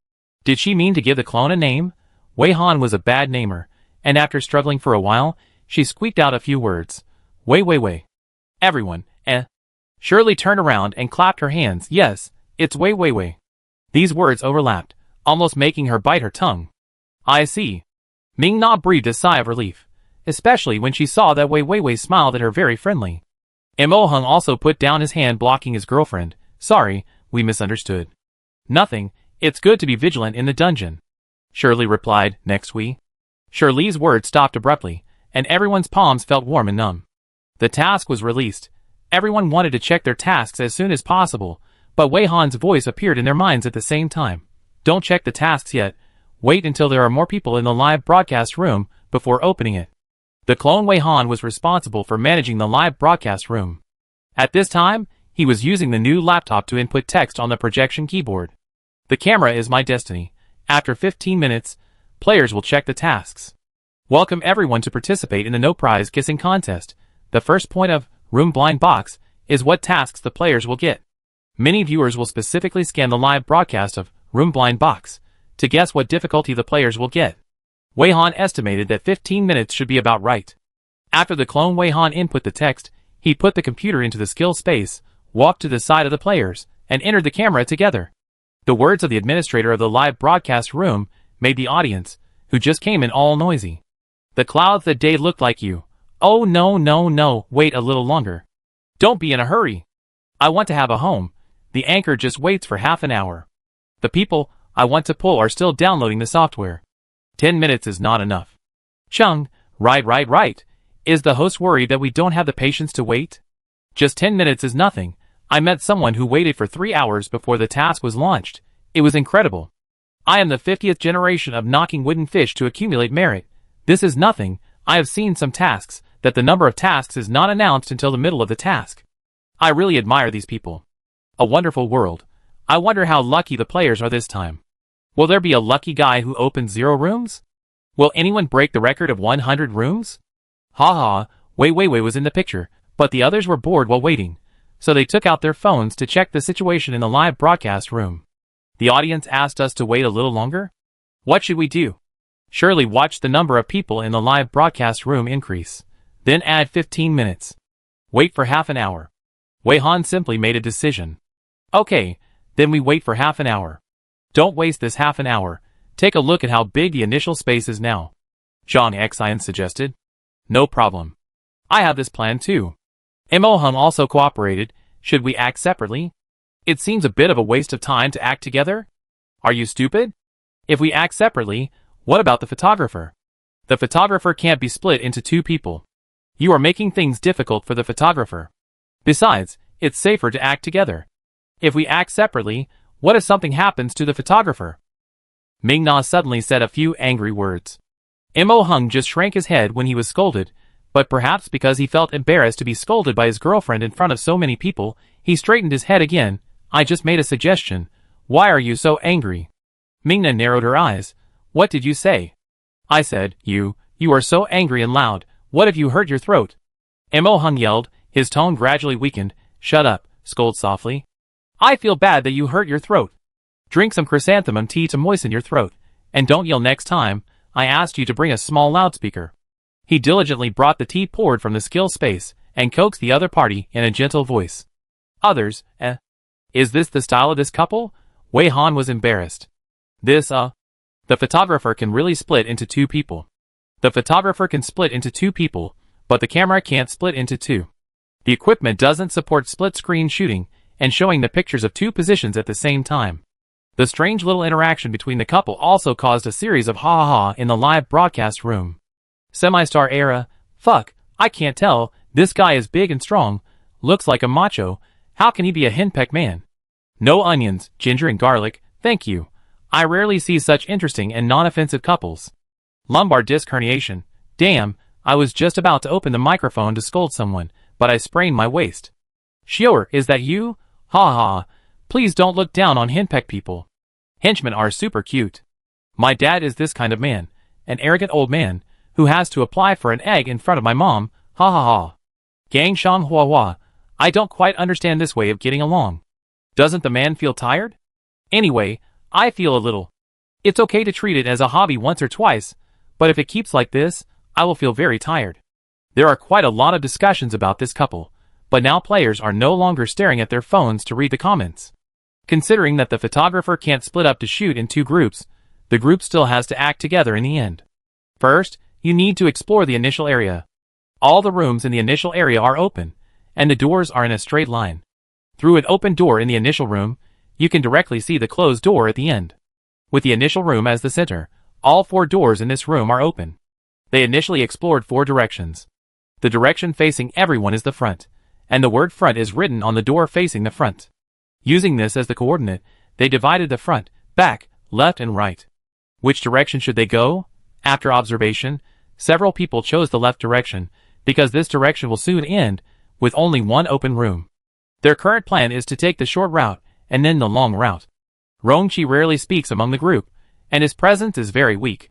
Did she mean to give the clone a name? Wei Han was a bad namer, and after struggling for a while, she squeaked out a few words. Wei. Everyone, Shirley turned around and clapped her hands. Yes, it's Wei. These words overlapped, almost making her bite her tongue. I see. Ming Na breathed a sigh of relief, especially when she saw that Wei smiled at her very friendly. Mo Hung also put down his hand blocking his girlfriend. Sorry, we misunderstood. Nothing, it's good to be vigilant in the dungeon. Shirley replied, next we. Shirley's words stopped abruptly, and everyone's palms felt warm and numb. The task was released. Everyone wanted to check their tasks as soon as possible, but Wei Han's voice appeared in their minds at the same time. Don't check the tasks yet. Wait until there are more people in the live broadcast room before opening it. The clone Wei Han was responsible for managing the live broadcast room. At this time, he was using the new laptop to input text on the projection keyboard. The camera is my destiny. After 15 minutes, players will check the tasks. Welcome everyone to participate in the no prize kissing contest. The first point of Room Blind Box is what tasks the players will get. Many viewers will specifically scan the live broadcast of Room Blind Box to guess what difficulty the players will get. Wei Han estimated that 15 minutes should be about right. After the clone Wei Han input the text, he put the computer into the skill space, walked to the side of the players, and entered the camera together. The words of the administrator of the live broadcast room made the audience, who just came in, all noisy. The clouds that day looked like you. Oh no no no, wait a little longer. Don't be in a hurry. I want to have a home. The anchor just waits for half an hour. The people I want to pull are still downloading the software. 10 minutes is not enough. Chung, right. Is the host worried that we don't have the patience to wait? Just 10 minutes is nothing. I met someone who waited for 3 hours before the task was launched. It was incredible. I am the 50th generation of knocking wooden fish to accumulate merit. This is nothing. I have seen some tasks that the number of tasks is not announced until the middle of the task. I really admire these people. A wonderful world. I wonder how lucky the players are this time. Will there be a lucky guy who opens 0 rooms? Will anyone break the record of 100 rooms? Wei was in the picture, but the others were bored while waiting, so they took out their phones to check the situation in the live broadcast room. The audience asked us to wait a little longer. What should we do? Surely watch the number of people in the live broadcast room increase. Then add 15 minutes. Wait for half an hour. Wei Han simply made a decision. Okay, then we wait for half an hour. Don't waste this half an hour. Take a look at how big the initial space is now. Zhang Xian suggested. No problem. I have this plan too. Mo Hung also cooperated. Should we act separately? It seems a bit of a waste of time to act together. Are you stupid? If we act separately, what about the photographer? The photographer can't be split into 2 people. You are making things difficult for the photographer. Besides, it's safer to act together. If we act separately, what if something happens to the photographer? Ming Na suddenly said a few angry words. Mo Hung just shrank his head when he was scolded, but perhaps because he felt embarrassed to be scolded by his girlfriend in front of so many people, he straightened his head again. I just made a suggestion. Why are you so angry? Ming Na narrowed her eyes. What did you say? I said, you are so angry and loud. What if you hurt your throat? Mo Hung yelled, his tone gradually weakened. Shut up, scold softly. I feel bad that you hurt your throat. Drink some chrysanthemum tea to moisten your throat, and don't yell next time. I asked you to bring a small loudspeaker. He diligently brought the tea poured from the skill space, and coaxed the other party in a gentle voice. Others, Is this the style of this couple? Wei Han was embarrassed. The photographer can really split into 2 people. The photographer can split into 2 people, but the camera can't split into 2. The equipment doesn't support split-screen shooting and showing the pictures of 2 positions at the same time. The strange little interaction between the couple also caused a series of ha-ha-ha in the live broadcast room. Semi-star era, fuck, I can't tell, this guy is big and strong, looks like a macho, how can he be a henpecked man? No onions, ginger and garlic, thank you. I rarely see such interesting and non-offensive couples. Lumbar disc herniation, damn, I was just about to open the microphone to scold someone, but I sprained my waist. Shior, is that you? Ha. Please don't look down on henpecked people. Henchmen are super cute. My dad is this kind of man, an arrogant old man, who has to apply for an egg in front of my mom, ha. Gang Shang Hua. I don't quite understand this way of getting along. Doesn't the man feel tired? Anyway, I feel a little. It's okay to treat it as a hobby once or twice, but if it keeps like this, I will feel very tired. There are quite a lot of discussions about this couple, but now players are no longer staring at their phones to read the comments. Considering that the photographer can't split up to shoot in 2 groups, the group still has to act together in the end. First, you need to explore the initial area. All the rooms in the initial area are open, and the doors are in a straight line. Through an open door in the initial room, you can directly see the closed door at the end. With the initial room as the center, all 4 doors in this room are open. They initially explored 4 directions. The direction facing everyone is the front, and the word front is written on the door facing the front. Using this as the coordinate, they divided the front, back, left and right. Which direction should they go? After observation, several people chose the left direction, because this direction will soon end, with only 1 open room. Their current plan is to take the short route, and then the long route. Rongqi rarely speaks among the group, and his presence is very weak.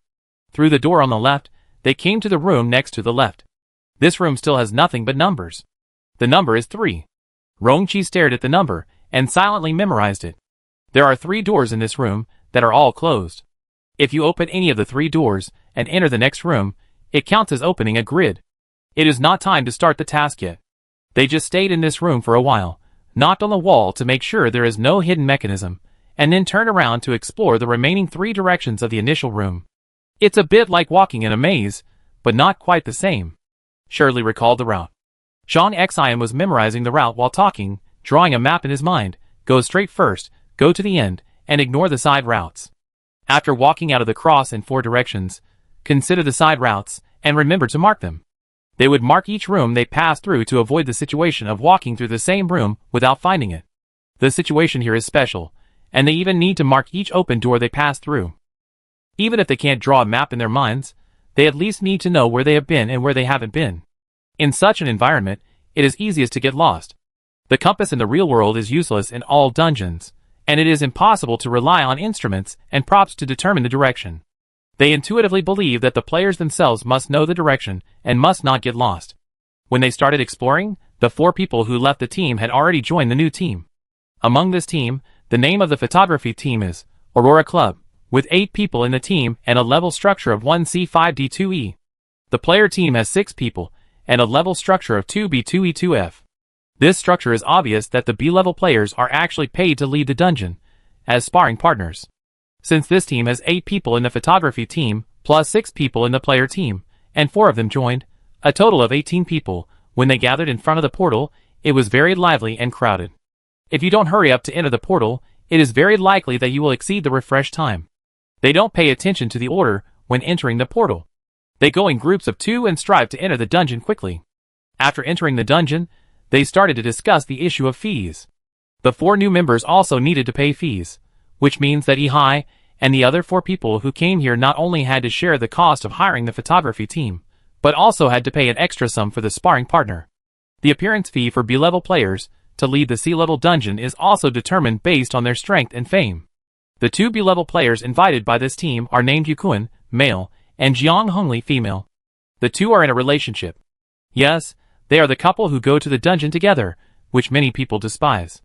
Through the door on the left, they came to the room next to the left. This room still has nothing but numbers. The number is 3. Rongqi stared at the number, and silently memorized it. There are 3 doors in this room, that are all closed. If you open any of the 3 doors, and enter the next room, it counts as opening a grid. It is not time to start the task yet. They just stayed in this room for a while, knocked on the wall to make sure there is no hidden mechanism, and then turned around to explore the remaining 3 directions of the initial room. It's a bit like walking in a maze, but not quite the same. Shirley recalled the route. Zhang Xian was memorizing the route while talking, drawing a map in his mind. Go straight first, go to the end, and ignore the side routes. After walking out of the cross in 4 directions, consider the side routes, and remember to mark them. They would mark each room they passed through to avoid the situation of walking through the same room without finding it. The situation here is special, and they even need to mark each open door they pass through. Even if they can't draw a map in their minds, they at least need to know where they have been and where they haven't been. In such an environment, it is easiest to get lost. The compass in the real world is useless in all dungeons, and it is impossible to rely on instruments and props to determine the direction. They intuitively believe that the players themselves must know the direction and must not get lost. When they started exploring, the 4 people who left the team had already joined the new team. Among this team, the name of the photography team is Aurora Club, with 8 people in the team and a level structure of 1C5D2E. The player team has 6 people, and a level structure of 2B2E2F. This structure is obvious that the B-level players are actually paid to lead the dungeon, as sparring partners. Since this team has 8 people in the photography team, plus 6 people in the player team, and 4 of them joined, a total of 18 people, when they gathered in front of the portal, it was very lively and crowded. If you don't hurry up to enter the portal, it is very likely that you will exceed the refresh time. They don't pay attention to the order when entering the portal. They go in groups of 2 and strive to enter the dungeon quickly. After entering the dungeon, they started to discuss the issue of fees. The 4 new members also needed to pay fees, which means that Ehai and the other 4 people who came here not only had to share the cost of hiring the photography team, but also had to pay an extra sum for the sparring partner. The appearance fee for B-level players to lead the C-level dungeon is also determined based on their strength and fame. The 2 B-level players invited by this team are named Yukuan, male, and Jiang Hongli, female. The 2 are in a relationship. Yes, they are the couple who go to the dungeon together, which many people despise.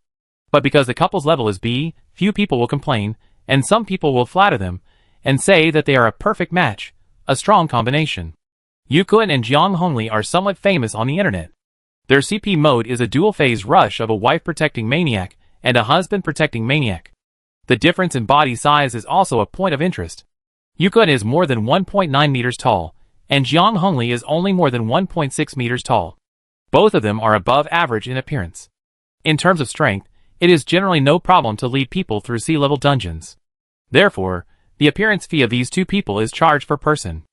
But because the couple's level is B, few people will complain, and some people will flatter them, and say that they are a perfect match, a strong combination. Yukuan and Jiang Hongli are somewhat famous on the internet. Their CP mode is a dual-phase rush of a wife-protecting maniac and a husband-protecting maniac. The difference in body size is also a point of interest. Yukuan is more than 1.9 meters tall, and Jiang Hongli is only more than 1.6 meters tall. Both of them are above average in appearance. In terms of strength, it is generally no problem to lead people through C-level dungeons. Therefore, the appearance fee of these 2 people is charged per person.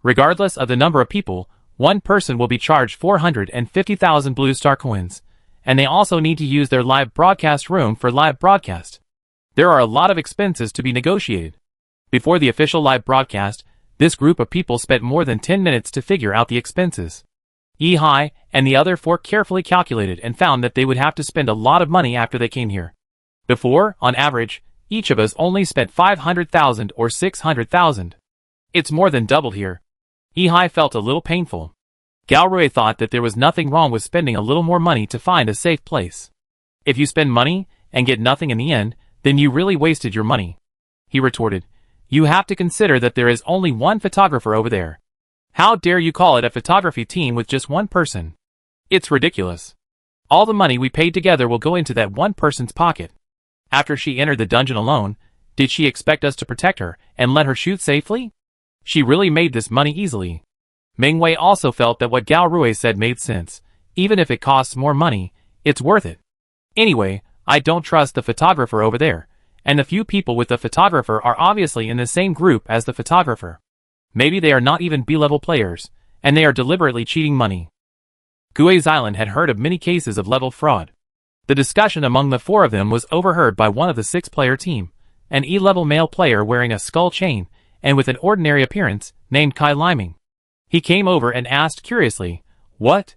Regardless of the number of people, one person will be charged 450,000 blue star coins, and they also need to use their live broadcast room for live broadcast. There are a lot of expenses to be negotiated. Before the official live broadcast, this group of people spent more than 10 minutes to figure out the expenses. Ehai and the other 4 carefully calculated and found that they would have to spend a lot of money after they came here. Before, on average, each of us only spent 500,000 or 600,000. It's more than doubled here. Ehai felt a little painful. Galrui thought that there was nothing wrong with spending a little more money to find a safe place. If you spend money and get nothing in the end, then you really wasted your money. He retorted, you have to consider that there is only one photographer over there. How dare you call it a photography team with just one person? It's ridiculous. All the money we paid together will go into that one person's pocket. After she entered the dungeon alone, did she expect us to protect her and let her shoot safely? She really made this money easily. Mingwei also felt that what Gao Rui said made sense. Even if it costs more money, it's worth it. Anyway, I don't trust the photographer over there, and the few people with the photographer are obviously in the same group as the photographer. Maybe they are not even B-level players, and they are deliberately cheating money. Gue Xilan had heard of many cases of level fraud. The discussion among the 4 of them was overheard by one of the 6-player team, an E-level male player wearing a skull chain and with an ordinary appearance, named Kai Liming. He came over and asked curiously, what?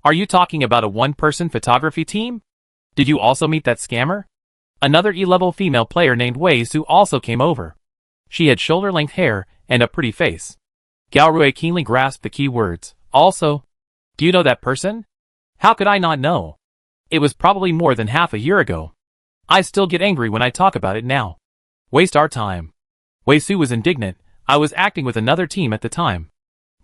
Are you talking about a one-person photography team? Did you also meet that scammer? Another E-level female player named Wei Su also came over. She had shoulder-length hair and a pretty face. Gao Rui keenly grasped the key words. Also, do you know that person? How could I not know? It was probably more than half a year ago. I still get angry when I talk about it now. Waste our time. Wei Su was indignant. I was acting with another team at the time.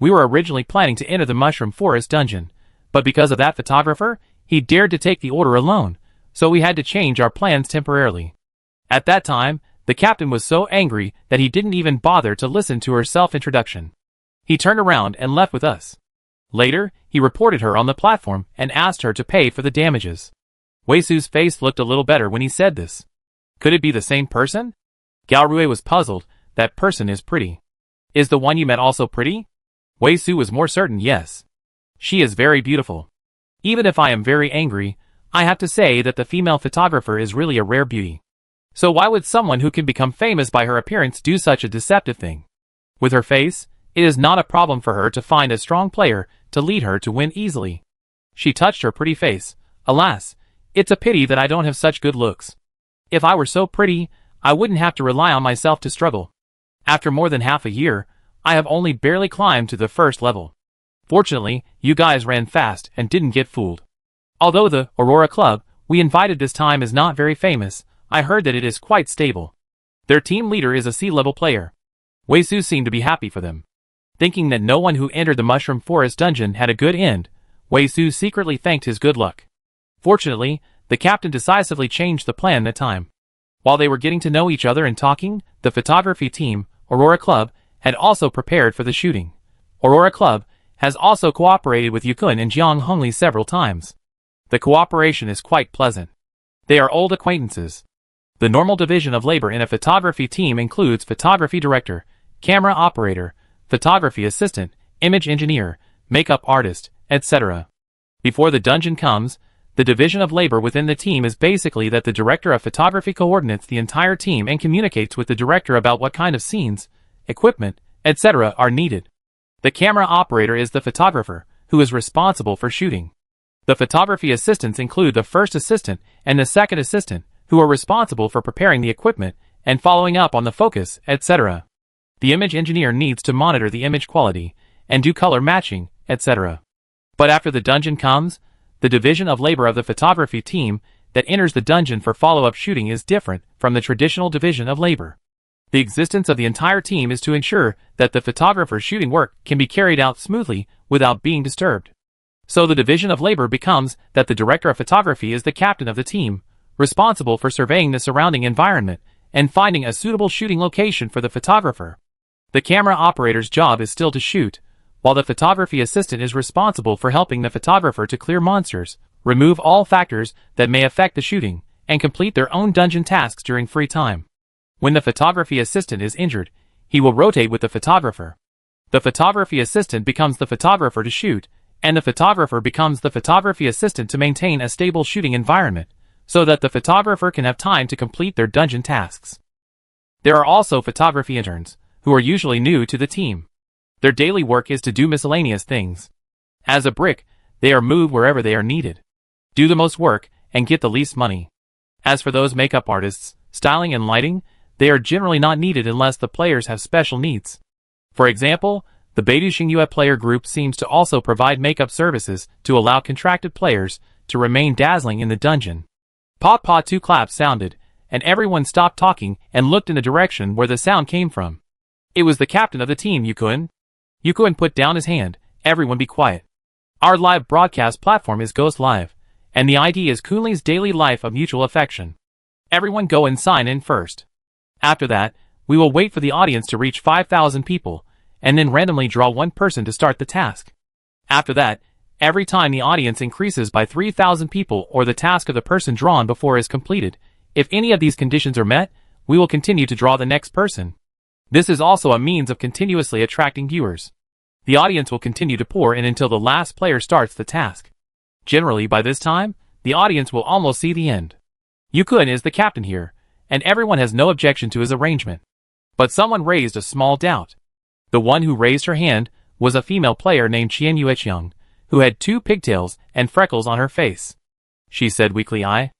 We were originally planning to enter the Mushroom Forest dungeon, but because of that photographer, he dared to take the order alone, so we had to change our plans temporarily. At that time, the captain was so angry that he didn't even bother to listen to her self-introduction. He turned around and left with us. Later, he reported her on the platform and asked her to pay for the damages. Wei Su's face looked a little better when he said this. Could it be the same person? Galrue was puzzled. That person is pretty. Is the one you met also pretty? Wei Su was more certain yes. She is very beautiful. Even if I am very angry, I have to say that the female photographer is really a rare beauty. So why would someone who can become famous by her appearance do such a deceptive thing? With her face, it is not a problem for her to find a strong player to lead her to win easily. She touched her pretty face. Alas, it's a pity that I don't have such good looks. If I were so pretty, I wouldn't have to rely on myself to struggle. After more than half a year, I have only barely climbed to the first level. Fortunately, you guys ran fast and didn't get fooled. Although the Aurora Club we invited this time is not very famous, I heard that it is quite stable. Their team leader is a C-level player. Wei Su seemed to be happy for them. Thinking that no one who entered the Mushroom Forest dungeon had a good end, Wei Su secretly thanked his good luck. Fortunately, the captain decisively changed the plan that time. While they were getting to know each other and talking, the photography team, Aurora Club, had also prepared for the shooting. Aurora Club has also cooperated with Yukun and Jiang Hongli several times. The cooperation is quite pleasant. They are old acquaintances. The normal division of labor in a photography team includes photography director, camera operator, photography assistant, image engineer, makeup artist, etc. Before the dungeon comes, the division of labor within the team is basically that the director of photography coordinates the entire team and communicates with the director about what kind of scenes, equipment, etc. are needed. The camera operator is the photographer, who is responsible for shooting. The photography assistants include the first assistant and the second assistant, who are responsible for preparing the equipment and following up on the focus, etc. The image engineer needs to monitor the image quality and do color matching, etc. But after the dungeon comes, the division of labor of the photography team that enters the dungeon for follow-up shooting is different from the traditional division of labor. The existence of the entire team is to ensure that the photographer's shooting work can be carried out smoothly without being disturbed. So the division of labor becomes that the director of photography is the captain of the team, responsible for surveying the surrounding environment and finding a suitable shooting location for the photographer. The camera operator's job is still to shoot, while the photography assistant is responsible for helping the photographer to clear monsters, remove all factors that may affect the shooting, and complete their own dungeon tasks during free time. When the photography assistant is injured, he will rotate with the photographer. The photography assistant becomes the photographer to shoot, and the photographer becomes the photography assistant to maintain a stable shooting environment, so that the photographer can have time to complete their dungeon tasks. There are also photography interns, who are usually new to the team. Their daily work is to do miscellaneous things. As a brick, they are moved wherever they are needed. Do the most work, and get the least money. As for those makeup artists, styling and lighting, they are generally not needed unless the players have special needs. For example, the Beidou Xingyue player group seems to also provide makeup services to allow contracted players to remain dazzling in the dungeon. Pa 2 claps sounded, and everyone stopped talking and looked in the direction where the sound came from. It was the captain of the team, Yukun. Yukun put down his hand. Everyone be quiet. Our live broadcast platform is Ghost Live, and the ID is Kunli's Daily Life of Mutual Affection. Everyone go and sign in first. After that, we will wait for the audience to reach 5,000 people, and then randomly draw one person to start the task. After that, every time the audience increases by 3,000 people or the task of the person drawn before is completed, if any of these conditions are met, we will continue to draw the next person. This is also a means of continuously attracting viewers. The audience will continue to pour in until the last player starts the task. Generally, by this time, the audience will almost see the end. Yukun is the captain here, and everyone has no objection to his arrangement. But someone raised a small doubt. The one who raised her hand was a female player named Qian Yueqiang, who had 2 pigtails and freckles on her face. She said weakly, I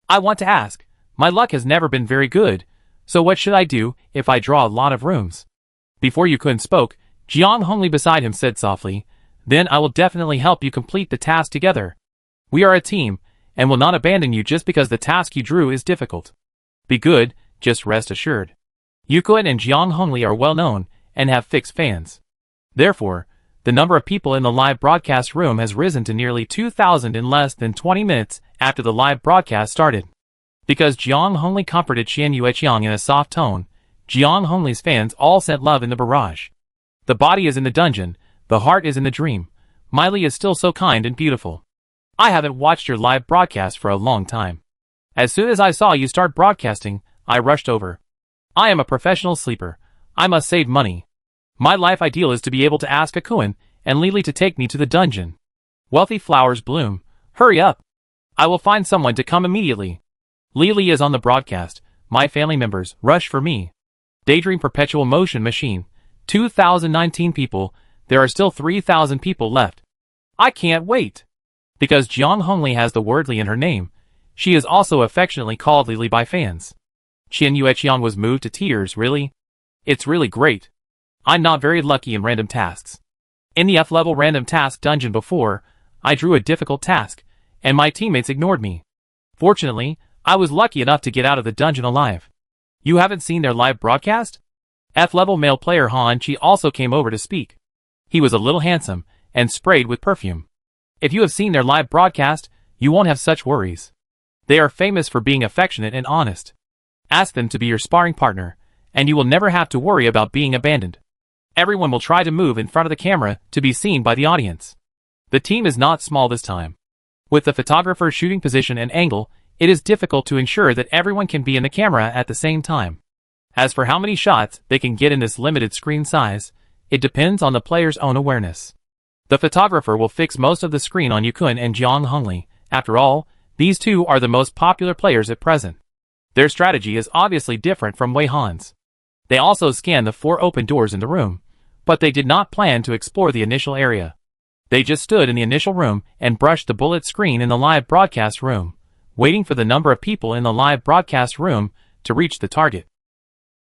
want to ask, my luck has never been very good, so what should I do if I draw a lot of rooms? Before Yukun spoke, Jiang Hongli beside him said softly, then I will definitely help you complete the task together. We are a team, and will not abandon you just because the task you drew is difficult. Be good, just rest assured. Yukun and Jiang Hongli are well known, and have fixed fans. Therefore, The number of people in the live broadcast room has risen to nearly 2,000 in less than 20 minutes after the live broadcast started. Because Jiang Hongli comforted Qian Yueqiang in a soft tone, Jiang Hongli's fans all sent love in the barrage. The body is in the dungeon, the heart is in the dream. Miley is still so kind and beautiful. I haven't watched your live broadcast for a long time. As soon as I saw you start broadcasting, I rushed over. I am a professional sleeper. I must save money. My life ideal is to be able to ask Akuin and Lily to take me to the dungeon. Wealthy flowers bloom. Hurry up. I will find someone to come immediately. Lily is on the broadcast. My family members, rush for me. Daydream Perpetual Motion Machine. 2019 people. There are still 3,000 people left. I can't wait. Because Jiang Hongli has the word Li in her name, she is also affectionately called Lily by fans. Qian Yueqiang was moved to tears. Really? It's really great. I'm not very lucky in random tasks. In the F-level random task dungeon before, I drew a difficult task, and my teammates ignored me. Fortunately, I was lucky enough to get out of the dungeon alive. You haven't seen their live broadcast? F-level male player Han Chi also came over to speak. He was a little handsome, and sprayed with perfume. If you have seen their live broadcast, you won't have such worries. They are famous for being affectionate and honest. Ask them to be your sparring partner, and you will never have to worry about being abandoned. Everyone will try to move in front of the camera to be seen by the audience. The team is not small this time. With the photographer's shooting position and angle, it is difficult to ensure that everyone can be in the camera at the same time. As for how many shots they can get in this limited screen size, it depends on the player's own awareness. The photographer will fix most of the screen on Yukun and Jiang Hongli. After all, these two are the most popular players at present. Their strategy is obviously different from Wei Han's. They also scanned the 4 open doors in the room, but they did not plan to explore the initial area. They just stood in the initial room and brushed the bullet screen in the live broadcast room, waiting for the number of people in the live broadcast room to reach the target.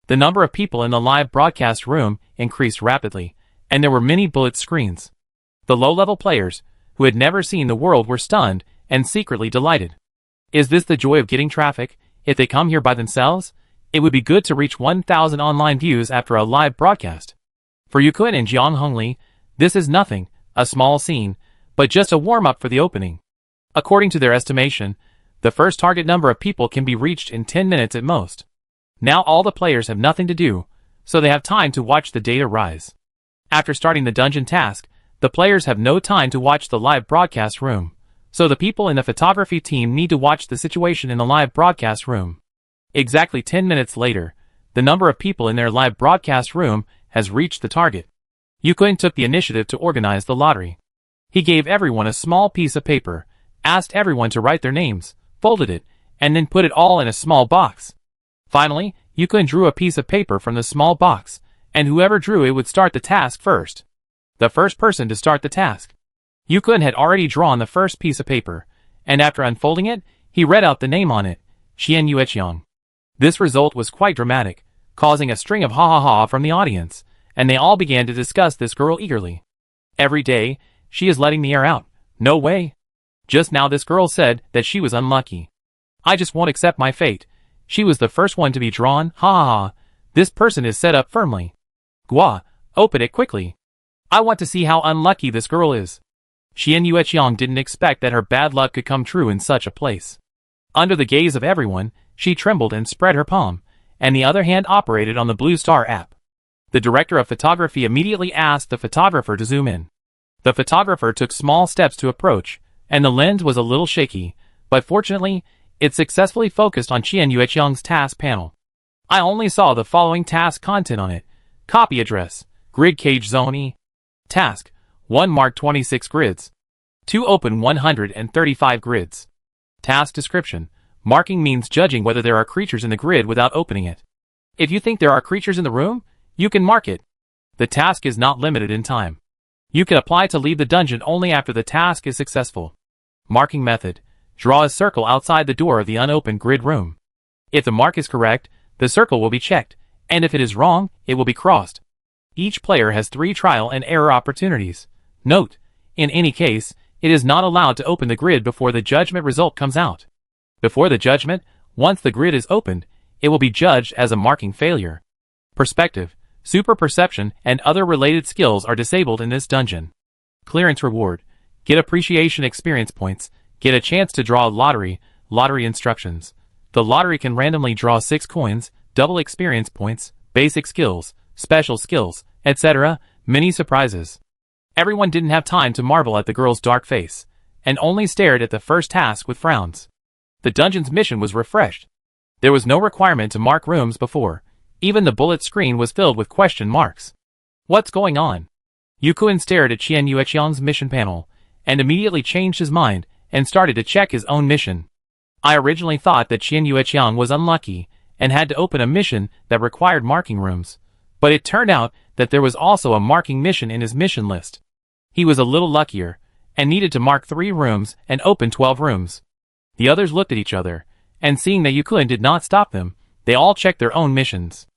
The number of people in the live broadcast room increased rapidly, and there were many bullet screens. The low-level players, who had never seen the world, were stunned and secretly delighted. Is this the joy of getting traffic? If they come here by themselves, it would be good to reach 1,000 online views after a live broadcast. For Yukun and Jiang Hongli, this is nothing, a small scene, but just a warm-up for the opening. According to their estimation, the first target number of people can be reached in 10 minutes at most. Now all the players have nothing to do, so they have time to watch the data rise. After starting the dungeon task, the players have no time to watch the live broadcast room, so the people in the photography team need to watch the situation in the live broadcast room. Exactly 10 minutes later, the number of people in their live broadcast room has reached the target. Yukun took the initiative to organize the lottery. He gave everyone a small piece of paper, asked everyone to write their names, folded it, and then put it all in a small box. Finally, Yukun drew a piece of paper from the small box, and whoever drew it would start the task first. The first person to start the task. Yukun had already drawn the first piece of paper, and after unfolding it, he read out the name on it, Qian Yueqiang. This result was quite dramatic, causing a string of ha-ha-ha from the audience, and they all began to discuss this girl eagerly. Every day, she is letting the air out. No way. Just now this girl said that she was unlucky. I just won't accept my fate. She was the first one to be drawn, ha-ha-ha. This person is set up firmly. Gua, open it quickly. I want to see how unlucky this girl is. Qian Yueqiang didn't expect that her bad luck could come true in such a place. Under the gaze of everyone, she trembled and spread her palm, and the other hand operated on the Blue Star app. The director of photography immediately asked the photographer to zoom in. The photographer took small steps to approach, and the lens was a little shaky, but fortunately, it successfully focused on Qian Yueqiang's task panel. I only saw the following task content on it. Copy address, grid cage zone E. Task, 1 mark 26 grids. 2 open 135 grids. Task description, marking means judging whether there are creatures in the grid without opening it. If you think there are creatures in the room, you can mark it. The task is not limited in time. You can apply to leave the dungeon only after the task is successful. Marking method, draw a circle outside the door of the unopened grid room. If the mark is correct, the circle will be checked, and if it is wrong, it will be crossed. Each player has 3 trial and error opportunities. Note, in any case, it is not allowed to open the grid before the judgment result comes out. Before the judgment, once the grid is opened, it will be judged as a marking failure. Perspective, super perception, and other related skills are disabled in this dungeon. Clearance reward. Get appreciation experience points. Get a chance to draw a lottery. Lottery instructions. The lottery can randomly draw 6 coins, double experience points, basic skills, special skills, etc. Many surprises. Everyone didn't have time to marvel at the girl's dark face, and only stared at the first task with frowns. The dungeon's mission was refreshed. There was no requirement to mark rooms before. Even the bullet screen was filled with question marks. What's going on? Yukuin stared at Qian Yueqiang's mission panel, and immediately changed his mind, and started to check his own mission. I originally thought that Qian Yueqiang was unlucky, and had to open a mission that required marking rooms. But it turned out that there was also a marking mission in his mission list. He was a little luckier, and needed to mark 3 rooms and open 12 rooms. The others looked at each other, and seeing that Yukuin did not stop them, they all checked their own missions.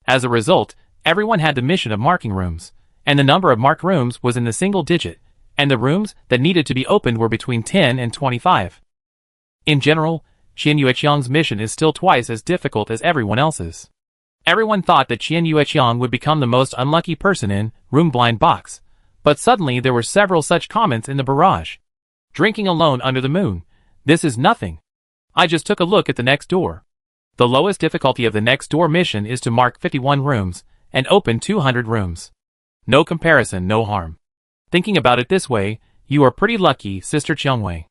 As a result, everyone had the mission of marking rooms, and the number of marked rooms was in the single digit, and the rooms that needed to be opened were between 10 and 25. In general, Qian Yueqiang's mission is still twice as difficult as everyone else's. Everyone thought that Qian Yueqiang would become the most unlucky person in Room Blind Box, but suddenly there were several such comments in the barrage. Drinking alone under the moon. This is nothing. I just took a look at the next door. The lowest difficulty of the next door mission is to mark 51 rooms and open 200 rooms. No comparison, no harm. Thinking about it this way, you are pretty lucky, Sister Qiangwei.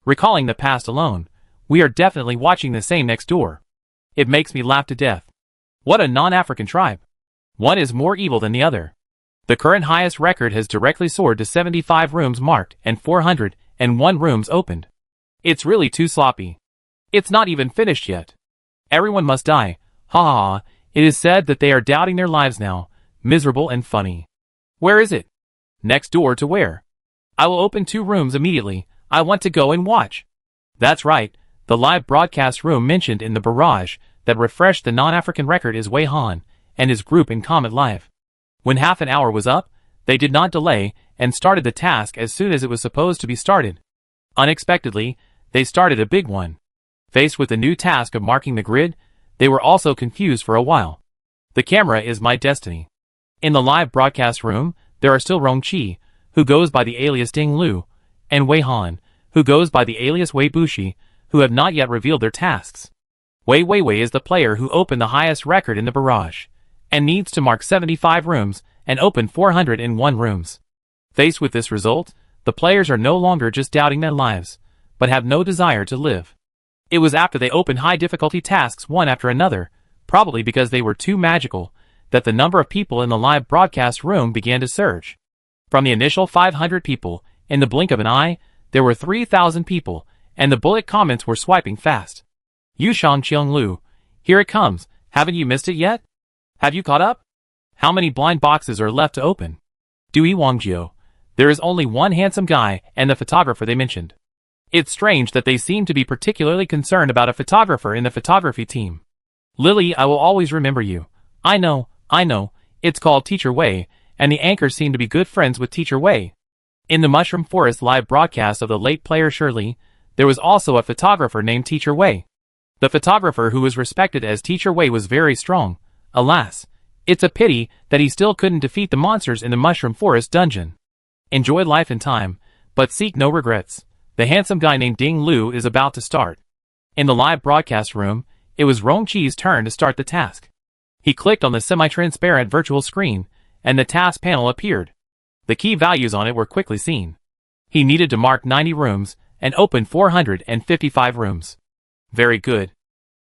Recalling the past alone, we are definitely watching the same next door. It makes me laugh to death. What a non-African tribe. One is more evil than the other. The current highest record has directly soared to 75 rooms marked and 401 rooms opened. It's really too sloppy. It's not even finished yet. Everyone must die. Ha ha ha. It is said that they are doubting their lives now. Miserable and funny. Where is it? Next door to where? I will open 2 rooms immediately. I want to go and watch. That's right. The live broadcast room mentioned in the barrage that refreshed the non-African record is Wei Han and his group in Comet Live. When half an hour was up, they did not delay and started the task as soon as it was supposed to be started. Unexpectedly, they started a big one. Faced with the new task of marking the grid, they were also confused for a while. The camera is my destiny. In the live broadcast room, there are still Rongqi, who goes by the alias Ding Lu, and Wei Han, who goes by the alias Wei Bushi, who have not yet revealed their tasks. Wei Weiwei is the player who opened the highest record in the barrage, and needs to mark 75 rooms and open 401 rooms. Faced with this result, the players are no longer just doubting their lives, but have no desire to live. It was after they opened high difficulty tasks one after another, probably because they were too magical, that the number of people in the live broadcast room began to surge. From the initial 500 people, in the blink of an eye, there were 3,000 people, and the bullet comments were swiping fast. Yushang Qianglu, here it comes, haven't you missed it yet? Have you caught up? How many blind boxes are left to open? Dui Wangjiu, there is only one handsome guy and the photographer they mentioned. It's strange that they seem to be particularly concerned about a photographer in the photography team. Lily, I will always remember you. I know, it's called Teacher Wei, and the anchors seem to be good friends with Teacher Wei. In the Mushroom Forest live broadcast of the late player Shirley, there was also a photographer named Teacher Wei. The photographer who was respected as Teacher Wei was very strong. Alas, it's a pity that he still couldn't defeat the monsters in the Mushroom Forest dungeon. Enjoy life and time, but seek no regrets. The handsome guy named Ding Lu is about to start. In the live broadcast room, it was Rongqi's turn to start the task. He clicked on the semi-transparent virtual screen, and the task panel appeared. The key values on it were quickly seen. He needed to mark 90 rooms and open 455 rooms. Very good.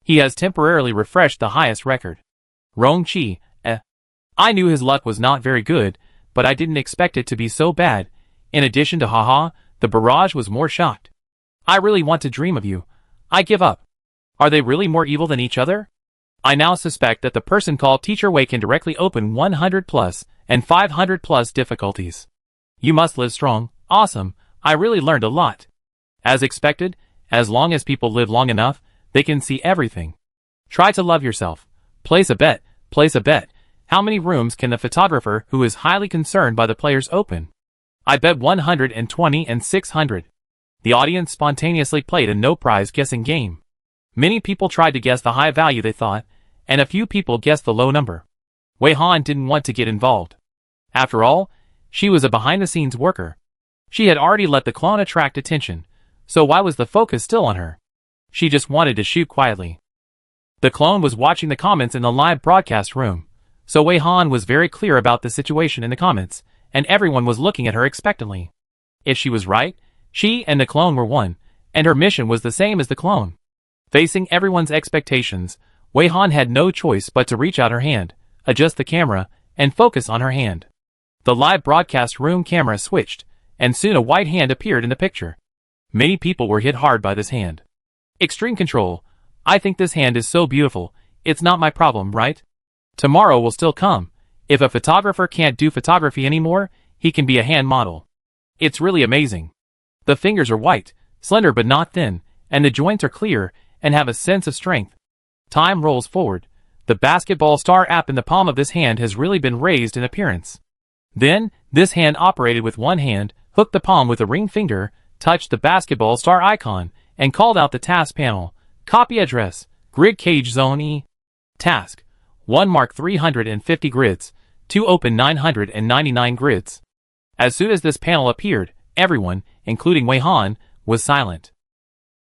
He has temporarily refreshed the highest record. Rongqi, I knew his luck was not very good, but I didn't expect it to be so bad. In addition to haha, the barrage was more shocked. I really want to dream of you. I give up. Are they really more evil than each other? I now suspect that the person called Teacher Wei can directly open 100 plus and 500 plus difficulties. You must live strong. Awesome. I really learned a lot. As expected, as long as people live long enough, they can see everything. Try to love yourself. Place a bet. How many rooms can the photographer who is highly concerned by the players open? I bet 120 and 600. The audience spontaneously played a no-prize guessing game. Many people tried to guess the high value they thought, and a few people guessed the low number. Wei Han didn't want to get involved. After all, she was a behind-the-scenes worker. She had already let the clone attract attention, so why was the focus still on her? She just wanted to shoot quietly. The clone was watching the comments in the live broadcast room, so Wei Han was very clear about the situation in the comments, and everyone was looking at her expectantly. If she was right, she and the clone were one, and her mission was the same as the clone. Facing everyone's expectations, Wei Han had no choice but to reach out her hand, adjust the camera, and focus on her hand. The live broadcast room camera switched, and soon a white hand appeared in the picture. Many people were hit hard by this hand. Extreme control. I think this hand is so beautiful, it's not my problem, right? Tomorrow will still come. If a photographer can't do photography anymore, he can be a hand model. It's really amazing. The fingers are white, slender but not thin, and the joints are clear and have a sense of strength. Time rolls forward. The basketball star app in the palm of this hand has really been raised in appearance. Then, this hand operated with one hand, hooked the palm with a ring finger, touched the basketball star icon, and called out the task panel. Copy address, grid cage zone E. Task. 1 mark 350 grids, 2 open 999 grids. As soon as this panel appeared, everyone, including Wei Han, was silent.